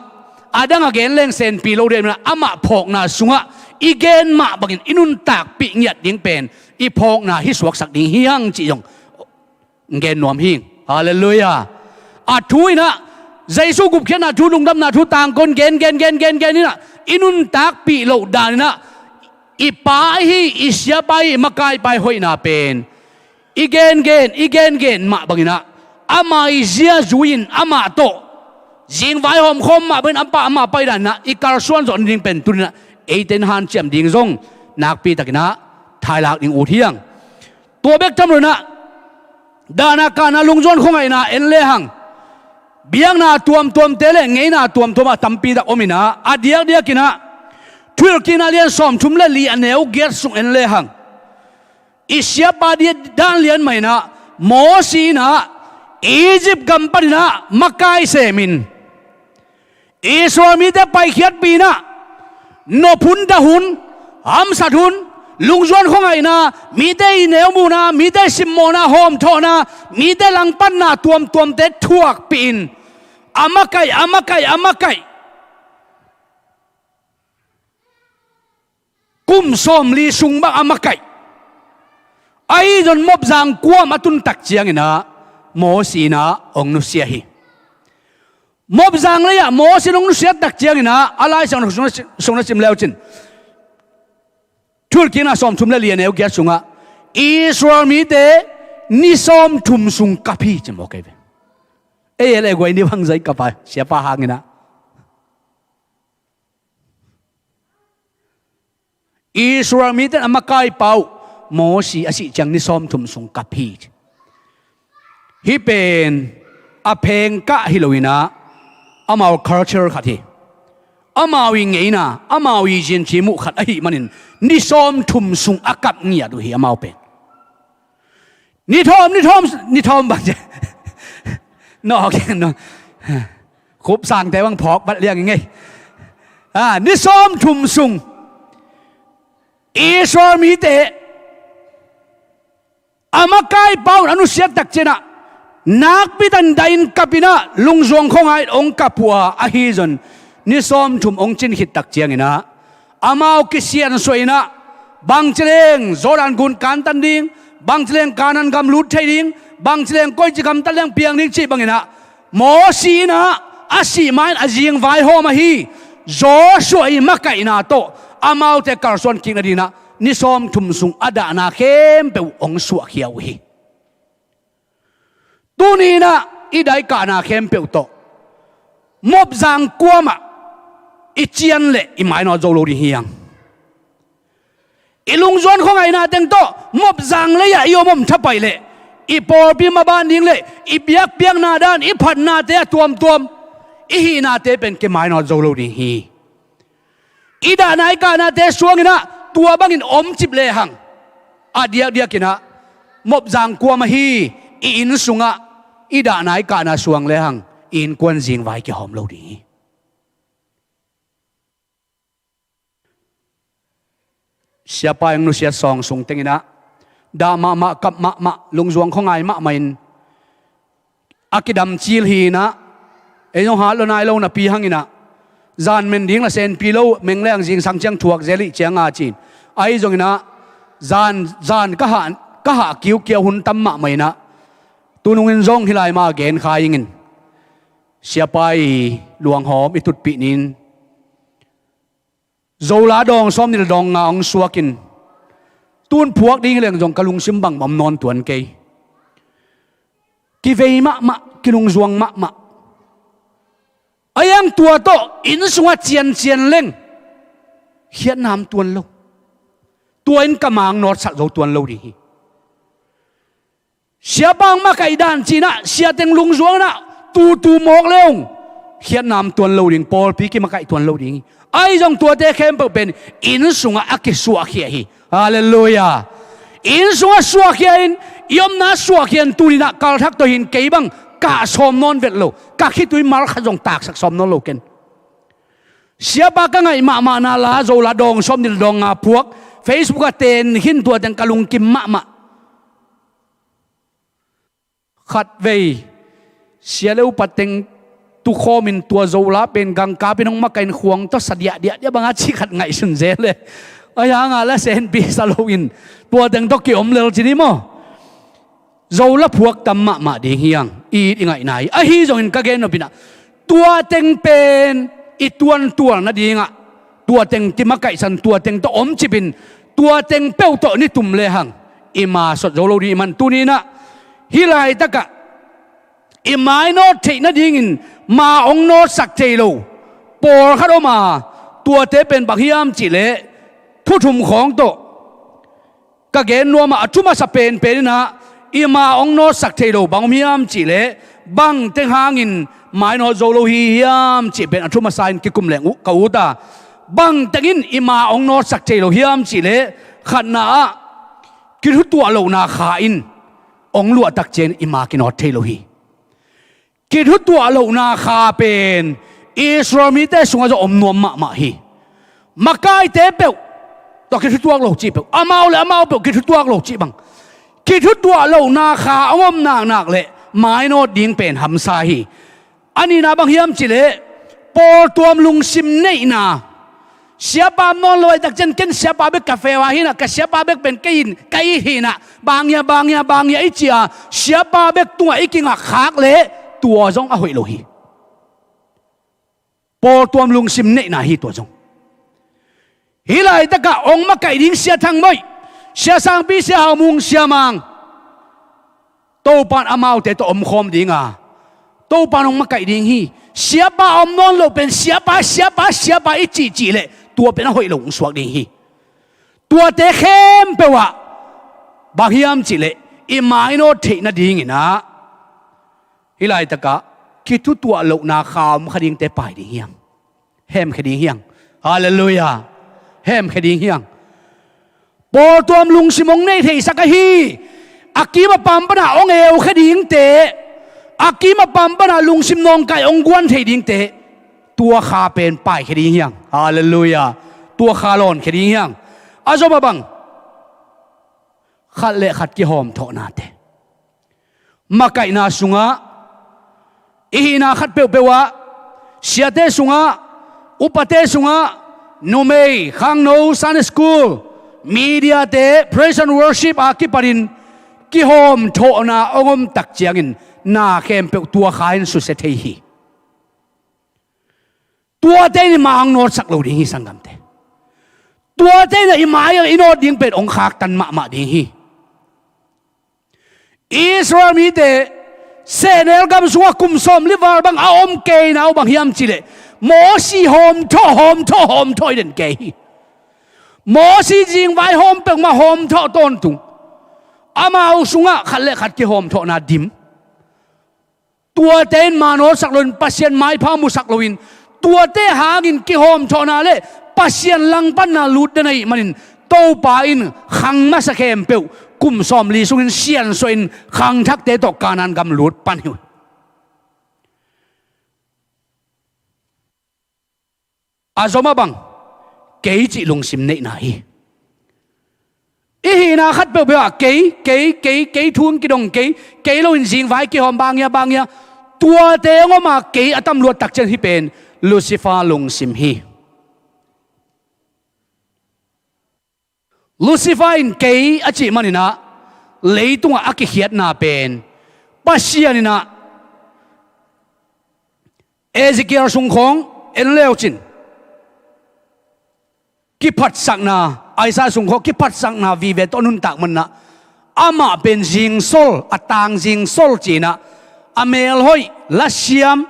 adang again leng sen pi lo de na ama phok na sunga igen ma bangin inun tak pi ngiat ding pen i phok na hi suak sak ding hiang chi yong gen nuam hing hallelujah a thui na jaisu gup khian na thu lung dam na thu tang kon gen ni na inun tak pi lo dan na i pa hi isya pai makai pai hoi na pen igen ma bangina ama izia zuin ama to jing vai hom khom ma ben ampa ama pai dan na i kar suan zon ding pen tu na eiten han chem ding zong nak pi takina thai lak ding u thiang to bek tam na dana kana lungzon khongai na en le hang biang na tuam tele ngei na tuam tampi da omina dia kina thul kina lian som thum le li aneu ger sung en le hang isya pa dia dan lian mai na mo si na Egypt company na makai semin iswami te pai khiat pi na no phun da hun ham sa hun lungzon khongai na mi te neu mu na mi te simmo na hom tho na mi te lang pan na tuam te thuak pin amakai kum som li sung bang amakai ai don mob jang kwa matun tak chiang ina mo si na ong nu sia hi mob jang le ya mo si ong nu sia tak chiang ina alai song na sim leo chin thul kina som thum le lian eu gya sunga Israel mi te ni som thum sung kapi chmo ke e le goi ni bang zai kapai sia pa hangina Israel mi te amakai pau mo si asi chang ni som thum sung kapi hi pen a pheng ka hiloina amau culture khati amawi ngeina amawi jin chi mu khat a hi manin ni som thum sung akap ngia du hi amau pen ni thom bang je no ke no khup sang te bang phok bat liang ngai ni som thum sung Israel mi te amakai pau anu siat tak chena nak pitan dain kapina lungzong khongai ong kapua a hi zon ni som thum ong chin hit tak chiang ina amau kisian soina bang chleng zoran gun kan tan ding bang chleng kanan gam lut thai ding bang chleng koi chi gam tan leng piang ding chi bang ina mo si na asi main ajing vai ho ma hi zo soi makai na to amau te karson king adina ni som thum sung ada na khem pe ong suak hiau hi tuni na idai ka na khem pe to mob jang kwama ichian le imai no zo lo ri hiang ilung zon khong ai na teng to mob jang le ya yo mom thapai le i por pi ma ban ding le i biak piang na dan i phat na te tuam i hi na te pen ke mai no zo lo ri hi ida nai ka na te suangina tua bangin om chip le hang dia kina mob jang kwa ma hi in sunga ida nai ka na suang le hang in kwan jing vai ke hom lo di siapa yang nusia song sung tengina da ma kap ma lungzuang khongai ma main akidam chil hi na enyong ha lo nai lo na pi hangina zan men ding la sen pilo mengleng jing sang chang thuak zeli changa chin ai jong na zan ka ha kiu hun tam ma mai na tunungin zong hilai ma gen khaingin siapai luang hom itut pi nin zola dong som ni dong nga ong suakin tun phuak ding leng jong kalung simbang mam non tuan ke ki vei ma kilung zuang ma ayang tua to in sunga chian leng hian nam tuan lo tuan kamang not sa zo tuan lo ri sia bang ma kai dan china sia teng lung zuang na tu mok leong hian nam tuan lo ding pol pi ki ma kai tuan lo ding ai jong tua te khem pe pen in sunga akisua hi hallelujah in sunga suakian iom na suakian tunina kal thak to hin keibang ka som non vet lo ka khitui mal khajong tak sak som non lo ken siapa ka ngai ma na la zo la dong som dil dong nga puak Facebook ten hin tua tang kalung kim ma khat vei sia leu pateng tu khomin tua zo la pen gang ka pinong makain khuang to sadia dia banga chi khat ngai sun zele aya nga la sen pi salowin tua tang to ki om lel chini mo zo la phuak tam ma ding hiang i ngai nai a hi zo in ka gen no pina tua teng pen i tuan na dinga tua teng ti makai san tua teng to om chipin tua teng peu to ni tum le hang ima sot zo lo ni man tu ni na hilai taka imai no thei na ding in ma ong no sak thei lo por kha do ma tua te pen bak hiam chi le thu thum khong to ka gen no ma athuma sa pen na ima ong no sak thei lo bang miam chi le bang teng hangin mai no zo lo hi hiam chi pen athuma sain ki kum leng u ka u ta bang tengin ima ong no sak thei lo hiam chi le khat na ki thu tua lo na kha in ong lua tak chen ima ki no thei lo hi ki thu tua lo na kha pen Israel mi te sunga zo om nuam ma hi makai te pe to ki thu tua lo chi pe amau pe ki thu tua lo chi bang ki thu tua lo na kha om nak le mai no ding pen ham sa hi ani na bang hiam chi le por tuam lung sim nei na siapa non loi tak chen ken siapa be cafe wa hina ka siapa be pen kai hina bangya ichia siapa be tua ikinga khak le tua jong a hoi lo hi por tuam lung sim nei na hi tua jong hilai taka ong ma kai ding sia thang moi sia sang pi sia ha mung sia mang to pan amau te to om khom dinga to pan ong ma kai ding hi siapa om non lo pen siapa ichi le tua pen hoi lo suak ding hi tua te khem pe wa ba hiam chi le i mai no the na ding ina hilai taka ki tu tua lo na kham khading te pai ding hiang hem khading hiang hallelujah hem khading hiang por tuam lung simong nei thei sakahi akima pampana ong eu khading te akima pampana lung sim nong kai ong guan thei ding te tua kha pen pai khading hiang hallelujah tua kha lon khading hiang azo babang khat le khat ki hom tho na te makai na sunga ihina khat pe wa siate sunga upate sunga numei khang no Sunday school media te praise and worship akiparin ki hom tho na ongom tak chiangin na khem pe tua khain su se thei hi tua te ni mang no sak lo ding hi sangam te tua te na i mai ino ding pe ong khak tan ma ding hi Israel mi te senel gam suwa kum som livar bang a om ke na bang hiam chile mo si hom tho den ke hi mo si jing vai hom pe ma hom tho ton tung ama sunga khalle khat ki hom tho na dim tua ten mano saklon pasien mai pha mu sakloin tua te hangin ki hom tho na le pasien lang pan na lut denai manin to pa in khang ma sa khem pe kum som li sungin sian soin khang thak te to kanan gam lut pan hi azoma bang kei chi lung sim nei na hi hi na khat pe kei thun ki dong kei lo in jing vai ki hom bang ya tua te ngoma kei atam luat tak chen hi pen Lucifer lung sim hi Lucifer in kei achi manina leitunga aki hiat na pen pasianina Ezekiel sung khong en leo chin ki phat sak na Aisa sung khong ki phat sak na vi ve tonun tak man na ama pen jing sol atang jing sol china amel hoi la siam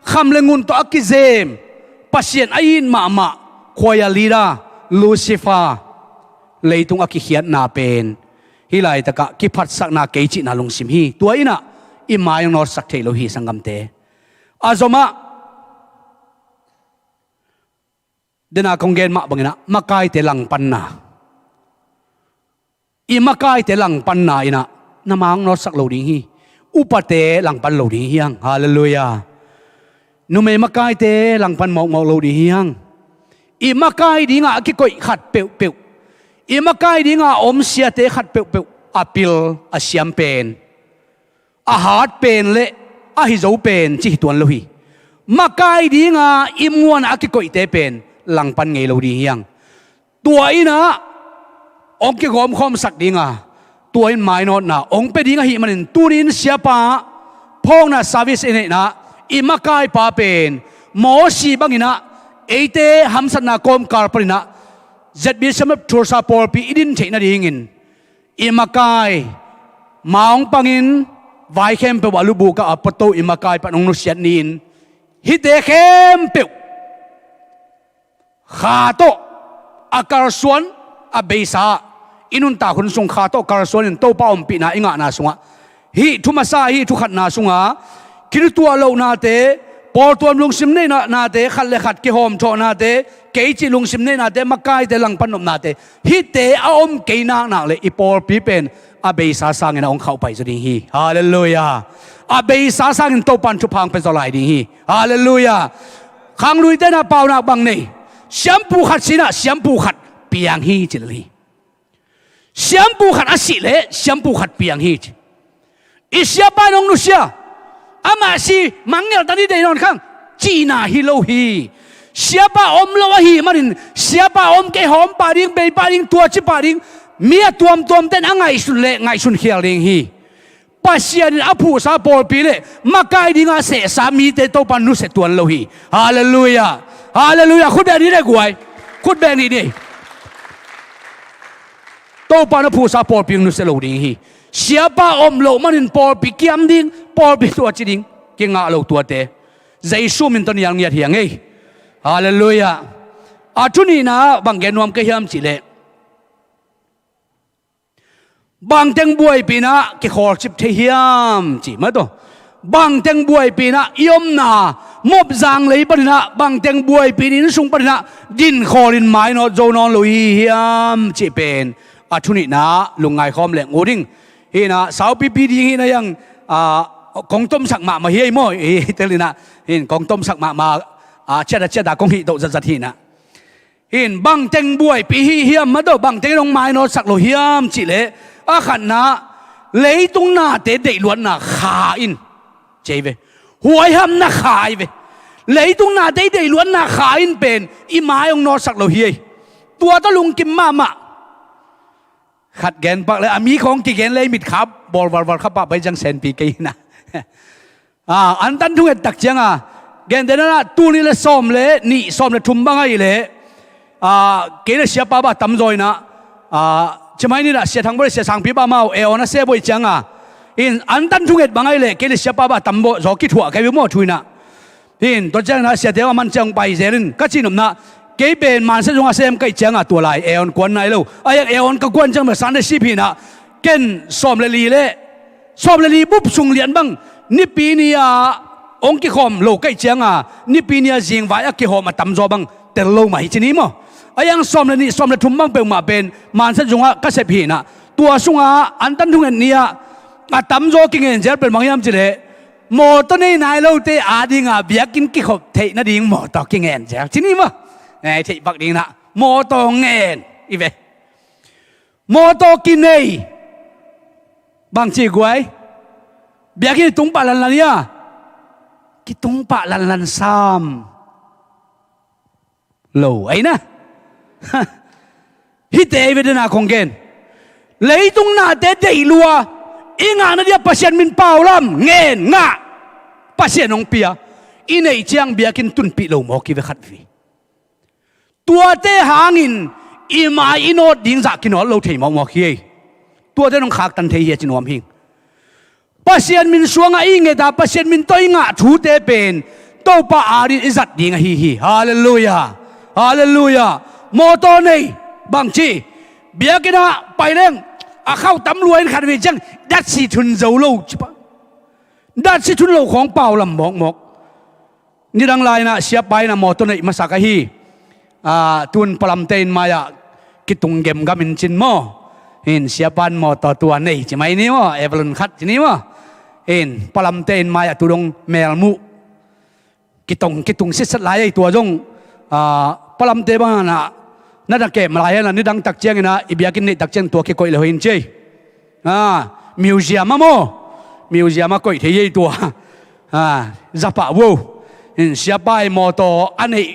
kham lengun to akizem pasien ain ma khoya lira Lucifer leitung aki hiat na pen hilai taka ki phat sak na ke chi na lung sim hi tua ina i mayong nor sak thei lo hi sangam te azoma dena konggen ma bangina makai te lang pan na อิมากายเตลังปันนายนะน้ำมังนอสักโลดิ้งฮีอุปเตลังปันโลดิ้งฮียงฮาเลลูยานุเมมากายเตลังปันมอกโลดิ้งฮียงอิมากายดิ้งอ่ะกิโกยขัดเปียวเปียวอิมากายดิ้งอ่ะอมเสียเตขัดเปียวเปียวอาปิลอาเซียมเป็นอาหารเป็นเละอาฮิโซเป็นจิตตัวนโลฮีมากายดิ้งอ่ะอิมวนอ่ะกิโกยเตเป็นลังปันเงโลดิ้งฮียงตัวอีนะองค์เกี่ยวกับความสักดิ้งอ่ะตัวอินหมายนอนะองค์เป็นดิ้งอ่ะฮิมันตูนินเสียป้าพงนะซาวิสเอเนนะอิมากายป้าเป็นหมอสีบังอินะเอเตฮัมสันนาคมการปรินะจัดบิสมับทัวร์ซาปอร์ปีอิดินเทนะดิ้งินอิมากายมาองปังอินไวเข้มเปวาลูบุกะอัปโตอิมากายปนองนุเสียนินฮิเตเข้มเปวขาโตอาการส่วนอาเบซ่าอินุนตาคนส่งขาโตการส่วนอินโตป้าอมปีนาอิงานาสุงะฮิทุมาซาฮิทุขัดนาสุงะคิดตัวเรานาเตปอร์ตัวลุงซิมเนนาเตขัดเลขัดกิโฮมโชนาเตเกจิลุงซิมเนนาเตมักกายเตลังปนมนาเตฮิเตอาอมเกนานาเลยอีปอร์ปีเป็นอาเบซ่าสังเงินองเข้าไปจะดีฮีฮาเลลูยาอาเบซ่าสังเงินโตปันชุพังเป็นสลายดีฮีฮาเลลูยาขังลุยเตน่าเปล่านักบังนี่เสียมปูขัดสินะเสียมปูขัดเปียงฮีจิลีเสียมปูขัดอาศิเลเสียมปูขัดเปียงฮีอิเสียบ้านองนุเสียอามาซีมังเนลตอนนี้ได้นอนข้างจีน่าฮิโลฮีเสียบ้าอมโลวะฮีมันเสียบ้าอมเกหอมปาริงเบย์ปาริงตัวจิปาริงเมียตัวมเต้นไงสุนเละไงสุนเขียวเรงฮีปัสยานิอาผู้ซาปอลปีเล่มาไกดิ้งอาเสสามีเตโตปันนุเสตัวโลฮีฮาเลลูยาฮาเลลูยาคุณแบบนี้ได้กวยคุณแบบนี้ดิโตปันผู้ซาปอลปีนุเสโลดิ้งฮีเสียบ้าอมโลมันปอลปีเกียมดิ้งปอลปีตัวจีดิ้งเก่งอาโลตัวเตใจสู้มินตันยังเนี่ยเถียงไงฮาเลลูยาอาทุนีนะบางแกนวมก็ยามจิเลบางเต็งบวยปีนะกิขอจิบเทียมจีมาตัวบางเต็งบวยปีนะยมนามบจางเลยปรินะบางเต็งบวยปีนี้สุงปรินะดินคอรินไม้นอโจนอนลุยเฮียมจีเป็นอาทุนีนะลุงไงคอมเหลงโอดิ้งเฮนะสาวปีปีดีนะยังกองต้มสักมาเฮียมั่วเตลินะเห็นกองต้มสักมาเช็ดกองหิโตจัดทีนะเห็นบางเต็งบวยปีเฮียมมาตัวบางเต็งลงไม้นอสักโลเฮียมจีเลอาขันนะเลยตรงหน้าเตะเด็กล้วนน่ะขาอินเจเวหัวห้ำน่ะขายเวเลยตรงหน้าเตะเด็กล้วนน่ะขาอินเป็นอีไม้องนอสักโลเฮียตัวตะลุงกิมมาขัดแกนปักเลยมีของกี่แกนเลยมิดขับบอลขับปะไปจังเซนปีกี้นะอันตันทุกเอ็ดตักเจียงแกนเดนน่ะตูนี่เลยซ้อมเลยนี่ซ้อมเลยทุ่มบังไงเลยเกลเสียป้าบ้าตั้มจอยนะใช่ไหมนี่นะเสียทางบริเสียทางปีบ้าเมาเอวนะเสียบ่อยจังอินอันตันทุกเอ็ดบางไงเลยเกลเสียป้าบ้าตั้มบ่จอกิถัวแกวิโม่ช่วยนะอินตัวจังนะเสียเทว่ามันจังไปเจริญก็จีนนะเกเป็นมันเสียจงอาเซมใกล้จังตัวลายเอวนกวนไหนลูไอ้เอวนก็กวนจังแบบสันเดชิพีนะเกนซ้อมเลยลีเลยซ้อมเลยลีปุ๊บส่งเหรียญบ้างนี่ปีนี้องค์กิคอมโลใกล้จังนี่ปีนี้จิงไว้กิคอมมาตั้มจอบ้างแต่โลมาที่นี่มั้งไอ้ยังซ้อมเลยนี่ซ้อมเลยทุ่มบังเป็นมาเป็นมันเสียจงอาก็เสพีนะตัวสุงอันตันทุกเงินเนี่ยตั้มจอกินเงินเจอเป็นบางอย่างจีเลยหมดตัวนี้นายเราเตะอาดิงเบียกินกิคอมเทนั่นดิงหมดต่อกินเงินเจอที่นี่มั้งไอ้ที่บักดิงนะโมโตเงินอีเวโมโตกินเนยบางทีกวยเบียกินตุ้งปะลันลันเนี่ยกิตุ้งปะลันลันซ้ำโลไอ้นะฮิตเอเวดนาคงเกนเลยตุ้งหน้าเตะเดลัวอีงานนั่นเดียปัสยันมินเปล่าลำเงินงะปัสยันองเปียอีในเจียงเบียกินตุนปีโลมอกิเวขัดวีตัวเตะหางินอีมาอีโนดดิ้งจากกินหัวเราเทมองขี้ตัวเตะน้องขากตันเทียจินวมพิงปัสยันมินสวงอีเงตาปัสยันมินตัวอีงะชูเตเป็นโตปะอาริอิสัตดิ้งฮีฮาเลลูยาฮาเลลูยาโมโตเนยบางทีเบียกินไปเร่งเข้าตำรวจขัดวิจังดัดสิทุนเจ้าโลจิปะดัดสิทุนโลของเปล่าลำหมกนี่ดังไรนะเสียไปนะโมโตเนยมาสักฮีตุนปลำเตนมายะกิตุงเกมกามินจินโม เห็นเสียปันมอต่อตัวนี่ใช่ไหมนี่วะเอเวลนคัดใช่ไหมวะเห็นปลำเตนมาตุดงเมลมุกิตงเสร็จหลายตัวจงปลำเตบ้างนะนั่นเก็บมาหลายนะนี่ดังตักเจียงนะอีเบียกินนี่ตักเจียงตัวเกี่ยวกับเห็นเจ้มิวเซียมมั้งมิวเซียมมาก็อีกทีตัวจับปะวูเห็นเสียไปมอต่ออันนี้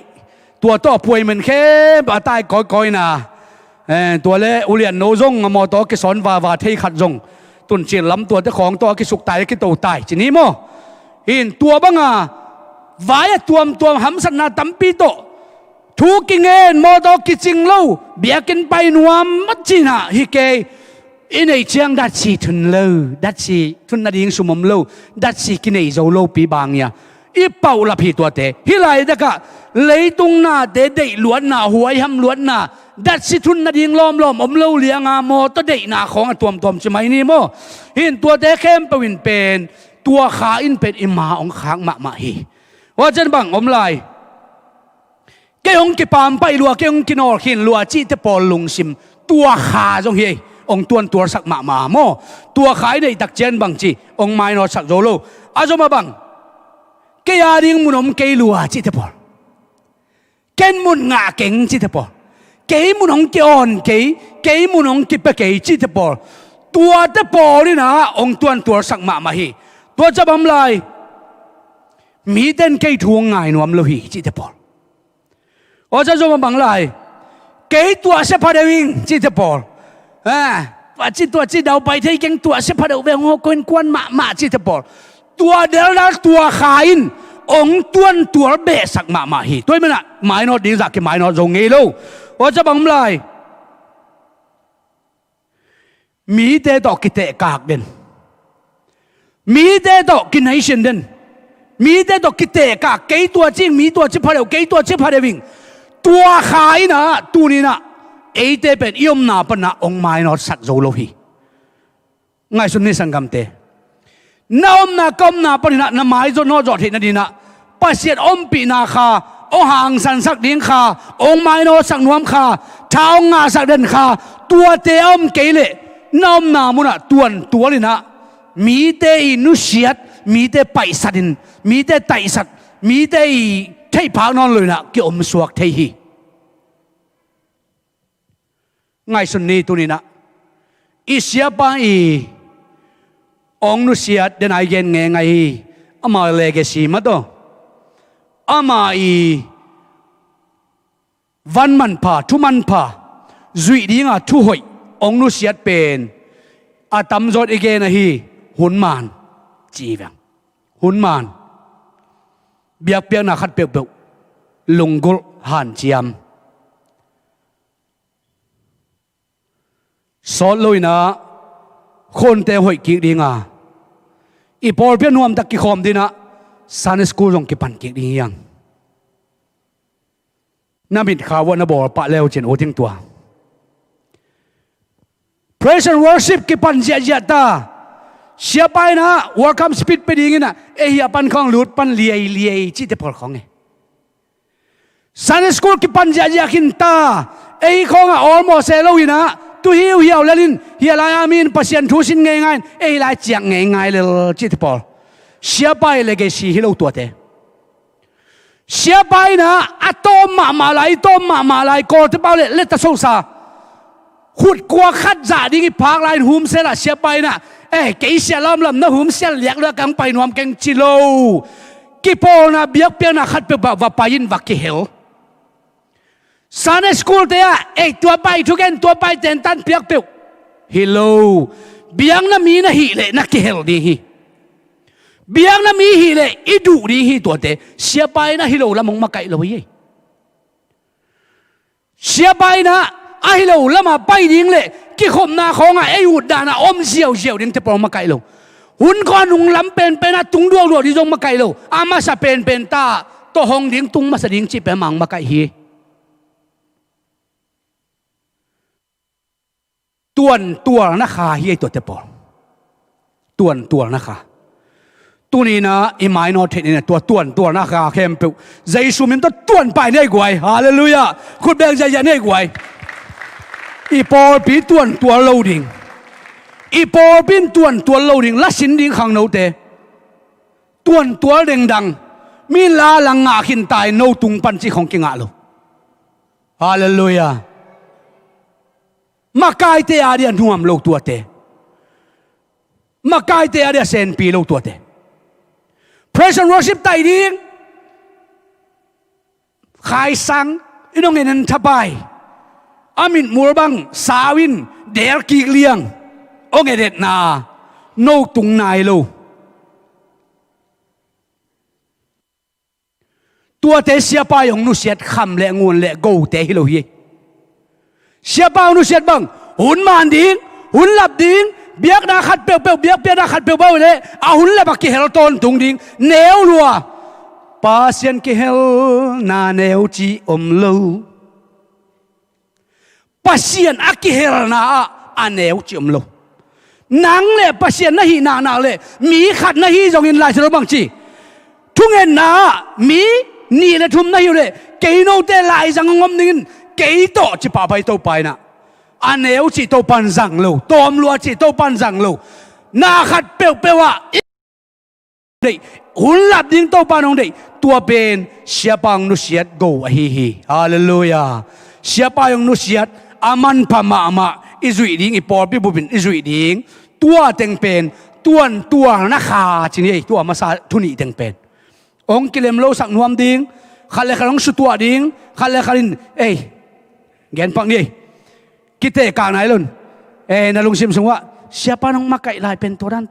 ตัวต่อป่วยเหมือนแค่บาตายก้อยนะตัวเล่อุเลียนโนจงมอต่อกิสอนวาเทขัดจงตุนเชียนล้ำตัวเจ้าของตัวกิสุกตายกิโตตายจีนี้มั้งเห็นตัวบ้างวายตัวหำสนาตั้มปีโตทุกิเงินมอต่อกิจิงเล่าเบียกินไปนัวมัดจีน่ะฮิเกอินไอเชียงดัชชีทุนเล่าดัชชีทุนนาดิงสุมมเล่าดัชชีกินไอโจเล่าปีบางเนี่ยอีเป่าละพี่ตัวเตะฮิไลเด็กะเลยตรงหน้าเด็ดล้วนหน้าหัวหำล้วนหน้าดัชชีทุนนาดิงล้อมอมเล่าเลี้ยงมอตัวเด็กหน้าของตัวใช่ไหมนี่มั้งเห็นตัวเด็กเข้มเป็นเป็นตัวขาอินเป็นอิมาองขางมาฮีว่าจะบังอมลายเกี่ยงกิปามไปลัวเกี่ยงกินอร์ขินลัวจีเตปอลลุงซิมตัวขาจงเฮองตัวสักมาโมตัวขายในตักเจนบังจีองไม้นอสักโจโลอาจจะมาบังเกี่ยดิ้งมุนอมเกี่ยลัวจีเตปอลเก่งมุนงาเก่งจีเตปอลเกี่ยมุนองเกี่ยอ่อนเกี่ยมุนองกิปเกี่ยจีเตปอลตัวเตปอลนี่นะองตัวสักมาฮีตัวจะบังลายมีเด่นเกี่ยทวงไงนวมโลหิจีเตปอลว่าจะมาบังลายเกี่ยตัวเสพาเดวิงจีเตปอลว่าจีตัวจีเดาไปที่เก่งตัวเสพาเดวิงหัวกวนมาจีเตปอลตัวเดลล์ตัวขายนองตัวเบสักมาฮีตัวมันอะไม้นอดิ้งจากไม้นอจงเงโลว่าจะบังลายมีเตะต่อกิเตะกากเด่นมีเตะต่อกินให้เช่นเด่นมีเตะต่อกิเตะกากเกี่ยตัวจริงมีตัวชิพาเดวเกี่ยตัวชิพาเดวิงตัวขายนะตัวนี้นะเอเตเป็นยมนาปนะองไม้นอสักโจโลฮีไงสุดนี้สังกัมเตน้อมนากมนาปนินะน้ำไม้จนนอจอดเห็นนั่นดีนะปัสเซียนอมปีนาคาองหางสันสักดิ้งคาองไม้นอสักนวมคาเท้างาสักเดินคาตัวเตอมเกลน้อมนามุนะตัวเลยนะมีเตอินุเชียดมีเตไปสัดินมีเตไตสัตมีเตเทพานอนเลยนะเกี่ยวมสวกเทฮีไงสุนนี้ตัวนี้นะอิเสียไปองนุเสียเดินไอเย็นไงอามาเลกสีมาตัวอามาวันมันพาทุมันพาจุยดีงาทุหอยองนุเสียเป็นอาตมจดอีกนะฮีหุนมานจีวังหุนมานเบียกเปียกนักขัดเปียกลุงกุลหันเจียมสอนเลยนะคนเตะหอยกิกดีงาอีพอลเปียนวมตะกิคอมดีนะซันสกูลงกิปันกิกดียังน้าบิดข่าววันบอลปะเลวเจนโอทิ้งตัว Praise and worship กิปันเจียตาเสียไปนะ Welcome speed ไปดีงี้นะเฮียปันของหลุดปันเลียจีเตพอลของไงซันสกูลกิปันเจียกินตาของอ่ะ almost เซโลวินะตัวเหี่ยวแล้วลินเฮียลายอามินปัสยันทุสินง่ายลายเจียงง่ายเลยจิตปอลเสียไปเลยก็สีฮิโลตัวเตะเสียไปนะอะตอมมาลายกอดเปล่าเลยเล็ดตะโซซาขุดกลัวขัดจ่าดิ้งพากลายหุ่มเสละเสียไปนะเกี่ยเสียลำนะหุ่มเสียเลียกเลือกกังไปนวมเก่งจิโลกิปอลนะเบียกเปียนะขัดเปียว่าไปยินวักกิเฮลซันสกูลเตะตัวไปทุกคนตัวไปเต็นตันเปียกเปียวฮิโลเบียงน่ะมีน่ะฮิเลยนักเฮลดีฮิเบียงน่ะมีฮิเลยอีดูดีฮิตัวเตะเสียไปน่ะฮิโลละมงมาไกลเลยเสียไปนะฮิโลละมาไปดิ้งเลยกี่คนน่ะของอุดดานะอมเสียวดิ้งจะปลอมมาไกลเลยหุ่นก้อนหุงลำเป็นนะตุงดวงที่จงมาไกลเลยอามาสะเป็นตาตัวหงดิ้งตุงมาสะดิ้งจีเป็นมังมาไกลฮีตัวนะคะเฮียตัวเตปอลตัวนะคะตัวนี้นะอิมายนอเทนี่นะตัวนะคะเข้มเปใจสูมินตัวไปเนี่ยกวยฮาเลลูยาคุณแบงใจยันเนี่ยกวย อีปอปีตัวโลดิงอีปอปีตัวโลดิงละสินดิงขังโนเตตัวเด้งดังมีลาลังงาขินตายโนตุงปันจิของกิงอาโลฮาเลลูยามากายเตอาเดียนุ่มโลตัวเตมากายเตอาเดียเซนปีโลตัวเต Praise and worship ไต่ดิ้งขายสังอินองเงินทับไปอามินมัวบังสาวินเดลกีเลียงองเอเดตนาโนตุงนายโลตัวเตเสียไปของนุเสียดคำและงวนและโกเตฮิโลฮีเสียไปของนุเสียดบังหุ่นมันดิ้งหุ่นหลับดิ้งเบียกนาขัดเปียวเบียกนาขัดเปียวเบาเลยเอาหุ่นและบักกิเฮลตอนตุงดิ้งเนวรัวปาเซียนกิเฮลนาเนวจีอมโลpasien akihel na aneu chim lo nang le pasien na hi na le mi khat na hi jong in lai so bang chi thungen na mi ni le thum na hi le ke no te lai jang ngom ning ke to chi pa pai to pai na aneu chi to pan jang lo tom lua chi to pan jang lo na khat pe wa dei hun lap ding to pan ong dei tua ben sia pang nu siat go hi hallelujah sia pa yong nu siat aman pama ama izui ding ipor pi bubin izui ding tua teng pen tua na kha chini tua masa thuni teng pen ong kilem lo sak nuam ding khale khalong su tua ding khale khalin gen pang ni kite ka nai lun na lung sim sungwa siapa nong makai lai pen toran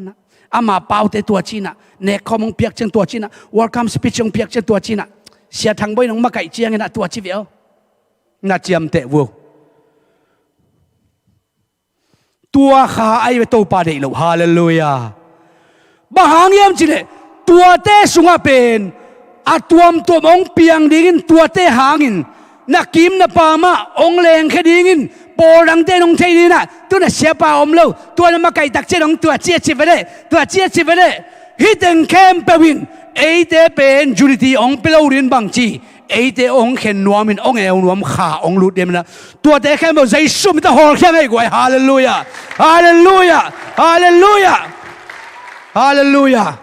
na ama pau te tua china ne khomong piak cheng tua china welcome speech ong piak cheng tua china sia thang boy nong makai chiang na tua chi veo na chiam te vu tua kha ai to pa dei lo hallelujah ba hang yam chile tua te sunga pen atuam to ong piang dingin tua te hangin na kim na pa ma ong leng khe dingin porang te nong thei ni na tu na sia pa om lo tua na makai tak che nong tua chia chi vele hi teng kem pewin ei te pen unity ong pelo rin bang chi ấy thế ông khen nuông mình ông eo nuông khá ông lụt đêm na tua thế khen bao giây sum ta hol khen ấy gọi hallelujah hallelujah hallelujah hallelujah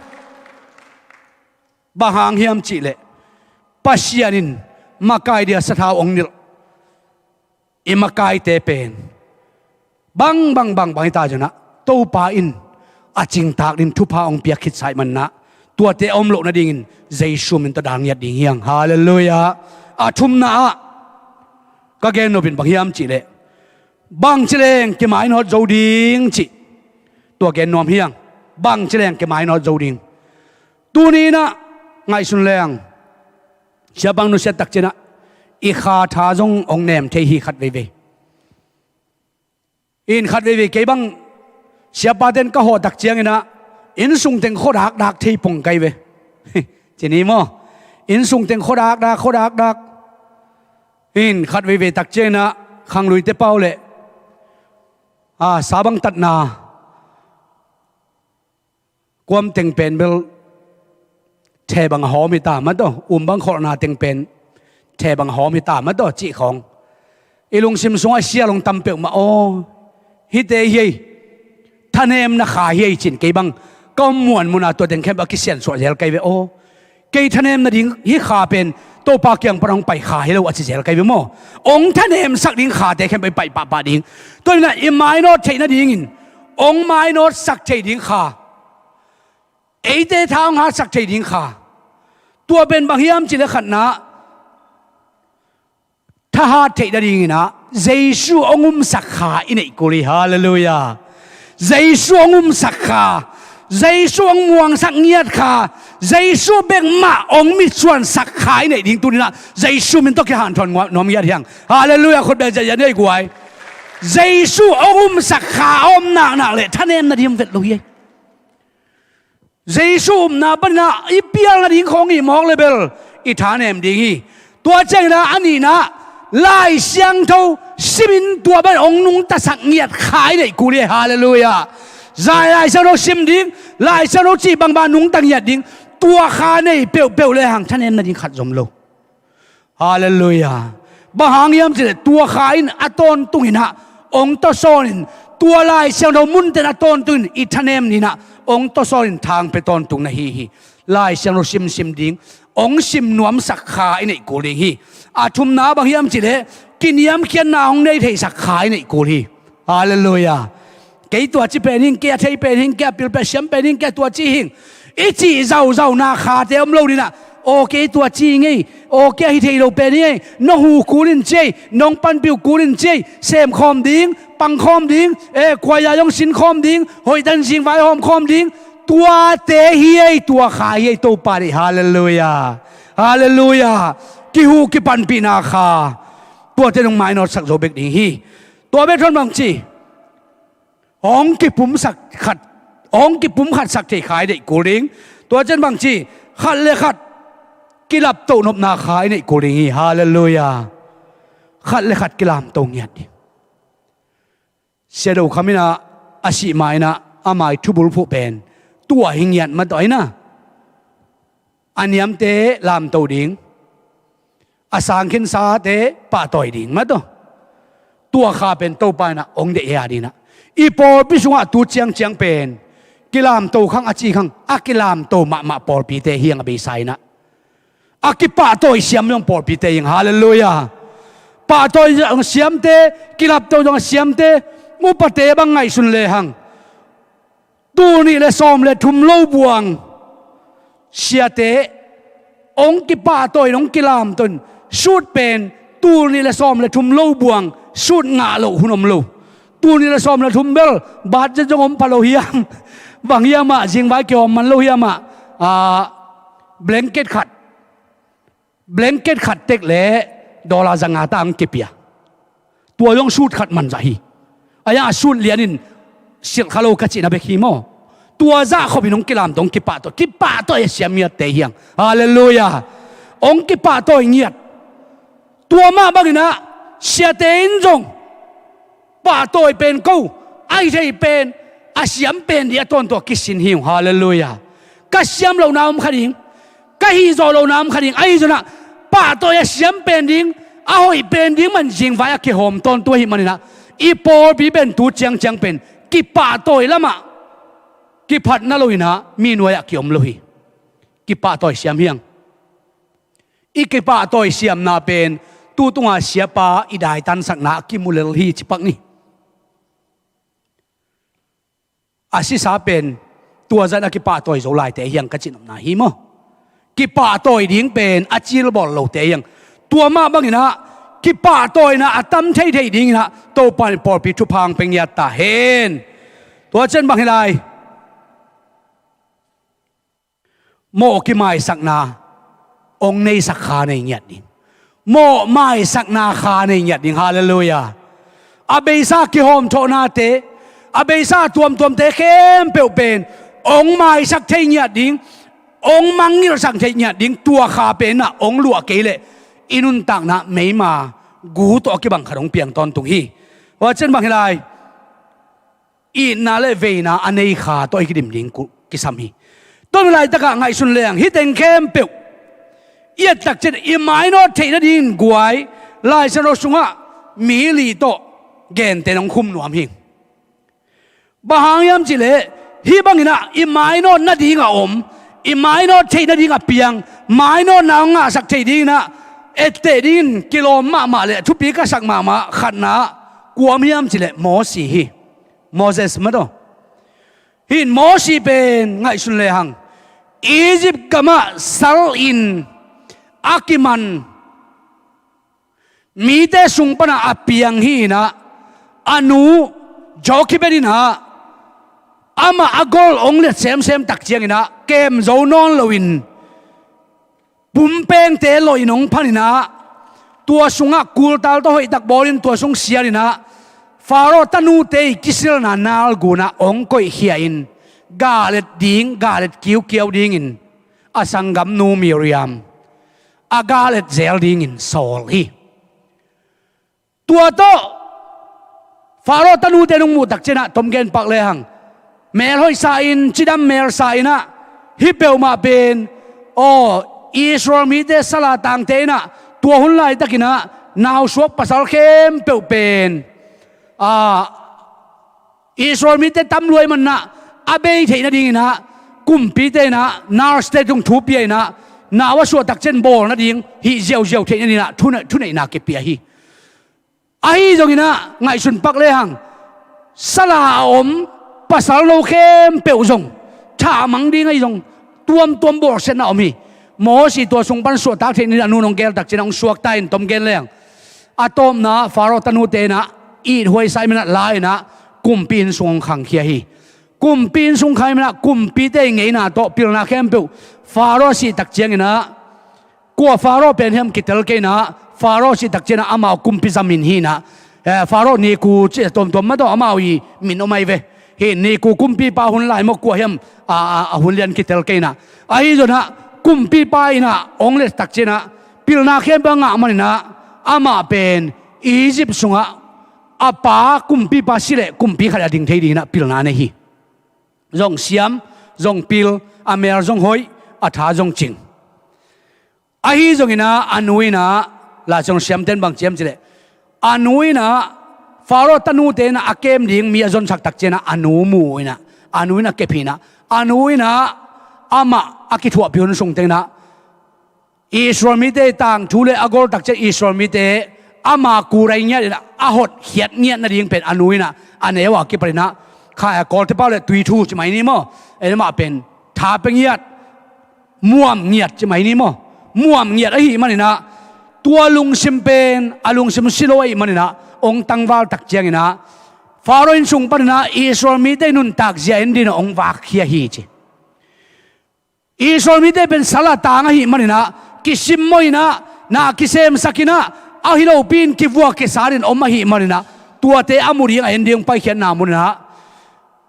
bahang hiam chỉ lệ pasianin makai dia sathau ông nil imakai te pen bang ta jana to pa in aching tak din thu pa ông pia khit sai man na tua te om lo na dingin Giêsu min ta dang yat ding hiang hallelujah athum na ka gen no bin bang hiam chi le bang chleng ke mai no zo ding chi tua gen nom hiang bang chleng ke mai no zo ding tu ni na ngai sun leng sia bang no se tak chena i kha tha jong ong nem the hi khat ve in khat ve ke bang sia pa den ka ho tak chiang ina in sung teng kho dak thei pong kai ve chỉ ní mò in sung tiếng khô đạc in khát về tắc trên á khang lùi tế bao lệ sa băng tật na quam tiếng pen bel thề bằng hó mi ta mất đâu băng khổ na tiếng pen thề bằng hó mi ta mất đâu chị không ilung sim sung ai xia long tam bèo mà hít tê hi thân em na khá hi chín cây băng công muộn muốn tôi tiếng khem bạc kiên sủa dẻo cây về cây thân em na đinh hi khá pen tô pa kiang parang pai khá hello achi dẻo cây về mò ông thân em sắc đinh khá te khem pai pa đinh tôi na im mai nó chạy na đinh in ông mai nó sắc chạy đinh khá ấy te thang ha sắc chạy đinh khá tua bên bang hiam chỉ là khát na tha ha chạy na đinh na Giêsu ông sắc khá inai kuli hallelujah Giêsu ông sắc khá Giêsu ông muang sắc nhiệt khá Giêsu beng ma ông mi chuan sắc khá này đinh tu na Giêsu mình to cái hàn thon nom nhiệt hiang hallelujah khot be ja nei guai Giêsu ông sắc khá om na le thân em na dim vet lo ye Giêsu na ban na i pial na ding khong i mok le bel i than em ding hi tua cheng na ani na lai xiang thâu simin tua ban ông nung ta sắc nhiệt khá này kuli hallelujah dài lại sao nó sim đinh lại sao nó chỉ bằng ba nung tăng nhiệt đinh tua khá này bèo le hàng thân em là đinh khát giống lâu hallelujah บางยามจะตัวขายอัตนตุงินะองค์ตโซนินตัวลายเสียงเรามุนเตนอัตนตุนอิทเนมนี่นะองค์ตโซนินทางไปตอนตุงนะฮีลายเสียงเราซิมดิ้งองค์ซิมนวมสักขาอินกูลิฮีอาทุมนาบางยามจะกินยามเขียนนาองในเทสักขาอินกูลีฮาเลลูยาเกยตัวจีเป็นหิงเกยเทเป็นหิงเกยปิลเปเชมเป็นหิงเกยตัวจีหิงอีจีเจ้านาขาเตมโลนี่นะโอเคตัวจีไงโอเคให้เทโลเป็นไงน้องหูกูลินเจน้องปันปิวกูลินเจเซมคอมดิ้งปังคอมดิ้งควายยองสินคอมดิ้งหอยดันสิงไว้หอมคอมดิ้งตัวเตะเฮียตัวขาเฮียตัวปาริฮาเลลูยาฮาเลลูยากิฮูกิปันปีนาคาตัวเตนงไม้นอสักโจเบกดิ้งฮีตัวเบกทนบางจีองกิปุ่มสักขัดองกิปุ่มขัดสักเทขายเด็กกูลิงตัวเจนบางจีขัดเลยขัดกิลับโตนบนาขายในกูลิงฮีฮาเลลูยาขัดเลยขัดกิลามตรงเงี้ยดิเสียดูคำนี้นะอาศิมาอินะอามาทุบุลผู้เป็นตัวหิงยันมาต่อยนะอันยามเตะลามโตดิ้งอาสังขินสาเตะป่าต่อยดิ้งมาตัวข้าเป็นโตไปนะองเดียดีนะอีปอลพิสุงะตูเจียงเป็นกิลามโตขังอาจีขังอากิลามโตมาปอลปีเตเฮียงอภิไซนะอากิป่าต่อยเสียมยองปอลปีเตยังฮาเลลูยาป่าต่อยยังเสียมเตกิลามโตยังเสียมเตมุปเตบังไงสุนเลหังตูนี่เลซอมเลทุมโลบวงเสียเตองกิป่าต่อยองกิลามตนสูดเป็นตูนี่เลซอมเลทุมโลบวงสูดงาโลหุนอมโลตูนี่เลซอมเลทุมเบลบาดจะจงอมพะโลเฮียมบางเฮียมาจิงไว้เกี่ยวมันโลเฮียมาเบลงเกตขัดเต็กเล่ดอลลาร์จังอาตังกิเปียตัวยองสูดขัดมันใจอายาสูดเลียนินเสียขโลกัจินาเบคีโมตัวจ้าเขาเป็นองกิลามตองกิปาโตเสียมียเตยังฮาเลลูยาองกิปาโตเงียดตัวมาบ้างนะเสียเตนจงปาโตเป็นกูไอเทเป็นอาเสียมเป็นเดียต้นตัวกิสินหิวฮาเลลูยาก็เสียมเราน้ำขัดิงก็ฮีโซเราน้ำขัดิงไอจนะปาโตเสียมเป็นดิ้งเอาหอยเป็นดิ้งมันจิงไว้กิโฮมต้นตัวหิมันนะอีปอบีเป็นตูเจียงเป็นกิปาโตละมากิพัดนั่นเลยนะมีหน่วยกิอมเลยกิปาโตเสียมเฮียงอีกิปาโตเสียมนาเป็นตูตุงอาเสียปาอีได้ตันสักนากิมุเลลฮีจิปักนี่อาศิสาเป็นตัวจันกิปาโตโจไลเตยังกระจินนาฮิโมกิปาโตดิ้งเป็นอาจิลบอลโลเตยังตัวมาบ้างนะกิปาโตนะอัตมเทดิ้งนะโตปันปอลปิทุพังเป็นยาตาเฮนตัวเช่นบางไรโมกิไม่สักนาองในสักขาในเงียดดิ้งโมไม่สักนาคาในเงียดดิ้งฮาเลลูยาอาเบซ่ากิโฮมโทนาเตอาเบซ่าตัวมเตเข้มเปลวเป็นองไม่สักเทเงียดดิ้งองมังนี่เราสักเทเงียดดิ้งตัวขาเป็นนะองหลวกเกลอินุนตักนะไม่มากูตัวกิบังขนมเปียงตอนตุงฮีว่าเช่นบางไรอีน่าเลเวนะอันนี้ขาตัวอีกดิมดิ้งกิสามีต้นไรตะกะไงสุนเลียงฮิตเองเข้มเปียวเอียดตักเจดอีไม้นอเทนดินกวยลายเสนอสุงะมีลีโตเกนเตนองคุมหนวมหิงบางยามจิเลฮีบังนะอีไม้นอนาดีงะอมอีไม้นอเทนดิงะเปียงไม้นอนางะสักเทดิงนะเอเตดินกิโลมาเลทุปีก็สักมาขัดนะกวมยามจิเลโมสีฮีโมเสสมาโตหินโมสีเป็นไงสุนเลหังอียิปต์กมาซัลอินอากิมันมีแต่สุงปนาอเปียงฮีนะอนุจอคิเบดินะอามาอากอลองเลเซมตักเจียงนะเกมโจนอนลวินปุ่มเป้งเตลอยนงพันนะตัวสุงะกูลตาลตัวหอยตักบอลินตัวสุงเสียนะฟาโรตันูเตกิสิลนานาลกูนะองก็เฮียอินกาเลตดิ้งกาเลตเกียวดิ้งอินอาสังกัมนูมิริยมอากาเลตเซลดิ้งอินโซลฮีตัวโตฟาโรตันูเตนุมูตักเจนะตมเกนปักเลหังเมลหอยสาอินจิดัมเมลสาอินะฮิเปลมาเป็นโออิสราเอลมีเตสลาตังเตนะตัวหุ่นไล่ตะกินะ นาวสวกภาษาเข้มเปลวเป็นอิสราเอลมีแต่ตำรวจมันนะอาเบยเทนะดิ้งนะกุมปีเตนะนาร์สเตจงทูปีนะนาว่าสวดตักเจนโบนะดิ้งฮิเจียวเทนะนี่นะทุนนักเก็บเปียฮีไอ้จงนะไงสุนปักเลยหังสลาอมภาษาโลเข้มเปลวจงชามังดิ้งไอ้จงตัวมโบเซนนะอมีหมอสิตัวทรงปันสวดตักเทนี่นะนูนงเกลตักเจนองสวกใต้ตอมเกลเลยอาตอมนะฟาโรตันูเตนะอีดหวยไซมันละลายนะกุมปีนสงขังเขียฮีกุมปีนสงขังมันละกุมปีเตงไงนะโตปิลนาเข้มเปลวฟาโรสิตักเจงนะกัวฟาโรเป็นเฮมกิตเตลเกนะฟาโรสิตักเจนะอามากุมปิซามินฮีนะฟาโรนี่กูเจตมมาต้องอามาวีมินอไม่เวเห็นนี่กูกุมปีปาหุ่นลายมกัวเฮมหุ่นเลียนกิตเตลเกนะไอ้จนนะกุมปีปาอินะองเลสตักเจนะปิลนาเข้มบังอามันนะอามาเป็นอียิปต์สงะอาป้ากุมปีปาสิเลกุมปีขยันดิ่งเทียดีนะปิลนาเนฮีจงเสียมจงปิลอเมริกาจงหอยอาถาจงจิงไอ้จงอินะอันนุยนะลาจงเสียมเต้นบางเสียมสิเลอันนุยนะฟาโรห์ตันูเตนะอาเกมดิ่งมีจนสักตักเจนะอันนุมูยนะอันนุยนะเก็บพีนะอันนุยนะอามาอากิทัวพิวน์ส่งเตนะอิสราเอลมีเตต่างทุเลอากอลตักเจอิสราเอลมีเตอามากูไรเงี้ยนะอาหดเขียดเงี้ยนั่นเองเป็นอันนุยนะอันเอวากิปรินะข้ากอลที่เป้าเลยตุยทูใช่ไหมนี่มั้งเอ็นมาเป็นท้าเป็นเงียดม่วมเงียดใช่ไหมนี่มั้งม่วมเงียดไอ้มันนี่นะตัวลุงซิมเป็นอาลุงซิมซิโลไอ้มันนี่นะองตังวาลตักเจียงนะฟาโรห์ส่งปนนะอิสราเอลมีเตนุนตักเจียนดินองวาเขียฮีจีอิสราเอลมีเตเป็นสลัดตางไอ้มันนี่นะกิซิมมอยนะนากิเซมสักินะอาฮิโลปินกิวัวกิสารินอมมาฮีมันนี่นะตัวเตอามุรีไอ้เดียงไปเขียนนามุนนะ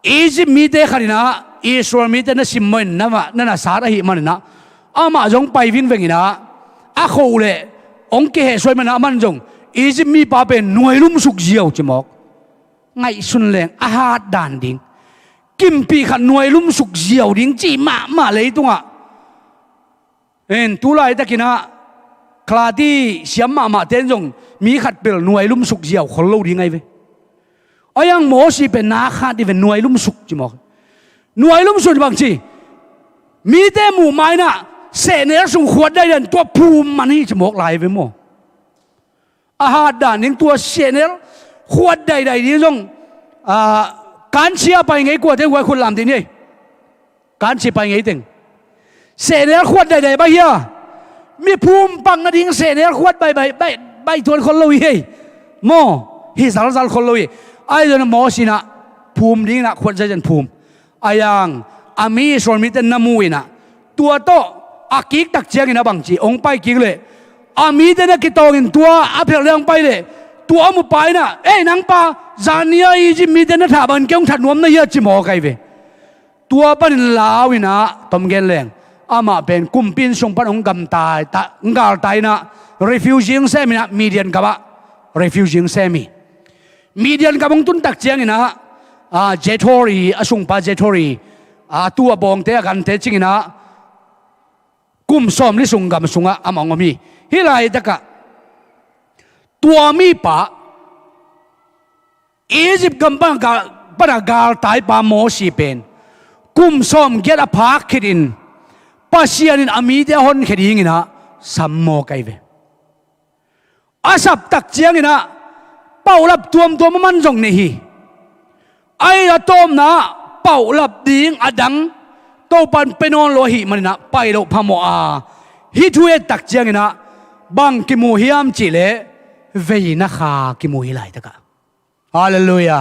อียิปต์มีเตขันนะอิสราเอลมีเตนะซิมมอยนะว่านั่นน่ะสาระฮีมันนี่นะอามาจงไปวินเวงนะอาโคเลองเกเหสวยมันนะมันจงอียิปต์มีป้าเป็นหน่วยลุ่มสุกเจียวจมอกไงสุนแรงอาหารด่านดิ่งกิมปีขันหน่วยลุ่มสุกเจียวดิ่งจีมาเลยตัวเอ็นตุลาอิตะกินะคลาที่เสียมมาเต้นจงมีขัดเปลหน่วยลุ่มสุกเจียวคนเราดิ่งไงเว้อายังโมสีเป็นนาคาที่เป็นหน่วยลุ่มสุกจมอกหน่วยลุ่มสุกบางทีมีแต่หมู่ไม้น่ะเสนอส่งขวดได้เดินตัวภูมิมันนี่จมอกลายไปหมดอาหารด่านยังตัวเสนอขวดใดๆนี่จงการเชียไปไงกว่าที่ว่าคุณลำที่นี่การเชียไปไงตึงเสนอขวดใดๆไปเฮียมีภูมิปังนะดิ้งเสนอขวดใบตัวคนลุยเฮ้ยโมฮิสารคนลุยไอ้เจ้าหมอสินะภูมิดิ้งนะขวดใจจันภูมิไอ้ยังอามีส่วนมีแต่น้ำมูยนะตัวโตอากิกตักเชียงนะบางทีองไปกิกเลยอามีแต่นักกิตองตัวอาเพียงเรื่องไปเลยตัวมุไปนะนังปาจานีอีจิมีแต่นักถาบันเกี่ยงถัดนวมนะเยอะจิหมอไกเวตัวปันลาวินะตอมเกลแรงอามาเป็นกุมปินส่งปันองกำตายตะงาลตายนะ refusing เซมินะมีเดียนกับะ refusing เซมิมีเดียนกับองตุนตักเชียงนะเจทอรีส่งปาเจทอรีตัวบองเตะกันเตะจริงนะกุมซ้อมลิสุงกับสุงะอามองมีฮิไลตะกะตัวมีป่าอียิปต์กำปังกับปนากาลตายป่าโมสีเป็นกุมซ้อมเกียรติภาคิดินปัสยานินอามีเดียฮอนคิดิงินะสัมโมไกเวอาสับตักเจียงินะเป่าลับตัวมันจงนี่ฮีไอ้ละต้มนะเป่าลับดิ้งอดังโตปันไปนอนโลหิมันนะไปโลพามฮิทุเอตักเจียงนะบังกิมูฮิอัมจิเลเวนะคากิมูฮิไลตะกะฮาเลลูยา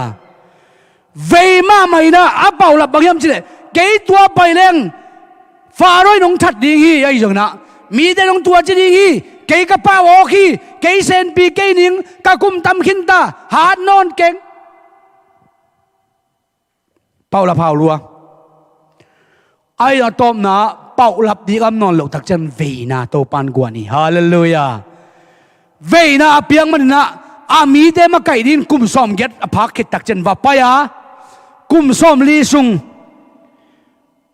เวมาไม่นะอาเป่าลับบางฮิอัมจิเลเกยตัวไปเล่งฟาโรห์นงทัดดิ้งฮีไอ้จงนะมีแต่นงตัวจะดิ้งฮีเกยกระป้าโอคีเกยเซนปีเกยนิงกะกุมตำขินตาหาดนอนเก่งเป่าละเผาลัวไอ้เราต้มนะเป่าหลับดีกำนอนหลกตักจันเวนาโตปันกว่านี่ฮาเลลูยาเวนาเปียงมันนะอามีเดมาไก่ดินกุมซ้อมเก็ตอภักขิดตักจันว่าไปกุมซ้อมลีซุง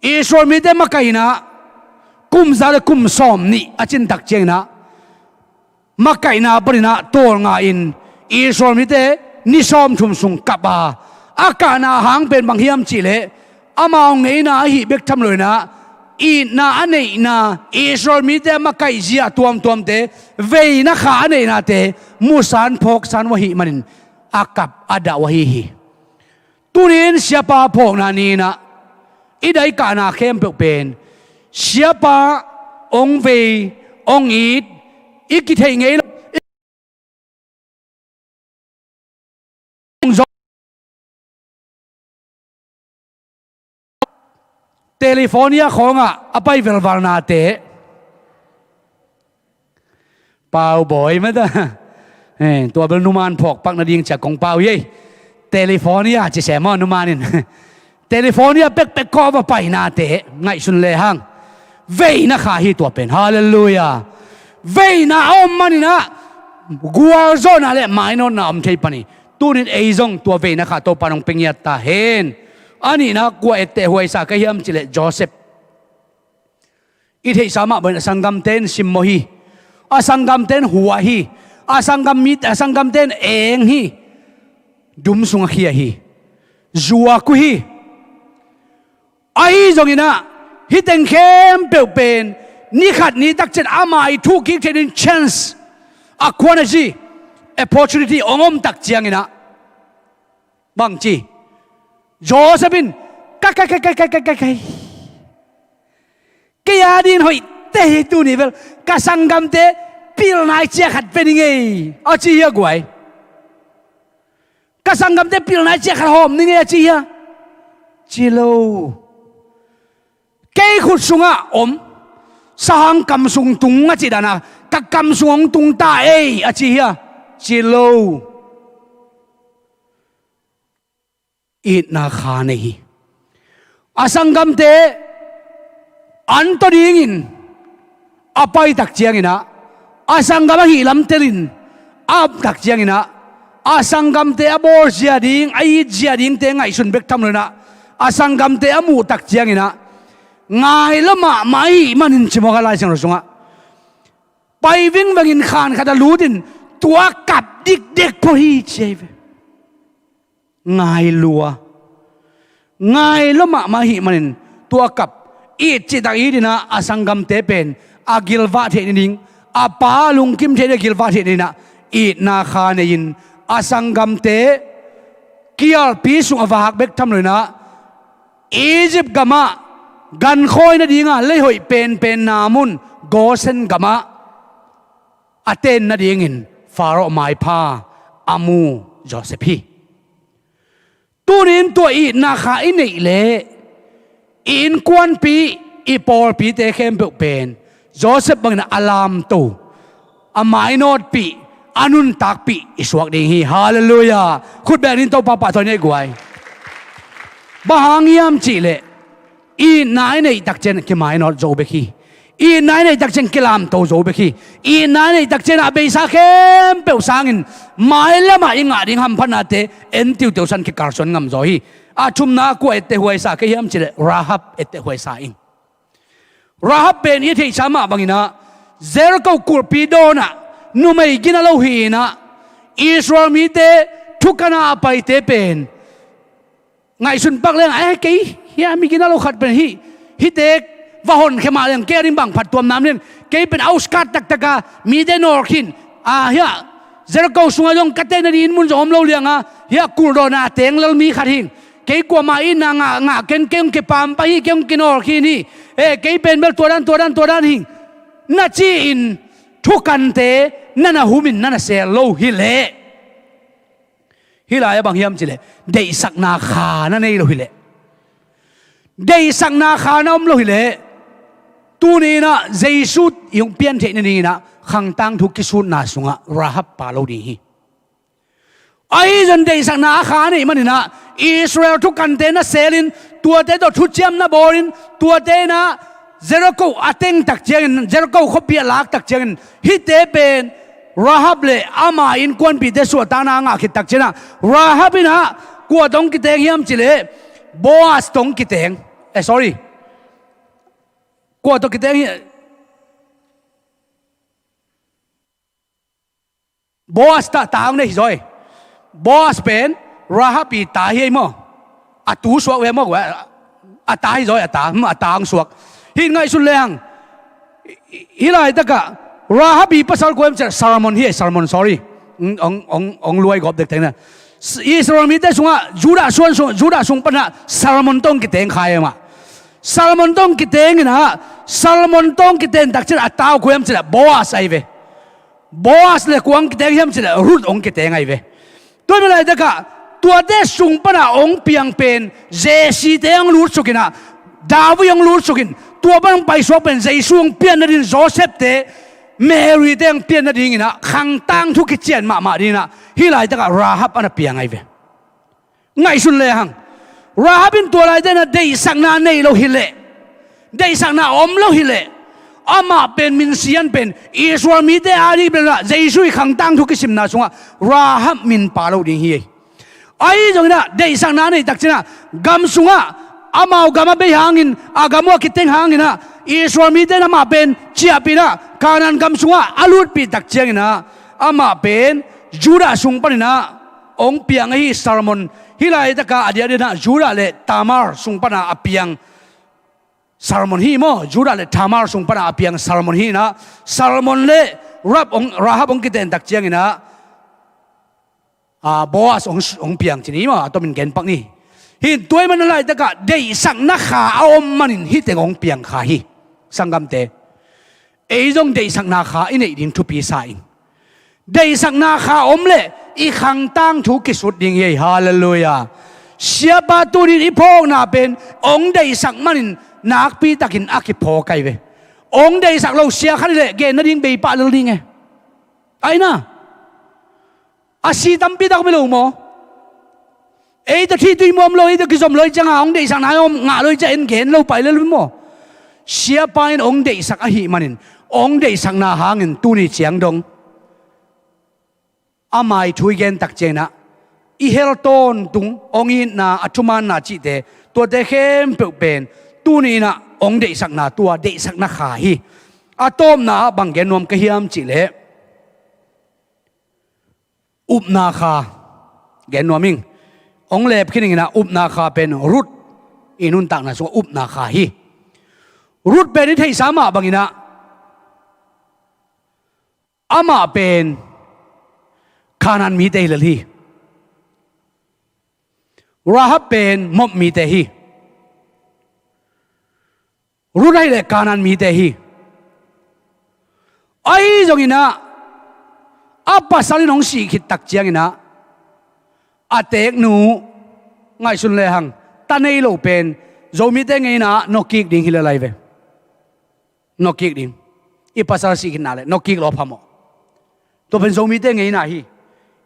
อิสราเอลมีเดมาไก่นะกุมซาเลกุมซ้อมนี่อาจินตักเจงนะ มาไก่นาปรินะตัวงาอินอิสราเอลมิเตนิซอมทุมสุงกับอากานาหางเป็นบางเฮียมจิเลอามาองเงนาหิเบกทำเลยนะอีนาอันเนนาอิสราเอลมิเตมาไก่เจียตัวมเตเวนักขาอันเนนาเตมุสานพกสานวะหิมันินอากับอาดาวะหิตุนินเสียปาพกนานีนะอีได้กานาเข้มเป็นเสียปาองเวองอีดอีกิเทงเงเทเลโฟนีของอไปเวลวานาเตเปล่าบ่อยมั้ยตัวเบลนุมานพกปักนาดิงจากของเปล่าเย่เทเลโฟนีจะแสมอนุมานินเทเลโฟนีเป็กก็ว่าไปนาเตไงสุนเลหังเวนะข้าฮีตัวเป็นฮาเลลูยาเวนะอมมันนะกัวโซนาเลไม่นอนนะอมเทปนี่ตูนินเอซงตัวเวนะข้าตัวปานองเป็งยัตตาเห็นอันนี้นะกัวเอเตหวยสักยามจิเลโจเซฟอีเทสามาเป็นสังกัมเตนซิมโมฮีอาสังกัมเตนหัวฮีอาสังกัมมิดอาสังกัมเตนเองฮีดุมสุงขี้ฮีจัวกุฮีไอ้จงอินะฮิตเต็งเข้มเปลวเป็นนี่ขัดนี้ตักเจ็ดอามาอีทุกข์ที่เป็น chance อะควรจี opportunity องมตักเจียงอินะบางจีโจเซฟินกักยาดินหอยเตะตูนี่เวลกสังกัมเตปิลนายเจียขัดเป็นยังไงอาจีเฮียกวยกสังกัมเตปิลนายเจียขัดหอมนี่ไงอาจีเฮียจิโลเกยขุดสุงะอมสางกำสุงตุงอาจีดานะกักกำสุงตุงตาอาจีเฮียจิโลอีนาคาเนฮีอาสังกัมเตอันตัวดิ้งินอภัยตักเจียงินะอาสังกัมฮีลำเตลินอับตักเจียงินะอาสังกัมเตอบอร์เจียดิ้งไอเจียดิ้งเตงไงสุนเบกทำเลยนะอาสังกัมเตอมูตักเจียงินะไงละมาไม่มันหินชิมกันลายเสียงรสงะไปวิ่งไปกินขานขัดลูดินตัวกับเด็กพอฮีเจฟไงลัวไงละมาหิมันตัวกับอีจิตอีดินะอาสังกัมเตเป็นอากิลวาเทนิงอาปาลุงกิมเทเดกิลวาเทนินะอีนาคาเนยินอาสังกัมเตเกียร์ปีสุงอวากเบกทำเลยนะอียิปต์กามะกันคอยนะดีงาเลยหอยเป็นนามุนโกเซนกามะอาเตนนะดีงินฟาโรห์ไมพาอามูโจเซฟีตัวนี้ตัวอีนาคาอินนี่เละอินควันปีอีปอลปีเตเข้มเป็นโจเซฟบังนะอลามตูอาไมโนดปีอานุนตักปีอิสวกดิ่งฮีฮาเลลูยาขุดแบบนี้ตัวป้าตัวนี้กวยบางยามจีเลอีนายในตักเจนกิไมโนดโจเบคีอีนายในตักเจนกิลามโตโจเบคีอีนายในตักเจนอาเบซาเข้มเปลวสางินไม่ละมาอิงอาดิ่งฮัมพันนาเตเอ็นติวเตวสันกิการสนงำโจฮีอาชุมนากูเอเตหวยสาเกียมจิเลราฮับเอเตหวยสาอิงราฮับเป็นยี่ที่สามาบังอินะเซรโกกูปีโดนะนุไม่กินอะไรหีนะอิสราเอลมีเตทุกนาไปเตเป็นไงสุนปักเรื่องเกี่ยเฮียมีกินอะไรขัดเป็นฮิเตกว่าหนเข้ามาเรื่องเกริมบังผัดตัวน้ำเรื่องเกี่ยเป็นเอาสกัดตักมีเดนอร์คินเฮียเซรโกสุงยงกัตเตนดีนมุนจอมเราเลี้ยงเฮียกูโดนาเตงแล้วมีขัดหิงเกี่ยกว่ามาอินงาเก่งเก็บปามไปเก่งกินอร์คินี่เกี่ยเป็นเบลตัวด้านหิงน่าจีอินทุกกันเตนั่นน่ะหูมินนั่นน่ะเซลโลฮิเลฮิลายบางยามจิเลเดยสักนาคานั่นเองโลฮิเลเดยสักนาคาน้อมโลฮิเลตัวนี้นะเจสุดยงเปลี่ยนเทนนี่นะขังตังทุกกิสุดนาสุงะราฮับปาโลดีฮีไอ้จนเดยสักนาคานี่มันนี่นะอิสราเอลทุกกันเตนะเซลินตัวเตตัวทุจเจียมนะบอลินตัวเตนะเจริโกอาเต็งตักเจงเจริโกเขาเปียลักตักเจงฮิตเตเป็นราฮับเลอามาอินควนปีเตสวดตานางาคิดตักเจนะราฮับนะกัวตงกิเตงยามจิเลโบอาสตงกิเตงsorry กัวตงกิเตง boss ta taang nei rồi boss pen rahapi ta hi mo atu suak we mo wa atai rồi atang suak hin ngai sun leng hilai taka rahapi pasal ko em sermon hi sermon sorry ong luai gop dek tena Israel mi te sunga juda sung pana sermon tong kiteng khai ma sermon tong kiteng na sermon tong kiteng tak chen atau ko em chela boss ai ve boss le kuang kiteng hem chela rut ong kiteng ai ve tôi mới lại tất cả tua te sung pana ong piang pen jesi te ang lut sukina dawi ang lut sukin tua bang pai so pen jesuang pian na din Joseph te Mary te ang pian na din ina khang tang thu ki chen ma din na hi lai tất cả Rahab ana piang ai ve ngai sun le hang Rahab in tua lai te na dei sang na nei lo hile dei sang na om lo hile ama pen min sian pen Israel mi te ari pen la jesu khang tang thu ki sim na sunga Rahab min pa lo ding hi ai jong na dei sang na nei tak china gam sunga amau gama be hangin agamo kiteng hangin na Israel mi te na ma pen chia pina kanan gam sunga alut pi tak chiang na ama pen Juda sung panina ong piang hi Salmon hilai ta ka adia na Juda le Tamar sung pana apiang Salmon hi mo Juda le Tamar sung pana apiang Salmon hi na Salmon le Rahab ong kiten tak chiang ina Boaz ong piang chini mo to min gen pak ni hi toy man lai ta ka dei sang na kha om manin hi te ong piang kha hi sangam te ei jong dei sang na kha in ei din thu pi sa in dei sang na kha om le i khang tang thu ki sut ding ye hallelujah sia pa tu ni i phong na pen ong dei sang manin nak pi takin aki pho kai ve ong dei sak lo sia khan le ge na ding be pa lo ding e ai na asi tam pi tak me lo mo ei ta thi tui mom lo ei ta ki som loi changa ong dei sak na om nga loi cha en gen lo pai le mo sia pa in ong dei sak a hi manin ong dei sak na hangin tu ni chiang dong amai thui gen tak chena i hel ton tung ong in na atuman na chi te to te khem pe pen tu ni na ong dei sak na tua dei sak na kha hi atom na bang gen nom ka hiam chi le up na kha gen noming ong lep khining na up na kha pen rut inun tak na so up na kha hi rut pen ni thei sama bangina ama pen kanan mi te hi Rahab pen mop mi te hi rut hai le kanan mi te hi ai jong ina apa sali nong si khit tak chiang ina atek nu ngai sun le hang ta nei lo pen zo mi te ngai na no kik ding hi le lai ve no kik ding i pasal si khit na le no kik lo phamo to pen zo mi te ngai na hi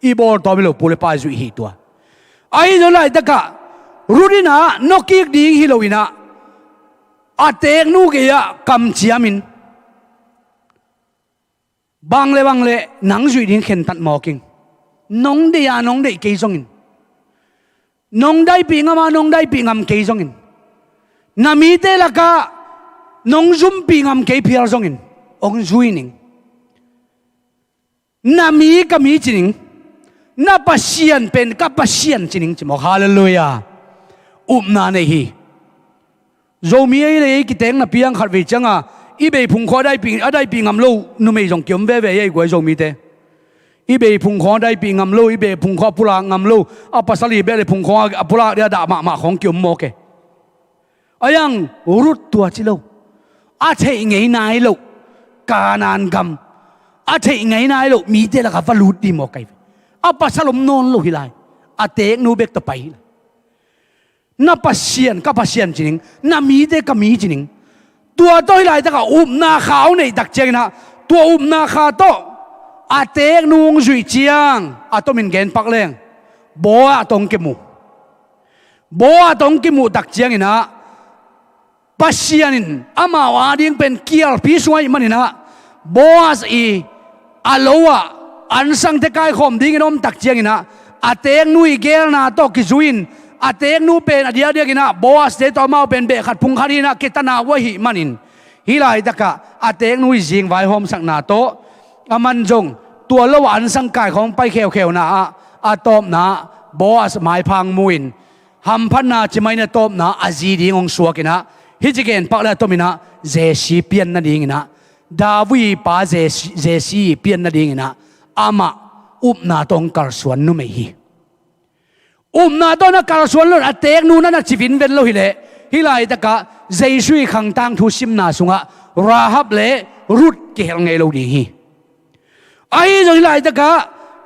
i bol to mi lo pule pa zu hi to ai zo lai ta ka rudina no kik ding hi lo ina atek nu ge ya kam chiamin bang le nang zui ding khen tat mo king nong de ya nong de ke song in nong dai pi ngama nong dai pi ngam ke song in nami te la ka nong zum pi ngam ke phial song in ong zui ning nami ka mi chining na pasian pen ka pasian chining chimo hallelujah na nei hi zo mi ai le ki teng na piang khat ve changa i be phung kho dai pi adai pi ngam lo nu mei jong kyom ve ve ye goi zo mi te i be phung kho dai pi ngam lo i be phung kho pula ngam lo a pasali be le phung kho pula dia da ma khong kyom mo ke ayang rut tua chi lo a thei ngei nai lo kanan gam a thei ngei nai lo mi te la ka va lut di mo kai a pasalom non lo hilai a tek nu bek to pai na pasien ka pasien chining na mi te ka mi chining tua to hilai ta ka na khao nei dak cheng na tua na kha to a tek nuong zui chiang a to min gen pak leng bo a tong ke mu dak chiang ina pasianin ama wa ding pen kial pi suai manina boas i alowa an sang te kai khom ding nom tak chiang ina atek nui gel na to ki zuin atek nu pen adia dia gina boas te to mau pen be khat phung khari na ketana wa hi manin hilai taka atek nui jing vai hom sak na to aman jong ตัวละวันสังกายของไปเขียวๆนะอาตอบนะบอสหมายพังมุนหัมพันนาจะไม่นะตอบนะอาจีดีงสวกินะฮิจิเกนปักแล้วตมินะเจสีเปียนนั่นเองนะดาวีป้าเจสีเปียนนั่นเองนะอามาอุบนาตองการสวนนุ่มฮีนาตอนการสวนลอเตกนูนั่นจีวินเวนโลฮิเลฮิไลตะกะเจสุยขังตังทุสิมนาสุงะราฮับเลรุดเกลไงโลดีฮีไอ้จงฮิไลตะกะ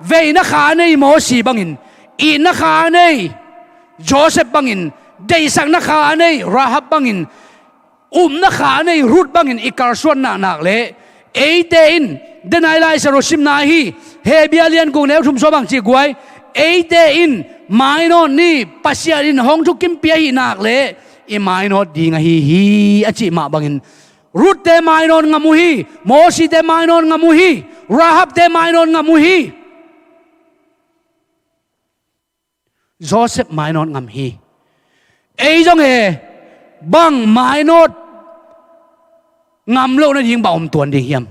เวนักขาในโมสีบังอินอีนักขาในโจเซฟบังอินเดสังนักขาในราฮับบังอินนักขาในรุดบังอินอีการสวนนักเลเอเตอินเดนไอไลสโรสิมนาฮีเฮเบียเลียนกูเนวทุมโซบังจีกวยเอเตอินไม่นอนนี่ปัสยาดินห้องทุกกิมเปียหินักเลอีไม่นอนดีงาฮีอจิมาบังอินรุดเตไม่นอนงามุฮีโมสีเตไม่นอนงามุฮีราฮับเตไม่นอนงามุฮีโจเซฟไม่นอนงามฮีเอ้จงบังไม่นอนงามโลกนั่นยิงบ่าวตัวดีเฮียม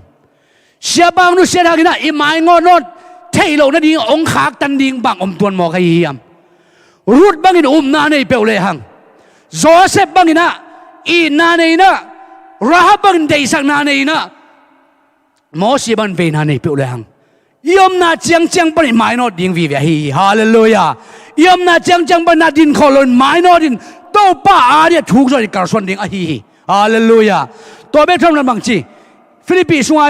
เสียบางนู้เสียทางนี้นะอีไม่งอนนเทโลนั่นยิงองขากตันยิงบังตัวหมอกให้เฮียมรุดบังอินนาในเปลวเลยหังโจเซฟบังอินะอีนาในนะราฮับบังเดสักนาในนะโมสีบันเวนาในเปลวเลยหังยอมนาจังปนิไม่นอนยิงวิเวฮีฮาเลลูยายอมนาจังปนาดินขอลนไม่นอนดินโตป้าอาเดียถูกจอยการส่วนดิ่งฮีฮาเลลูยาตัวเบทรมนั้นบางทีฟิลิปปินส์ว่า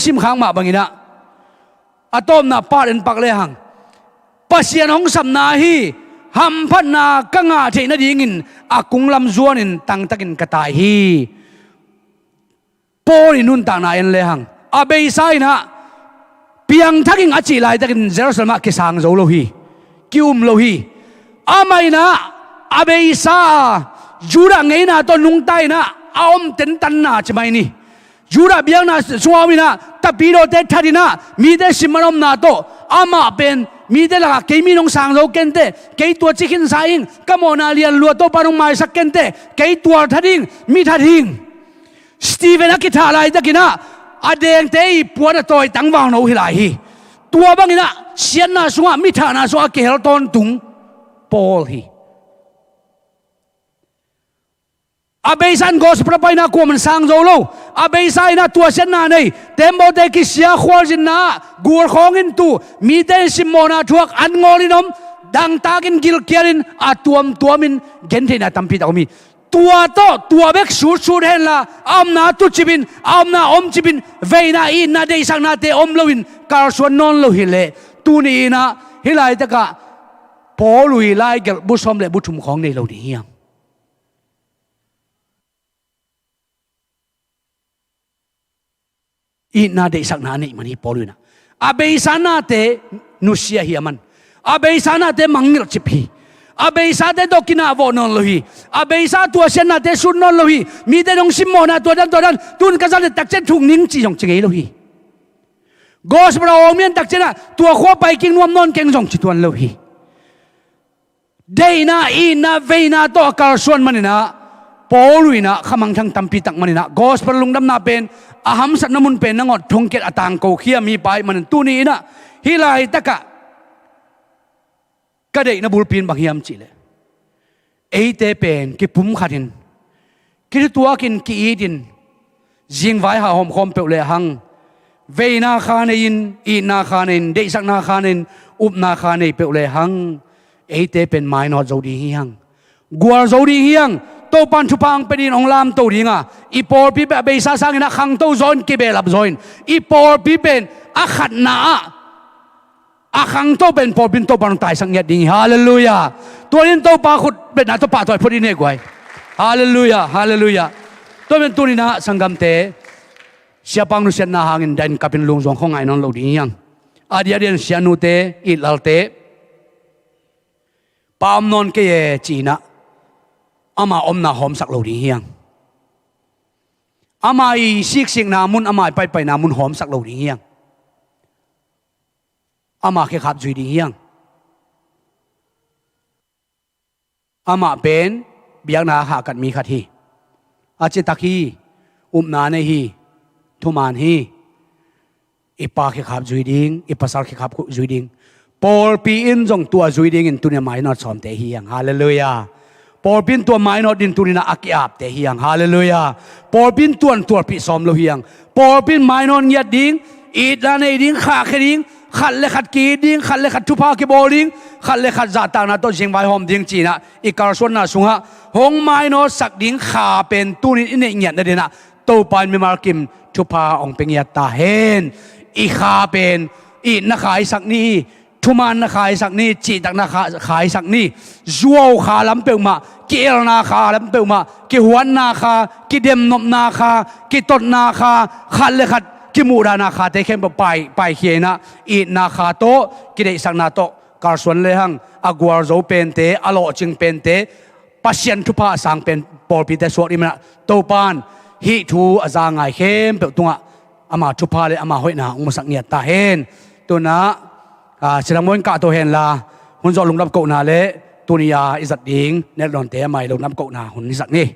สิมข้างมาบางทีนะอาตอมนาปาเรนปักเลยหังปัสยานของสัมนาฮีหัมพันนากังอาเทนดิ่งินอากุงลำจวนินตังตะกินกระต่ายฮีโปรินุนต่างนายเลยหังอาเบยไซนะเพียงทักิงอาจิไลตะกินเจรูซาเล็มกิสางโจโลฮีคิวมโลฮีอาไม่นะอาเบยซาจูระไงนะตัวนุงไตนะอมเต็นตันนาจะไม่นี่ยูราเบียงนาสวามินะตะปีโรเตทัดินะมีเดสิมารมนาโตอามาเป็นมีเดละเกมีนงสังโลเกนเตเกยตัวจิกินสายิงกมอนาเลียนลัวโตปานงไม้สักเกนเตเกยตัวทัดิงมีทัดิงสตีเวนกิทาไลตะกินะอเดงเตยปวดตัวตั้งวางโนฮิไลฮีตัวบังอินะเสียนนาสุงะมิทานาสุงะเกลตอนตุงปอลฮีอาเบซันกอสประไปนักมันสังโจโลอาเบซัยนัตัวเช่นนั้นเลยเต็มโบเดกิเสียขวาจินนากัวของอินตูมีเดนซิมโมนาทวกอันงอลินอมดังตากินกิลเกียรินอาตัวมินเกนเทนาตัมพิตามีตัวเบกสูดเห็นละอมนาตุจิบินอมนาอมจิบินเวน่าอินนาเดสังนาเตอมโลวินการส่วนนอนโลหิเลตูนีนะฮิไลตะกะพอลุยไลเกลบุษมเลบุชุมของในโลดีเฮียงอีน่าเดสักนานี่มันฮีปอลุยนะอาเบยสานาเตนุเซียเฮียมันอาเบยสานาเตมังงิลจิพีอาเบยสาเตดอกินาวอนนโลฮีอาเบยสาตัวเชนนาเตสุนนโลฮีมีเตนงซิมโมนาตัวนั้นตุนกษัตริย์ตักเจนทุงนิ่งจีจงเจงโลฮีกอสปราอเมียนตักเจนะตัวขวไปกินนวมนอนเก่งจงจิตวันโลฮีเดน่าอีน่าเวน่าตัวการส่วนมันนะปอลุยนะขมังทั้งตัมปีตักมันนะกอสปราลุงดำนาเป็นอาหัมสัตนมุนเป็นนังอดทงเกตอตังโกเขียมีไปมันตูนี้นะฮิไลตะกะก็ได้นบุลปีนบางยามจิเลเอเตเป็นกิปุ่มขัดินกิตัวกินกีดินจิงไว้หาหอมคอมเปลเลหังเวนาคาเนินอีนาคาเนินเดสักนาคาเนินอุบนาคาเนเปลเลหังเอเตเป็นไม้นอดโจดีเฮียงกัวโจดีเฮียงโตปันชุพังเป็นอินองลามโตดีงาอีปอร์ปีเป็นเบซ่าสังนะขังโตจอนกิเบลับจอยอีปอร์ปีเป็นอาขัดนาอาขังโตเป็นปอร์บินโตปันตายสังเกตดีฮาเลลูยาตัวนี้โตปาขุดเป็นนาโตปาถอยพอดีเนี่ยกวยฮาเลลูยาฮาเลลูยาตัวเป็นตัวนี้นะสังกัมเตเสียปังนุเซนนาหางินดันกับเป็นลุงจงของไอ้น้องเราดียังอาเดียเดียนเสียนุเตอิลลเตปามนอนเกยจีนะอามาอมนาหอมสักโลดีเฮียงอามาอีสิกนามุนอามาไปนามุนหอมสักโลดีเฮียงอามาแค่ขับจุยดีเฮียงอามาเป็นเบียงนาหากันมีขัดฮีอาเจตักฮีอุมนาในฮีทุมานฮี อีปาขี้ขับจุยดิ้งอีภาษาขี้ขับจุยดิ้งปอลปีอินจงตัวจุยดิ้งอินตุเนี่ยไม่นอดสอมเตะเฮียงฮาเลลูยาปอลปินตัวไม่นอดดินตุนี่นะอักยาบเตะเฮียงฮาเลลูยาปอลปินตัวปีสอมโลเฮียงปอลปินไม่นอดเงียดดิ้งอีดานไอดิ้งขาแค่ดิ้งขัดเลขัดกีดิ้งขัดเลขัดทุพากีโบดิ้งขัดเลขัดจัตตานาตัวเชียงไว้หอมดิ้งจีนะอีกการส่วนน่ะสุงฮะหงไม่นอดสักดิ้งขาเป็นตุนี่อินเงียดนั่นเองนะตัวปานมีมาร์กิมทุพาองเป็นเงียดตาเห็นอีขาเป็นอีนักขายสักนี้ทุมานนักขายสักนี้จีตักนักขายสักนี้จัวขาลำเปิลมาเกลนาคาลำเปิลมากิหวนนาคากิเดมนมนาคากิตดนาคาขัดเลยขัดกิมูดานาคาเตเข้มไปเขียนะอีนาคาโตกิเดสักนาโตการส่วนเลยหังอากวาร์โจเป็นเตอโลจิงเป็นเตปัสยันทุพาสังเป็นปอลปีเตสวดอิมนะโตปานฮิทูอาจางไงเข้มเปิลตุงะอามาทุพาเลยอามาห้อยนาองค์สักเงียตาเห็นตัวนะเสด็จมวยกะตัวเห็นละหุ่นจอลงนับเกาหนาเลยตัวนี้ยาอิสัตดิงเนตดอนเตะใหม่ลงนับเกาหนาหุ่นอิสัตนี่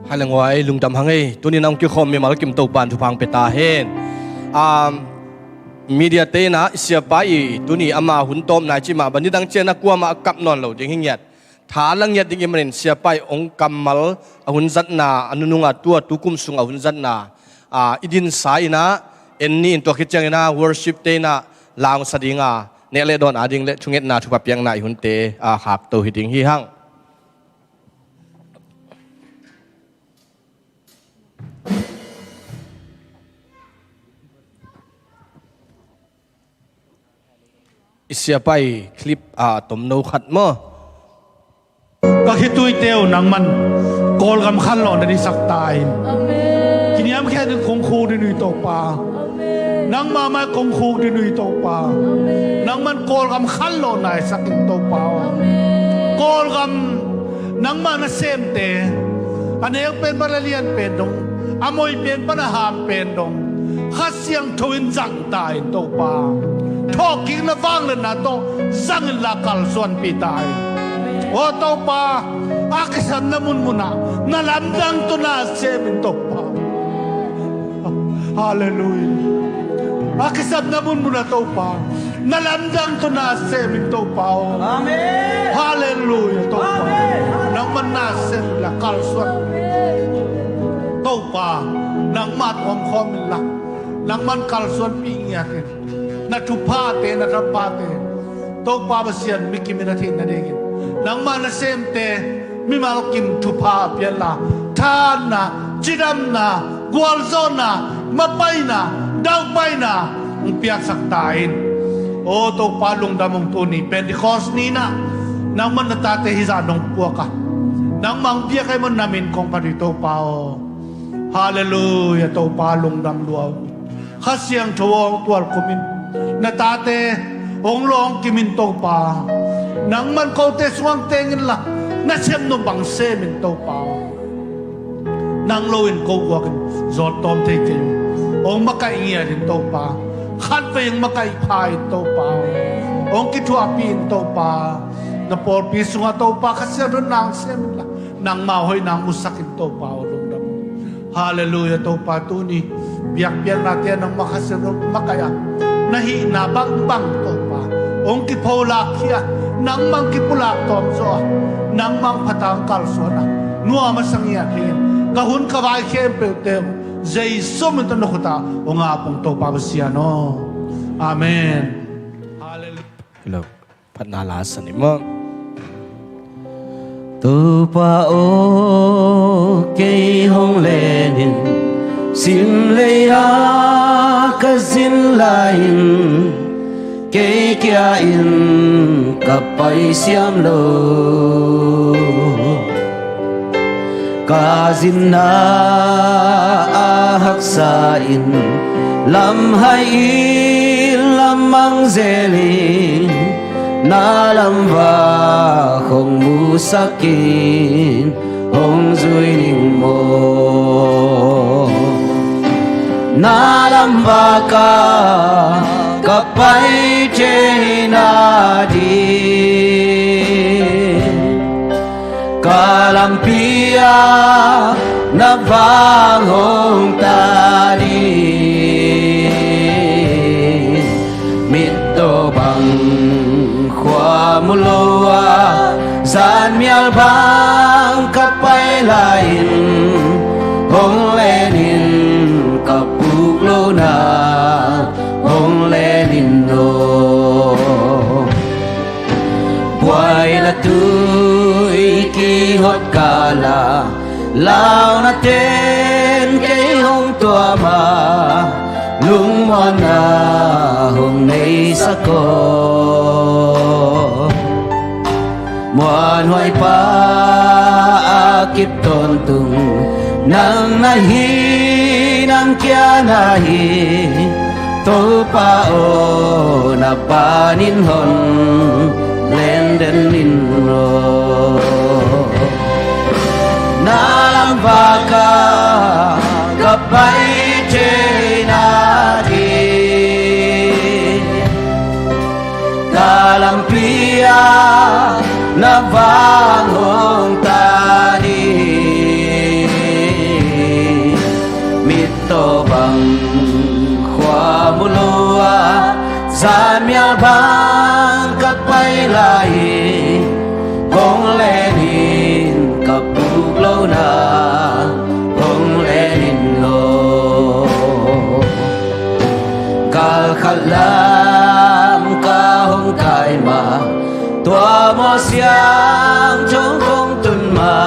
ให้ลังไว้ลุงดำหังไงตัวนี้น้องกิคอมมีมาลกิมตกบานทุพังเปตาเห็นมีเดียเตนะเสียไปตัวนี้อามาหุ่นต้มนายจิมาบันนี้ดังเจนักกลัวมากับนอนเหล่าดิ่งเงียดฐานลังเงียดดิ่งมันเสียไปองค์กำมัลหุ่นจัดนาอนุนุงตัวตุกุมสุงหุ่นจัดนาอิดินสายนะเอ็นนี่ตัวคิดจังนะ worship เตนะลางสดิงเนเลดอนดิ่งเลชุงเอ็ดนาทุบเปียงนายหุ่นเตหักตัวหิดิ่งฮีหังเสียไปคลิปตมโนขัดมั้งก็คิดตุยเตียวหนังมันโกลกำขั้นหล่อในสักตายกินย้ำแค่นึงคงคูดินุยตกปลานังมาคงคูดินุยตกปลานังมันโกลกำขั้นหล่อในสักตกปลาโกลกำนังมาเซมเตอันนี้เป็นบาลีนเป็นดงอโมยเป็นปัญหาเป็นดงข้าเสียงทวินจังตายตกปลาทอกินละฟังเลยนะโตสังละกัลส่วนปีตายโอ้โตปาอากิสันนมุนมุนะนั่นลำดังตุนาเซมินโตปาฮาเลลูยาอากิสันนมุนมุนะโตปานั่นลำดังตุนาเซมินโตปาอาเมนฮาเลลูยาโตปานังมันนาเซมละกัลส่วนโตปานังมาดอมคอมิละนังมันกัลส่วนปีเงียกันนัทุพาเตนัทปาเตโตปาบเสียนมิกิมินาทีนั่นเองนังมานาเซมเตมิมาลกิมทุพาเปียลาทานนะจิดัมนะกวลโซนะมาไปนะดาวไปนะเปียกสักตายโอ้โตปาลงดำมงตัวนี้เป็นที่คอสนี้นะนังมันนาตาเตฮิซานงปัวกะนังมังเปียกให้มันนามินของปฏิโตปาฮาเลลูยาโตปาลงดำดัวข้าเสียงทวงตัวคุมินนาตาเตองลองกิมินโตปานังมันเขาเตสวงเตงินละนาเชมนุบังเซมินโตปานังโลอินโกวักันจอดตอมเทกินองมาไกเงียดินโตปาขัดไปยังมาไกพายโตปาองกิทัวปีนโตปานาปอลปีสุงาโตปาข้าเสียรุ่นนางเซมินละนางมาหอยนางมุสักินโตปาลงดำฮาเลลูยาโตปาตุนีเบียกเบียนนาเตียนองมาข้าเสียรุ่นมาไกnahi na bang to pa ong ki phola khia nang mang ki pulak tom zo nang mang phatang kal so na nuwa ma sangya thin ka hun ka vai khem pe te jai som to no khota onga pong to pa sia no amen hallelujah phat na la sani mo tu pa o ke hong lenin sim le ya ka zin lain ke kya in ka pai siam lo ka zin na a hak sa in lam hai lam mang zelin na lam va không mu sakin hong zui ning mo na lam va ka pai chế na đi cả làm pia na vang hong ta đi mít tô bằng khoa mu loa gian mial bang kapay lain hong lenin kapuk lo na hong lenin no buhay na tuy ki hot kala lao na ten kay hong tua ma lung mo na hong nay sa ko muan hoy pa akip ton tung nang nahi nang kya nahi to pa o na panin hon len den nin no na lang baka kapay che na di dalam pia na vang hong ta đi mito bằng khoa mu loa gian mial bang kapay lai hong lenin kapuk lo na hong lenin lo kal khalam ka hong kai ma tua mo siang trong không tuần mà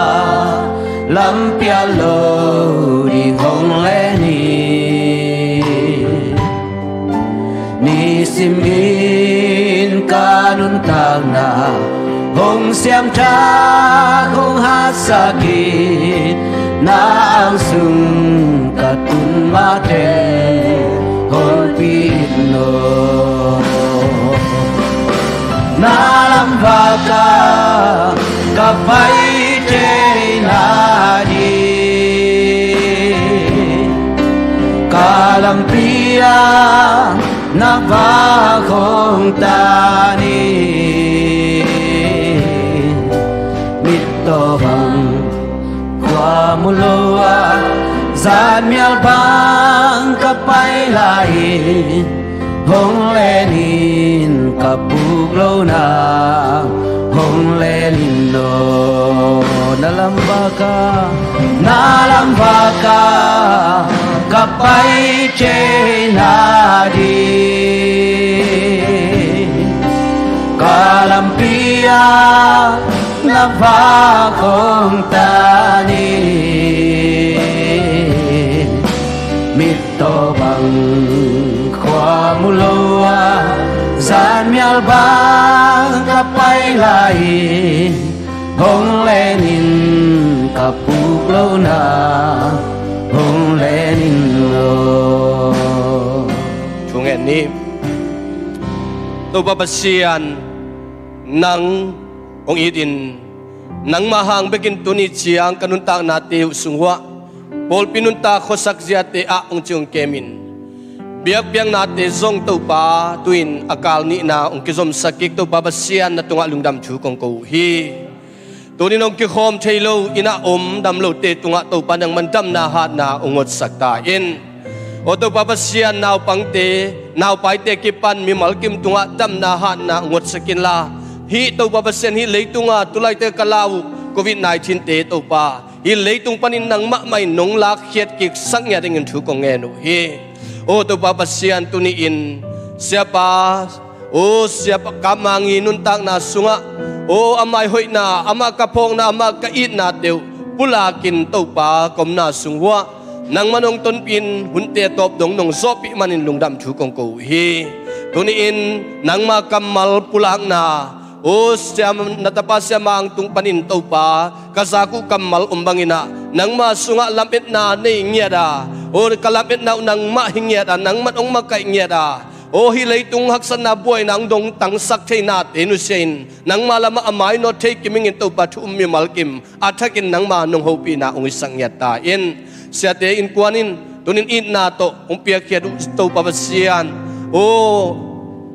lắm pia lô đi hong lẽ ni sim in kanun tang na hong siam cha hong hát sakit na ang sung katun ma te hong pino na lam baka kapay che na di kalam pia na va khong ta ni mito bang kwa muloa gian mial bang kapay lai hong lenin kapuk lo na hong lenin no nalam baka kapay che na di kalam pia na va khong ta ni mito bang khoa mu loa gian mial bang kapay lai hong lenin kapuk lo na hong lenin lo chung en ni to babasian nang ong idin nang mahang begin tuni chiang kanunta natiu sungwa pol pinunta khosak jiate a ong chung kemin biak biang nate zong to pa tuin akal ni na ong kizom sakik to babasian na tunga lungdam thu kong ko hi tunin ong ki khom thailo ina dam lo te tunga to pa nang mandam na hat na ongot sakta in oto babasian naw pangte naw paite kipan mi malkim tunga dam na hat na ongot sakin la hi to babasian hi leitunga tulai te kalau covid 19 te to pa hi leitung panin nang ma mai nong lak khiat kik sangya ding thu kong nge no hi o to babasian tuni in siapa o siapa kamangi nuntang na sunga o amai hoi na ama kapong na ama kait na teu pulakin to pa kom na sungwa nang manong ton pin hunte top dong nong zopi manin lungdam thu kong ko hi tuni in nang ma kamal pulang na o siam natapa siam ang tung panin to pa kasaku kamal umbangina nang ma sunga lampit na nei ngiada o kalapit na nang ma hingiada nang manong makai ngiada o hi leitung haksan na boy nang dong tang sak thei na tenu sein nang malama amai no thei kiming in to pa thu mi malkim athakin nang ma nong hopi na ong sang yata in siate in kwanin tunin in na to ong pia khia du to pa basian o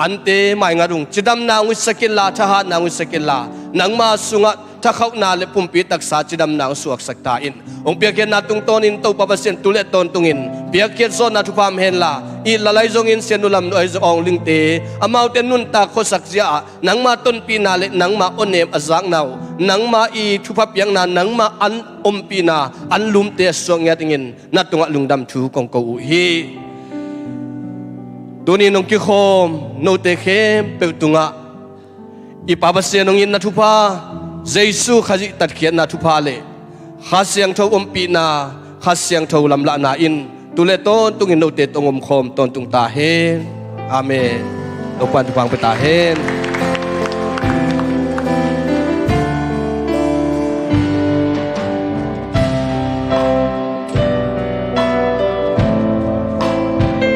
อันเตไม่งารุงจิดำนางวิสกิลลาทหารนางวิสกิลลานังมาสุงะถ้าเขานาเลปุ่มปีตักษาจิดำนางสวกสักตาอินองเปียกเกนนาตุงตนินเต้าปะเสียนตุเลตนตุงินเปียกเกนโซนาทุพามเฮนลาอีละไลจงอินเสียนุลัมนอยจงลิงเตอมาเตนุนตาโคสักเสียนังมาต้นปีนาเลนังมาอนเนมอซักนาวนังมาอีทุพเปียงนานังมาอันอมปีนาอันลุมเตสวงเงติงินนาตุงะลุงดำทูกงกูฮีตัวนี้น้องกิโคมโนเตเคมเปิลตุงะอีปาบเสียน้องอินนาทุพาเจสุขจิตัดเขียนนาทุพาเลข้าเสียงเท่าอมปีนาข้าเสียงเท่าลำละนาอินตุเลต้นตุงินโนเตตงอมโคมตนตุงตาเฮนอาเมนโอปันทุพังไปตาเฮน